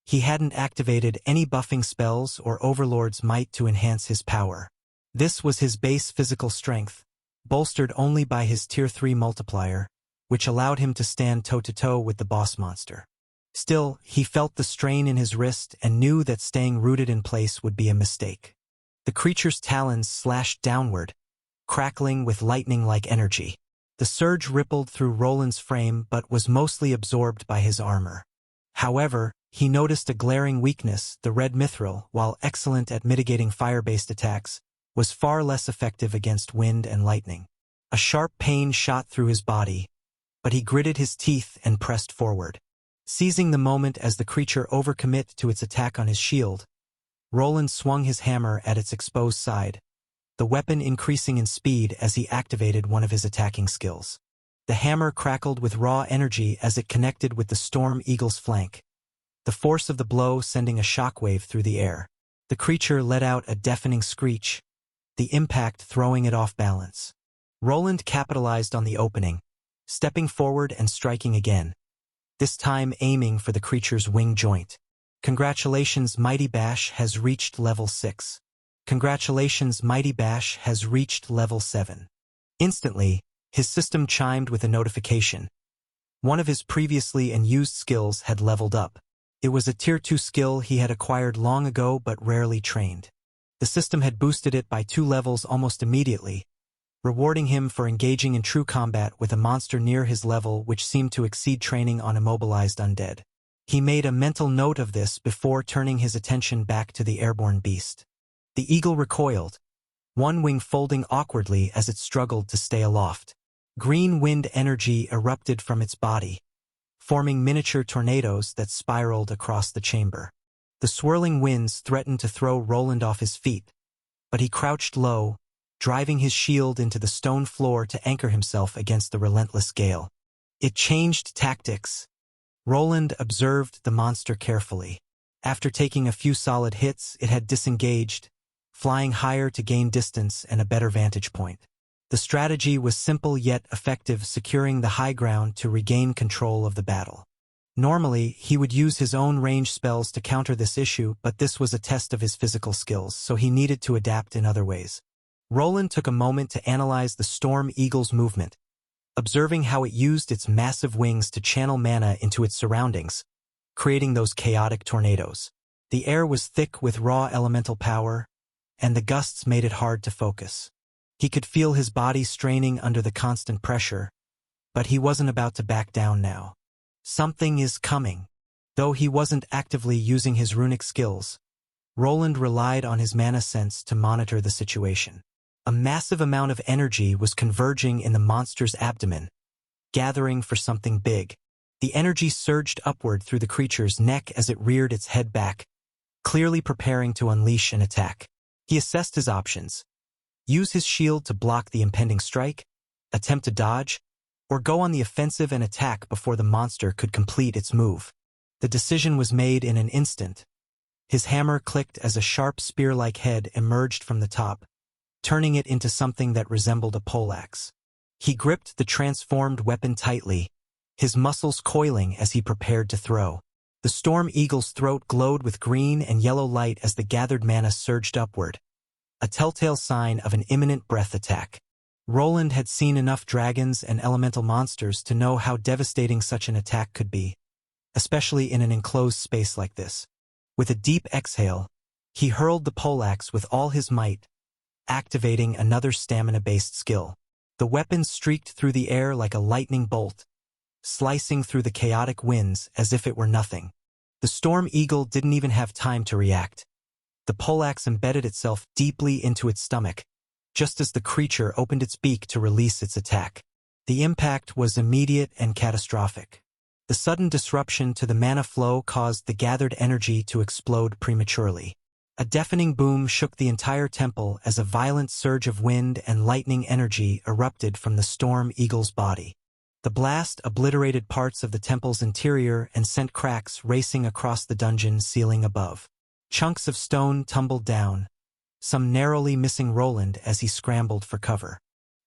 He hadn't activated any buffing spells or Overlord's might to enhance his power. This was his base physical strength, bolstered only by his Tier 3 multiplier, which allowed him to stand toe-to-toe with the boss monster. Still, he felt the strain in his wrist and knew that staying rooted in place would be a mistake. The creature's talons slashed downward, crackling with lightning-like energy. The surge rippled through Roland's frame but was mostly absorbed by his armor. However, he noticed a glaring weakness: the red mithril, while excellent at mitigating fire-based attacks, was far less effective against wind and lightning. A sharp pain shot through his body, but he gritted his teeth and pressed forward. Seizing the moment as the creature overcommit to its attack on his shield, Roland swung his hammer at its exposed side, the weapon increasing in speed as he activated one of his attacking skills. The hammer crackled with raw energy as it connected with the Storm Eagle's flank, the force of the blow sending a shockwave through the air. The creature let out a deafening screech, the impact throwing it off balance. Roland capitalized on the opening, stepping forward and striking again, this time aiming for the creature's wing joint. Congratulations, Mighty Bash has reached level 6. Congratulations, Mighty Bash has reached level 7. Instantly, his system chimed with a notification. One of his previously unused skills had leveled up. It was a Tier 2 skill he had acquired long ago but rarely trained. The system had boosted it by 2 levels almost immediately, rewarding him for engaging in true combat with a monster near his level which seemed to exceed training on immobilized undead. He made a mental note of this before turning his attention back to the airborne beast. The eagle recoiled, one wing folding awkwardly as it struggled to stay aloft. Green wind energy erupted from its body, forming miniature tornadoes that spiraled across the chamber. The swirling winds threatened to throw Roland off his feet, but he crouched low, driving his shield into the stone floor to anchor himself against the relentless gale. It changed tactics. Roland observed the monster carefully. After taking a few solid hits, it had disengaged, flying higher to gain distance and a better vantage point. The strategy was simple yet effective, securing the high ground to regain control of the battle. Normally, he would use his own range spells to counter this issue, but this was a test of his physical skills, so he needed to adapt in other ways. Roland took a moment to analyze the Storm Eagle's movement, observing how it used its massive wings to channel mana into its surroundings, creating those chaotic tornadoes. The air was thick with raw elemental power, and the gusts made it hard to focus. He could feel his body straining under the constant pressure, but he wasn't about to back down now. Something is coming. Though he wasn't actively using his runic skills, Roland relied on his mana sense to monitor the situation. A massive amount of energy was converging in the monster's abdomen, gathering for something big. The energy surged upward through the creature's neck as it reared its head back, clearly preparing to unleash an attack. He assessed his options. Use his shield to block the impending strike, attempt to dodge, or go on the offensive and attack before the monster could complete its move. The decision was made in an instant. His hammer clicked as a sharp spear-like head emerged from the top, turning it into something that resembled a poleaxe. He gripped the transformed weapon tightly, his muscles coiling as he prepared to throw. The Storm Eagle's throat glowed with green and yellow light as the gathered mana surged upward, a telltale sign of an imminent breath attack. Roland had seen enough dragons and elemental monsters to know how devastating such an attack could be, especially in an enclosed space like this. With a deep exhale, he hurled the poleaxe with all his might, activating another stamina-based skill. The weapon streaked through the air like a lightning bolt, slicing through the chaotic winds as if it were nothing. The Storm Eagle didn't even have time to react. The poleaxe embedded itself deeply into its stomach, just as the creature opened its beak to release its attack. The impact was immediate and catastrophic. The sudden disruption to the mana flow caused the gathered energy to explode prematurely. A deafening boom shook the entire temple as a violent surge of wind and lightning energy erupted from the Storm Eagle's body. The blast obliterated parts of the temple's interior and sent cracks racing across the dungeon ceiling above. Chunks of stone tumbled down, some narrowly missing Roland as he scrambled for cover.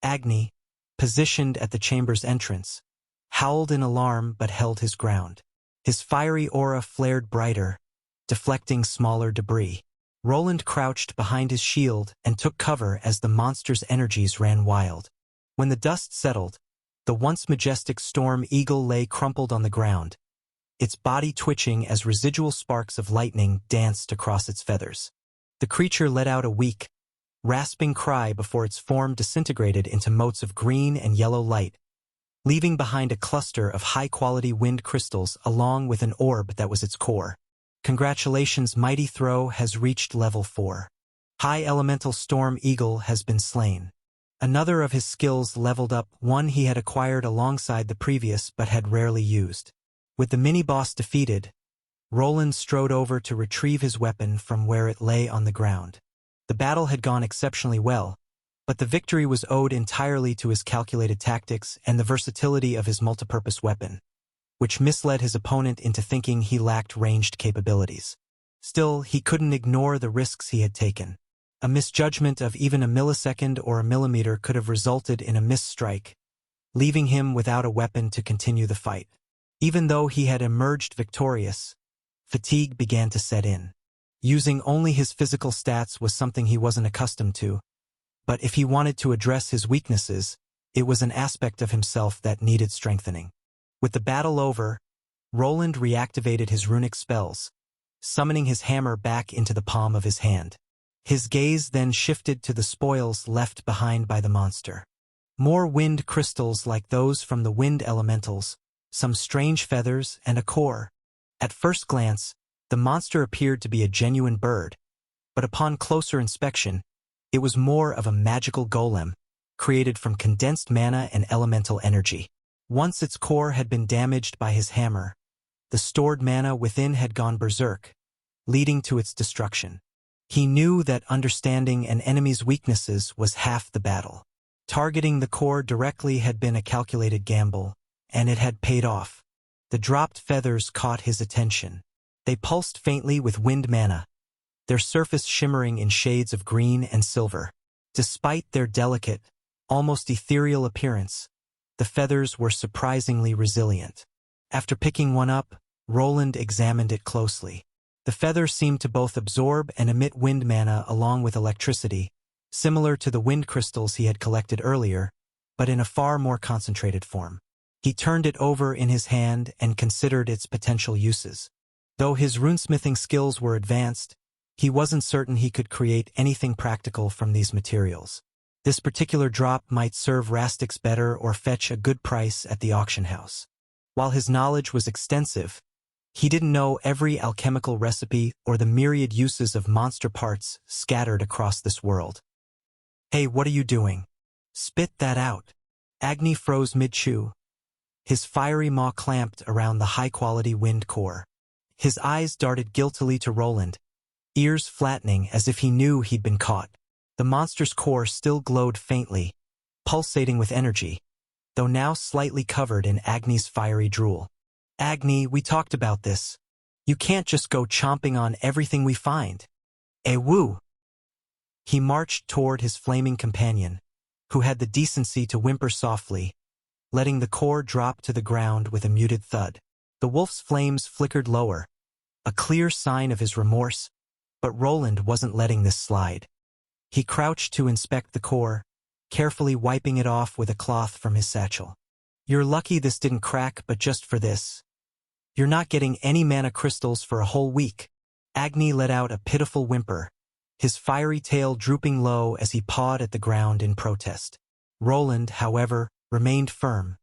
Agni, positioned at the chamber's entrance, howled in alarm but held his ground. His fiery aura flared brighter, deflecting smaller debris. Roland crouched behind his shield and took cover as the monster's energies ran wild. When the dust settled, the once majestic Storm Eagle lay crumpled on the ground, its body twitching as residual sparks of lightning danced across its feathers. The creature let out a weak, rasping cry before its form disintegrated into motes of green and yellow light, leaving behind a cluster of high-quality wind crystals along with an orb that was its core. Congratulations, mighty throw has reached level 4. High elemental Storm Eagle has been slain. Another of his skills leveled up, one he had acquired alongside the previous but had rarely used. With the mini-boss defeated, Roland strode over to retrieve his weapon from where it lay on the ground. The battle had gone exceptionally well, but the victory was owed entirely to his calculated tactics and the versatility of his multipurpose weapon, which misled his opponent into thinking he lacked ranged capabilities. Still, he couldn't ignore the risks he had taken. A misjudgment of even a millisecond or a millimeter could have resulted in a missed strike, leaving him without a weapon to continue the fight. Even though he had emerged victorious, fatigue began to set in. Using only his physical stats was something he wasn't accustomed to, but if he wanted to address his weaknesses, it was an aspect of himself that needed strengthening. With the battle over, Roland reactivated his runic spells, summoning his hammer back into the palm of his hand. His gaze then shifted to the spoils left behind by the monster. More wind crystals like those from the wind elementals, some strange feathers, and a core. At first glance, the monster appeared to be a genuine bird, but upon closer inspection, it was more of a magical golem, created from condensed mana and elemental energy. Once its core had been damaged by his hammer, the stored mana within had gone berserk, leading to its destruction. He knew that understanding an enemy's weaknesses was half the battle. Targeting the core directly had been a calculated gamble, and it had paid off. The dropped feathers caught his attention. They pulsed faintly with wind mana, their surface shimmering in shades of green and silver. Despite their delicate, almost ethereal appearance, the feathers were surprisingly resilient. After picking one up, Roland examined it closely. The feather seemed to both absorb and emit wind mana along with electricity, similar to the wind crystals he had collected earlier, but in a far more concentrated form. He turned it over in his hand and considered its potential uses. Though his runesmithing skills were advanced, he wasn't certain he could create anything practical from these materials. This particular drop might serve Rastix better or fetch a good price at the auction house. While his knowledge was extensive, he didn't know every alchemical recipe or the myriad uses of monster parts scattered across this world. "Hey, what are you doing? Spit that out." Agni froze mid-chew, his fiery maw clamped around the high-quality wind core. His eyes darted guiltily to Roland, ears flattening as if he knew he'd been caught. The monster's core still glowed faintly, pulsating with energy, though now slightly covered in Agni's fiery drool. "Agni, we talked about this. You can't just go chomping on everything we find." "Woo!" He marched toward his flaming companion, who had the decency to whimper softly, letting the core drop to the ground with a muted thud. The wolf's flames flickered lower, a clear sign of his remorse, but Roland wasn't letting this slide. He crouched to inspect the core, carefully wiping it off with a cloth from his satchel. "You're lucky this didn't crack, but just for this. You're not getting any mana crystals for a whole week." Agni let out a pitiful whimper, his fiery tail drooping low as he pawed at the ground in protest. Roland, however, remained firm,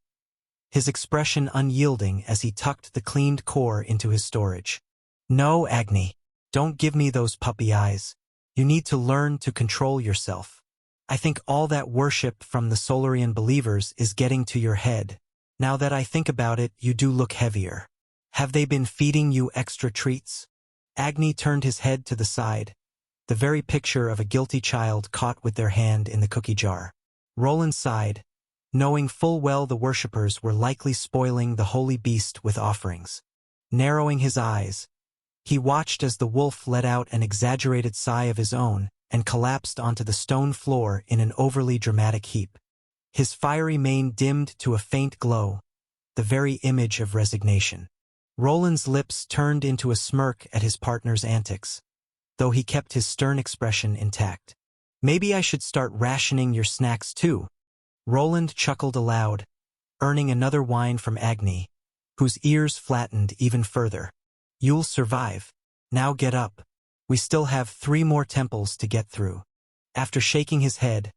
his expression unyielding as he tucked the cleaned core into his storage. "No, Agni, don't give me those puppy eyes. You need to learn to control yourself. I think all that worship from the Solarian believers is getting to your head. Now that I think about it, you do look heavier. Have they been feeding you extra treats?" Agni turned his head to the side, the very picture of a guilty child caught with their hand in the cookie jar. Roland sighed, knowing full well the worshippers were likely spoiling the holy beast with offerings. Narrowing his eyes, he watched as the wolf let out an exaggerated sigh of his own and collapsed onto the stone floor in an overly dramatic heap. His fiery mane dimmed to a faint glow, the very image of resignation. Roland's lips turned into a smirk at his partner's antics, though he kept his stern expression intact. "Maybe I should start rationing your snacks too." Roland chuckled aloud, earning another whine from Agni, whose ears flattened even further. "You'll survive. Now get up. We still have 3 more temples to get through." After shaking his head,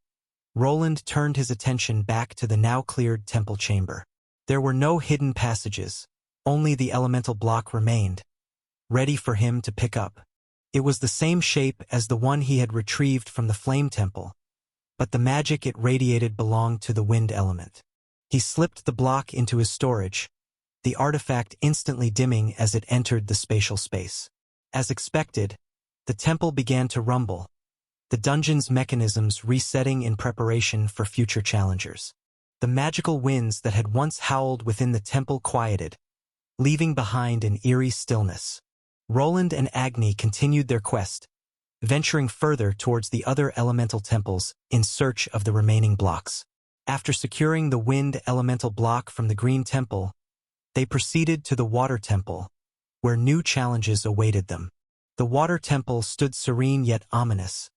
Roland turned his attention back to the now cleared temple chamber. There were no hidden passages, only the elemental block remained, ready for him to pick up. It was the same shape as the one he had retrieved from the flame temple, but the magic it radiated belonged to the wind element. He slipped the block into his storage, the artifact instantly dimming as it entered the spatial space. As expected, the temple began to rumble, the dungeon's mechanisms resetting in preparation for future challengers. The magical winds that had once howled within the temple quieted, leaving behind an eerie stillness. Roland and Agni continued their quest, venturing further towards the other elemental temples in search of the remaining blocks. After securing the wind elemental block from the green temple, they proceeded to the water temple, where new challenges awaited them. The water temple stood serene yet ominous,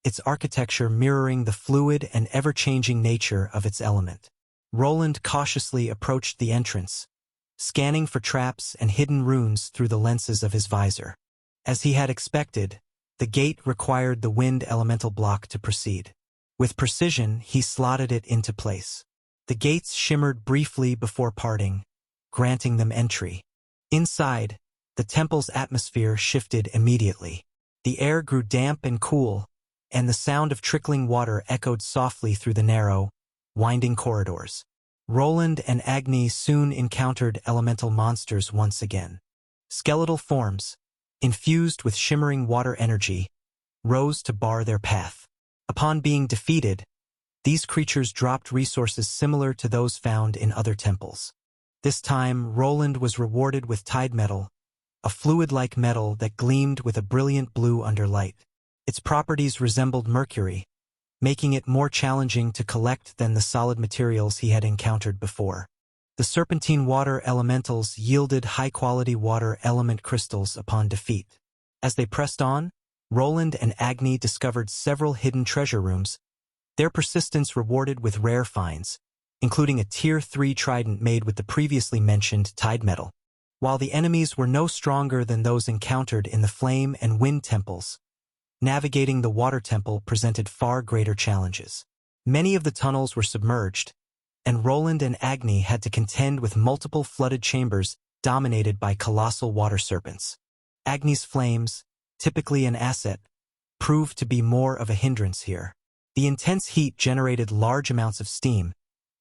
its architecture mirroring the fluid and ever-changing nature of its element. Roland cautiously approached the entrance, scanning for traps and hidden runes through the lenses of his visor. As he had expected, the gate required the wind elemental block to proceed. With precision, he slotted it into place. The gates shimmered briefly before parting, granting them entry. Inside, the temple's atmosphere shifted immediately. The air grew damp and cool, and the sound of trickling water echoed softly through the narrow, winding corridors. Roland and Agni soon encountered elemental monsters once again. Skeletal forms, infused with shimmering water energy, rose to bar their path. Upon being defeated, these creatures dropped resources similar to those found in other temples. This time, Roland was rewarded with tide metal, a fluid-like metal that gleamed with a brilliant blue under light. Its properties resembled mercury, making it more challenging to collect than the solid materials he had encountered before. The serpentine water elementals yielded high-quality water element crystals upon defeat. As they pressed on, Roland and Agni discovered several hidden treasure rooms, their persistence rewarded with rare finds, including a Tier 3 trident made with the previously mentioned tide metal. While the enemies were no stronger than those encountered in the Flame and Wind temples, navigating the Water Temple presented far greater challenges. Many of the tunnels were submerged, and Roland and Agni had to contend with multiple flooded chambers dominated by colossal water serpents. Agni's flames, typically an asset, proved to be more of a hindrance here. The intense heat generated large amounts of steam,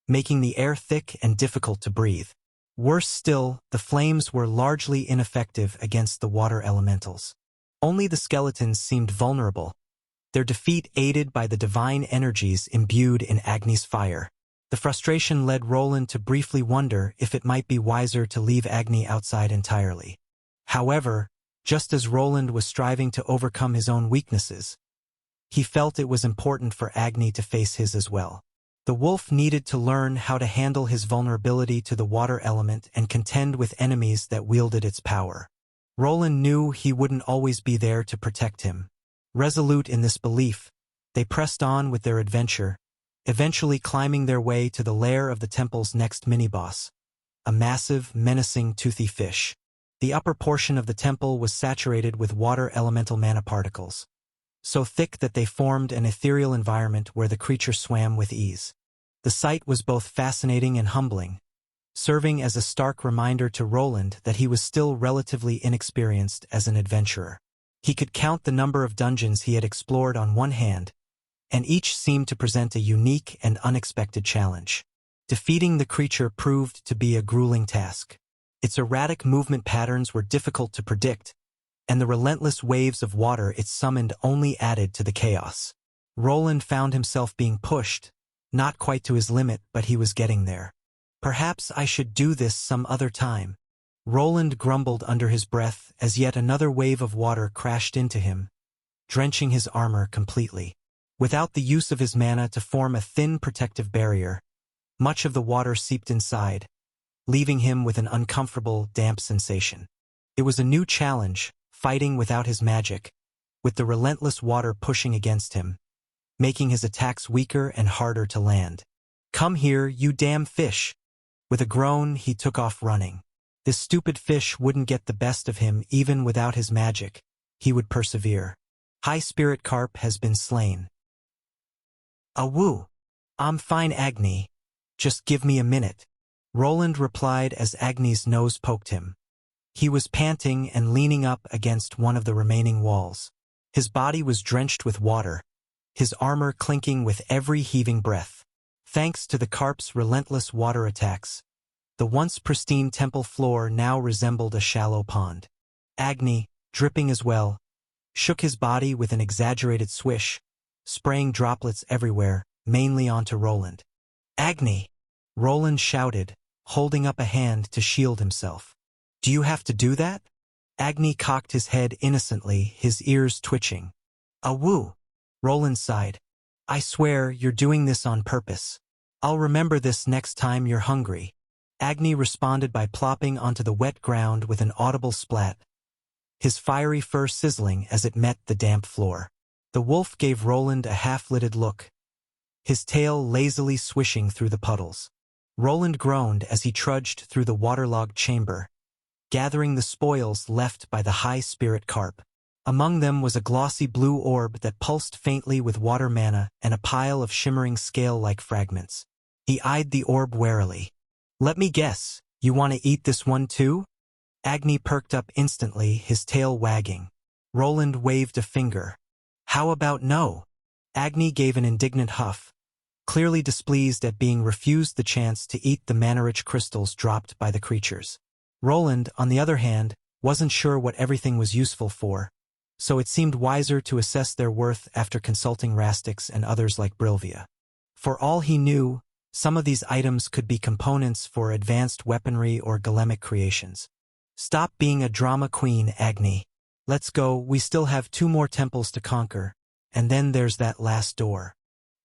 making the air thick and difficult to breathe. Worse still, the flames were largely ineffective against the water elementals. Only the skeletons seemed vulnerable, their defeat aided by the divine energies imbued in Agni's fire. The frustration led Roland to briefly wonder if it might be wiser to leave Agni outside entirely. However, just as Roland was striving to overcome his own weaknesses, he felt it was important for Agni to face his as well. The wolf needed to learn how to handle his vulnerability to the water element and contend with enemies that wielded its power. Roland knew he wouldn't always be there to protect him. Resolute in this belief, they pressed on with their adventure, eventually climbing their way to the lair of the temple's next mini-boss, a massive, menacing, toothy fish. The upper portion of the temple was saturated with water elemental mana particles, so thick that they formed an ethereal environment where the creature swam with ease. The sight was both fascinating and humbling, serving as a stark reminder to Roland that he was still relatively inexperienced as an adventurer. He could count the number of dungeons he had explored on one hand, and each seemed to present a unique and unexpected challenge. Defeating the creature proved to be a grueling task. Its erratic movement patterns were difficult to predict, and the relentless waves of water it summoned only added to the chaos. Roland found himself being pushed, not quite to his limit, but he was getting there. Perhaps I should do this some other time. Roland grumbled under his breath as yet another wave of water crashed into him, drenching his armor completely. Without the use of his mana to form a thin protective barrier, much of the water seeped inside, leaving him with an uncomfortable, damp sensation. It was a new challenge, fighting without his magic, with the relentless water pushing against him, making his attacks weaker and harder to land. "Come here, you damn fish!" With a groan, he took off running. This stupid fish wouldn't get the best of him even without his magic. He would persevere. High Spirit Carp has been slain. "Awoo! I'm fine, Agni. Just give me a minute," Roland replied as Agni's nose poked him. He was panting and leaning up against one of the remaining walls. His body was drenched with water, his armor clinking with every heaving breath. Thanks to the carp's relentless water attacks, the once pristine temple floor now resembled a shallow pond. Agni, dripping as well, shook his body with an exaggerated swish, spraying droplets everywhere, mainly onto Roland. "Agni!" Roland shouted, holding up a hand to shield himself. "Do you have to do that?" Agni cocked his head innocently, his ears twitching. "Awoo!" Roland sighed. "I swear you're doing this on purpose. I'll remember this next time you're hungry." Agni responded by plopping onto the wet ground with an audible splat, his fiery fur sizzling as it met the damp floor. The wolf gave Roland a half-lidded look, his tail lazily swishing through the puddles. Roland groaned as he trudged through the waterlogged chamber, gathering the spoils left by the High Spirit Carp. Among them was a glossy blue orb that pulsed faintly with water mana and a pile of shimmering scale-like fragments. He eyed the orb warily. "Let me guess, you want to eat this one too?" Agni perked up instantly, his tail wagging. Roland waved a finger. "How about no?" Agni gave an indignant huff, clearly displeased at being refused the chance to eat the mana-rich crystals dropped by the creatures. Roland, on the other hand, wasn't sure what everything was useful for, so it seemed wiser to assess their worth after consulting Rastix and others like Brilvia. For all he knew, some of these items could be components for advanced weaponry or golemic creations. Stop being a drama queen, Agni. Let's go, we still have 2 more temples to conquer, and then there's that last door.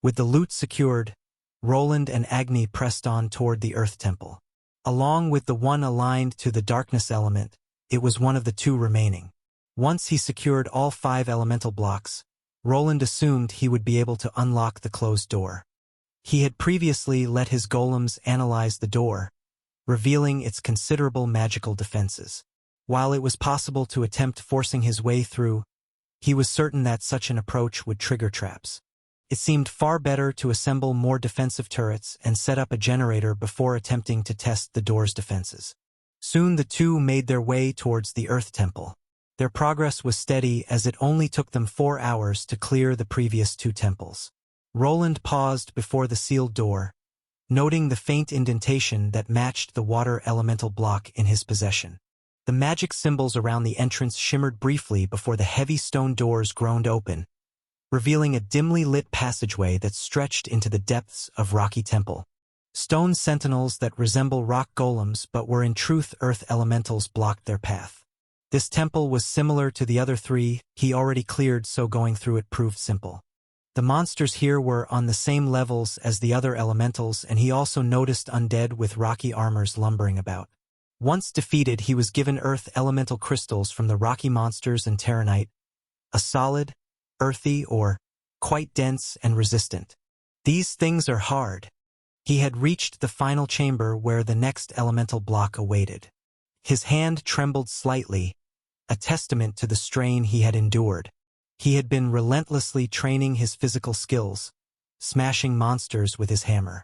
With the loot secured, Roland and Agni pressed on toward the Earth Temple. Along with the one aligned to the darkness element, it was one of the 2 remaining. Once he secured all 5 elemental blocks, Roland assumed he would be able to unlock the closed door. He had previously let his golems analyze the door, revealing its considerable magical defenses. While it was possible to attempt forcing his way through, he was certain that such an approach would trigger traps. It seemed far better to assemble more defensive turrets and set up a generator before attempting to test the door's defenses. Soon the 2 made their way towards the Earth Temple. Their progress was steady as it only took them 4 hours to clear the previous 2 temples. Roland paused before the sealed door, noting the faint indentation that matched the water elemental block in his possession. The magic symbols around the entrance shimmered briefly before the heavy stone doors groaned open, revealing a dimly lit passageway that stretched into the depths of Rocky Temple. Stone sentinels that resemble rock golems but were in truth earth elementals blocked their path. This temple was similar to the other 3 he already cleared, so going through it proved simple. The monsters here were on the same levels as the other elementals, and he also noticed undead with rocky armors lumbering about. Once defeated, he was given earth elemental crystals from the rocky monsters and terranite, a solid, earthy, or quite dense and resistant. These things are hard. He had reached the final chamber where the next elemental block awaited. His hand trembled slightly, a testament to the strain he had endured. He had been relentlessly training his physical skills, smashing monsters with his hammer.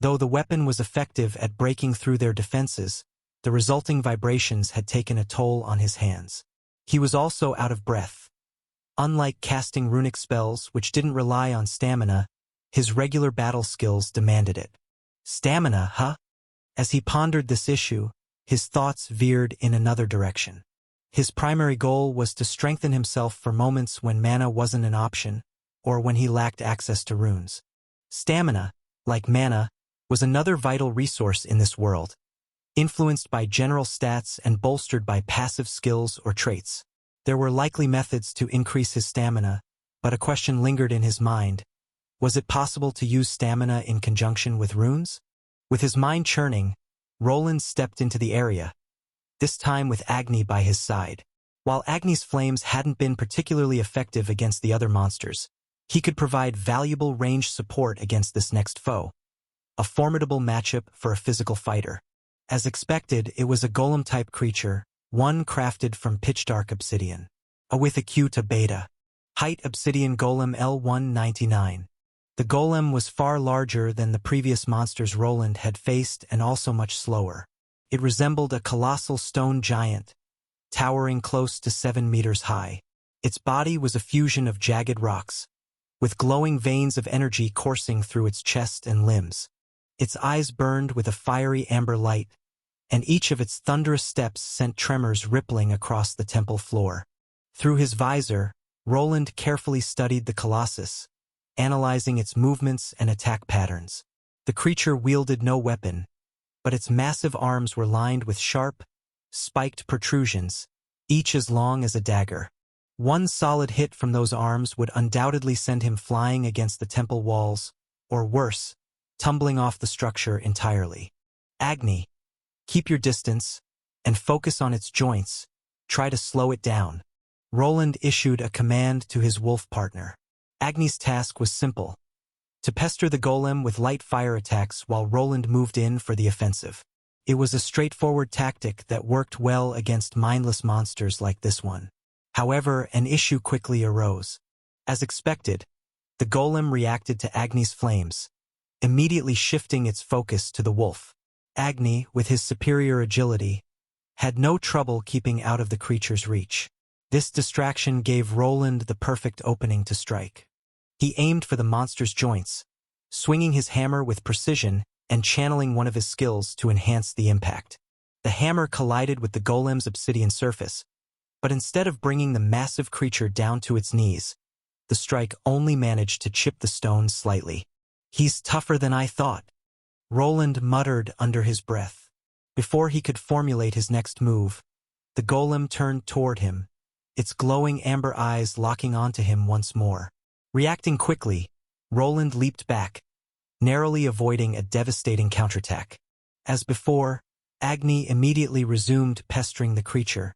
Though the weapon was effective at breaking through their defenses, the resulting vibrations had taken a toll on his hands. He was also out of breath. Unlike casting runic spells, which didn't rely on stamina, his regular battle skills demanded it. Stamina, huh? As he pondered this issue, his thoughts veered in another direction. His primary goal was to strengthen himself for moments when mana wasn't an option, or when he lacked access to runes. Stamina, like mana, was another vital resource in this world, influenced by general stats and bolstered by passive skills or traits. There were likely methods to increase his stamina, but a question lingered in his mind. Was it possible to use stamina in conjunction with runes? With his mind churning, Roland stepped into the area, this time with Agni by his side. While Agni's flames hadn't been particularly effective against the other monsters, he could provide valuable ranged support against this next foe. A formidable matchup for a physical fighter. As expected, it was a golem-type creature, one crafted from pitch-dark obsidian. A with a Q to beta. Height obsidian golem L199. The golem was far larger than the previous monsters Roland had faced and also much slower. It resembled a colossal stone giant, towering close to 7 meters high. Its body was a fusion of jagged rocks, with glowing veins of energy coursing through its chest and limbs. Its eyes burned with a fiery amber light, and each of its thunderous steps sent tremors rippling across the temple floor. Through his visor, Roland carefully studied the colossus, analyzing its movements and attack patterns. The creature wielded no weapon, but its massive arms were lined with sharp, spiked protrusions, each as long as a dagger. One solid hit from those arms would undoubtedly send him flying against the temple walls, or worse, tumbling off the structure entirely. Agni, keep your distance, and focus on its joints. Try to slow it down. Roland issued a command to his wolf partner. Agni's task was simple: to pester the golem with light fire attacks while Roland moved in for the offensive. It was a straightforward tactic that worked well against mindless monsters like this one. However, an issue quickly arose. As expected, the golem reacted to Agni's flames, immediately shifting its focus to the wolf. Agni, with his superior agility, had no trouble keeping out of the creature's reach. This distraction gave Roland the perfect opening to strike. He aimed for the monster's joints, swinging his hammer with precision and channeling one of his skills to enhance the impact. The hammer collided with the golem's obsidian surface, but instead of bringing the massive creature down to its knees, the strike only managed to chip the stone slightly. "He's tougher than I thought," Roland muttered under his breath. Before he could formulate his next move, the golem turned toward him, its glowing amber eyes locking onto him once more. Reacting quickly, Roland leaped back, narrowly avoiding a devastating counterattack. As before, Agni immediately resumed pestering the creature,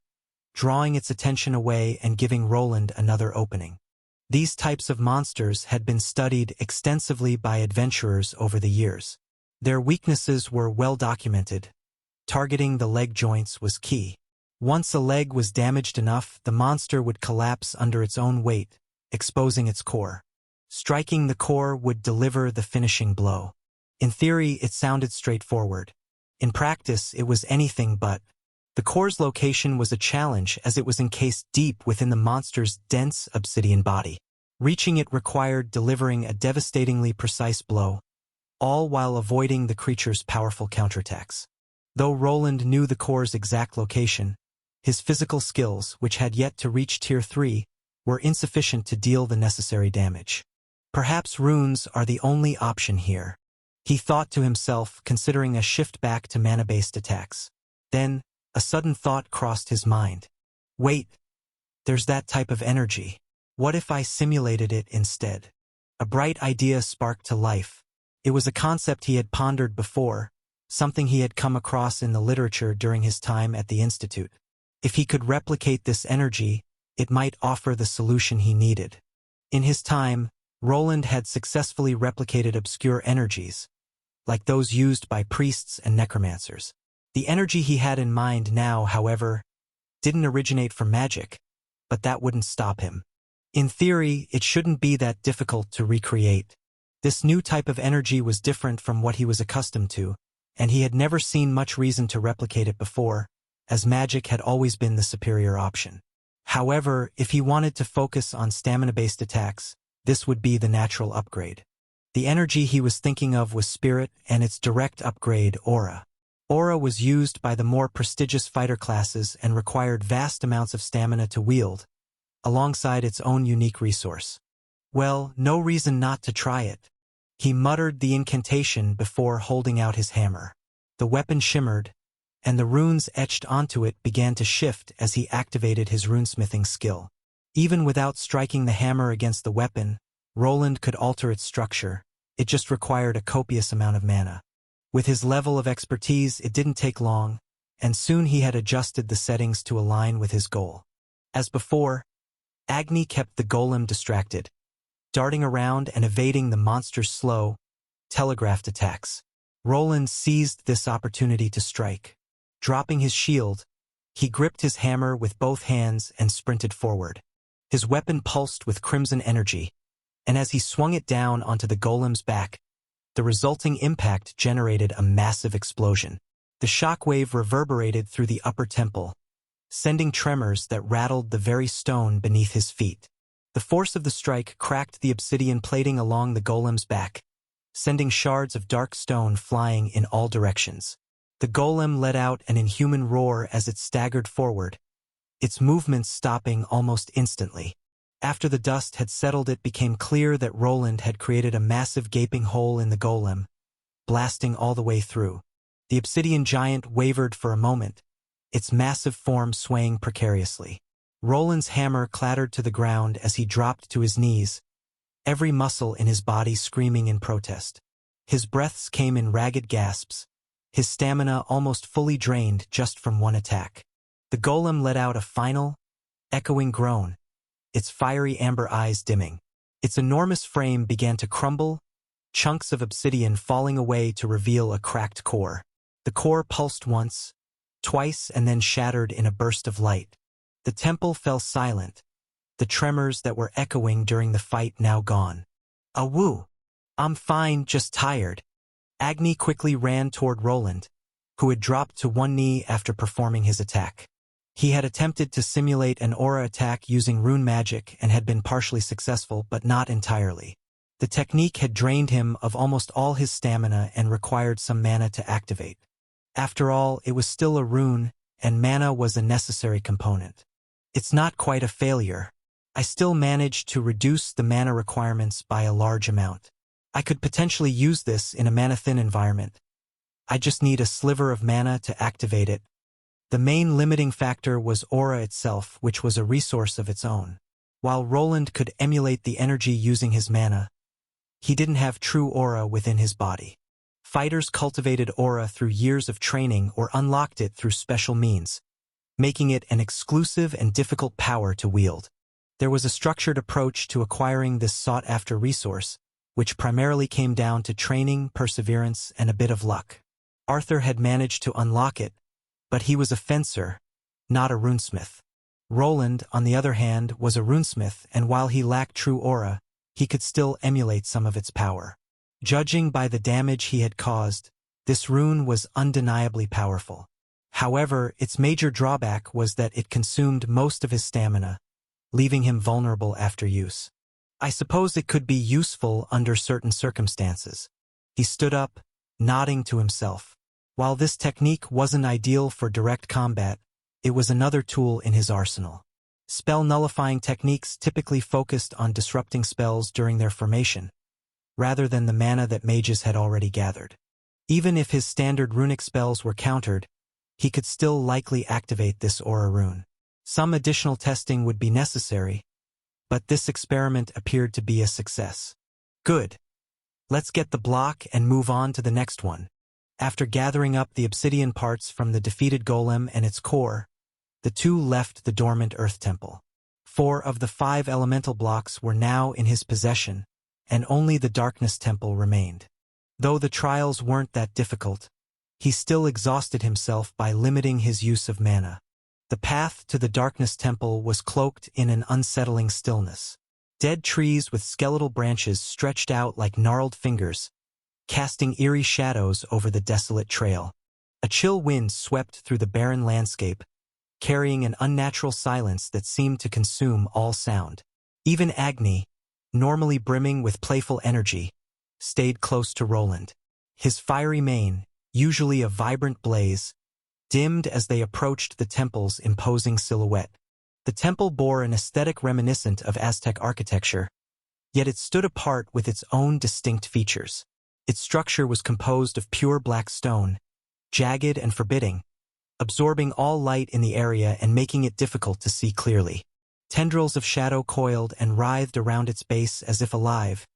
drawing its attention away and giving Roland another opening. These types of monsters had been studied extensively by adventurers over the years. Their weaknesses were well documented. Targeting the leg joints was key. Once a leg was damaged enough, the monster would collapse under its own weight, exposing its core. Striking the core would deliver the finishing blow. In theory, it sounded straightforward. In practice, it was anything but. The core's location was a challenge as it was encased deep within the monster's dense obsidian body. Reaching it required delivering a devastatingly precise blow, all while avoiding the creature's powerful counterattacks. Though Roland knew the core's exact location, his physical skills, which had yet to reach Tier 3, were insufficient to deal the necessary damage. Perhaps runes are the only option here, he thought to himself, considering a shift back to mana-based attacks. Then, a sudden thought crossed his mind. Wait, there's that type of energy. What if I simulated it instead? A bright idea sparked to life. It was a concept he had pondered before, something he had come across in the literature during his time at the Institute. If he could replicate this energy, it might offer the solution he needed. In his time, Roland had successfully replicated obscure energies, like those used by priests and necromancers. The energy he had in mind now, however, didn't originate from magic, but that wouldn't stop him. In theory, it shouldn't be that difficult to recreate. This new type of energy was different from what he was accustomed to, and he had never seen much reason to replicate it before, as magic had always been the superior option. However, if he wanted to focus on stamina-based attacks, this would be the natural upgrade. The energy he was thinking of was spirit and its direct upgrade, aura. Aura was used by the more prestigious fighter classes and required vast amounts of stamina to wield, alongside its own unique resource. Well, no reason not to try it. He muttered the incantation before holding out his hammer. The weapon shimmered, and the runes etched onto it began to shift as he activated his runesmithing skill. Even without striking the hammer against the weapon, Roland could alter its structure. It just required a copious amount of mana. With his level of expertise, it didn't take long, and soon he had adjusted the settings to align with his goal. As before, Agni kept the golem distracted, darting around and evading the monster's slow, telegraphed attacks. Roland seized this opportunity to strike. Dropping his shield, he gripped his hammer with both hands and sprinted forward. His weapon pulsed with crimson energy, and as he swung it down onto the golem's back, the resulting impact generated a massive explosion. The shockwave reverberated through the upper temple, sending tremors that rattled the very stone beneath his feet. The force of the strike cracked the obsidian plating along the golem's back, sending shards of dark stone flying in all directions. The golem let out an inhuman roar as it staggered forward, its movements stopping almost instantly. After the dust had settled, it became clear that Roland had created a massive gaping hole in the golem, blasting all the way through. The obsidian giant wavered for a moment, its massive form swaying precariously. Roland's hammer clattered to the ground as he dropped to his knees, every muscle in his body screaming in protest. His breaths came in ragged gasps, his stamina almost fully drained just from one attack. The golem let out a final, echoing groan, its fiery amber eyes dimming. Its enormous frame began to crumble, chunks of obsidian falling away to reveal a cracked core. The core pulsed once, twice, and then shattered in a burst of light. The temple fell silent, the tremors that were echoing during the fight now gone. "Awoo! I'm fine, just tired." Agni quickly ran toward Roland, who had dropped to one knee after performing his attack. He had attempted to simulate an aura attack using rune magic and had been partially successful, but not entirely. The technique had drained him of almost all his stamina and required some mana to activate. After all, it was still a rune, and mana was a necessary component. It's not quite a failure. I still managed to reduce the mana requirements by a large amount. I could potentially use this in a mana-thin environment. I just need a sliver of mana to activate it. The main limiting factor was aura itself, which was a resource of its own. While Roland could emulate the energy using his mana, he didn't have true aura within his body. Fighters cultivated aura through years of training or unlocked it through special means, making it an exclusive and difficult power to wield. There was a structured approach to acquiring this sought-after resource, which primarily came down to training, perseverance, and a bit of luck. Arthur had managed to unlock it, but he was a fencer, not a runesmith. Roland, on the other hand, was a runesmith, and while he lacked true aura, he could still emulate some of its power. Judging by the damage he had caused, this rune was undeniably powerful. However, its major drawback was that it consumed most of his stamina, leaving him vulnerable after use. I suppose it could be useful under certain circumstances. He stood up, nodding to himself. While this technique wasn't ideal for direct combat, it was another tool in his arsenal. Spell nullifying techniques typically focused on disrupting spells during their formation, rather than the mana that mages had already gathered. Even if his standard runic spells were countered, he could still likely activate this aura rune. Some additional testing would be necessary, but this experiment appeared to be a success. Good. Let's get the block and move on to the next one. After gathering up the obsidian parts from the defeated golem and its core, the two left the dormant earth temple. 4 of the 5 elemental blocks were now in his possession, and only the darkness temple remained. Though the trials weren't that difficult, he still exhausted himself by limiting his use of mana. The path to the darkness temple was cloaked in an unsettling stillness. Dead trees with skeletal branches stretched out like gnarled fingers, casting eerie shadows over the desolate trail. A chill wind swept through the barren landscape, carrying an unnatural silence that seemed to consume all sound. Even Agni, normally brimming with playful energy, stayed close to Roland. His fiery mane, usually a vibrant blaze, dimmed as they approached the temple's imposing silhouette. The temple bore an aesthetic reminiscent of Aztec architecture, yet it stood apart with its own distinct features. Its structure was composed of pure black stone, jagged and forbidding, absorbing all light in the area and making it difficult to see clearly. Tendrils of shadow coiled and writhed around its base as if alive,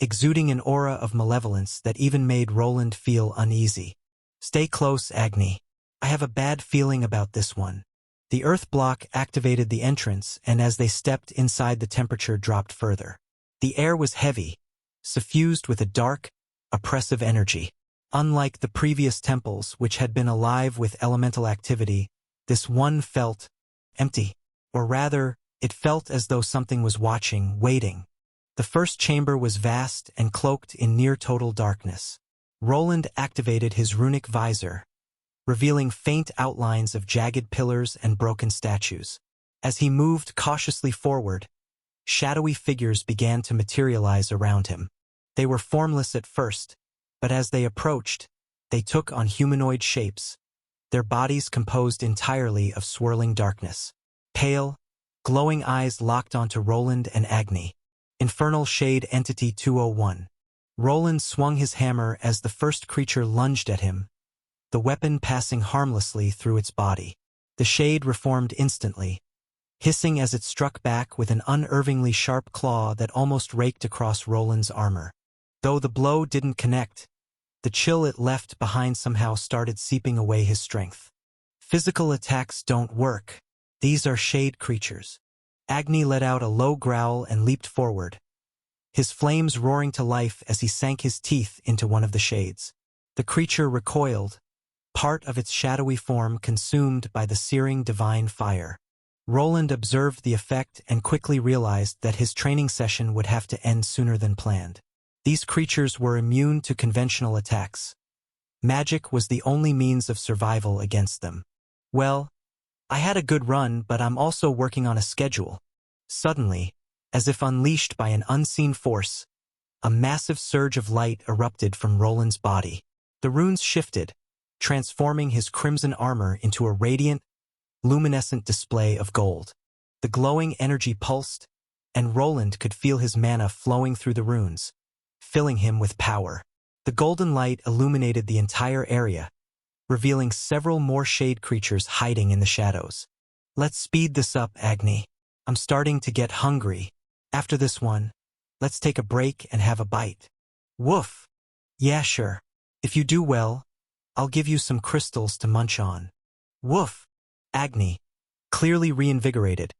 exuding an aura of malevolence that even made Roland feel uneasy. Stay close, Agni. I have a bad feeling about this one. The earth block activated the entrance, and as they stepped inside, the temperature dropped further. The air was heavy, suffused with a dark, oppressive energy. Unlike the previous temples, which had been alive with elemental activity, this one felt empty. Or rather, it felt as though something was watching, waiting. The first chamber was vast and cloaked in near-total darkness. Roland activated his runic visor, revealing faint outlines of jagged pillars and broken statues. As he moved cautiously forward, shadowy figures began to materialize around him. They were formless at first, but as they approached, they took on humanoid shapes, their bodies composed entirely of swirling darkness. Pale, glowing eyes locked onto Roland and Agni. Infernal Shade Entity 201. Roland swung his hammer as the first creature lunged at him, the weapon passing harmlessly through its body. The shade reformed instantly, hissing as it struck back with an unervingly sharp claw that almost raked across Roland's armor. Though the blow didn't connect, the chill it left behind somehow started seeping away his strength. Physical attacks don't work. These are shade creatures. Agni let out a low growl and leaped forward, his flames roaring to life as he sank his teeth into one of the shades. The creature recoiled, part of its shadowy form consumed by the searing divine fire. Roland observed the effect and quickly realized that his training session would have to end sooner than planned. These creatures were immune to conventional attacks. Magic was the only means of survival against them. Well, I had a good run, but I'm also working on a schedule. Suddenly, as if unleashed by an unseen force, a massive surge of light erupted from Roland's body. The runes shifted, transforming his crimson armor into a radiant, luminescent display of gold. The glowing energy pulsed, and Roland could feel his mana flowing through the runes, filling him with power. The golden light illuminated the entire area, revealing several more shade creatures hiding in the shadows. Let's speed this up, Agni. I'm starting to get hungry. After this one, let's take a break and have a bite. Woof. Yeah, sure. If you do well, I'll give you some crystals to munch on. Woof. Agni, clearly reinvigorated,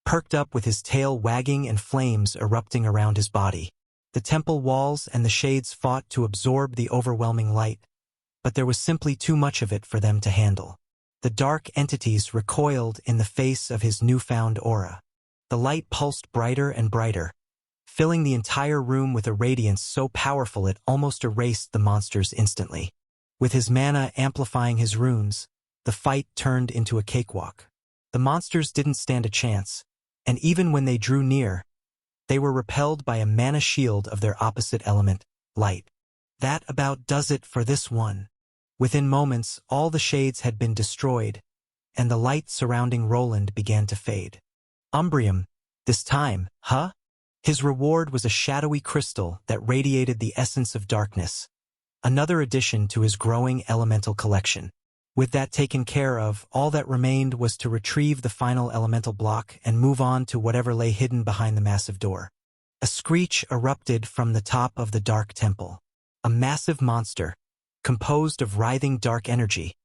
perked up with his tail wagging and flames erupting around his body. The temple walls and the shades fought to absorb the overwhelming light, but there was simply too much of it for them to handle. The dark entities recoiled in the face of his newfound aura. The light pulsed brighter and brighter, filling the entire room with a radiance so powerful it almost erased the monsters instantly. With his mana amplifying his runes, the fight turned into a cakewalk. The monsters didn't stand a chance, and even when they drew near, they were repelled by a mana shield of their opposite element, light. That about does it for this one. Within moments, all the shades had been destroyed, and the light surrounding Roland began to fade. Umbrium, this time, huh? His reward was a shadowy crystal that radiated the essence of darkness, another addition to his growing elemental collection. With that taken care of, all that remained was to retrieve the final elemental block and move on to whatever lay hidden behind the massive door. A screech erupted from the top of the dark temple. A massive monster, composed of writhing dark energy,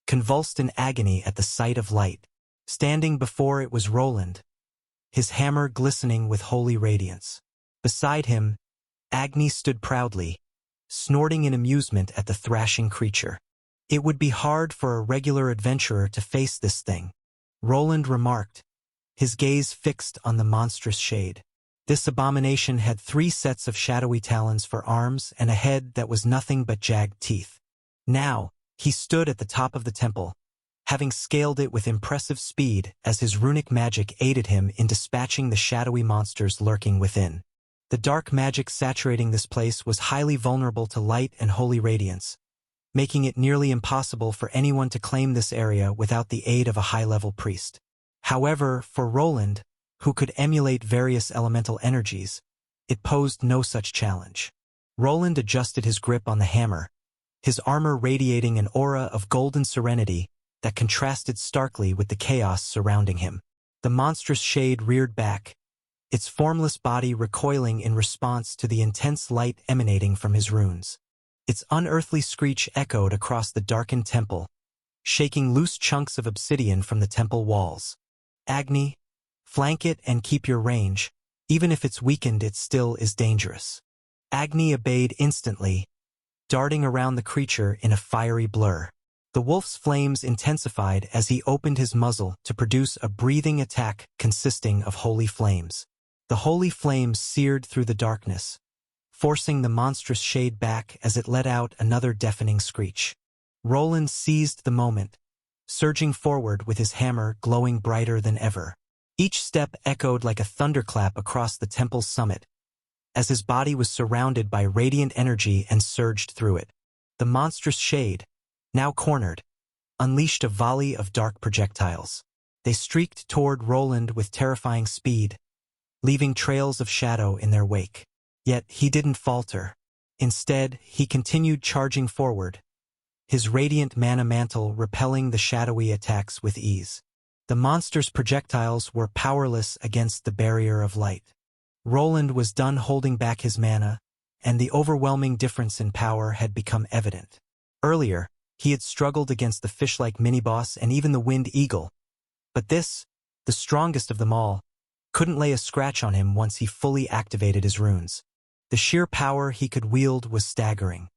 convulsed in agony at the sight of light. Standing before it was Roland, his hammer glistening with holy radiance. Beside him, Agni stood proudly, snorting in amusement at the thrashing creature. It would be hard for a regular adventurer to face this thing, Roland remarked, his gaze fixed on the monstrous shade. This abomination had 3 sets of shadowy talons for arms and a head that was nothing but jagged teeth. Now, he stood at the top of the temple, having scaled it with impressive speed as his runic magic aided him in dispatching the shadowy monsters lurking within. The dark magic saturating this place was highly vulnerable to light and holy radiance, making it nearly impossible for anyone to claim this area without the aid of a high-level priest. However, for Roland, who could emulate various elemental energies, it posed no such challenge. Roland adjusted his grip on the hammer, his armor radiating an aura of golden serenity that contrasted starkly with the chaos surrounding him. The monstrous shade reared back, its formless body recoiling in response to the intense light emanating from his runes. Its unearthly screech echoed across the darkened temple, shaking loose chunks of obsidian from the temple walls. Agni, flank it and keep your range. Even if it's weakened, it still is dangerous. Agni obeyed instantly, darting around the creature in a fiery blur. The wolf's flames intensified as he opened his muzzle to produce a breathing attack consisting of holy flames. The holy flames seared through the darkness, forcing the monstrous shade back as it let out another deafening screech. Roland seized the moment, surging forward with his hammer glowing brighter than ever. Each step echoed like a thunderclap across the temple's summit, as his body was surrounded by radiant energy and surged through it. The monstrous shade, now cornered, unleashed a volley of dark projectiles. They streaked toward Roland with terrifying speed, leaving trails of shadow in their wake. Yet he didn't falter. Instead, he continued charging forward, his radiant mana mantle repelling the shadowy attacks with ease. The monster's projectiles were powerless against the barrier of light. Roland was done holding back his mana, and the overwhelming difference in power had become evident. Earlier, he had struggled against the fish-like mini-boss and even the Wind Eagle, but this, the strongest of them all, couldn't lay a scratch on him once he fully activated his runes. The sheer power he could wield was staggering.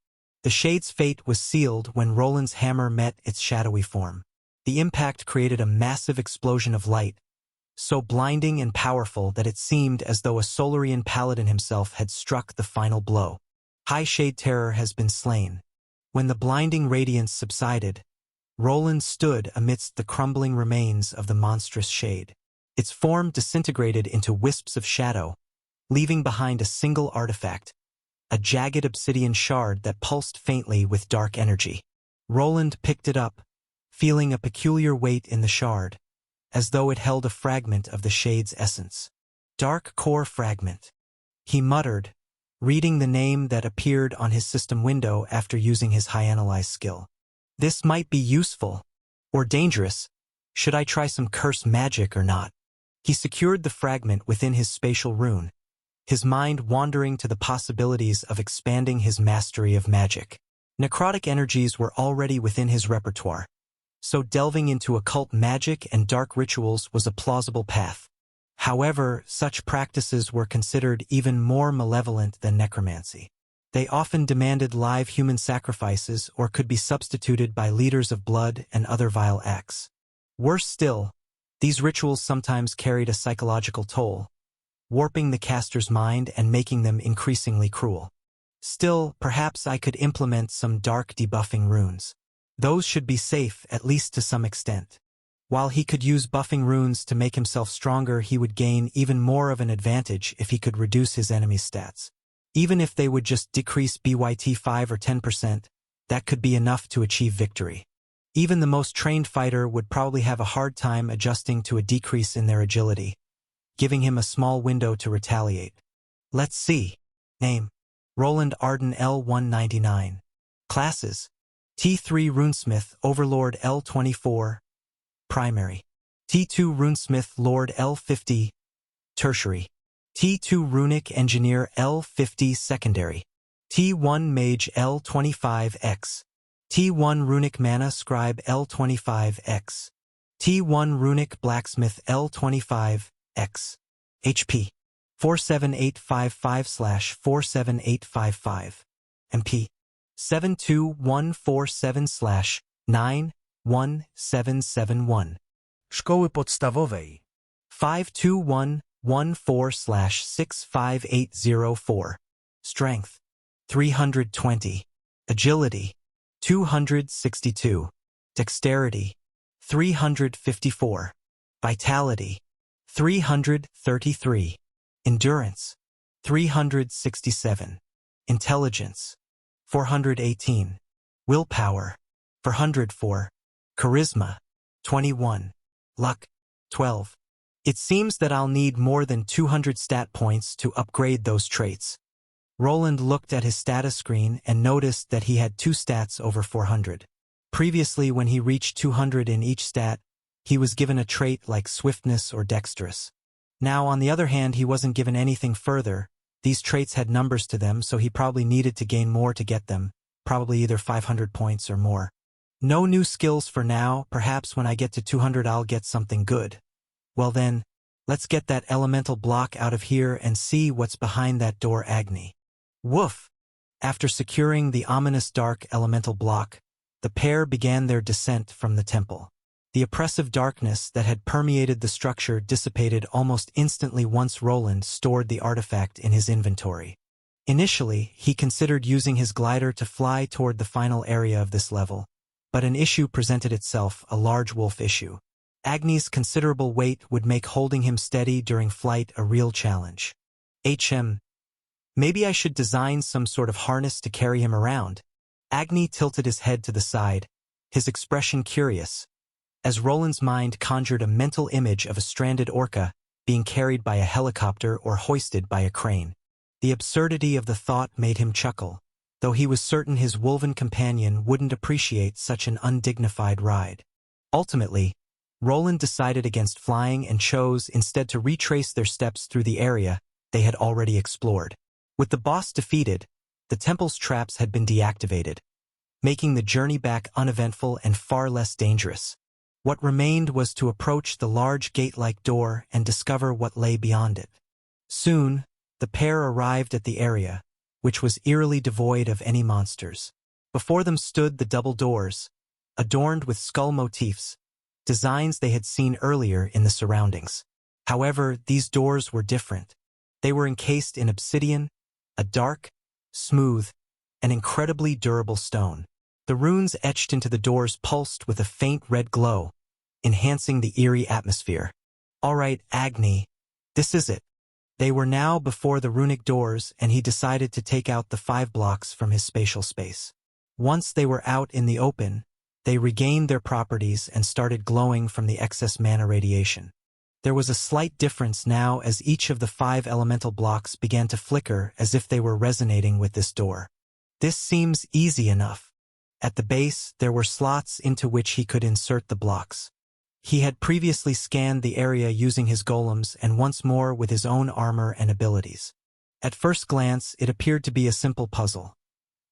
The shade's fate was sealed when Roland's hammer met its shadowy form. The impact created a massive explosion of light, so blinding and powerful that it seemed as though a Solarian paladin himself had struck the final blow. High Shade Terror has been slain. When the blinding radiance subsided, Roland stood amidst the crumbling remains of the monstrous shade. Its form disintegrated into wisps of shadow, leaving behind a single artifact, a jagged obsidian shard that pulsed faintly with dark energy. Roland picked it up, feeling a peculiar weight in the shard, as though it held a fragment of the shade's essence. Dark core fragment. He muttered, reading the name that appeared on his system window after using his high analyze skill. This might be useful, or dangerous. Should I try some curse magic or not? He secured the fragment within his spatial rune, his mind wandering to the possibilities of expanding his mastery of magic. Necrotic energies were already within his repertoire, so delving into occult magic and dark rituals was a plausible path. However, such practices were considered even more malevolent than necromancy. They often demanded live human sacrifices or could be substituted by leaders of blood and other vile acts. Worse still, these rituals sometimes carried a psychological toll, warping the caster's mind and making them increasingly cruel. Still, perhaps I could implement some dark debuffing runes. Those should be safe, at least to some extent. While he could use buffing runes to make himself stronger, he would gain even more of an advantage if he could reduce his enemy's stats. Even if they would just decrease BYT 5 or 10%, that could be enough to achieve victory. Even the most trained fighter would probably have a hard time adjusting to a decrease in their agility, giving him a small window to retaliate. Let's see. Name: Roland Arden L199. Classes: T3 Runesmith Overlord L24. Primary. T2 Runesmith Lord L50. Tertiary. T2 Runic Engineer L50 Secondary. T1 Mage L25X. T1 Runic Mana Scribe L25X. T1 Runic Blacksmith L25X. HP: 47855/47855. MP: 72147/91771. Szkoły podstawowej. 52114/65804. Strength: 320. Agility: 262. Dexterity: 354. Vitality: 333. Endurance: 367. Intelligence: 418. Willpower: 404. Charisma: 21. Luck: 12. It seems that I'll need more than 200 stat points to upgrade those traits. Roland looked at his status screen and noticed that he had 2 stats over 400. Previously, when he reached 200 in each stat, he was given a trait like swiftness or dexterous. Now, on the other hand, he wasn't given anything further. These traits had numbers to them, so he probably needed to gain more to get them, probably either 500 points or more. No new skills for now. Perhaps when I get to 200 I'll get something good. Well then, let's get that elemental block out of here and see what's behind that door. Agni. Woof! After securing the ominous dark elemental block, the pair began their descent from the temple. The oppressive darkness that had permeated the structure dissipated almost instantly once Roland stored the artifact in his inventory. Initially, he considered using his glider to fly toward the final area of this level, but an issue presented itself, a large wolf issue. Agni's considerable weight would make holding him steady during flight a real challenge. Maybe I should design some sort of harness to carry him around. Agni tilted his head to the side, his expression curious, as Roland's mind conjured a mental image of a stranded orca being carried by a helicopter or hoisted by a crane. The absurdity of the thought made him chuckle, though he was certain his wolven companion wouldn't appreciate such an undignified ride. Ultimately, Roland decided against flying and chose instead to retrace their steps through the area they had already explored. With the boss defeated, the temple's traps had been deactivated, making the journey back uneventful and far less dangerous. What remained was to approach the large gate-like door and discover what lay beyond it. Soon, the pair arrived at the area, which was eerily devoid of any monsters. Before them stood the double doors, adorned with skull motifs, designs they had seen earlier in the surroundings. However, these doors were different. They were encased in obsidian, a dark, smooth, and incredibly durable stone. The runes etched into the doors pulsed with a faint red glow, enhancing the eerie atmosphere. All right, Agni, this is it. They were now before the runic doors, and he decided to take out the 5 blocks from his spatial space. Once they were out in the open, they regained their properties and started glowing from the excess mana radiation. There was a slight difference now as each of the 5 elemental blocks began to flicker as if they were resonating with this door. This seems easy enough. At the base, there were slots into which he could insert the blocks. He had previously scanned the area using his golems and once more with his own armor and abilities. At first glance, it appeared to be a simple puzzle.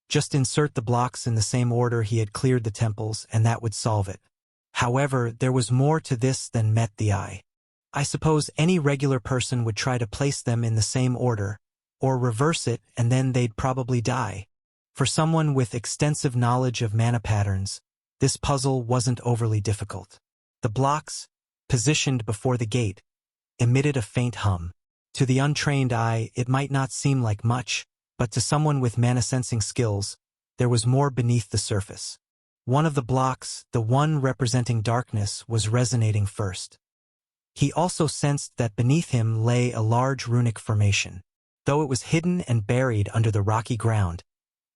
Just insert the blocks in the same order he had cleared the temples, and that would solve it. However, there was more to this than met the eye. I suppose any regular person would try to place them in the same order, or reverse it, and then they'd probably die. For someone with extensive knowledge of mana patterns, this puzzle wasn't overly difficult. The blocks, positioned before the gate, emitted a faint hum. To the untrained eye, it might not seem like much, but to someone with mana-sensing skills, there was more beneath the surface. One of the blocks, the one representing darkness, was resonating first. He also sensed that beneath him lay a large runic formation. Though it was hidden and buried under the rocky ground,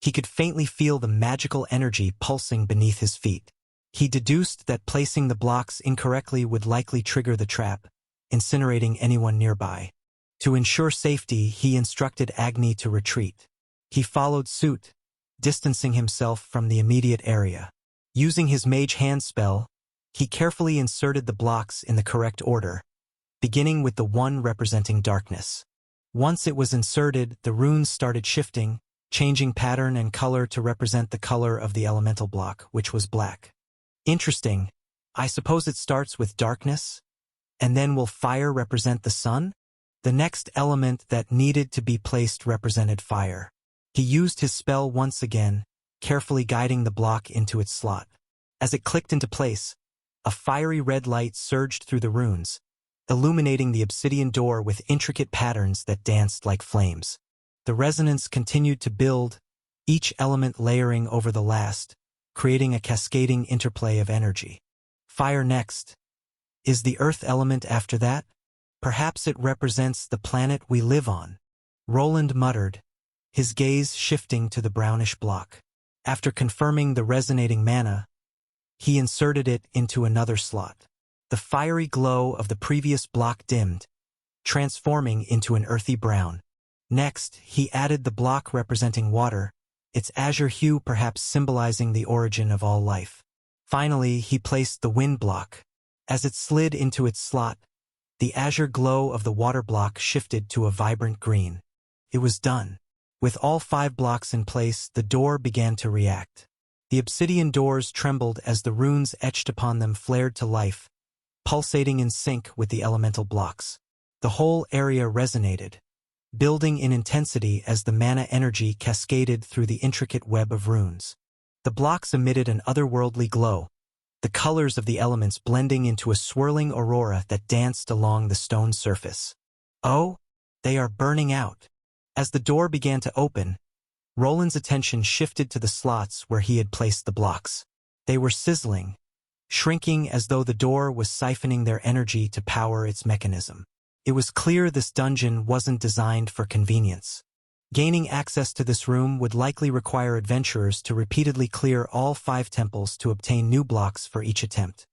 he could faintly feel the magical energy pulsing beneath his feet. He deduced that placing the blocks incorrectly would likely trigger the trap, incinerating anyone nearby. To ensure safety, he instructed Agni to retreat. He followed suit, distancing himself from the immediate area. Using his mage hand spell, he carefully inserted the blocks in the correct order, beginning with the one representing darkness. Once it was inserted, the runes started shifting, changing pattern and color to represent the color of the elemental block, which was black. Interesting. I suppose it starts with darkness, and then will fire represent the sun? The next element that needed to be placed represented fire. He used his spell once again, carefully guiding the block into its slot. As it clicked into place, a fiery red light surged through the runes, illuminating the obsidian door with intricate patterns that danced like flames. The resonance continued to build, each element layering over the last, creating a cascading interplay of energy. Fire next. Is the earth element after that? Perhaps it represents the planet we live on. Roland muttered, his gaze shifting to the brownish block. After confirming the resonating mana, he inserted it into another slot. The fiery glow of the previous block dimmed, transforming into an earthy brown. Next, he added the block representing water, its azure hue perhaps symbolizing the origin of all life. Finally, he placed the wind block. As it slid into its slot, the azure glow of the water block shifted to a vibrant green. It was done. With all 5 blocks in place, the door began to react. The obsidian doors trembled as the runes etched upon them flared to life, pulsating in sync with the elemental blocks. The whole area resonated, building in intensity as the mana energy cascaded through the intricate web of runes. The blocks emitted an otherworldly glow, the colors of the elements blending into a swirling aurora that danced along the stone surface. Oh, they are burning out. As the door began to open, Roland's attention shifted to the slots where he had placed the blocks. They were sizzling, shrinking as though the door was siphoning their energy to power its mechanism. It was clear this dungeon wasn't designed for convenience. Gaining access to this room would likely require adventurers to repeatedly clear all 5 temples to obtain new blocks for each attempt.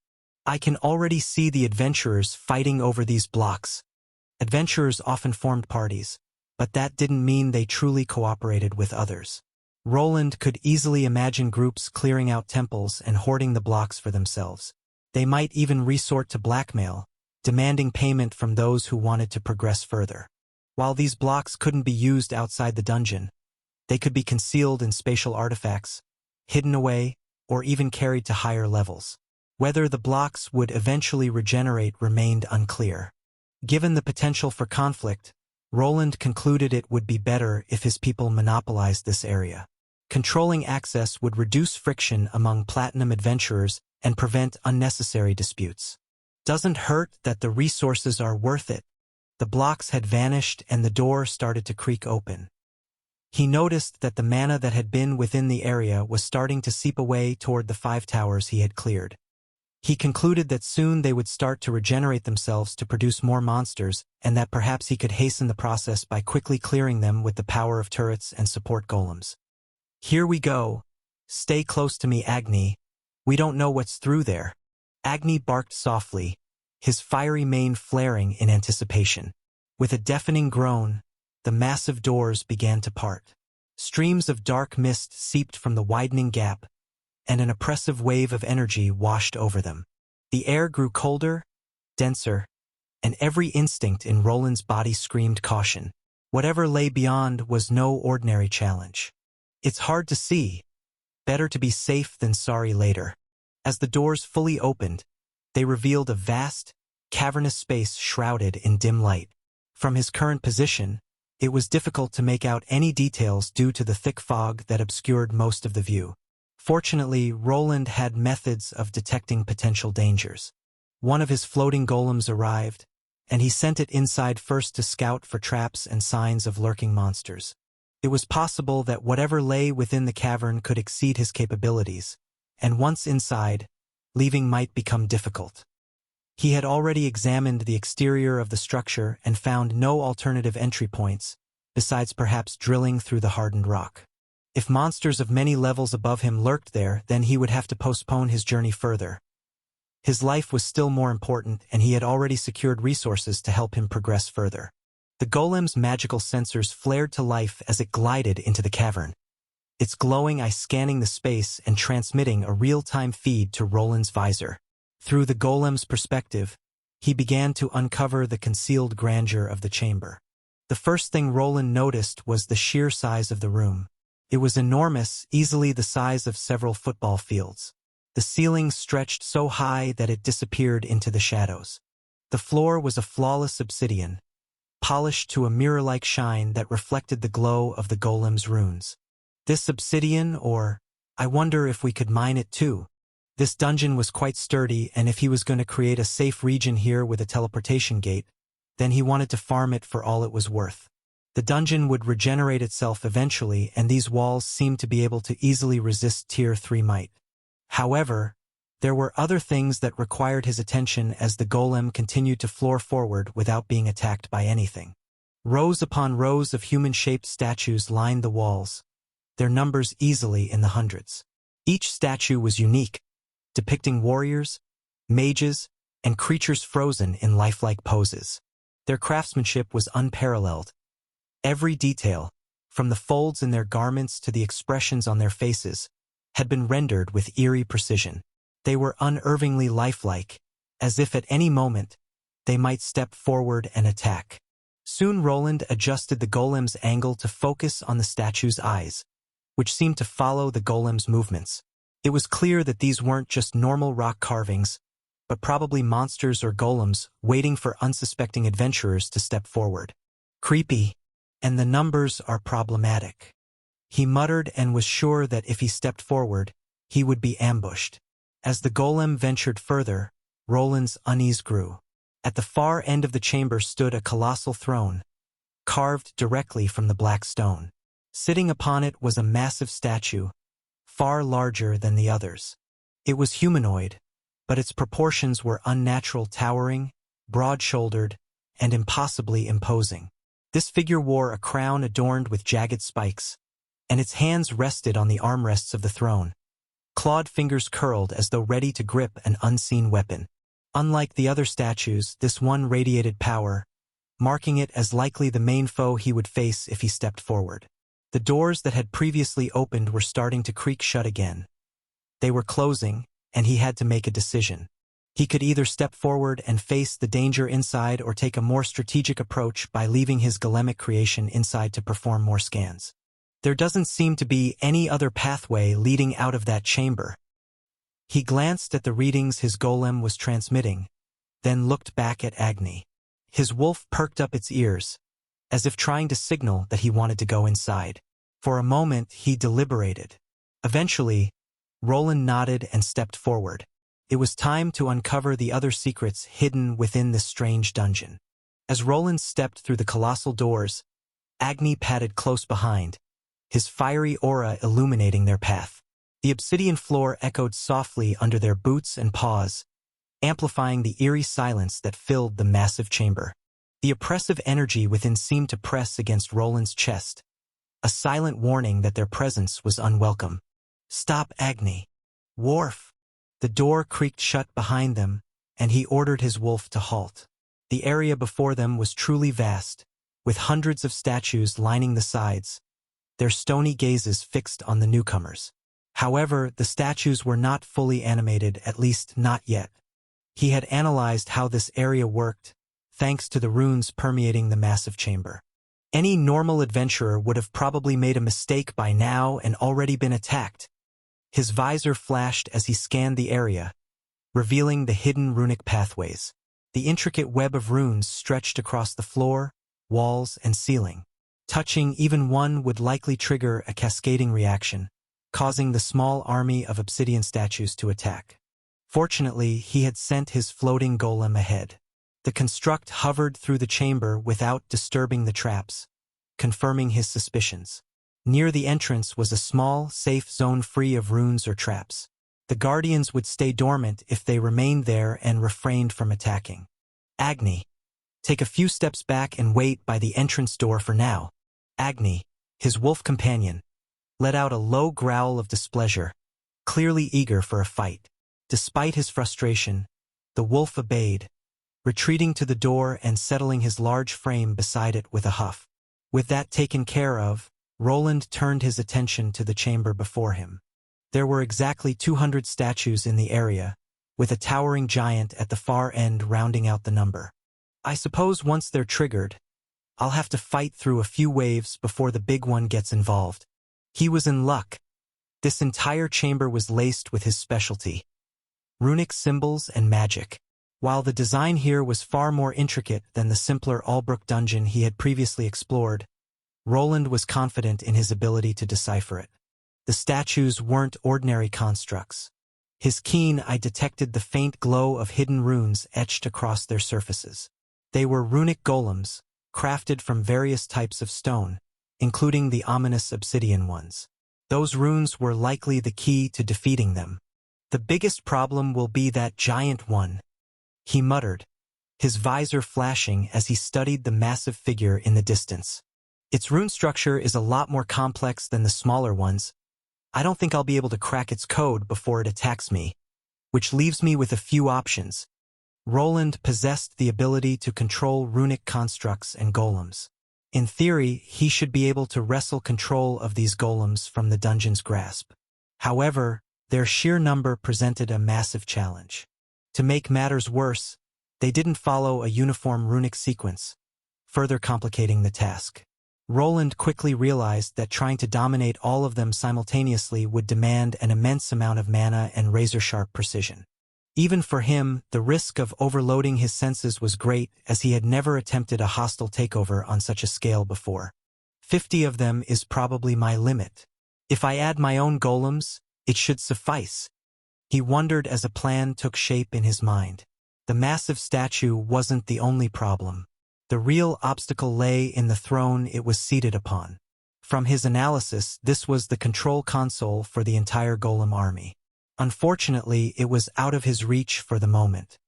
I can already see the adventurers fighting over these blocks. Adventurers often formed parties, but that didn't mean they truly cooperated with others. Roland could easily imagine groups clearing out temples and hoarding the blocks for themselves. They might even resort to blackmail, demanding payment from those who wanted to progress further. While these blocks couldn't be used outside the dungeon, they could be concealed in spatial artifacts, hidden away, or even carried to higher levels. Whether the blocks would eventually regenerate remained unclear. Given the potential for conflict, Roland concluded it would be better if his people monopolized this area. Controlling access would reduce friction among platinum adventurers and prevent unnecessary disputes. Doesn't hurt that the resources are worth it. The blocks had vanished and the door started to creak open. He noticed that the mana that had been within the area was starting to seep away toward the 5 towers he had cleared. He concluded that soon they would start to regenerate themselves to produce more monsters, and that perhaps he could hasten the process by quickly clearing them with the power of turrets and support golems. Here we go. "Stay close to me, Agni. We don't know what's through there." Agni barked softly, his fiery mane flaring in anticipation. With a deafening groan, the massive doors began to part. Streams of dark mist seeped from the widening gap, and an oppressive wave of energy washed over them. The air grew colder, denser, and every instinct in Roland's body screamed caution. Whatever lay beyond was no ordinary challenge. "It's hard to see. Better to be safe than sorry later." As the doors fully opened, they revealed a vast, cavernous space shrouded in dim light. From his current position, it was difficult to make out any details due to the thick fog that obscured most of the view. Fortunately, Roland had methods of detecting potential dangers. One of his floating golems arrived, and he sent it inside first to scout for traps and signs of lurking monsters. It was possible that whatever lay within the cavern could exceed his capabilities, and once inside, leaving might become difficult. He had already examined the exterior of the structure and found no alternative entry points, besides perhaps drilling through the hardened rock. If monsters of many levels above him lurked there, then he would have to postpone his journey further. His life was still more important, and he had already secured resources to help him progress further. The golem's magical sensors flared to life as it glided into the cavern, its glowing eye scanning the space and transmitting a real-time feed to Roland's visor. Through the golem's perspective, he began to uncover the concealed grandeur of the chamber. The first thing Roland noticed was the sheer size of the room. It was enormous, easily the size of several football fields. The ceiling stretched so high that it disappeared into the shadows. The floor was a flawless obsidian, polished to a mirror-like shine that reflected the glow of the golem's runes. This obsidian, or I wonder if we could mine it too. This dungeon was quite sturdy, and if he was going to create a safe region here with a teleportation gate, then he wanted to farm it for all it was worth. The dungeon would regenerate itself eventually, and these walls seemed to be able to easily resist Tier 3 might. However, there were other things that required his attention as the golem continued to floor forward without being attacked by anything. Rows upon rows of human-shaped statues lined the walls, their numbers easily in the hundreds. Each statue was unique, depicting warriors, mages, and creatures frozen in lifelike poses. Their craftsmanship was unparalleled. Every detail, from the folds in their garments to the expressions on their faces, had been rendered with eerie precision. They were unervingly lifelike, as if at any moment they might step forward and attack. Soon Roland adjusted the golem's angle to focus on the statue's eyes, which seemed to follow the golem's movements. It was clear that these weren't just normal rock carvings, but probably monsters or golems waiting for unsuspecting adventurers to step forward. "Creepy, and the numbers are problematic," he muttered, and was sure that if he stepped forward, he would be ambushed. As the golem ventured further, Roland's unease grew. At the far end of the chamber stood a colossal throne, carved directly from the black stone. Sitting upon it was a massive statue, far larger than the others. It was humanoid, but its proportions were unnatural, towering, broad-shouldered, and impossibly imposing. This figure wore a crown adorned with jagged spikes, and its hands rested on the armrests of the throne. Clawed fingers curled as though ready to grip an unseen weapon. Unlike the other statues, this one radiated power, marking it as likely the main foe he would face if he stepped forward. The doors that had previously opened were starting to creak shut again. They were closing, and he had to make a decision. He could either step forward and face the danger inside or take a more strategic approach by leaving his golemic creation inside to perform more scans. There doesn't seem to be any other pathway leading out of that chamber. He glanced at the readings his golem was transmitting, then looked back at Agni. His wolf perked up its ears, as if trying to signal that he wanted to go inside. For a moment, he deliberated. Eventually, Roland nodded and stepped forward. It was time to uncover the other secrets hidden within this strange dungeon. As Roland stepped through the colossal doors, Agni padded close behind, his fiery aura illuminating their path. The obsidian floor echoed softly under their boots and paws, amplifying the eerie silence that filled the massive chamber. The oppressive energy within seemed to press against Roland's chest, a silent warning that their presence was unwelcome. Stop, Agni. Worf. The door creaked shut behind them, and he ordered his wolf to halt. The area before them was truly vast, with hundreds of statues lining the sides, their stony gazes fixed on the newcomers. However, the statues were not fully animated, at least not yet. He had analyzed how this area worked, thanks to the runes permeating the massive chamber. Any normal adventurer would have probably made a mistake by now and already been attacked. His visor flashed as he scanned the area, revealing the hidden runic pathways. The intricate web of runes stretched across the floor, walls, and ceiling. Touching even one would likely trigger a cascading reaction, causing the small army of obsidian statues to attack. Fortunately, he had sent his floating golem ahead. The construct hovered through the chamber without disturbing the traps, confirming his suspicions. Near the entrance was a small, safe zone free of runes or traps. The guardians would stay dormant if they remained there and refrained from attacking. Agni. Take a few steps back and wait by the entrance door for now. Agni, his wolf companion, let out a low growl of displeasure, clearly eager for a fight. Despite his frustration, the wolf obeyed, retreating to the door and settling his large frame beside it with a huff. With that taken care of, Roland turned his attention to the chamber before him. There were exactly 200 statues in the area, with a towering giant at the far end rounding out the number. I suppose once they're triggered, I'll have to fight through a few waves before the big one gets involved. He was in luck. This entire chamber was laced with his specialty: runic symbols and magic. While the design here was far more intricate than the simpler Albrook dungeon he had previously explored, Roland was confident in his ability to decipher it. The statues weren't ordinary constructs. His keen eye detected the faint glow of hidden runes etched across their surfaces. They were runic golems, crafted from various types of stone, including the ominous obsidian ones. Those runes were likely the key to defeating them. The biggest problem will be that giant one, he muttered, his visor flashing as he studied the massive figure in the distance. Its rune structure is a lot more complex than the smaller ones. I don't think I'll be able to crack its code before it attacks me, which leaves me with a few options. Roland possessed the ability to control runic constructs and golems. In theory, he should be able to wrestle control of these golems from the dungeon's grasp. However, their sheer number presented a massive challenge. To make matters worse, they didn't follow a uniform runic sequence, further complicating the task. Roland quickly realized that trying to dominate all of them simultaneously would demand an immense amount of mana and razor-sharp precision. Even for him, the risk of overloading his senses was great, as he had never attempted a hostile takeover on such a scale before. 50 of them is probably my limit. If I add my own golems, it should suffice. He wondered as a plan took shape in his mind. The massive statue wasn't the only problem. The real obstacle lay in the throne it was seated upon. From his analysis, this was the control console for the entire golem army. Unfortunately, it was out of his reach for the moment.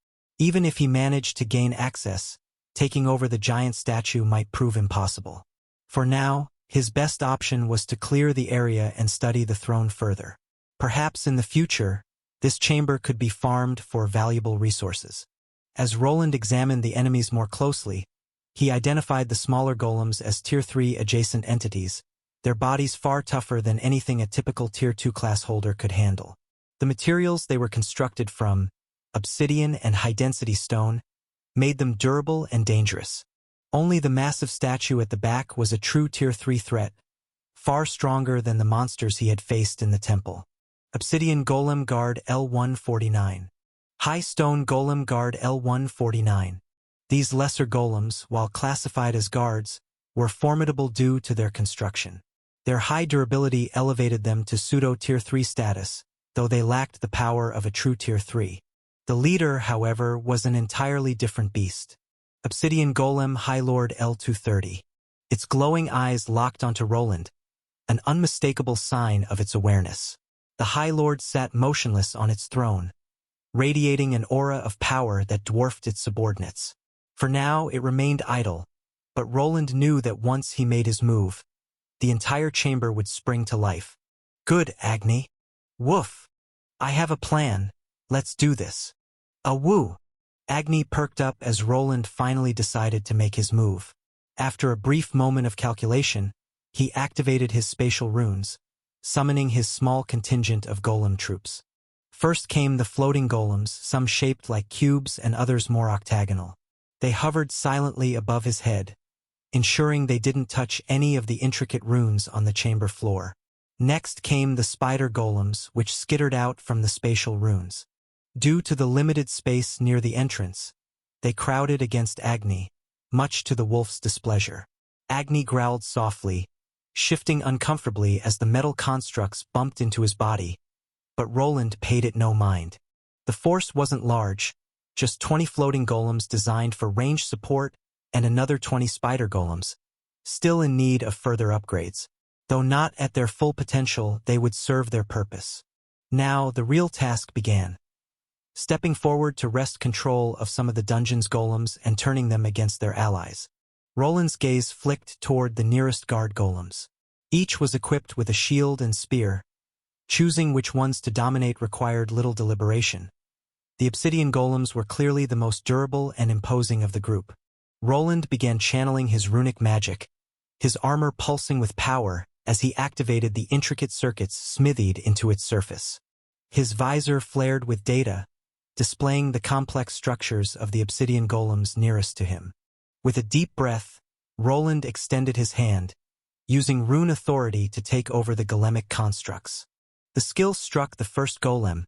Even if he managed to gain access, taking over the giant statue might prove impossible. For now, his best option was to clear the area and study the throne further. Perhaps in the future, this chamber could be farmed for valuable resources. As Roland examined the enemies more closely, he identified the smaller golems as Tier 3 adjacent entities, their bodies far tougher than anything a typical Tier 2 class holder could handle. The materials they were constructed from, obsidian and high-density stone, made them durable and dangerous. Only the massive statue at the back was a true Tier 3 threat, far stronger than the monsters he had faced in the temple. Obsidian Golem Guard L149. High Stone Golem Guard L149. These lesser golems, while classified as guards, were formidable due to their construction. Their high durability elevated them to pseudo-Tier 3 status, though they lacked the power of a true Tier 3. The leader, however, was an entirely different beast. Obsidian Golem High Lord L230. Its glowing eyes locked onto Roland, an unmistakable sign of its awareness. The High Lord sat motionless on its throne, radiating an aura of power that dwarfed its subordinates. For now, it remained idle, but Roland knew that once he made his move, the entire chamber would spring to life. Good, Agni. Woof! I have a plan. Let's do this. A woo! Agni perked up as Roland finally decided to make his move. After a brief moment of calculation, he activated his spatial runes, summoning his small contingent of golem troops. First came the floating golems, some shaped like cubes and others more octagonal. They hovered silently above his head, ensuring they didn't touch any of the intricate runes on the chamber floor. Next came the spider golems, which skittered out from the spatial runes. Due to the limited space near the entrance, they crowded against Agni, much to the wolf's displeasure. Agni growled softly, shifting uncomfortably as the metal constructs bumped into his body, but Roland paid it no mind. The force wasn't large, just 20 floating golems designed for range support and another 20 spider golems, still in need of further upgrades. Though not at their full potential, they would serve their purpose. Now the real task began. Stepping forward to wrest control of some of the dungeon's golems and turning them against their allies. Roland's gaze flicked toward the nearest guard golems. Each was equipped with a shield and spear. Choosing which ones to dominate required little deliberation. The obsidian golems were clearly the most durable and imposing of the group. Roland began channeling his runic magic, his armor pulsing with power as he activated the intricate circuits smithied into its surface. His visor flared with data, displaying the complex structures of the obsidian golems nearest to him. With a deep breath, Roland extended his hand, using rune authority to take over the golemic constructs. The skill struck the first golem,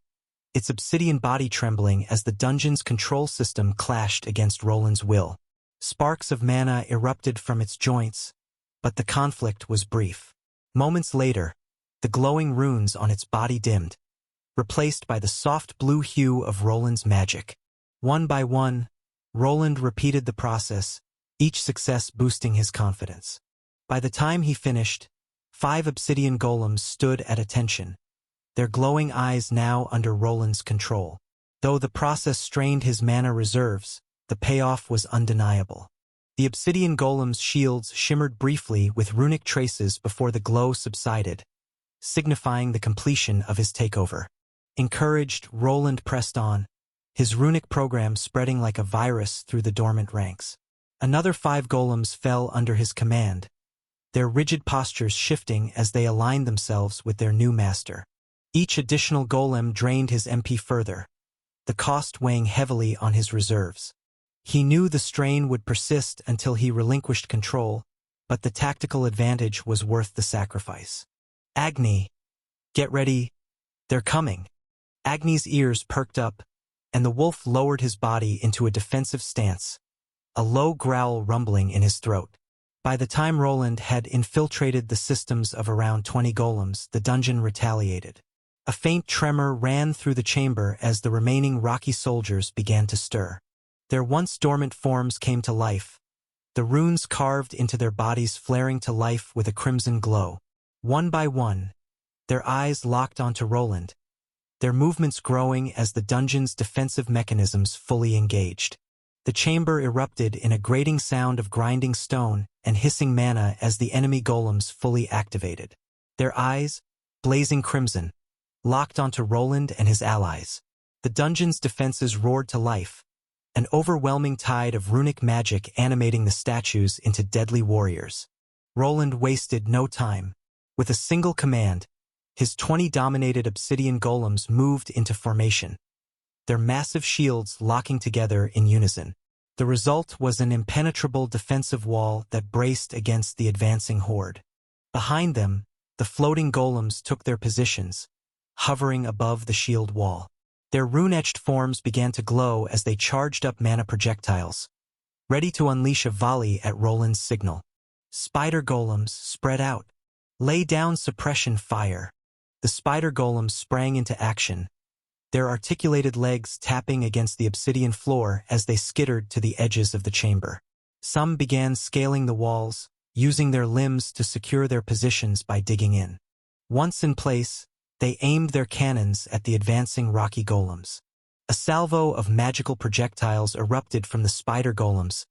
its obsidian body trembling as the dungeon's control system clashed against Roland's will. Sparks of mana erupted from its joints, but the conflict was brief. Moments later, the glowing runes on its body dimmed, replaced by the soft blue hue of Roland's magic. One by one, Roland repeated the process, each success boosting his confidence. By the time he finished, 5 obsidian golems stood at attention, their glowing eyes now under Roland's control. Though the process strained his mana reserves, the payoff was undeniable. The obsidian golem's shields shimmered briefly with runic traces before the glow subsided, signifying the completion of his takeover. Encouraged, Roland pressed on, his runic program spreading like a virus through the dormant ranks. Another 5 golems fell under his command, their rigid postures shifting as they aligned themselves with their new master. Each additional golem drained his MP further, the cost weighing heavily on his reserves. He knew the strain would persist until he relinquished control, but the tactical advantage was worth the sacrifice. Agni, get ready, they're coming. Agni's ears perked up, and the wolf lowered his body into a defensive stance, a low growl rumbling in his throat. By the time Roland had infiltrated the systems of around 20 golems, the dungeon retaliated. A faint tremor ran through the chamber as the remaining rocky soldiers began to stir. Their once dormant forms came to life, the runes carved into their bodies flaring to life with a crimson glow. One by one, their eyes locked onto Roland, their movements growing as the dungeon's defensive mechanisms fully engaged. The chamber erupted in a grating sound of grinding stone and hissing mana as the enemy golems fully activated. Their eyes, blazing crimson, locked onto Roland and his allies. The dungeon's defenses roared to life, an overwhelming tide of runic magic animating the statues into deadly warriors. Roland wasted no time. With a single command, his 20 dominated obsidian golems moved into formation, their massive shields locking together in unison. The result was an impenetrable defensive wall that braced against the advancing horde. Behind them, the floating golems took their positions, hovering above the shield wall. Their rune-etched forms began to glow as they charged up mana projectiles, ready to unleash a volley at Roland's signal. Spider golems spread out. Lay down suppression fire. The spider golems sprang into action, their articulated legs tapping against the obsidian floor as they skittered to the edges of the chamber. Some began scaling the walls, using their limbs to secure their positions by digging in. Once in place, they aimed their cannons at the advancing rocky golems. A salvo of magical projectiles erupted from the spider golems,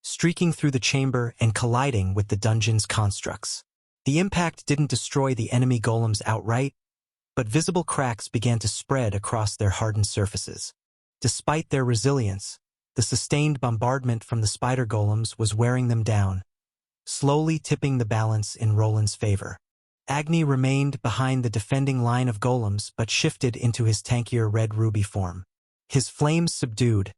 streaking through the chamber and colliding with the dungeon's constructs. The impact didn't destroy the enemy golems outright, but visible cracks began to spread across their hardened surfaces. Despite their resilience, the sustained bombardment from the spider golems was wearing them down, slowly tipping the balance in Roland's favor. Agni remained behind the defending line of golems but shifted into his tankier red ruby form. His flames subdued,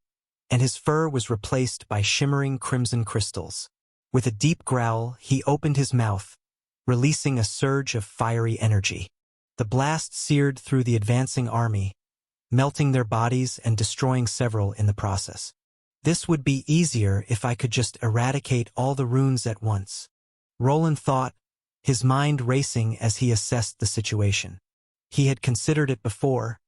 and his fur was replaced by shimmering crimson crystals. With a deep growl, he opened his mouth, releasing a surge of fiery energy. The blast seared through the advancing army, melting their bodies and destroying several in the process. This would be easier if I could just eradicate all the runes at once, Roland thought, his mind racing as he assessed the situation. He had considered it before,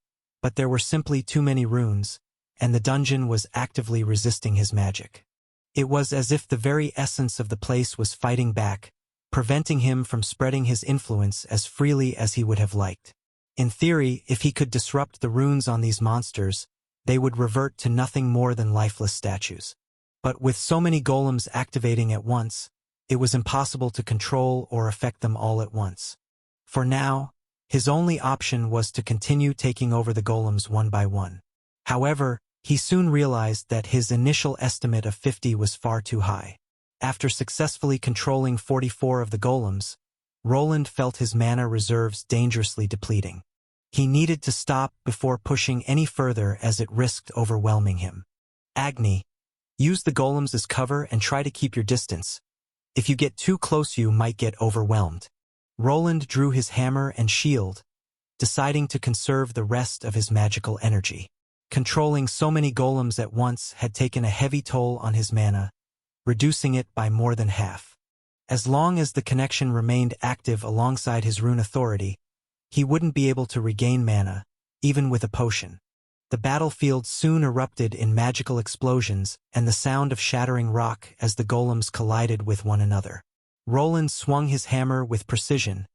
but there were simply too many runes, and the dungeon was actively resisting his magic. It was as if the very essence of the place was fighting back, preventing him from spreading his influence as freely as he would have liked. In theory, if he could disrupt the runes on these monsters, they would revert to nothing more than lifeless statues. But with so many golems activating at once, it was impossible to control or affect them all at once. For now, his only option was to continue taking over the golems one by one. However, he soon realized that his initial estimate of 50 was far too high. After successfully controlling 44 of the golems, Roland felt his mana reserves dangerously depleting. He needed to stop before pushing any further as it risked overwhelming him. Agni, use the golems as cover and try to keep your distance. If you get too close you might get overwhelmed. Roland drew his hammer and shield, deciding to conserve the rest of his magical energy. Controlling so many golems at once had taken a heavy toll on his mana, reducing it by more than half. As long as the connection remained active alongside his rune authority, he wouldn't be able to regain mana, even with a potion. The battlefield soon erupted in magical explosions and the sound of shattering rock as the golems collided with one another. Roland swung his hammer with precision,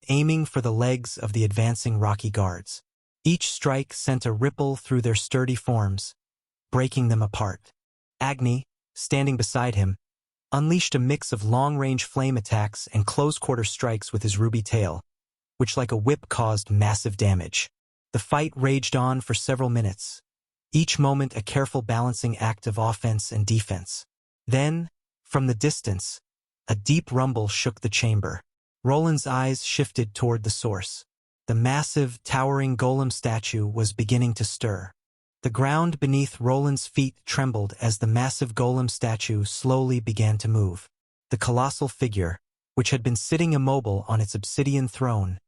aiming for the legs of the advancing rocky guards. Each strike sent a ripple through their sturdy forms, breaking them apart. Agni, standing beside him, unleashed a mix of long-range flame attacks and close-quarter strikes with his ruby tail, which like a whip caused massive damage. The fight raged on for several minutes, each moment a careful balancing act of offense and defense. Then, from the distance, a deep rumble shook the chamber. Roland's eyes shifted toward the source. The massive, towering golem statue was beginning to stir. The ground beneath Roland's feet trembled as the massive golem statue slowly began to move. The colossal figure, which had been sitting immobile on its obsidian throne,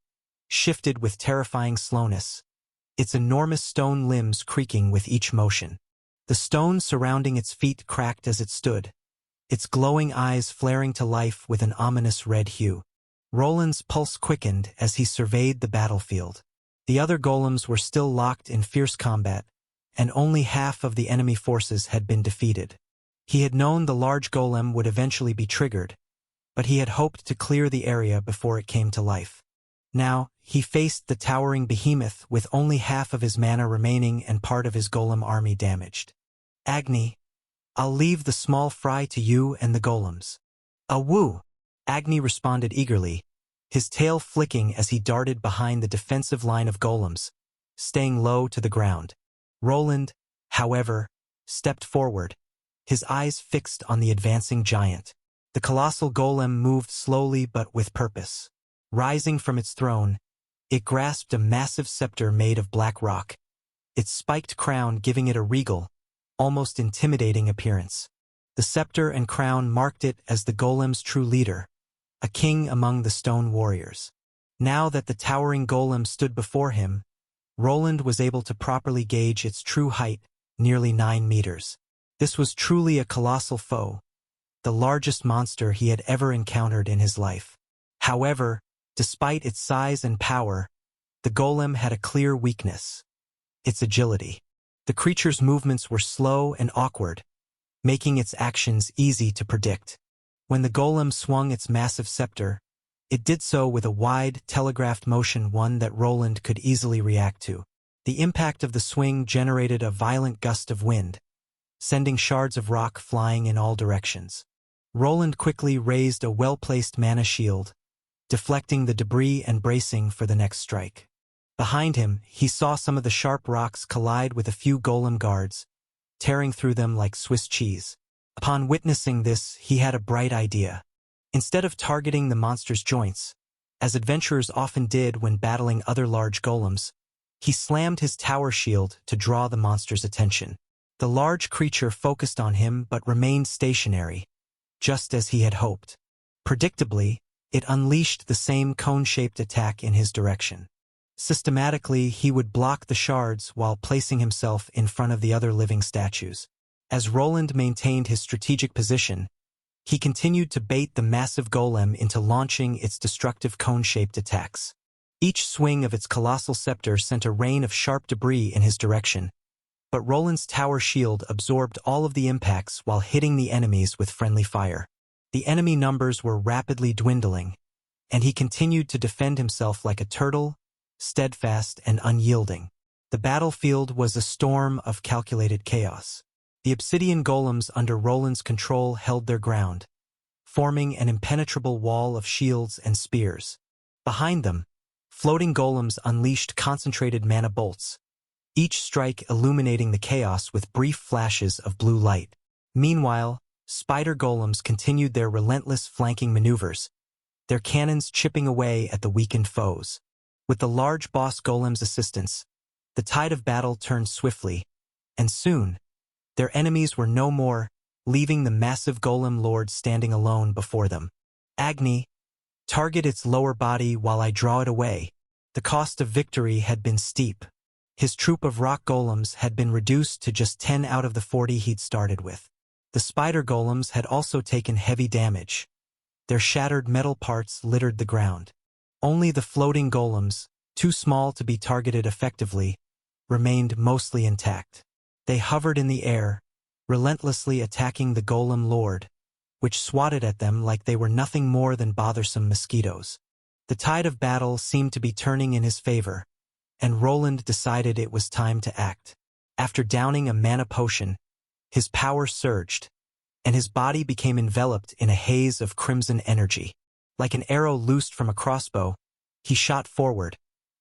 shifted with terrifying slowness, its enormous stone limbs creaking with each motion. The stone surrounding its feet cracked as it stood, its glowing eyes flaring to life with an ominous red hue. Roland's pulse quickened as he surveyed the battlefield. The other golems were still locked in fierce combat, and only half of the enemy forces had been defeated. He had known the large golem would eventually be triggered, but he had hoped to clear the area before it came to life. Now, he faced the towering behemoth with only half of his mana remaining and part of his golem army damaged. Agni, I'll leave the small fry to you and the golems. Awoo! Agni responded eagerly, his tail flicking as he darted behind the defensive line of golems, staying low to the ground. Roland, however, stepped forward, his eyes fixed on the advancing giant. The colossal golem moved slowly but with purpose. Rising from its throne, it grasped a massive scepter made of black rock, its spiked crown giving it a regal, almost intimidating appearance. The scepter and crown marked it as the golem's true leader, a king among the stone warriors. Now that the towering golem stood before him, Roland was able to properly gauge its true height, nearly 9 meters. This was truly a colossal foe, the largest monster he had ever encountered in his life. However, despite its size and power, the golem had a clear weakness: its agility. The creature's movements were slow and awkward, making its actions easy to predict. When the golem swung its massive scepter, it did so with a wide, telegraphed motion, one that Roland could easily react to. The impact of the swing generated a violent gust of wind, sending shards of rock flying in all directions. Roland quickly raised a well-placed mana shield, deflecting the debris and bracing for the next strike. Behind him, he saw some of the sharp rocks collide with a few golem guards, tearing through them like Swiss cheese. Upon witnessing this, he had a bright idea. Instead of targeting the monster's joints, as adventurers often did when battling other large golems, he slammed his tower shield to draw the monster's attention. The large creature focused on him but remained stationary, just as he had hoped. Predictably, it unleashed the same cone-shaped attack in his direction. Systematically, he would block the shards while placing himself in front of the other living statues. As Roland maintained his strategic position, he continued to bait the massive golem into launching its destructive cone-shaped attacks. Each swing of its colossal scepter sent a rain of sharp debris in his direction, but Roland's tower shield absorbed all of the impacts while hitting the enemies with friendly fire. The enemy numbers were rapidly dwindling, and he continued to defend himself like a turtle, steadfast and unyielding. The battlefield was a storm of calculated chaos. The obsidian golems under Roland's control held their ground, forming an impenetrable wall of shields and spears. Behind them, floating golems unleashed concentrated mana bolts, each strike illuminating the chaos with brief flashes of blue light. Meanwhile, spider golems continued their relentless flanking maneuvers, their cannons chipping away at the weakened foes. With the large boss golem's assistance, the tide of battle turned swiftly, and soon, their enemies were no more, leaving the massive golem lord standing alone before them. Agni, target its lower body while I draw it away. The cost of victory had been steep. His troop of rock golems had been reduced to just 10 out of the 40 he'd started with. The spider golems had also taken heavy damage. Their shattered metal parts littered the ground. Only the floating golems, too small to be targeted effectively, remained mostly intact. They hovered in the air, relentlessly attacking the golem lord, which swatted at them like they were nothing more than bothersome mosquitoes. The tide of battle seemed to be turning in his favor, and Roland decided it was time to act. After downing a mana potion, his power surged, and his body became enveloped in a haze of crimson energy. Like an arrow loosed from a crossbow, he shot forward,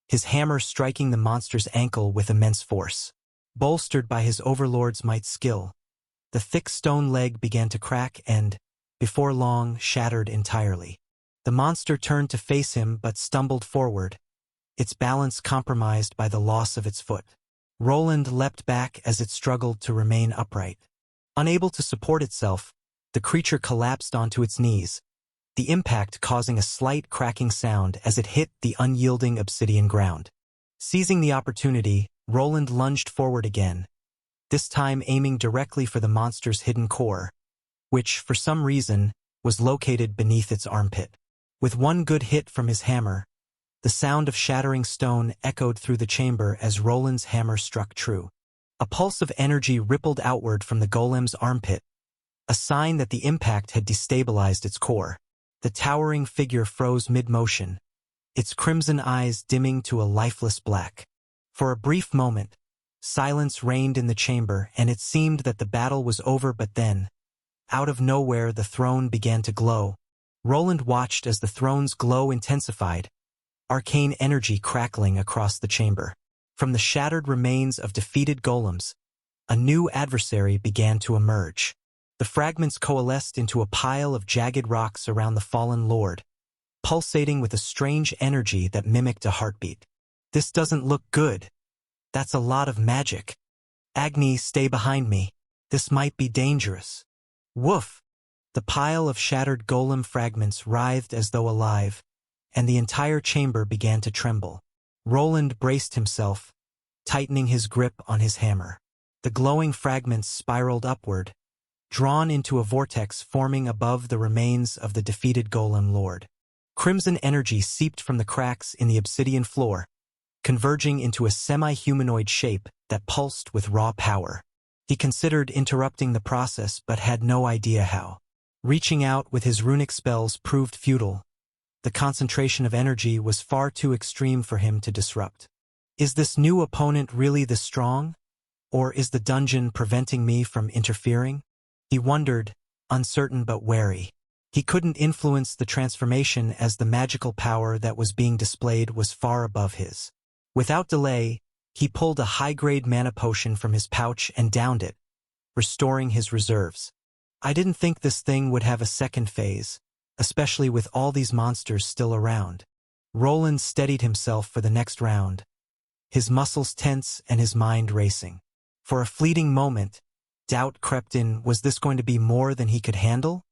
his hammer striking the monster's ankle with immense force. Bolstered by his overlord's might skill, the thick stone leg began to crack and, before long, shattered entirely. The monster turned to face him but stumbled forward, its balance compromised by the loss of its foot. Roland leapt back as it struggled to remain upright. Unable to support itself, the creature collapsed onto its knees, the impact causing a slight cracking sound as it hit the unyielding obsidian ground. Seizing the opportunity, Roland lunged forward again, this time aiming directly for the monster's hidden core, which, for some reason, was located beneath its armpit. With one good hit from his hammer, the sound of shattering stone echoed through the chamber as Roland's hammer struck true. A pulse of energy rippled outward from the golem's armpit, a sign that the impact had destabilized its core. The towering figure froze mid-motion, its crimson eyes dimming to a lifeless black. For a brief moment, silence reigned in the chamber and it seemed that the battle was over, but then, out of nowhere, the throne began to glow. Roland watched as the throne's glow intensified, arcane energy crackling across the chamber. From the shattered remains of defeated golems, a new adversary began to emerge. The fragments coalesced into a pile of jagged rocks around the fallen lord, pulsating with a strange energy that mimicked a heartbeat. This doesn't look good. That's a lot of magic. Agni, stay behind me. This might be dangerous. Woof! The pile of shattered golem fragments writhed as though alive, and the entire chamber began to tremble. Roland braced himself, tightening his grip on his hammer. The glowing fragments spiraled upward, drawn into a vortex forming above the remains of the defeated golem lord. Crimson energy seeped from the cracks in the obsidian floor, converging into a semi-humanoid shape that pulsed with raw power. He considered interrupting the process but had no idea how. Reaching out with his runic spells proved futile. The concentration of energy was far too extreme for him to disrupt. Is this new opponent really this strong? Or is the dungeon preventing me from interfering? He wondered, uncertain but wary. He couldn't influence the transformation as the magical power that was being displayed was far above his. Without delay, he pulled a high-grade mana potion from his pouch and downed it, restoring his reserves. I didn't think this thing would have a second phase, especially with all these monsters still around. Roland steadied himself for the next round, his muscles tense and his mind racing. For a fleeting moment, doubt crept in. Was this going to be more than he could handle?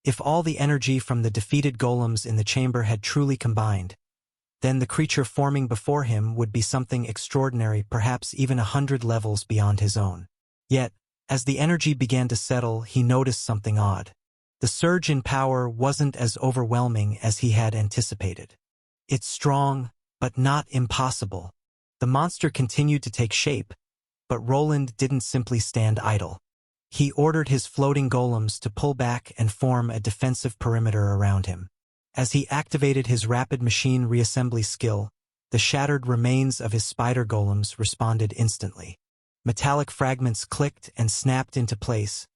If all the energy from the defeated golems in the chamber had truly combined, then the creature forming before him would be something extraordinary, perhaps even 100 levels beyond his own. Yet, as the energy began to settle, he noticed something odd. The surge in power wasn't as overwhelming as he had anticipated. It's strong, but not impossible. The monster continued to take shape, but Roland didn't simply stand idle. He ordered his floating golems to pull back and form a defensive perimeter around him. As he activated his rapid machine reassembly skill, the shattered remains of his spider golems responded instantly. Metallic fragments clicked and snapped into place,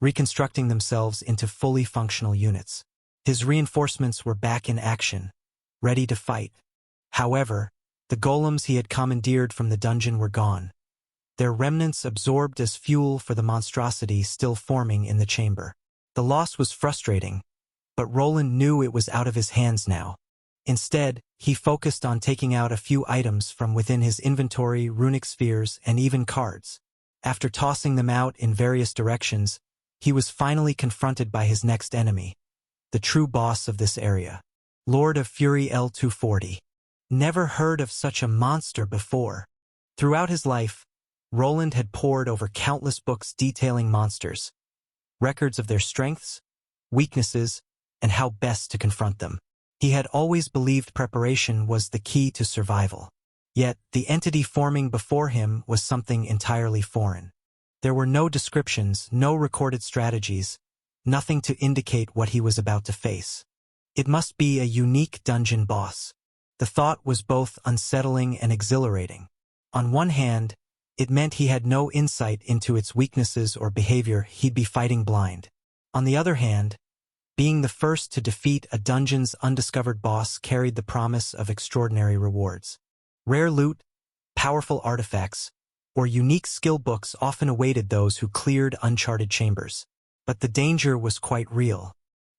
reconstructing themselves into fully functional units. His reinforcements were back in action, ready to fight. However, the golems he had commandeered from the dungeon were gone, their remnants absorbed as fuel for the monstrosity still forming in the chamber. The loss was frustrating, but Roland knew it was out of his hands now. Instead, he focused on taking out a few items from within his inventory, runic spheres, and even cards. After tossing them out in various directions, he was finally confronted by his next enemy, the true boss of this area, Lord of Fury L240. Never heard of such a monster before. Throughout his life, Roland had pored over countless books detailing monsters, records of their strengths, weaknesses, and how best to confront them. He had always believed preparation was the key to survival. Yet, the entity forming before him was something entirely foreign. There were no descriptions, no recorded strategies, nothing to indicate what he was about to face. It must be a unique dungeon boss. The thought was both unsettling and exhilarating. On one hand, it meant he had no insight into its weaknesses or behavior. He'd be fighting blind. On the other hand, being the first to defeat a dungeon's undiscovered boss carried the promise of extraordinary rewards. Rare loot, powerful artifacts, or unique skill books often awaited those who cleared uncharted chambers. But the danger was quite real.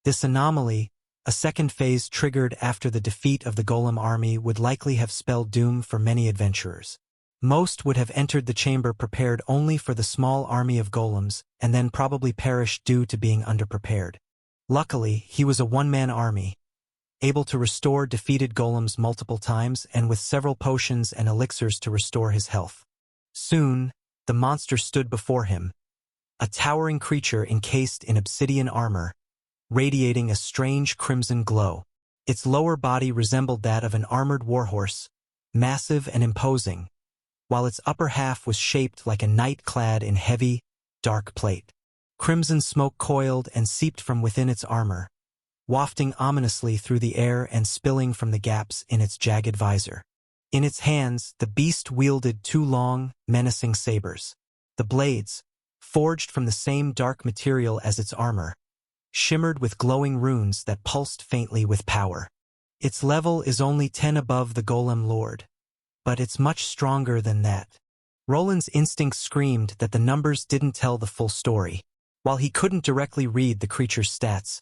This anomaly, a second phase triggered after the defeat of the golem army, would likely have spelled doom for many adventurers. Most would have entered the chamber prepared only for the small army of golems, and then probably perished due to being underprepared. Luckily, he was a one-man army, able to restore defeated golems multiple times and with several potions and elixirs to restore his health. Soon, the monster stood before him, a towering creature encased in obsidian armor, radiating a strange crimson glow. Its lower body resembled that of an armored warhorse, massive and imposing, while its upper half was shaped like a knight clad in heavy, dark plate. Crimson smoke coiled and seeped from within its armor, wafting ominously through the air and spilling from the gaps in its jagged visor. In its hands, the beast wielded two long, menacing sabers. The blades, forged from the same dark material as its armor, shimmered with glowing runes that pulsed faintly with power. Its level is only 10 above the Golem Lord, but it's much stronger than that. Roland's instincts screamed that the numbers didn't tell the full story. While he couldn't directly read the creature's stats,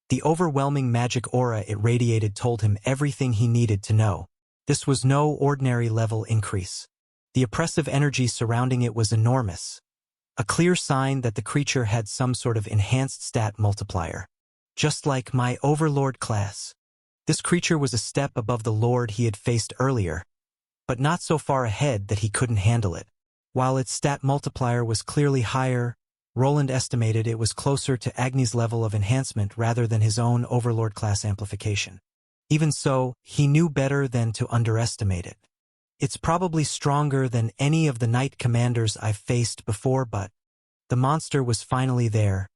the overwhelming magic aura it radiated told him everything he needed to know. This was no ordinary level increase. The oppressive energy surrounding it was enormous, a clear sign that the creature had some sort of enhanced stat multiplier. Just like my Overlord class, this creature was a step above the Lord he had faced earlier, but not so far ahead that he couldn't handle it. While its stat multiplier was clearly higher, Roland estimated it was closer to Agni's level of enhancement rather than his own Overlord class amplification. Even so, he knew better than to underestimate it. It's probably stronger than any of the knight commanders I've faced before, but the monster was finally there,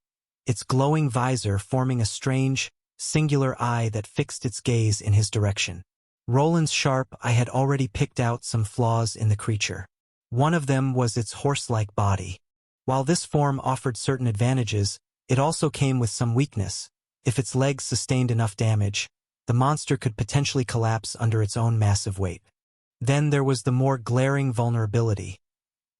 its glowing visor forming a strange, singular eye that fixed its gaze in his direction. Roland's sharp eye had already picked out some flaws in the creature. One of them was its horse-like body. While this form offered certain advantages, it also came with some weakness. If its legs sustained enough damage, the monster could potentially collapse under its own massive weight. Then there was the more glaring vulnerability.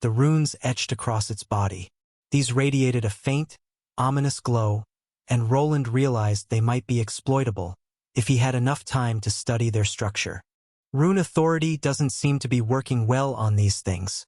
The runes etched across its body. These radiated a faint, ominous glow, and Roland realized they might be exploitable if he had enough time to study their structure. Rune Authority doesn't seem to be working well on these things.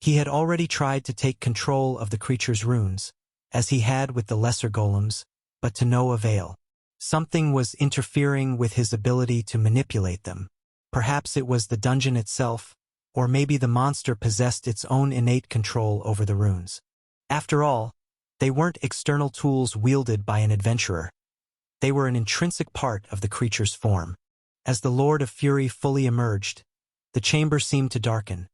He had already tried to take control of the creature's runes, as he had with the lesser golems, but to no avail. Something was interfering with his ability to manipulate them. Perhaps it was the dungeon itself, or maybe the monster possessed its own innate control over the runes. After all, they weren't external tools wielded by an adventurer. They were an intrinsic part of the creature's form. As the Lord of Fury fully emerged, the chamber seemed to darken,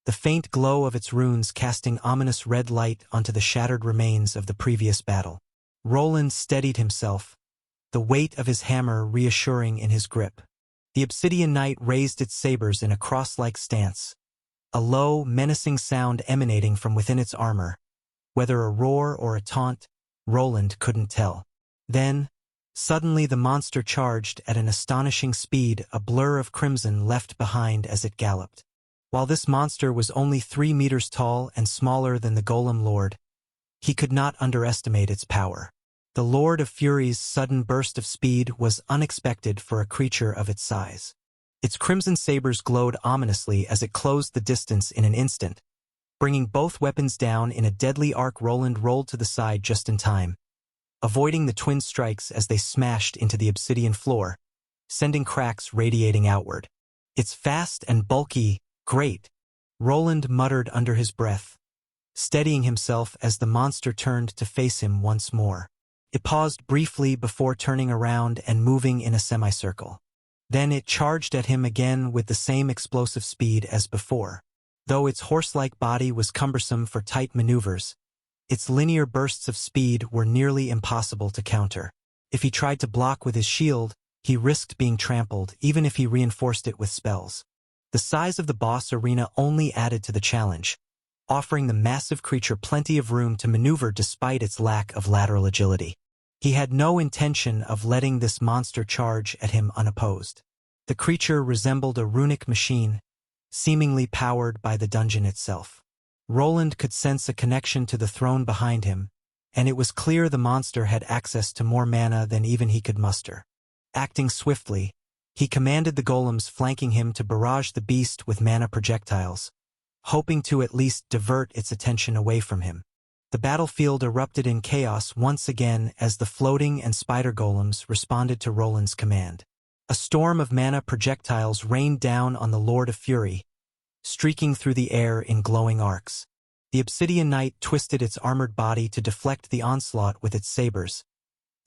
the faint glow of its runes casting ominous red light onto the shattered remains of the previous battle. Roland steadied himself, the weight of his hammer reassuring in his grip. The obsidian knight raised its sabers in a cross-like stance, a low, menacing sound emanating from within its armor. Whether a roar or a taunt, Roland couldn't tell. Then, suddenly the monster charged at an astonishing speed, a blur of crimson left behind as it galloped. While this monster was only 3 meters tall and smaller than the Golem Lord, he could not underestimate its power. The Lord of Fury's sudden burst of speed was unexpected for a creature of its size. Its crimson sabers glowed ominously as it closed the distance in an instant. Bringing both weapons down in a deadly arc, Roland rolled to the side just in time, avoiding the twin strikes as they smashed into the obsidian floor, sending cracks radiating outward. "It's fast and bulky, great," Roland muttered under his breath, steadying himself as the monster turned to face him once more. It paused briefly before turning around and moving in a semicircle. Then it charged at him again with the same explosive speed as before. Though its horse-like body was cumbersome for tight maneuvers, its linear bursts of speed were nearly impossible to counter. If he tried to block with his shield, he risked being trampled, even if he reinforced it with spells. The size of the boss arena only added to the challenge, offering the massive creature plenty of room to maneuver despite its lack of lateral agility. He had no intention of letting this monster charge at him unopposed. The creature resembled a runic machine, seemingly powered by the dungeon itself. Roland could sense a connection to the throne behind him, and it was clear the monster had access to more mana than even he could muster. Acting swiftly, he commanded the golems flanking him to barrage the beast with mana projectiles, hoping to at least divert its attention away from him. The battlefield erupted in chaos once again as the floating and spider golems responded to Roland's command. A storm of mana projectiles rained down on the Lord of Fury, streaking through the air in glowing arcs. The obsidian knight twisted its armored body to deflect the onslaught with its sabers,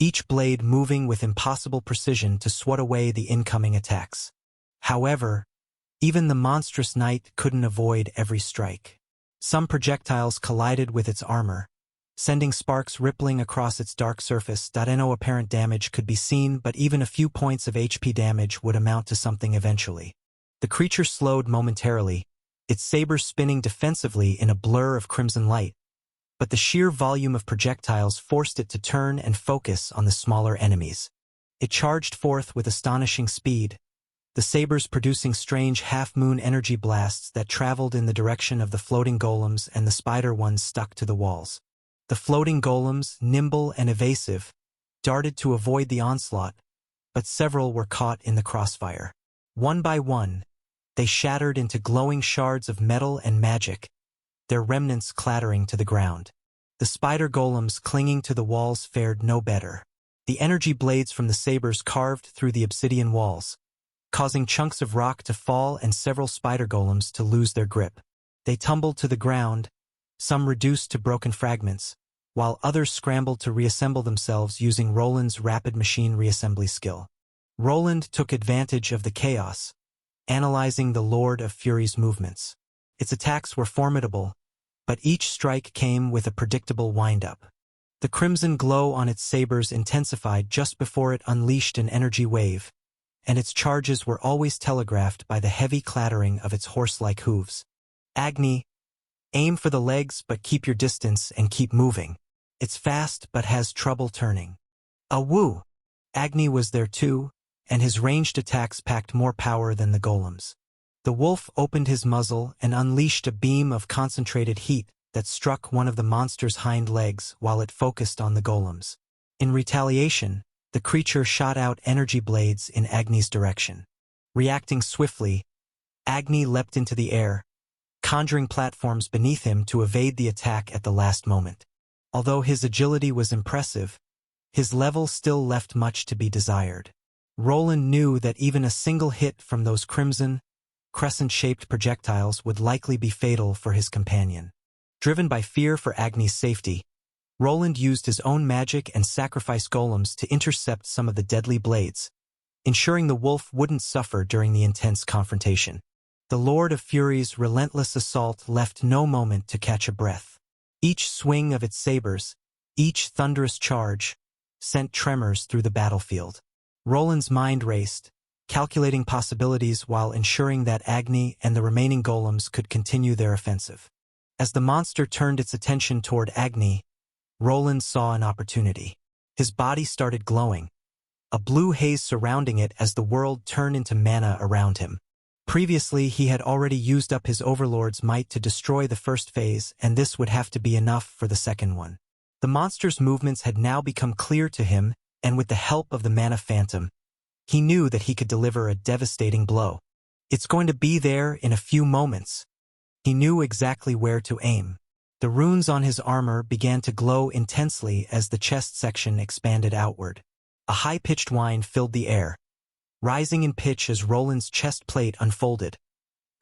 each blade moving with impossible precision to swat away the incoming attacks. However, even the monstrous knight couldn't avoid every strike. Some projectiles collided with its armor, sending sparks rippling across its dark surface. No apparent damage could be seen, but even a few points of HP damage would amount to something eventually. The creature slowed momentarily, its sabers spinning defensively in a blur of crimson light, but the sheer volume of projectiles forced it to turn and focus on the smaller enemies. It charged forth with astonishing speed, the sabers producing strange half-moon energy blasts that traveled in the direction of the floating golems and the spider ones stuck to the walls. The floating golems, nimble and evasive, darted to avoid the onslaught, but several were caught in the crossfire. One by one, they shattered into glowing shards of metal and magic, their remnants clattering to the ground. The spider golems clinging to the walls fared no better. The energy blades from the sabers carved through the obsidian walls, causing chunks of rock to fall and several spider golems to lose their grip. They tumbled to the ground, some reduced to broken fragments, while others scrambled to reassemble themselves using Roland's rapid machine reassembly skill. Roland took advantage of the chaos, analyzing the Lord of Fury's movements. Its attacks were formidable, but each strike came with a predictable wind-up. The crimson glow on its sabers intensified just before it unleashed an energy wave, and its charges were always telegraphed by the heavy clattering of its horse-like hooves. "Agni, aim for the legs but keep your distance and keep moving. It's fast but has trouble turning." Woo! Agni was there too, and his ranged attacks packed more power than the golems. The wolf opened his muzzle and unleashed a beam of concentrated heat that struck one of the monster's hind legs while it focused on the golems. In retaliation, the creature shot out energy blades in Agni's direction. Reacting swiftly, Agni leapt into the air, conjuring platforms beneath him to evade the attack at the last moment. Although his agility was impressive, his level still left much to be desired. Roland knew that even a single hit from those crimson, crescent-shaped projectiles would likely be fatal for his companion. Driven by fear for Agni's safety, Roland used his own magic and sacrifice golems to intercept some of the deadly blades, ensuring the wolf wouldn't suffer during the intense confrontation. The Lord of Fury's relentless assault left no moment to catch a breath. Each swing of its sabers, each thunderous charge, sent tremors through the battlefield. Roland's mind raced, calculating possibilities while ensuring that Agni and the remaining golems could continue their offensive. As the monster turned its attention toward Agni, Roland saw an opportunity. His body started glowing, a blue haze surrounding it as the world turned into mana around him. Previously, he had already used up his overlord's might to destroy the first phase, and this would have to be enough for the second one. The monster's movements had now become clear to him, and with the help of the mana phantom, he knew that he could deliver a devastating blow. It's going to be there in a few moments. He knew exactly where to aim. The runes on his armor began to glow intensely as the chest section expanded outward. A high-pitched whine filled the air, rising in pitch as Roland's chest plate unfolded,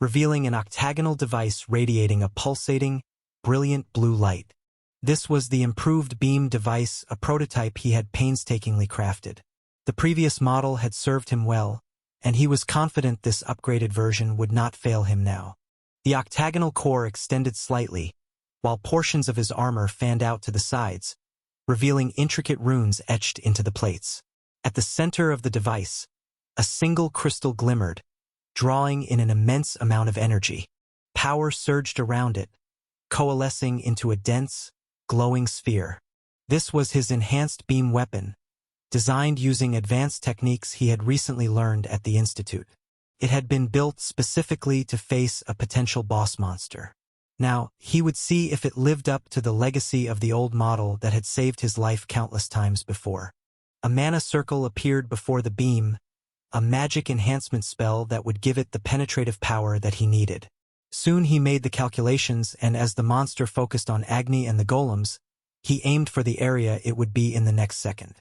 revealing an octagonal device radiating a pulsating, brilliant blue light. This was the improved beam device, a prototype he had painstakingly crafted. The previous model had served him well, and he was confident this upgraded version would not fail him now. The octagonal core extended slightly, while portions of his armor fanned out to the sides, revealing intricate runes etched into the plates. At the center of the device, a single crystal glimmered, drawing in an immense amount of energy. Power surged around it, coalescing into a dense, glowing sphere. This was his enhanced beam weapon, designed using advanced techniques he had recently learned at the Institute. It had been built specifically to face a potential boss monster. Now, he would see if it lived up to the legacy of the old model that had saved his life countless times before. A mana circle appeared before the beam, a magic enhancement spell that would give it the penetrative power that he needed. Soon he made the calculations, and as the monster focused on Agni and the golems, he aimed for the area it would be in the next second.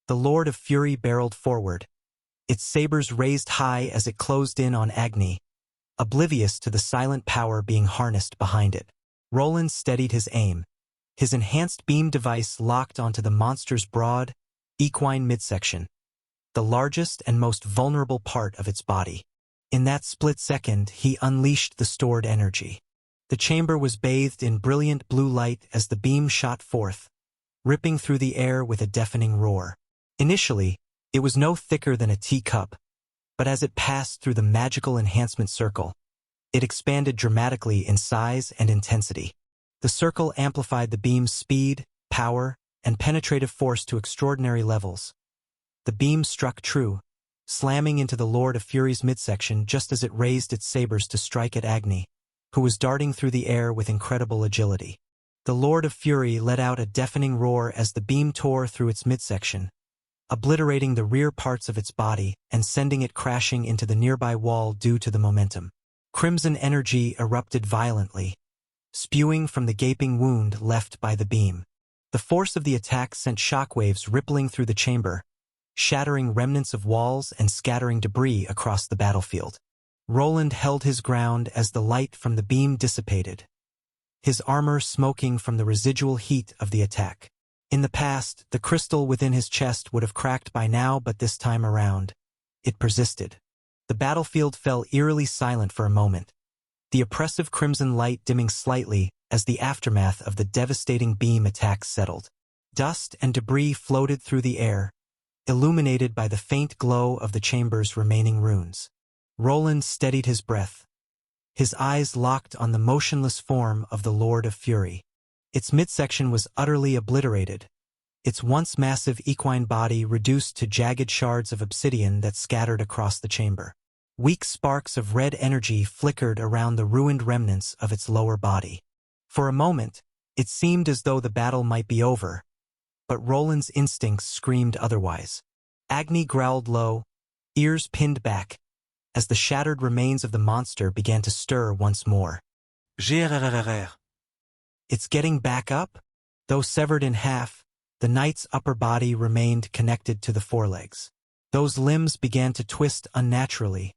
The Lord of Fury barreled forward, its sabers raised high as it closed in on Agni, oblivious to the silent power being harnessed behind it. Roland steadied his aim, his enhanced beam device locked onto the monster's broad, equine midsection, the largest and most vulnerable part of its body. In that split second, he unleashed the stored energy. The chamber was bathed in brilliant blue light as the beam shot forth, ripping through the air with a deafening roar. Initially, it was no thicker than a teacup, but as it passed through the magical enhancement circle, it expanded dramatically in size and intensity. The circle amplified the beam's speed, power, and penetrative force to extraordinary levels. The beam struck true, slamming into the Lord of Fury's midsection just as it raised its sabers to strike at Agni, who was darting through the air with incredible agility. The Lord of Fury let out a deafening roar as the beam tore through its midsection, obliterating the rear parts of its body and sending it crashing into the nearby wall due to the momentum. Crimson energy erupted violently, spewing from the gaping wound left by the beam. The force of the attack sent shockwaves rippling through the chamber, shattering remnants of walls and scattering debris across the battlefield. Roland held his ground as the light from the beam dissipated, his armor smoking from the residual heat of the attack. In the past, the crystal within his chest would have cracked by now, but this time around, it persisted. The battlefield fell eerily silent for a moment, the oppressive crimson light dimming slightly as the aftermath of the devastating beam attack settled. Dust and debris floated through the air, illuminated by the faint glow of the chamber's remaining runes. Roland steadied his breath, his eyes locked on the motionless form of the Lord of Fury. Its midsection was utterly obliterated, its once massive equine body reduced to jagged shards of obsidian that scattered across the chamber. Weak sparks of red energy flickered around the ruined remnants of its lower body. For a moment, it seemed as though the battle might be over, but Roland's instincts screamed otherwise. Agni growled low, ears pinned back, as the shattered remains of the monster began to stir once more. Grrrr. It's getting back up? Though severed in half, the knight's upper body remained connected to the forelegs. Those limbs began to twist unnaturally,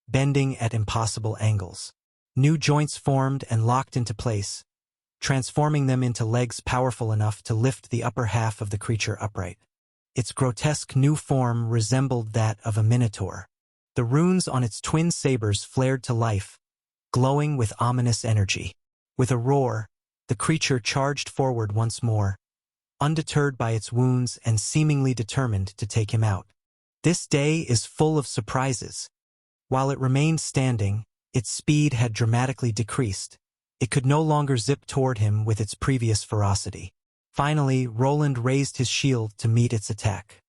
bending at impossible angles. New joints formed and locked into place, transforming them into legs powerful enough to lift the upper half of the creature upright. Its grotesque new form resembled that of a minotaur. The runes on its twin sabers flared to life, glowing with ominous energy. With a roar, the creature charged forward once more, undeterred by its wounds and seemingly determined to take him out. This day is full of surprises. While it remained standing, its speed had dramatically decreased. It could no longer zip toward him with its previous ferocity. Finally, Roland raised his shield to meet its attack.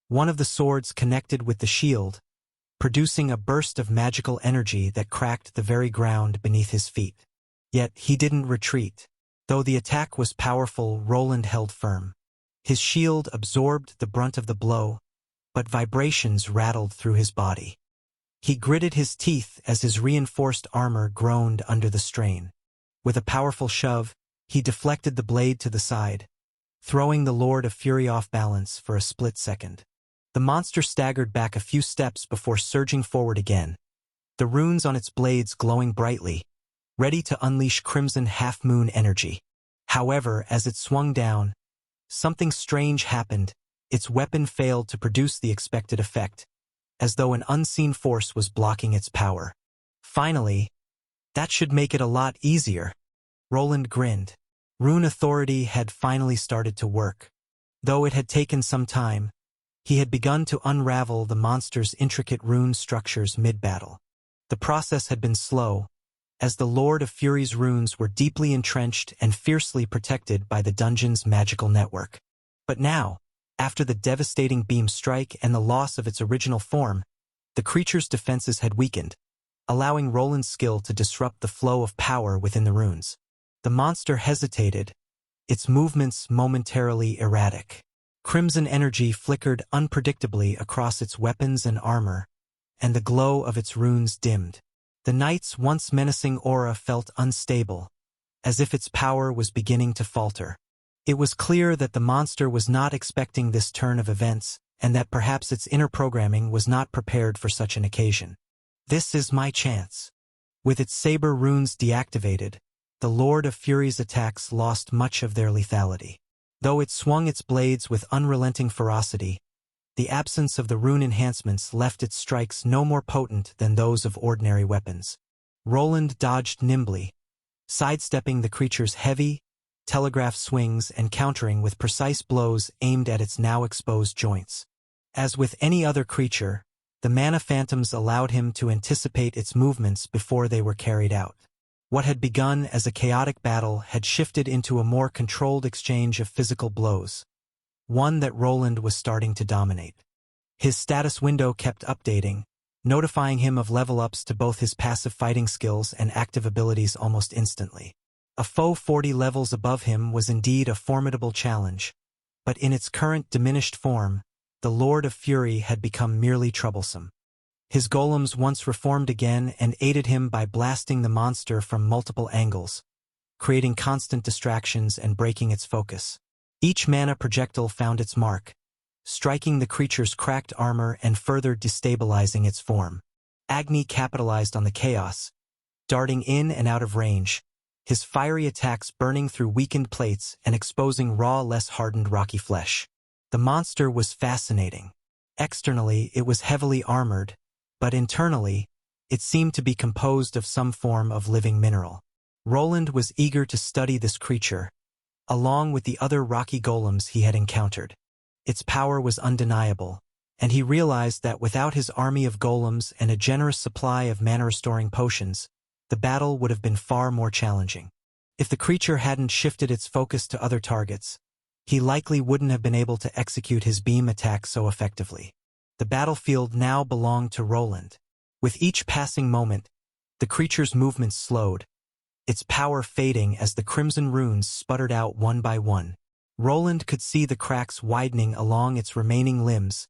One of the swords connected with the shield, producing a burst of magical energy that cracked the very ground beneath his feet. Yet he didn't retreat. Though the attack was powerful, Roland held firm. His shield absorbed the brunt of the blow, but vibrations rattled through his body. He gritted his teeth as his reinforced armor groaned under the strain. With a powerful shove, he deflected the blade to the side, throwing the Lord of Fury off balance for a split second. The monster staggered back a few steps before surging forward again, the runes on its blades glowing brightly, ready to unleash crimson half-moon energy. However, as it swung down, something strange happened. Its weapon failed to produce the expected effect, as though an unseen force was blocking its power. Finally, that should make it a lot easier. Roland grinned. Rune authority had finally started to work. Though it had taken some time, he had begun to unravel the monster's intricate rune structures mid-battle. The process had been slow, as the Lord of Fury's runes were deeply entrenched and fiercely protected by the dungeon's magical network. But now, after the devastating beam strike and the loss of its original form, the creature's defenses had weakened, allowing Roland's skill to disrupt the flow of power within the runes. The monster hesitated, its movements momentarily erratic. Crimson energy flickered unpredictably across its weapons and armor, and the glow of its runes dimmed. The knight's once menacing aura felt unstable, as if its power was beginning to falter. It was clear that the monster was not expecting this turn of events, and that perhaps its inner programming was not prepared for such an occasion. This is my chance. With its saber runes deactivated, the Lord of Fury's attacks lost much of their lethality. Though it swung its blades with unrelenting ferocity, the absence of the rune enhancements left its strikes no more potent than those of ordinary weapons. Roland dodged nimbly, sidestepping the creature's heavy, telegraph swings and countering with precise blows aimed at its now exposed joints. As with any other creature, the mana phantoms allowed him to anticipate its movements before they were carried out. What had begun as a chaotic battle had shifted into a more controlled exchange of physical blows, one that Roland was starting to dominate. His status window kept updating, notifying him of level-ups to both his passive fighting skills and active abilities almost instantly. A foe 40 levels above him was indeed a formidable challenge, but in its current diminished form, the Lord of Fury had become merely troublesome. His golems once reformed again and aided him by blasting the monster from multiple angles, creating constant distractions and breaking its focus. Each mana projectile found its mark, striking the creature's cracked armor and further destabilizing its form. Agni capitalized on the chaos, darting in and out of range, his fiery attacks burning through weakened plates and exposing raw, less hardened rocky flesh. The monster was fascinating. Externally, it was heavily armored, but internally, it seemed to be composed of some form of living mineral. Roland was eager to study this creature, along with the other rocky golems he had encountered. Its power was undeniable, and he realized that without his army of golems and a generous supply of mana-restoring potions, the battle would have been far more challenging. If the creature hadn't shifted its focus to other targets, he likely wouldn't have been able to execute his beam attack so effectively. The battlefield now belonged to Roland. With each passing moment, the creature's movements slowed, its power fading as the crimson runes sputtered out one by one. Roland could see the cracks widening along its remaining limbs,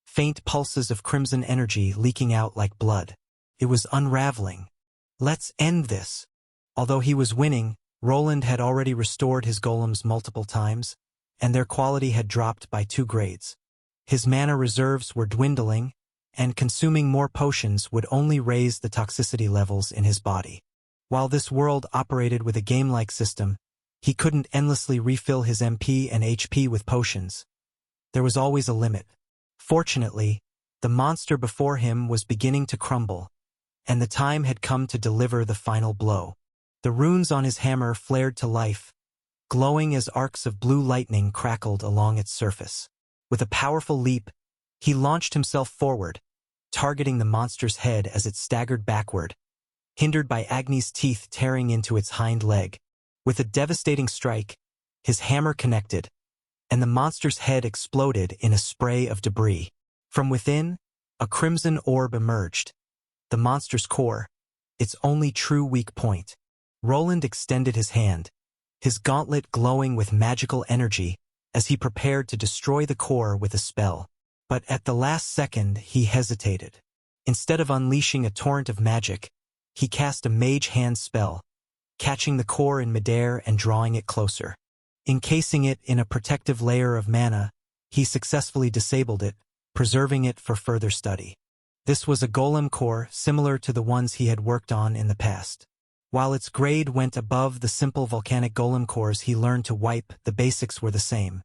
faint pulses of crimson energy leaking out like blood. It was unraveling. Let's end this. Although he was winning, Roland had already restored his golems multiple times, and their quality had dropped by 2 grades. His mana reserves were dwindling, and consuming more potions would only raise the toxicity levels in his body. While this world operated with a game-like system, he couldn't endlessly refill his MP and HP with potions. There was always a limit. Fortunately, the monster before him was beginning to crumble, and the time had come to deliver the final blow. The runes on his hammer flared to life, glowing as arcs of blue lightning crackled along its surface. With a powerful leap, he launched himself forward, targeting the monster's head as it staggered backward, hindered by Agni's teeth tearing into its hind leg. With a devastating strike, his hammer connected, and the monster's head exploded in a spray of debris. From within, a crimson orb emerged, the monster's core, its only true weak point. Roland extended his hand, his gauntlet glowing with magical energy as he prepared to destroy the core with a spell. But at the last second, he hesitated. Instead of unleashing a torrent of magic, he cast a mage hand spell, catching the core in midair and drawing it closer. Encasing it in a protective layer of mana, he successfully disabled it, preserving it for further study. This was a golem core similar to the ones he had worked on in the past. While its grade went above the simple volcanic golem cores he learned to wipe, the basics were the same.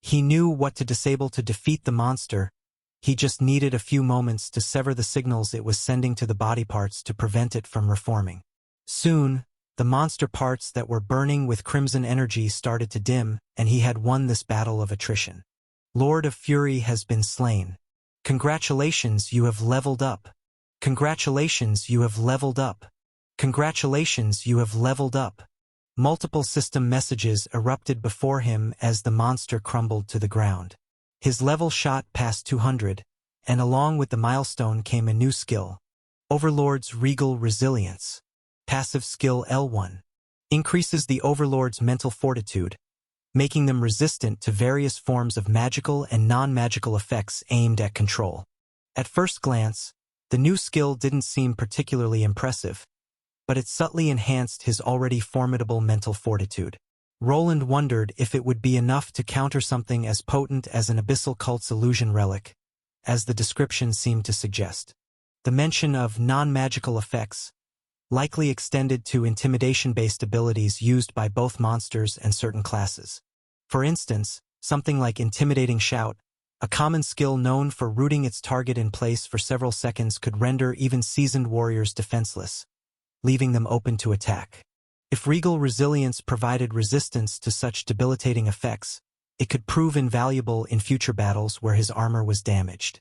He knew what to disable to defeat the monster. He just needed a few moments to sever the signals it was sending to the body parts to prevent it from reforming. Soon, the monster parts that were burning with crimson energy started to dim, and he had won this battle of attrition. Lord of Fury has been slain. Congratulations, you have leveled up. Congratulations, you have leveled up. Congratulations, you have leveled up. Multiple system messages erupted before him as the monster crumbled to the ground. His level shot past 200, and along with the milestone came a new skill. Overlord's Regal Resilience. Passive skill L1. Increases the Overlord's mental fortitude, making them resistant to various forms of magical and non-magical effects aimed at control. At first glance, the new skill didn't seem particularly impressive, but it subtly enhanced his already formidable mental fortitude. Roland wondered if it would be enough to counter something as potent as an Abyssal Cult's illusion relic, as the description seemed to suggest. The mention of non-magical effects likely extended to intimidation-based abilities used by both monsters and certain classes. For instance, something like Intimidating Shout, a common skill known for rooting its target in place for several seconds, could render even seasoned warriors defenseless, leaving them open to attack. If Regal Resilience provided resistance to such debilitating effects, it could prove invaluable in future battles where his armor was damaged.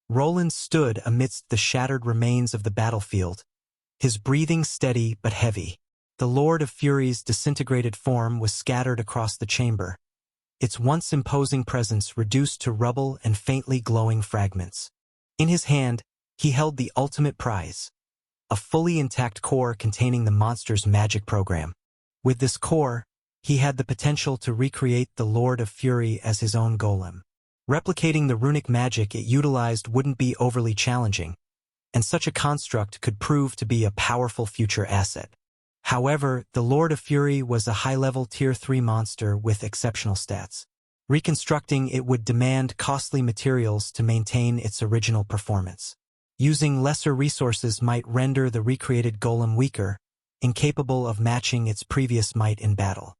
Roland stood amidst the shattered remains of the battlefield, his breathing steady but heavy. The Lord of Fury's disintegrated form was scattered across the chamber, its once imposing presence reduced to rubble and faintly glowing fragments. In his hand, he held the ultimate prize, a fully intact core containing the monster's magic program. With this core, he had the potential to recreate the Lord of Fury as his own golem. Replicating the runic magic it utilized wouldn't be overly challenging, and such a construct could prove to be a powerful future asset. However, the Lord of Fury was a high-level Tier 3 monster with exceptional stats. Reconstructing it would demand costly materials to maintain its original performance. Using lesser resources might render the recreated golem weaker, incapable of matching its previous might in battle.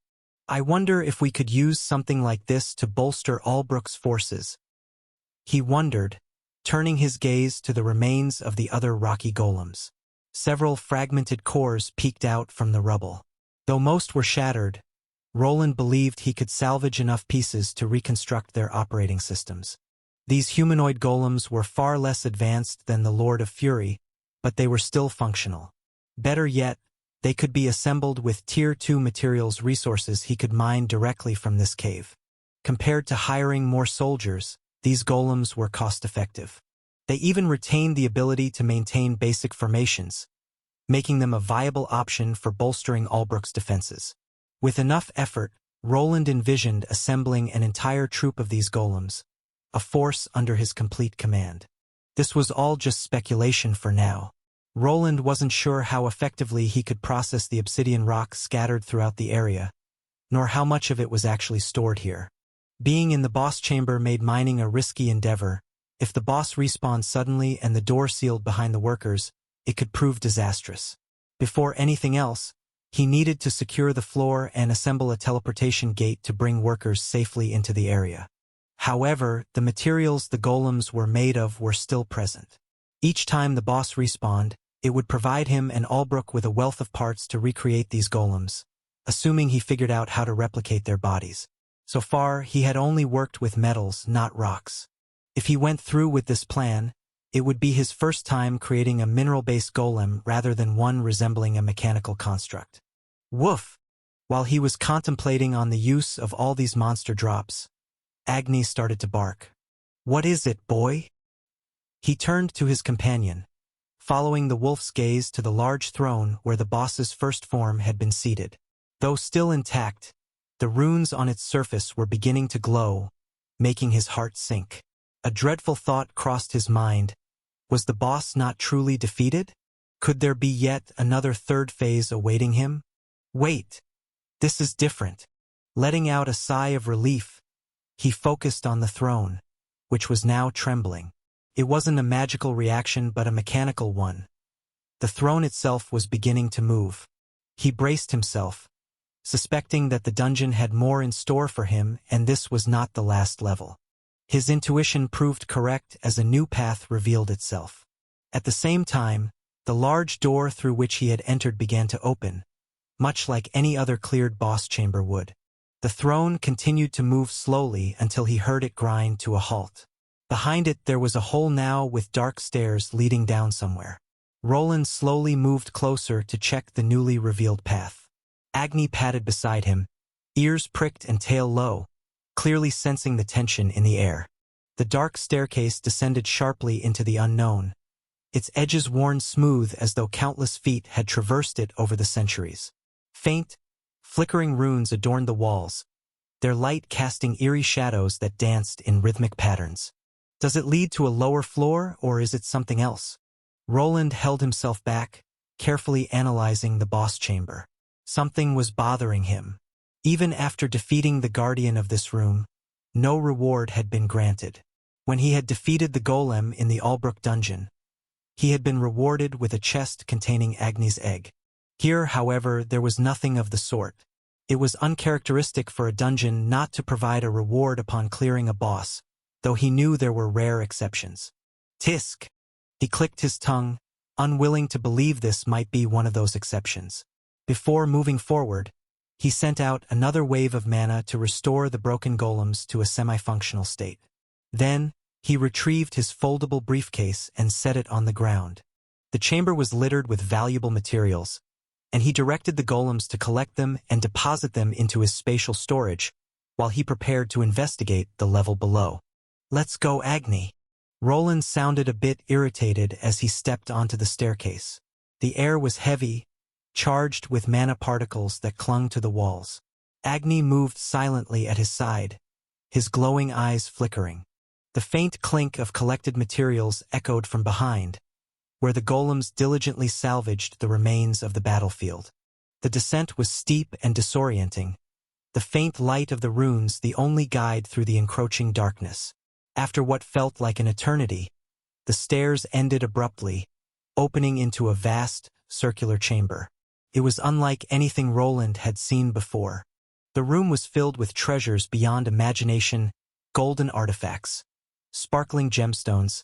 I wonder if we could use something like this to bolster Albrook's forces. He wondered, turning his gaze to the remains of the other rocky golems. Several fragmented cores peeked out from the rubble. Though most were shattered, Roland believed he could salvage enough pieces to reconstruct their operating systems. These humanoid golems were far less advanced than the Lord of Fury, but they were still functional. Better yet, they could be assembled with Tier 2 materials resources he could mine directly from this cave. Compared to hiring more soldiers, these golems were cost-effective. They even retained the ability to maintain basic formations, making them a viable option for bolstering Albrook's defenses. With enough effort, Roland envisioned assembling an entire troop of these golems, a force under his complete command. This was all just speculation for now. Roland wasn't sure how effectively he could process the obsidian rock scattered throughout the area, nor how much of it was actually stored here. Being in the boss chamber made mining a risky endeavor. If the boss respawned suddenly and the door sealed behind the workers, it could prove disastrous. Before anything else, he needed to secure the floor and assemble a teleportation gate to bring workers safely into the area. However, the materials the golems were made of were still present. Each time the boss respawned, it would provide him and Albrook with a wealth of parts to recreate these golems, assuming he figured out how to replicate their bodies. So far, he had only worked with metals, not rocks. If he went through with this plan, it would be his first time creating a mineral-based golem rather than one resembling a mechanical construct. Woof! While he was contemplating on the use of all these monster drops, Agni started to bark. "What is it, boy?" He turned to his companion, following the wolf's gaze to the large throne where the boss's first form had been seated. Though still intact, the runes on its surface were beginning to glow, making his heart sink. A dreadful thought crossed his mind. Was the boss not truly defeated? Could there be yet another third phase awaiting him? Wait, this is different. Letting out a sigh of relief, he focused on the throne, which was now trembling. It wasn't a magical reaction but a mechanical one. The throne itself was beginning to move. He braced himself, suspecting that the dungeon had more in store for him and this was not the last level. His intuition proved correct as a new path revealed itself. At the same time, the large door through which he had entered began to open, much like any other cleared boss chamber would. The throne continued to move slowly until he heard it grind to a halt. Behind it there was a hole now with dark stairs leading down somewhere. Roland slowly moved closer to check the newly revealed path. Agni padded beside him, ears pricked and tail low, clearly sensing the tension in the air. The dark staircase descended sharply into the unknown, its edges worn smooth as though countless feet had traversed it over the centuries. Faint, flickering runes adorned the walls, their light casting eerie shadows that danced in rhythmic patterns. Does it lead to a lower floor, or is it something else? Roland held himself back, carefully analyzing the boss chamber. Something was bothering him. Even after defeating the guardian of this room, no reward had been granted. When he had defeated the golem in the Albrook dungeon, he had been rewarded with a chest containing Agni's egg. Here, however, there was nothing of the sort. It was uncharacteristic for a dungeon not to provide a reward upon clearing a boss, though he knew there were rare exceptions. Tisk! He clicked his tongue, unwilling to believe this might be one of those exceptions. Before moving forward, he sent out another wave of mana to restore the broken golems to a semi-functional state. Then, he retrieved his foldable briefcase and set it on the ground. The chamber was littered with valuable materials, and he directed the golems to collect them and deposit them into his spatial storage, while he prepared to investigate the level below. "Let's go, Agni." Roland sounded a bit irritated as he stepped onto the staircase. The air was heavy, charged with mana particles that clung to the walls. Agni moved silently at his side, his glowing eyes flickering. The faint clink of collected materials echoed from behind, where the golems diligently salvaged the remains of the battlefield. The descent was steep and disorienting, the faint light of the runes the only guide through the encroaching darkness. After what felt like an eternity, the stairs ended abruptly, opening into a vast, circular chamber. It was unlike anything Roland had seen before. The room was filled with treasures beyond imagination, golden artifacts, sparkling gemstones,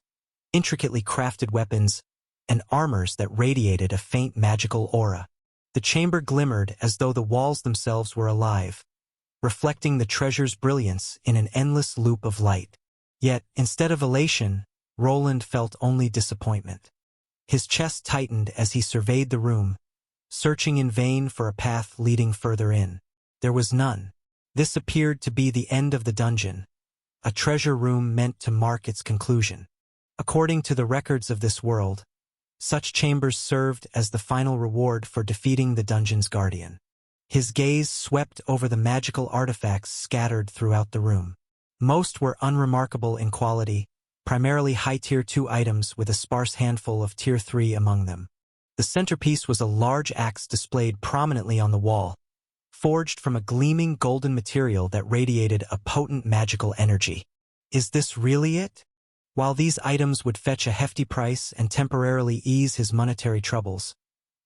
intricately crafted weapons, and armors that radiated a faint magical aura. The chamber glimmered as though the walls themselves were alive, reflecting the treasure's brilliance in an endless loop of light. Yet, instead of elation, Roland felt only disappointment. His chest tightened as he surveyed the room, searching in vain for a path leading further in. There was none. This appeared to be the end of the dungeon, a treasure room meant to mark its conclusion. According to the records of this world, such chambers served as the final reward for defeating the dungeon's guardian. His gaze swept over the magical artifacts scattered throughout the room. Most were unremarkable in quality, primarily high Tier 2 items with a sparse handful of Tier 3 among them. The centerpiece was a large axe displayed prominently on the wall, forged from a gleaming golden material that radiated a potent magical energy. Is this really it? While these items would fetch a hefty price and temporarily ease his monetary troubles,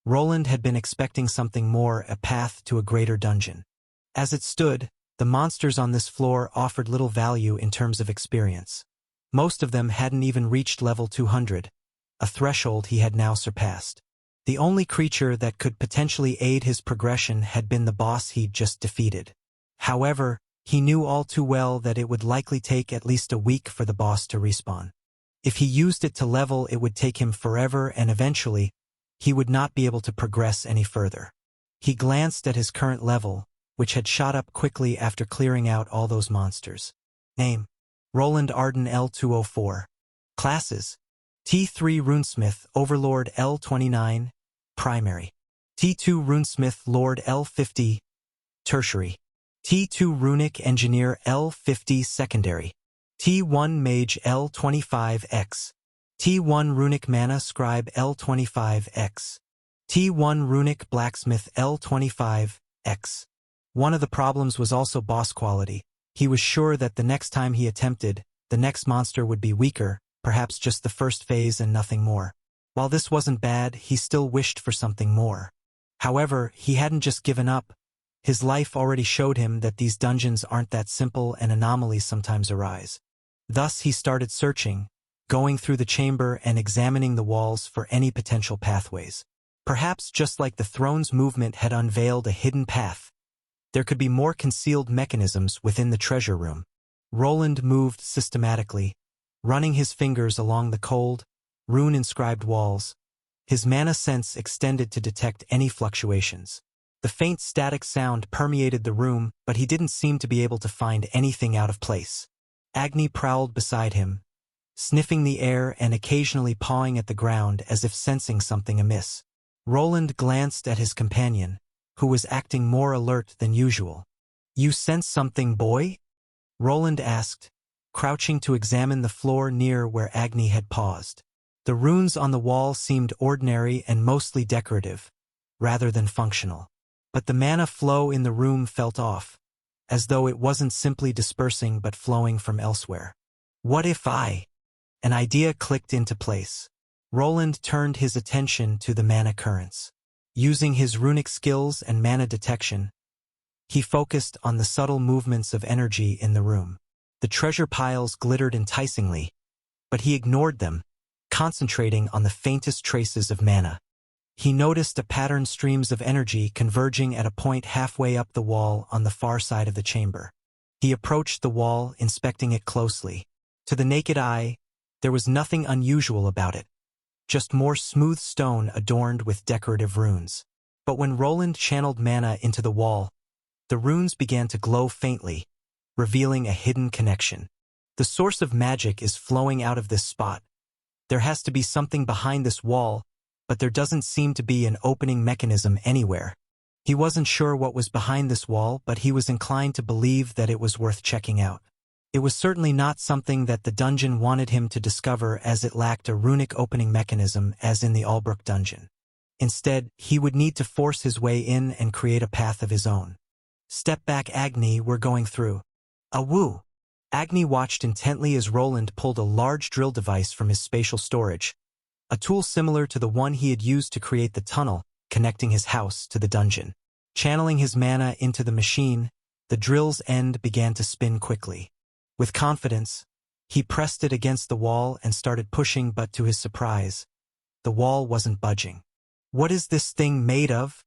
Roland had been expecting something more, a path to a greater dungeon. As it stood, the monsters on this floor offered little value in terms of experience. Most of them hadn't even reached level 200, a threshold he had now surpassed. The only creature that could potentially aid his progression had been the boss he'd just defeated. However, he knew all too well that it would likely take at least a week for the boss to respawn. If he used it to level, it would take him forever, and eventually, he would not be able to progress any further. He glanced at his current level, which had shot up quickly after clearing out all those monsters. Name: Roland Arden L204. Classes: T3 Runesmith Overlord L29, Primary. T2 Runesmith Lord L50, Tertiary. T2 Runic Engineer L50, Secondary. T1 Mage L25X. T1 Runic Mana Scribe L25X. T1 Runic Blacksmith L25X. One of the problems was also boss quality. He was sure that the next time he attempted, the next monster would be weaker, perhaps just the first phase and nothing more. While this wasn't bad, he still wished for something more. However, he hadn't just given up. His life already showed him that these dungeons aren't that simple and anomalies sometimes arise. Thus he started searching, going through the chamber and examining the walls for any potential pathways. Perhaps just like the throne's movement had unveiled a hidden path, there could be more concealed mechanisms within the treasure room. Roland moved systematically, running his fingers along the cold, rune-inscribed walls. His mana sense extended to detect any fluctuations. The faint static sound permeated the room, but he didn't seem to be able to find anything out of place. Agni prowled beside him, sniffing the air and occasionally pawing at the ground as if sensing something amiss. Roland glanced at his companion, who was acting more alert than usual. "You sense something, boy?" Roland asked, crouching to examine the floor near where Agni had paused. The runes on the wall seemed ordinary and mostly decorative, rather than functional. But the mana flow in the room felt off, as though it wasn't simply dispersing but flowing from elsewhere. What if An idea clicked into place. Roland turned his attention to the mana currents. Using his runic skills and mana detection, he focused on the subtle movements of energy in the room. The treasure piles glittered enticingly, but he ignored them, concentrating on the faintest traces of mana. He noticed a patterned streams of energy converging at a point halfway up the wall on the far side of the chamber. He approached the wall, inspecting it closely. To the naked eye, there was nothing unusual about it, just more smooth stone adorned with decorative runes. But when Roland channeled mana into the wall, the runes began to glow faintly, revealing a hidden connection. The source of magic is flowing out of this spot. There has to be something behind this wall, but there doesn't seem to be an opening mechanism anywhere. He wasn't sure what was behind this wall, but he was inclined to believe that it was worth checking out. It was certainly not something that the dungeon wanted him to discover, as it lacked a runic opening mechanism as in the Albrook dungeon. Instead, he would need to force his way in and create a path of his own. "Step back, Agni, we're going through." "Awoo!" Agni watched intently as Roland pulled a large drill device from his spatial storage, a tool similar to the one he had used to create the tunnel connecting his house to the dungeon. Channeling his mana into the machine, the drill's end began to spin quickly. With confidence, he pressed it against the wall and started pushing, but to his surprise, the wall wasn't budging. "What is this thing made of?"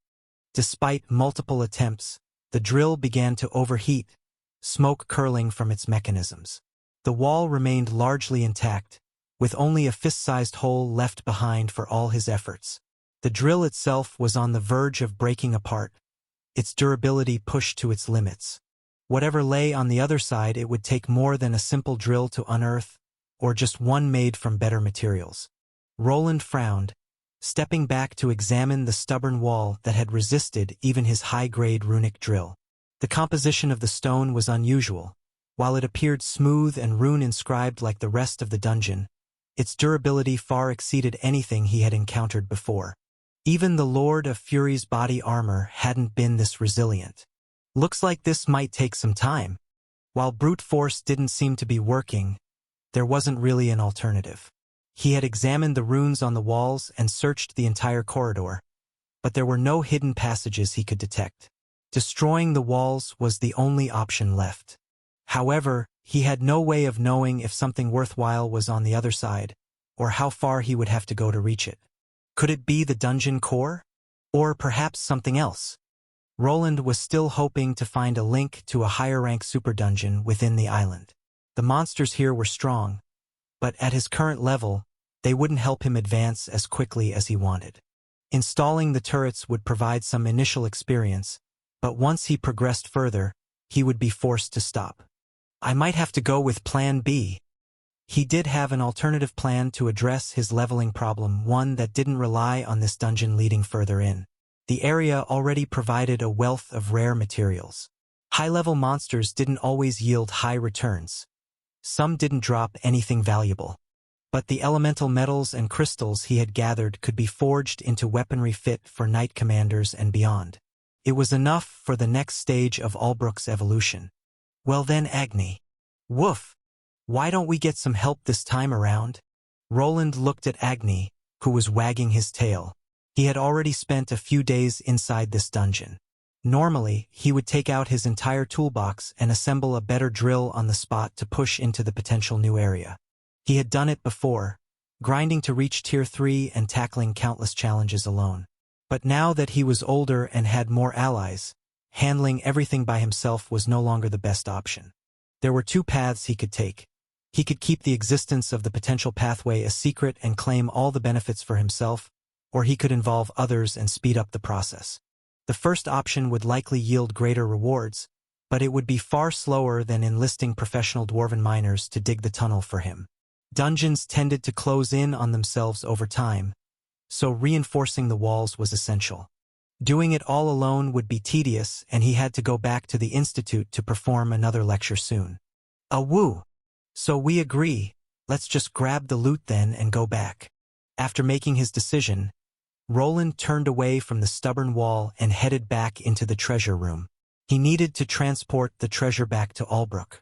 Despite multiple attempts, the drill began to overheat, smoke curling from its mechanisms. The wall remained largely intact, with only a fist-sized hole left behind for all his efforts. The drill itself was on the verge of breaking apart, its durability pushed to its limits. Whatever lay on the other side, it would take more than a simple drill to unearth, or just one made from better materials? Roland frowned, stepping back to examine the stubborn wall that had resisted even his high-grade runic drill. The composition of the stone was unusual. While it appeared smooth and rune-inscribed like the rest of the dungeon, its durability far exceeded anything he had encountered before. Even the Lord of Fury's body armor hadn't been this resilient. Looks like this might take some time. While brute force didn't seem to be working, there wasn't really an alternative. He had examined the runes on the walls and searched the entire corridor, but there were no hidden passages he could detect. Destroying the walls was the only option left. However, he had no way of knowing if something worthwhile was on the other side, or how far he would have to go to reach it. Could it be the dungeon core? Or perhaps something else? Roland was still hoping to find a link to a higher-rank super dungeon within the island. The monsters here were strong, but at his current level, they wouldn't help him advance as quickly as he wanted. Installing the turrets would provide some initial experience, but once he progressed further, he would be forced to stop. I might have to go with Plan B. He did have an alternative plan to address his leveling problem, one that didn't rely on this dungeon leading further in. The area already provided a wealth of rare materials. High-level monsters didn't always yield high returns. Some didn't drop anything valuable. But the elemental metals and crystals he had gathered could be forged into weaponry fit for knight commanders and beyond. It was enough for the next stage of Albrook's evolution. Well then, Agni. Woof! Why don't we get some help this time around? Roland looked at Agni, who was wagging his tail. He had already spent a few days inside this dungeon. Normally, he would take out his entire toolbox and assemble a better drill on the spot to push into the potential new area. He had done it before, grinding to reach Tier 3 and tackling countless challenges alone. But now that he was older and had more allies, handling everything by himself was no longer the best option. There were two paths he could take. He could keep the existence of the potential pathway a secret and claim all the benefits for himself, or he could involve others and speed up the process. The first option would likely yield greater rewards, but it would be far slower than enlisting professional dwarven miners to dig the tunnel for him. Dungeons tended to close in on themselves over time, so reinforcing the walls was essential. Doing it all alone would be tedious, and he had to go back to the Institute to perform another lecture soon. Woo! So we agree, let's just grab the loot then and go back. After making his decision, Roland turned away from the stubborn wall and headed back into the treasure room. He needed to transport the treasure back to Albrook.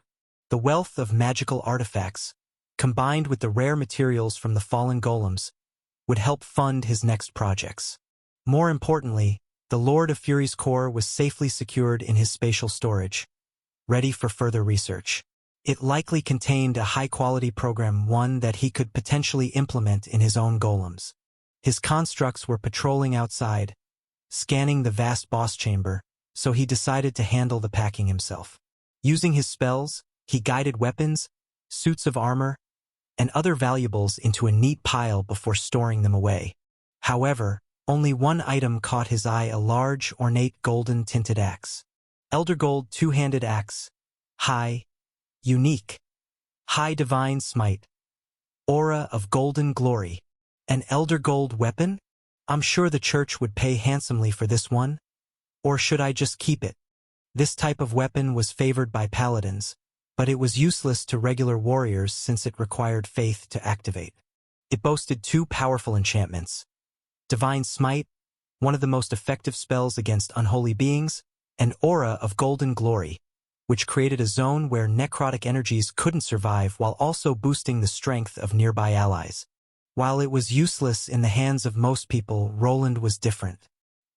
The wealth of magical artifacts, combined with the rare materials from the fallen golems, would help fund his next projects. More importantly, the Lord of Fury's core was safely secured in his spatial storage, ready for further research. It likely contained a high-quality program, one that he could potentially implement in his own golems. His constructs were patrolling outside, scanning the vast boss chamber, so he decided to handle the packing himself. Using his spells, he guided weapons, suits of armor, and other valuables into a neat pile before storing them away. However, only one item caught his eye: a large, ornate golden-tinted axe. Elder Gold two-handed axe. High, unique. High divine smite. Aura of golden glory. An Elder Gold weapon? I'm sure the church would pay handsomely for this one. Or should I just keep it? This type of weapon was favored by paladins, but it was useless to regular warriors since it required faith to activate. It boasted two powerful enchantments: Divine Smite, one of the most effective spells against unholy beings, and Aura of Golden Glory, which created a zone where necrotic energies couldn't survive while also boosting the strength of nearby allies. While it was useless in the hands of most people, Roland was different.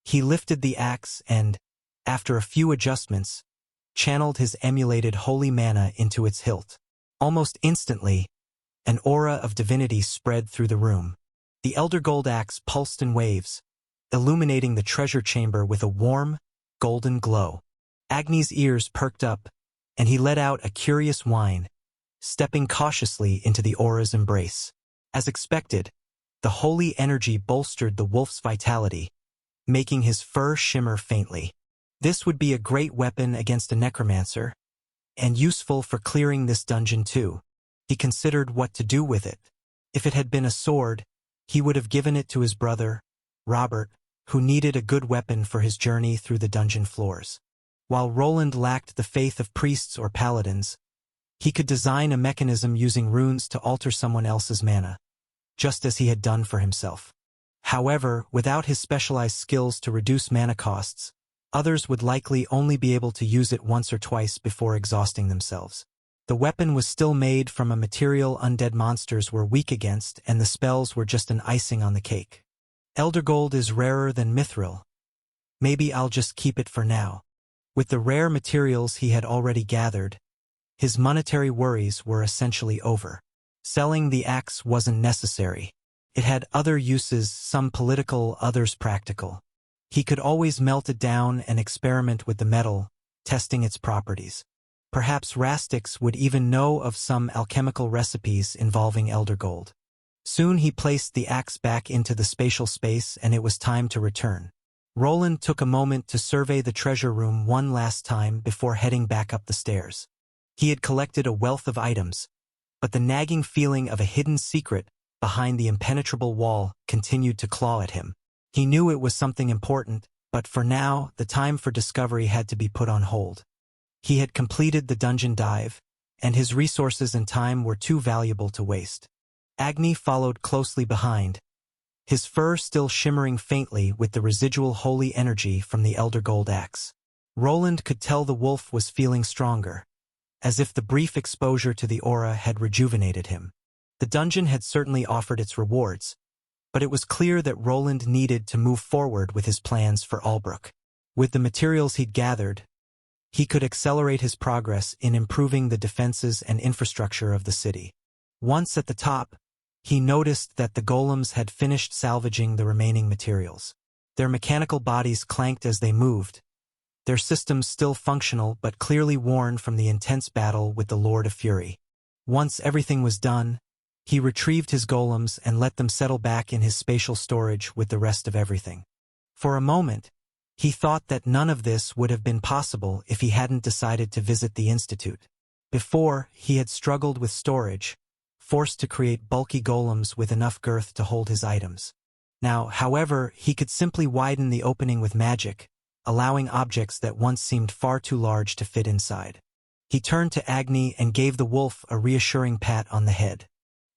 He lifted the axe and, after a few adjustments, channeled his emulated holy mana into its hilt. Almost instantly, an aura of divinity spread through the room. The Elder Gold axe pulsed in waves, illuminating the treasure chamber with a warm, golden glow. Agni's ears perked up, and he let out a curious whine, stepping cautiously into the aura's embrace. As expected, the holy energy bolstered the wolf's vitality, making his fur shimmer faintly. This would be a great weapon against a necromancer, and useful for clearing this dungeon too. He considered what to do with it. If it had been a sword, he would have given it to his brother, Robert, who needed a good weapon for his journey through the dungeon floors. While Roland lacked the faith of priests or paladins, he could design a mechanism using runes to alter someone else's mana, just as he had done for himself. However, without his specialized skills to reduce mana costs, others would likely only be able to use it once or twice before exhausting themselves. The weapon was still made from a material undead monsters were weak against, and the spells were just an icing on the cake. Elder gold is rarer than mithril. Maybe I'll just keep it for now. With the rare materials he had already gathered, his monetary worries were essentially over. Selling the axe wasn't necessary. It had other uses, some political, others practical. He could always melt it down and experiment with the metal, testing its properties. Perhaps Rastix would even know of some alchemical recipes involving elder gold. Soon he placed the axe back into the spatial space, and it was time to return. Roland took a moment to survey the treasure room one last time before heading back up the stairs. He had collected a wealth of items, but the nagging feeling of a hidden secret behind the impenetrable wall continued to claw at him. He knew it was something important, but for now, the time for discovery had to be put on hold. He had completed the dungeon dive, and his resources and time were too valuable to waste. Agni followed closely behind, his fur still shimmering faintly with the residual holy energy from the elder gold axe. Roland could tell the wolf was feeling stronger, as if the brief exposure to the aura had rejuvenated him. The dungeon had certainly offered its rewards, but it was clear that Roland needed to move forward with his plans for Albrook. With the materials he'd gathered, he could accelerate his progress in improving the defenses and infrastructure of the city. Once at the top, he noticed that the golems had finished salvaging the remaining materials. Their mechanical bodies clanked as they moved, their systems still functional but clearly worn from the intense battle with the Lord of Fury. Once everything was done, he retrieved his golems and let them settle back in his spatial storage with the rest of everything. For a moment, he thought that none of this would have been possible if he hadn't decided to visit the Institute. Before, he had struggled with storage, forced to create bulky golems with enough girth to hold his items. Now, however, he could simply widen the opening with magic, allowing objects that once seemed far too large to fit inside. He turned to Agni and gave the wolf a reassuring pat on the head.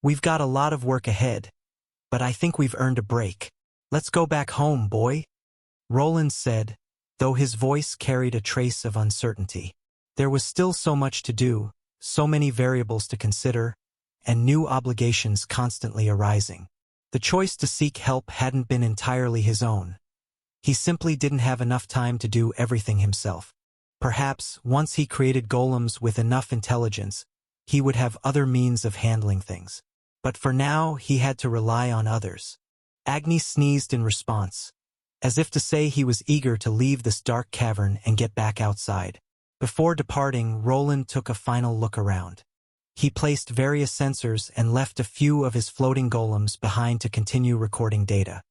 "We've got a lot of work ahead, but I think we've earned a break. Let's go back home, boy," Roland said, though his voice carried a trace of uncertainty. There was still so much to do, so many variables to consider, and new obligations constantly arising. The choice to seek help hadn't been entirely his own. He simply didn't have enough time to do everything himself. Perhaps, once he created golems with enough intelligence, he would have other means of handling things. But for now, he had to rely on others. Agni sneezed in response, as if to say he was eager to leave this dark cavern and get back outside. Before departing, Roland took a final look around. He placed various sensors and left a few of his floating golems behind to continue recording data.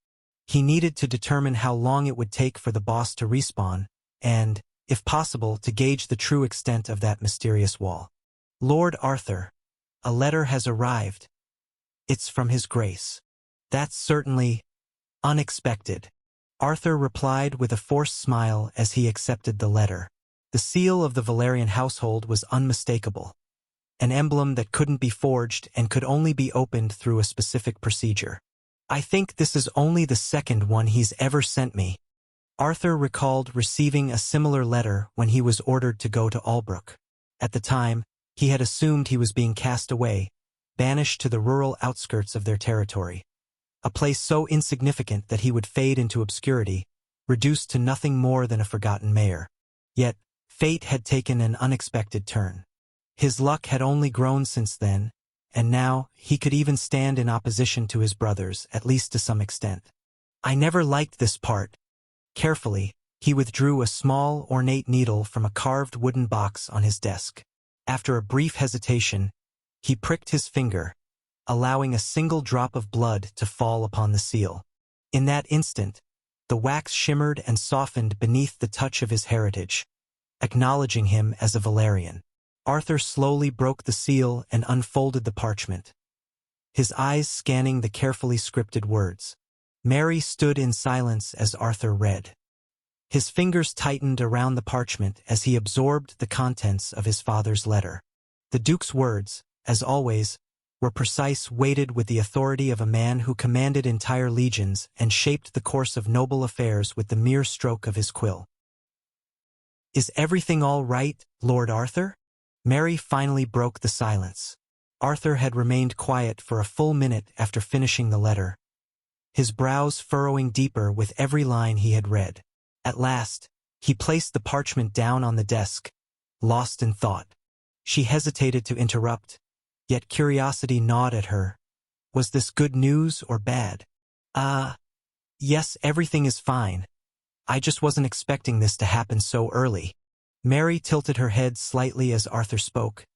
He needed to determine how long it would take for the boss to respawn, and, if possible, to gauge the true extent of that mysterious wall. "Lord Arthur, a letter has arrived. It's from His Grace." "That's certainly unexpected," Arthur replied with a forced smile as he accepted the letter. The seal of the Valerian household was unmistakable, an emblem that couldn't be forged and could only be opened through a specific procedure. "I think this is only the second one he's ever sent me." Arthur recalled receiving a similar letter when he was ordered to go to Albrook. At the time, he had assumed he was being cast away, banished to the rural outskirts of their territory, a place so insignificant that he would fade into obscurity, reduced to nothing more than a forgotten mayor. Yet, fate had taken an unexpected turn. His luck had only grown since then, and now he could even stand in opposition to his brothers, at least to some extent. "I never liked this part." Carefully, he withdrew a small, ornate needle from a carved wooden box on his desk. After a brief hesitation, he pricked his finger, allowing a single drop of blood to fall upon the seal. In that instant, the wax shimmered and softened beneath the touch of his heritage, acknowledging him as a Valerian. Arthur slowly broke the seal and unfolded the parchment, his eyes scanning the carefully scripted words. Mary stood in silence as Arthur read. His fingers tightened around the parchment as he absorbed the contents of his father's letter. The Duke's words, as always, were precise, weighted with the authority of a man who commanded entire legions and shaped the course of noble affairs with the mere stroke of his quill. "Is everything all right, Lord Arthur?" Mary finally broke the silence. Arthur had remained quiet for a full minute after finishing the letter, his brows furrowing deeper with every line he had read. At last, he placed the parchment down on the desk, lost in thought. She hesitated to interrupt, yet curiosity gnawed at her. Was this good news or bad? Yes, everything is fine. I just wasn't expecting this to happen so early." Mary tilted her head slightly as Arthur spoke,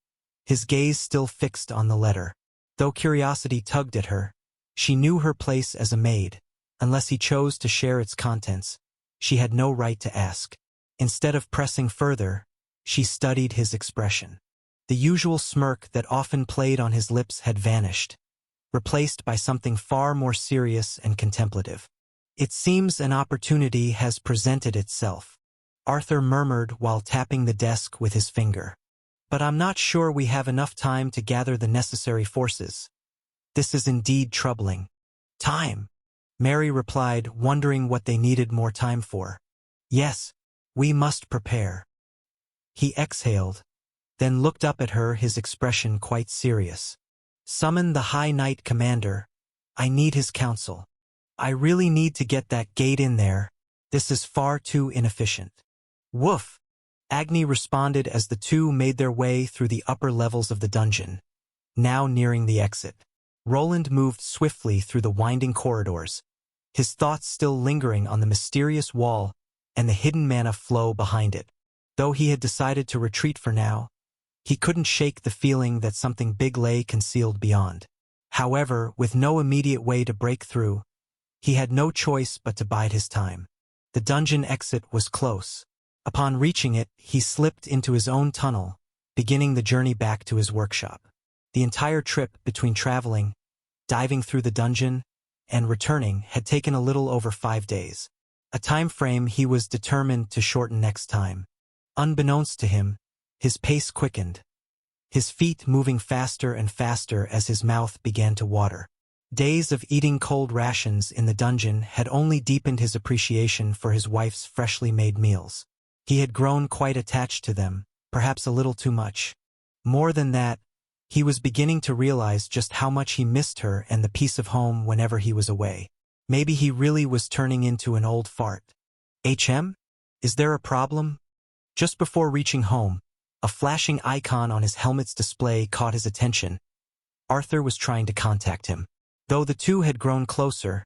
his gaze still fixed on the letter. Though curiosity tugged at her, she knew her place as a maid. Unless he chose to share its contents, she had no right to ask. Instead of pressing further, she studied his expression. The usual smirk that often played on his lips had vanished, replaced by something far more serious and contemplative. "It seems an opportunity has presented itself," Arthur murmured while tapping the desk with his finger. "But I'm not sure we have enough time to gather the necessary forces. This is indeed troubling." "Time," Mary replied, wondering what they needed more time for. "Yes, we must prepare." He exhaled, then looked up at her, his expression quite serious. "Summon the High Knight Commander. I need his counsel. I really need to get that gate in there. This is far too inefficient." "Woof," Agni responded as the two made their way through the upper levels of the dungeon, now nearing the exit. Roland moved swiftly through the winding corridors, his thoughts still lingering on the mysterious wall and the hidden mana flow behind it. Though he had decided to retreat for now, he couldn't shake the feeling that something big lay concealed beyond. However, with no immediate way to break through, he had no choice but to bide his time. The dungeon exit was close. Upon reaching it, he slipped into his own tunnel, beginning the journey back to his workshop. The entire trip between traveling, diving through the dungeon, and returning had taken a little over 5 days, a time frame he was determined to shorten next time. Unbeknownst to him, his pace quickened, his feet moving faster and faster as his mouth began to water. Days of eating cold rations in the dungeon had only deepened his appreciation for his wife's freshly made meals. He had grown quite attached to them, perhaps a little too much. More than that, he was beginning to realize just how much he missed her and the peace of home whenever he was away. Maybe he really was turning into an old fart. "HM? Is there a problem?" Just before reaching home, a flashing icon on his helmet's display caught his attention. Arthur was trying to contact him. Though the two had grown closer,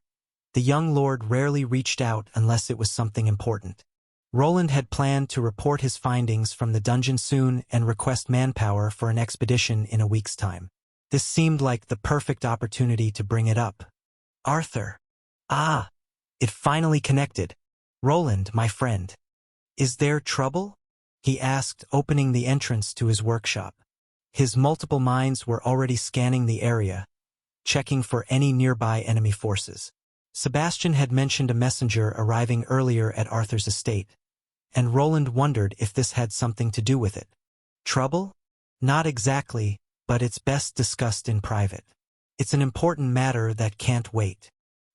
the young lord rarely reached out unless it was something important. Roland had planned to report his findings from the dungeon soon and request manpower for an expedition in a week's time. This seemed like the perfect opportunity to bring it up. "Arthur." "Ah, it finally connected. Roland, my friend. Is there trouble?" he asked, opening the entrance to his workshop. His multiple minds were already scanning the area, checking for any nearby enemy forces. Sebastian had mentioned a messenger arriving earlier at Arthur's estate, and Roland wondered if this had something to do with it. "Trouble? Not exactly, but it's best discussed in private. It's an important matter that can't wait."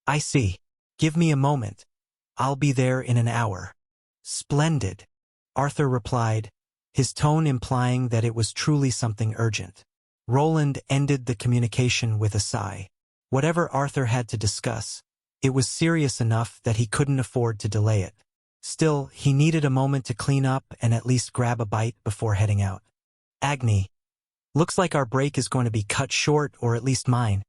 "I see. Give me a moment. I'll be there in an hour." "Splendid," Arthur replied, his tone implying that it was truly something urgent. Roland ended the communication with a sigh. Whatever Arthur had to discuss, it was serious enough that he couldn't afford to delay it. Still, he needed a moment to clean up and at least grab a bite before heading out. "Agni, looks like our break is going to be cut short, or at least mine."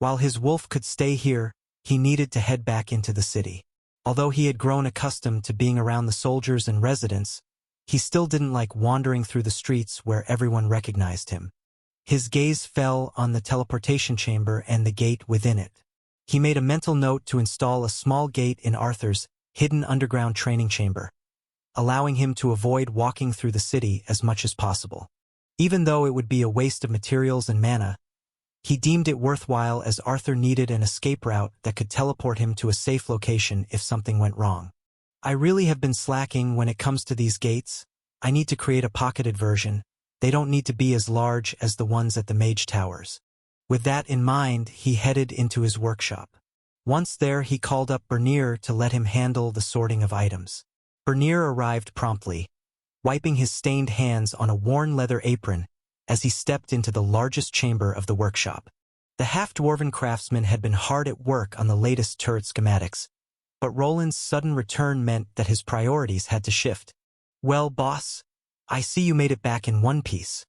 While his wolf could stay here, he needed to head back into the city. Although he had grown accustomed to being around the soldiers and residents, he still didn't like wandering through the streets where everyone recognized him. His gaze fell on the teleportation chamber and the gate within it. He made a mental note to install a small gate in Arthur's hidden underground training chamber, allowing him to avoid walking through the city as much as possible. Even though it would be a waste of materials and mana, he deemed it worthwhile as Arthur needed an escape route that could teleport him to a safe location if something went wrong. I really have been slacking when it comes to these gates. I need to create a pocketed version. They don't need to be as large as the ones at the mage towers. With that in mind, he headed into his workshop. Once there, he called up Bernier to let him handle the sorting of items. Bernier arrived promptly, wiping his stained hands on a worn leather apron as he stepped into the largest chamber of the workshop. The half-dwarven craftsman had been hard at work on the latest turret schematics, but Roland's sudden return meant that his priorities had to shift. "Well, boss, I see you made it back in one piece."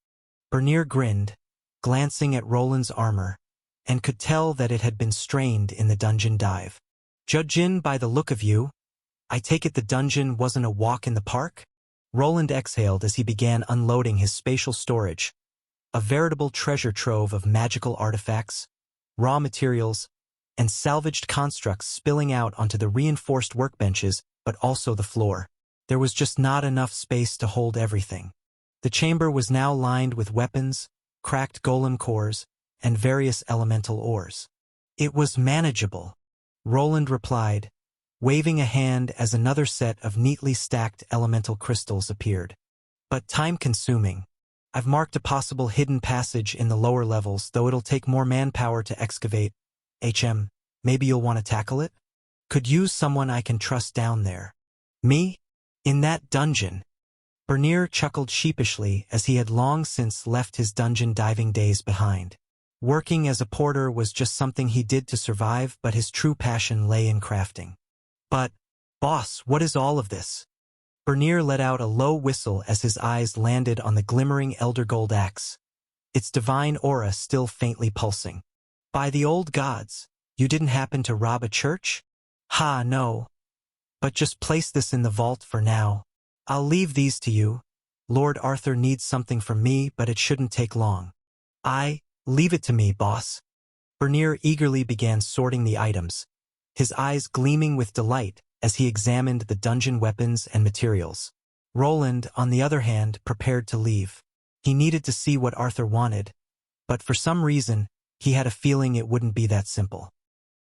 Bernier grinned, glancing at Roland's armor, and could tell that it had been strained in the dungeon dive. "Judging by the look of you, I take it the dungeon wasn't a walk in the park?" Roland exhaled as he began unloading his spatial storage, a veritable treasure trove of magical artifacts, raw materials, and salvaged constructs spilling out onto the reinforced workbenches, but also the floor. There was just not enough space to hold everything. The chamber was now lined with weapons, cracked golem cores, and various elemental ores. "It was manageable," Roland replied, waving a hand as another set of neatly stacked elemental crystals appeared. "But time-consuming. I've marked a possible hidden passage in the lower levels, though it'll take more manpower to excavate. Maybe you'll want to tackle it? Could use someone I can trust down there." "Me? In that dungeon?" Bernier chuckled sheepishly as he had long since left his dungeon diving days behind. Working as a porter was just something he did to survive, but his true passion lay in crafting. "But, boss, what is all of this?" Bernier let out a low whistle as his eyes landed on the glimmering elder gold axe, its divine aura still faintly pulsing. "By the old gods, you didn't happen to rob a church?" "Ha, no. But just place this in the vault for now. I'll leave these to you. Lord Arthur needs something from me, but it shouldn't take long." Leave it to me, boss." Bernier eagerly began sorting the items, his eyes gleaming with delight as he examined the dungeon weapons and materials. Roland, on the other hand, prepared to leave. He needed to see what Arthur wanted, but for some reason, he had a feeling it wouldn't be that simple.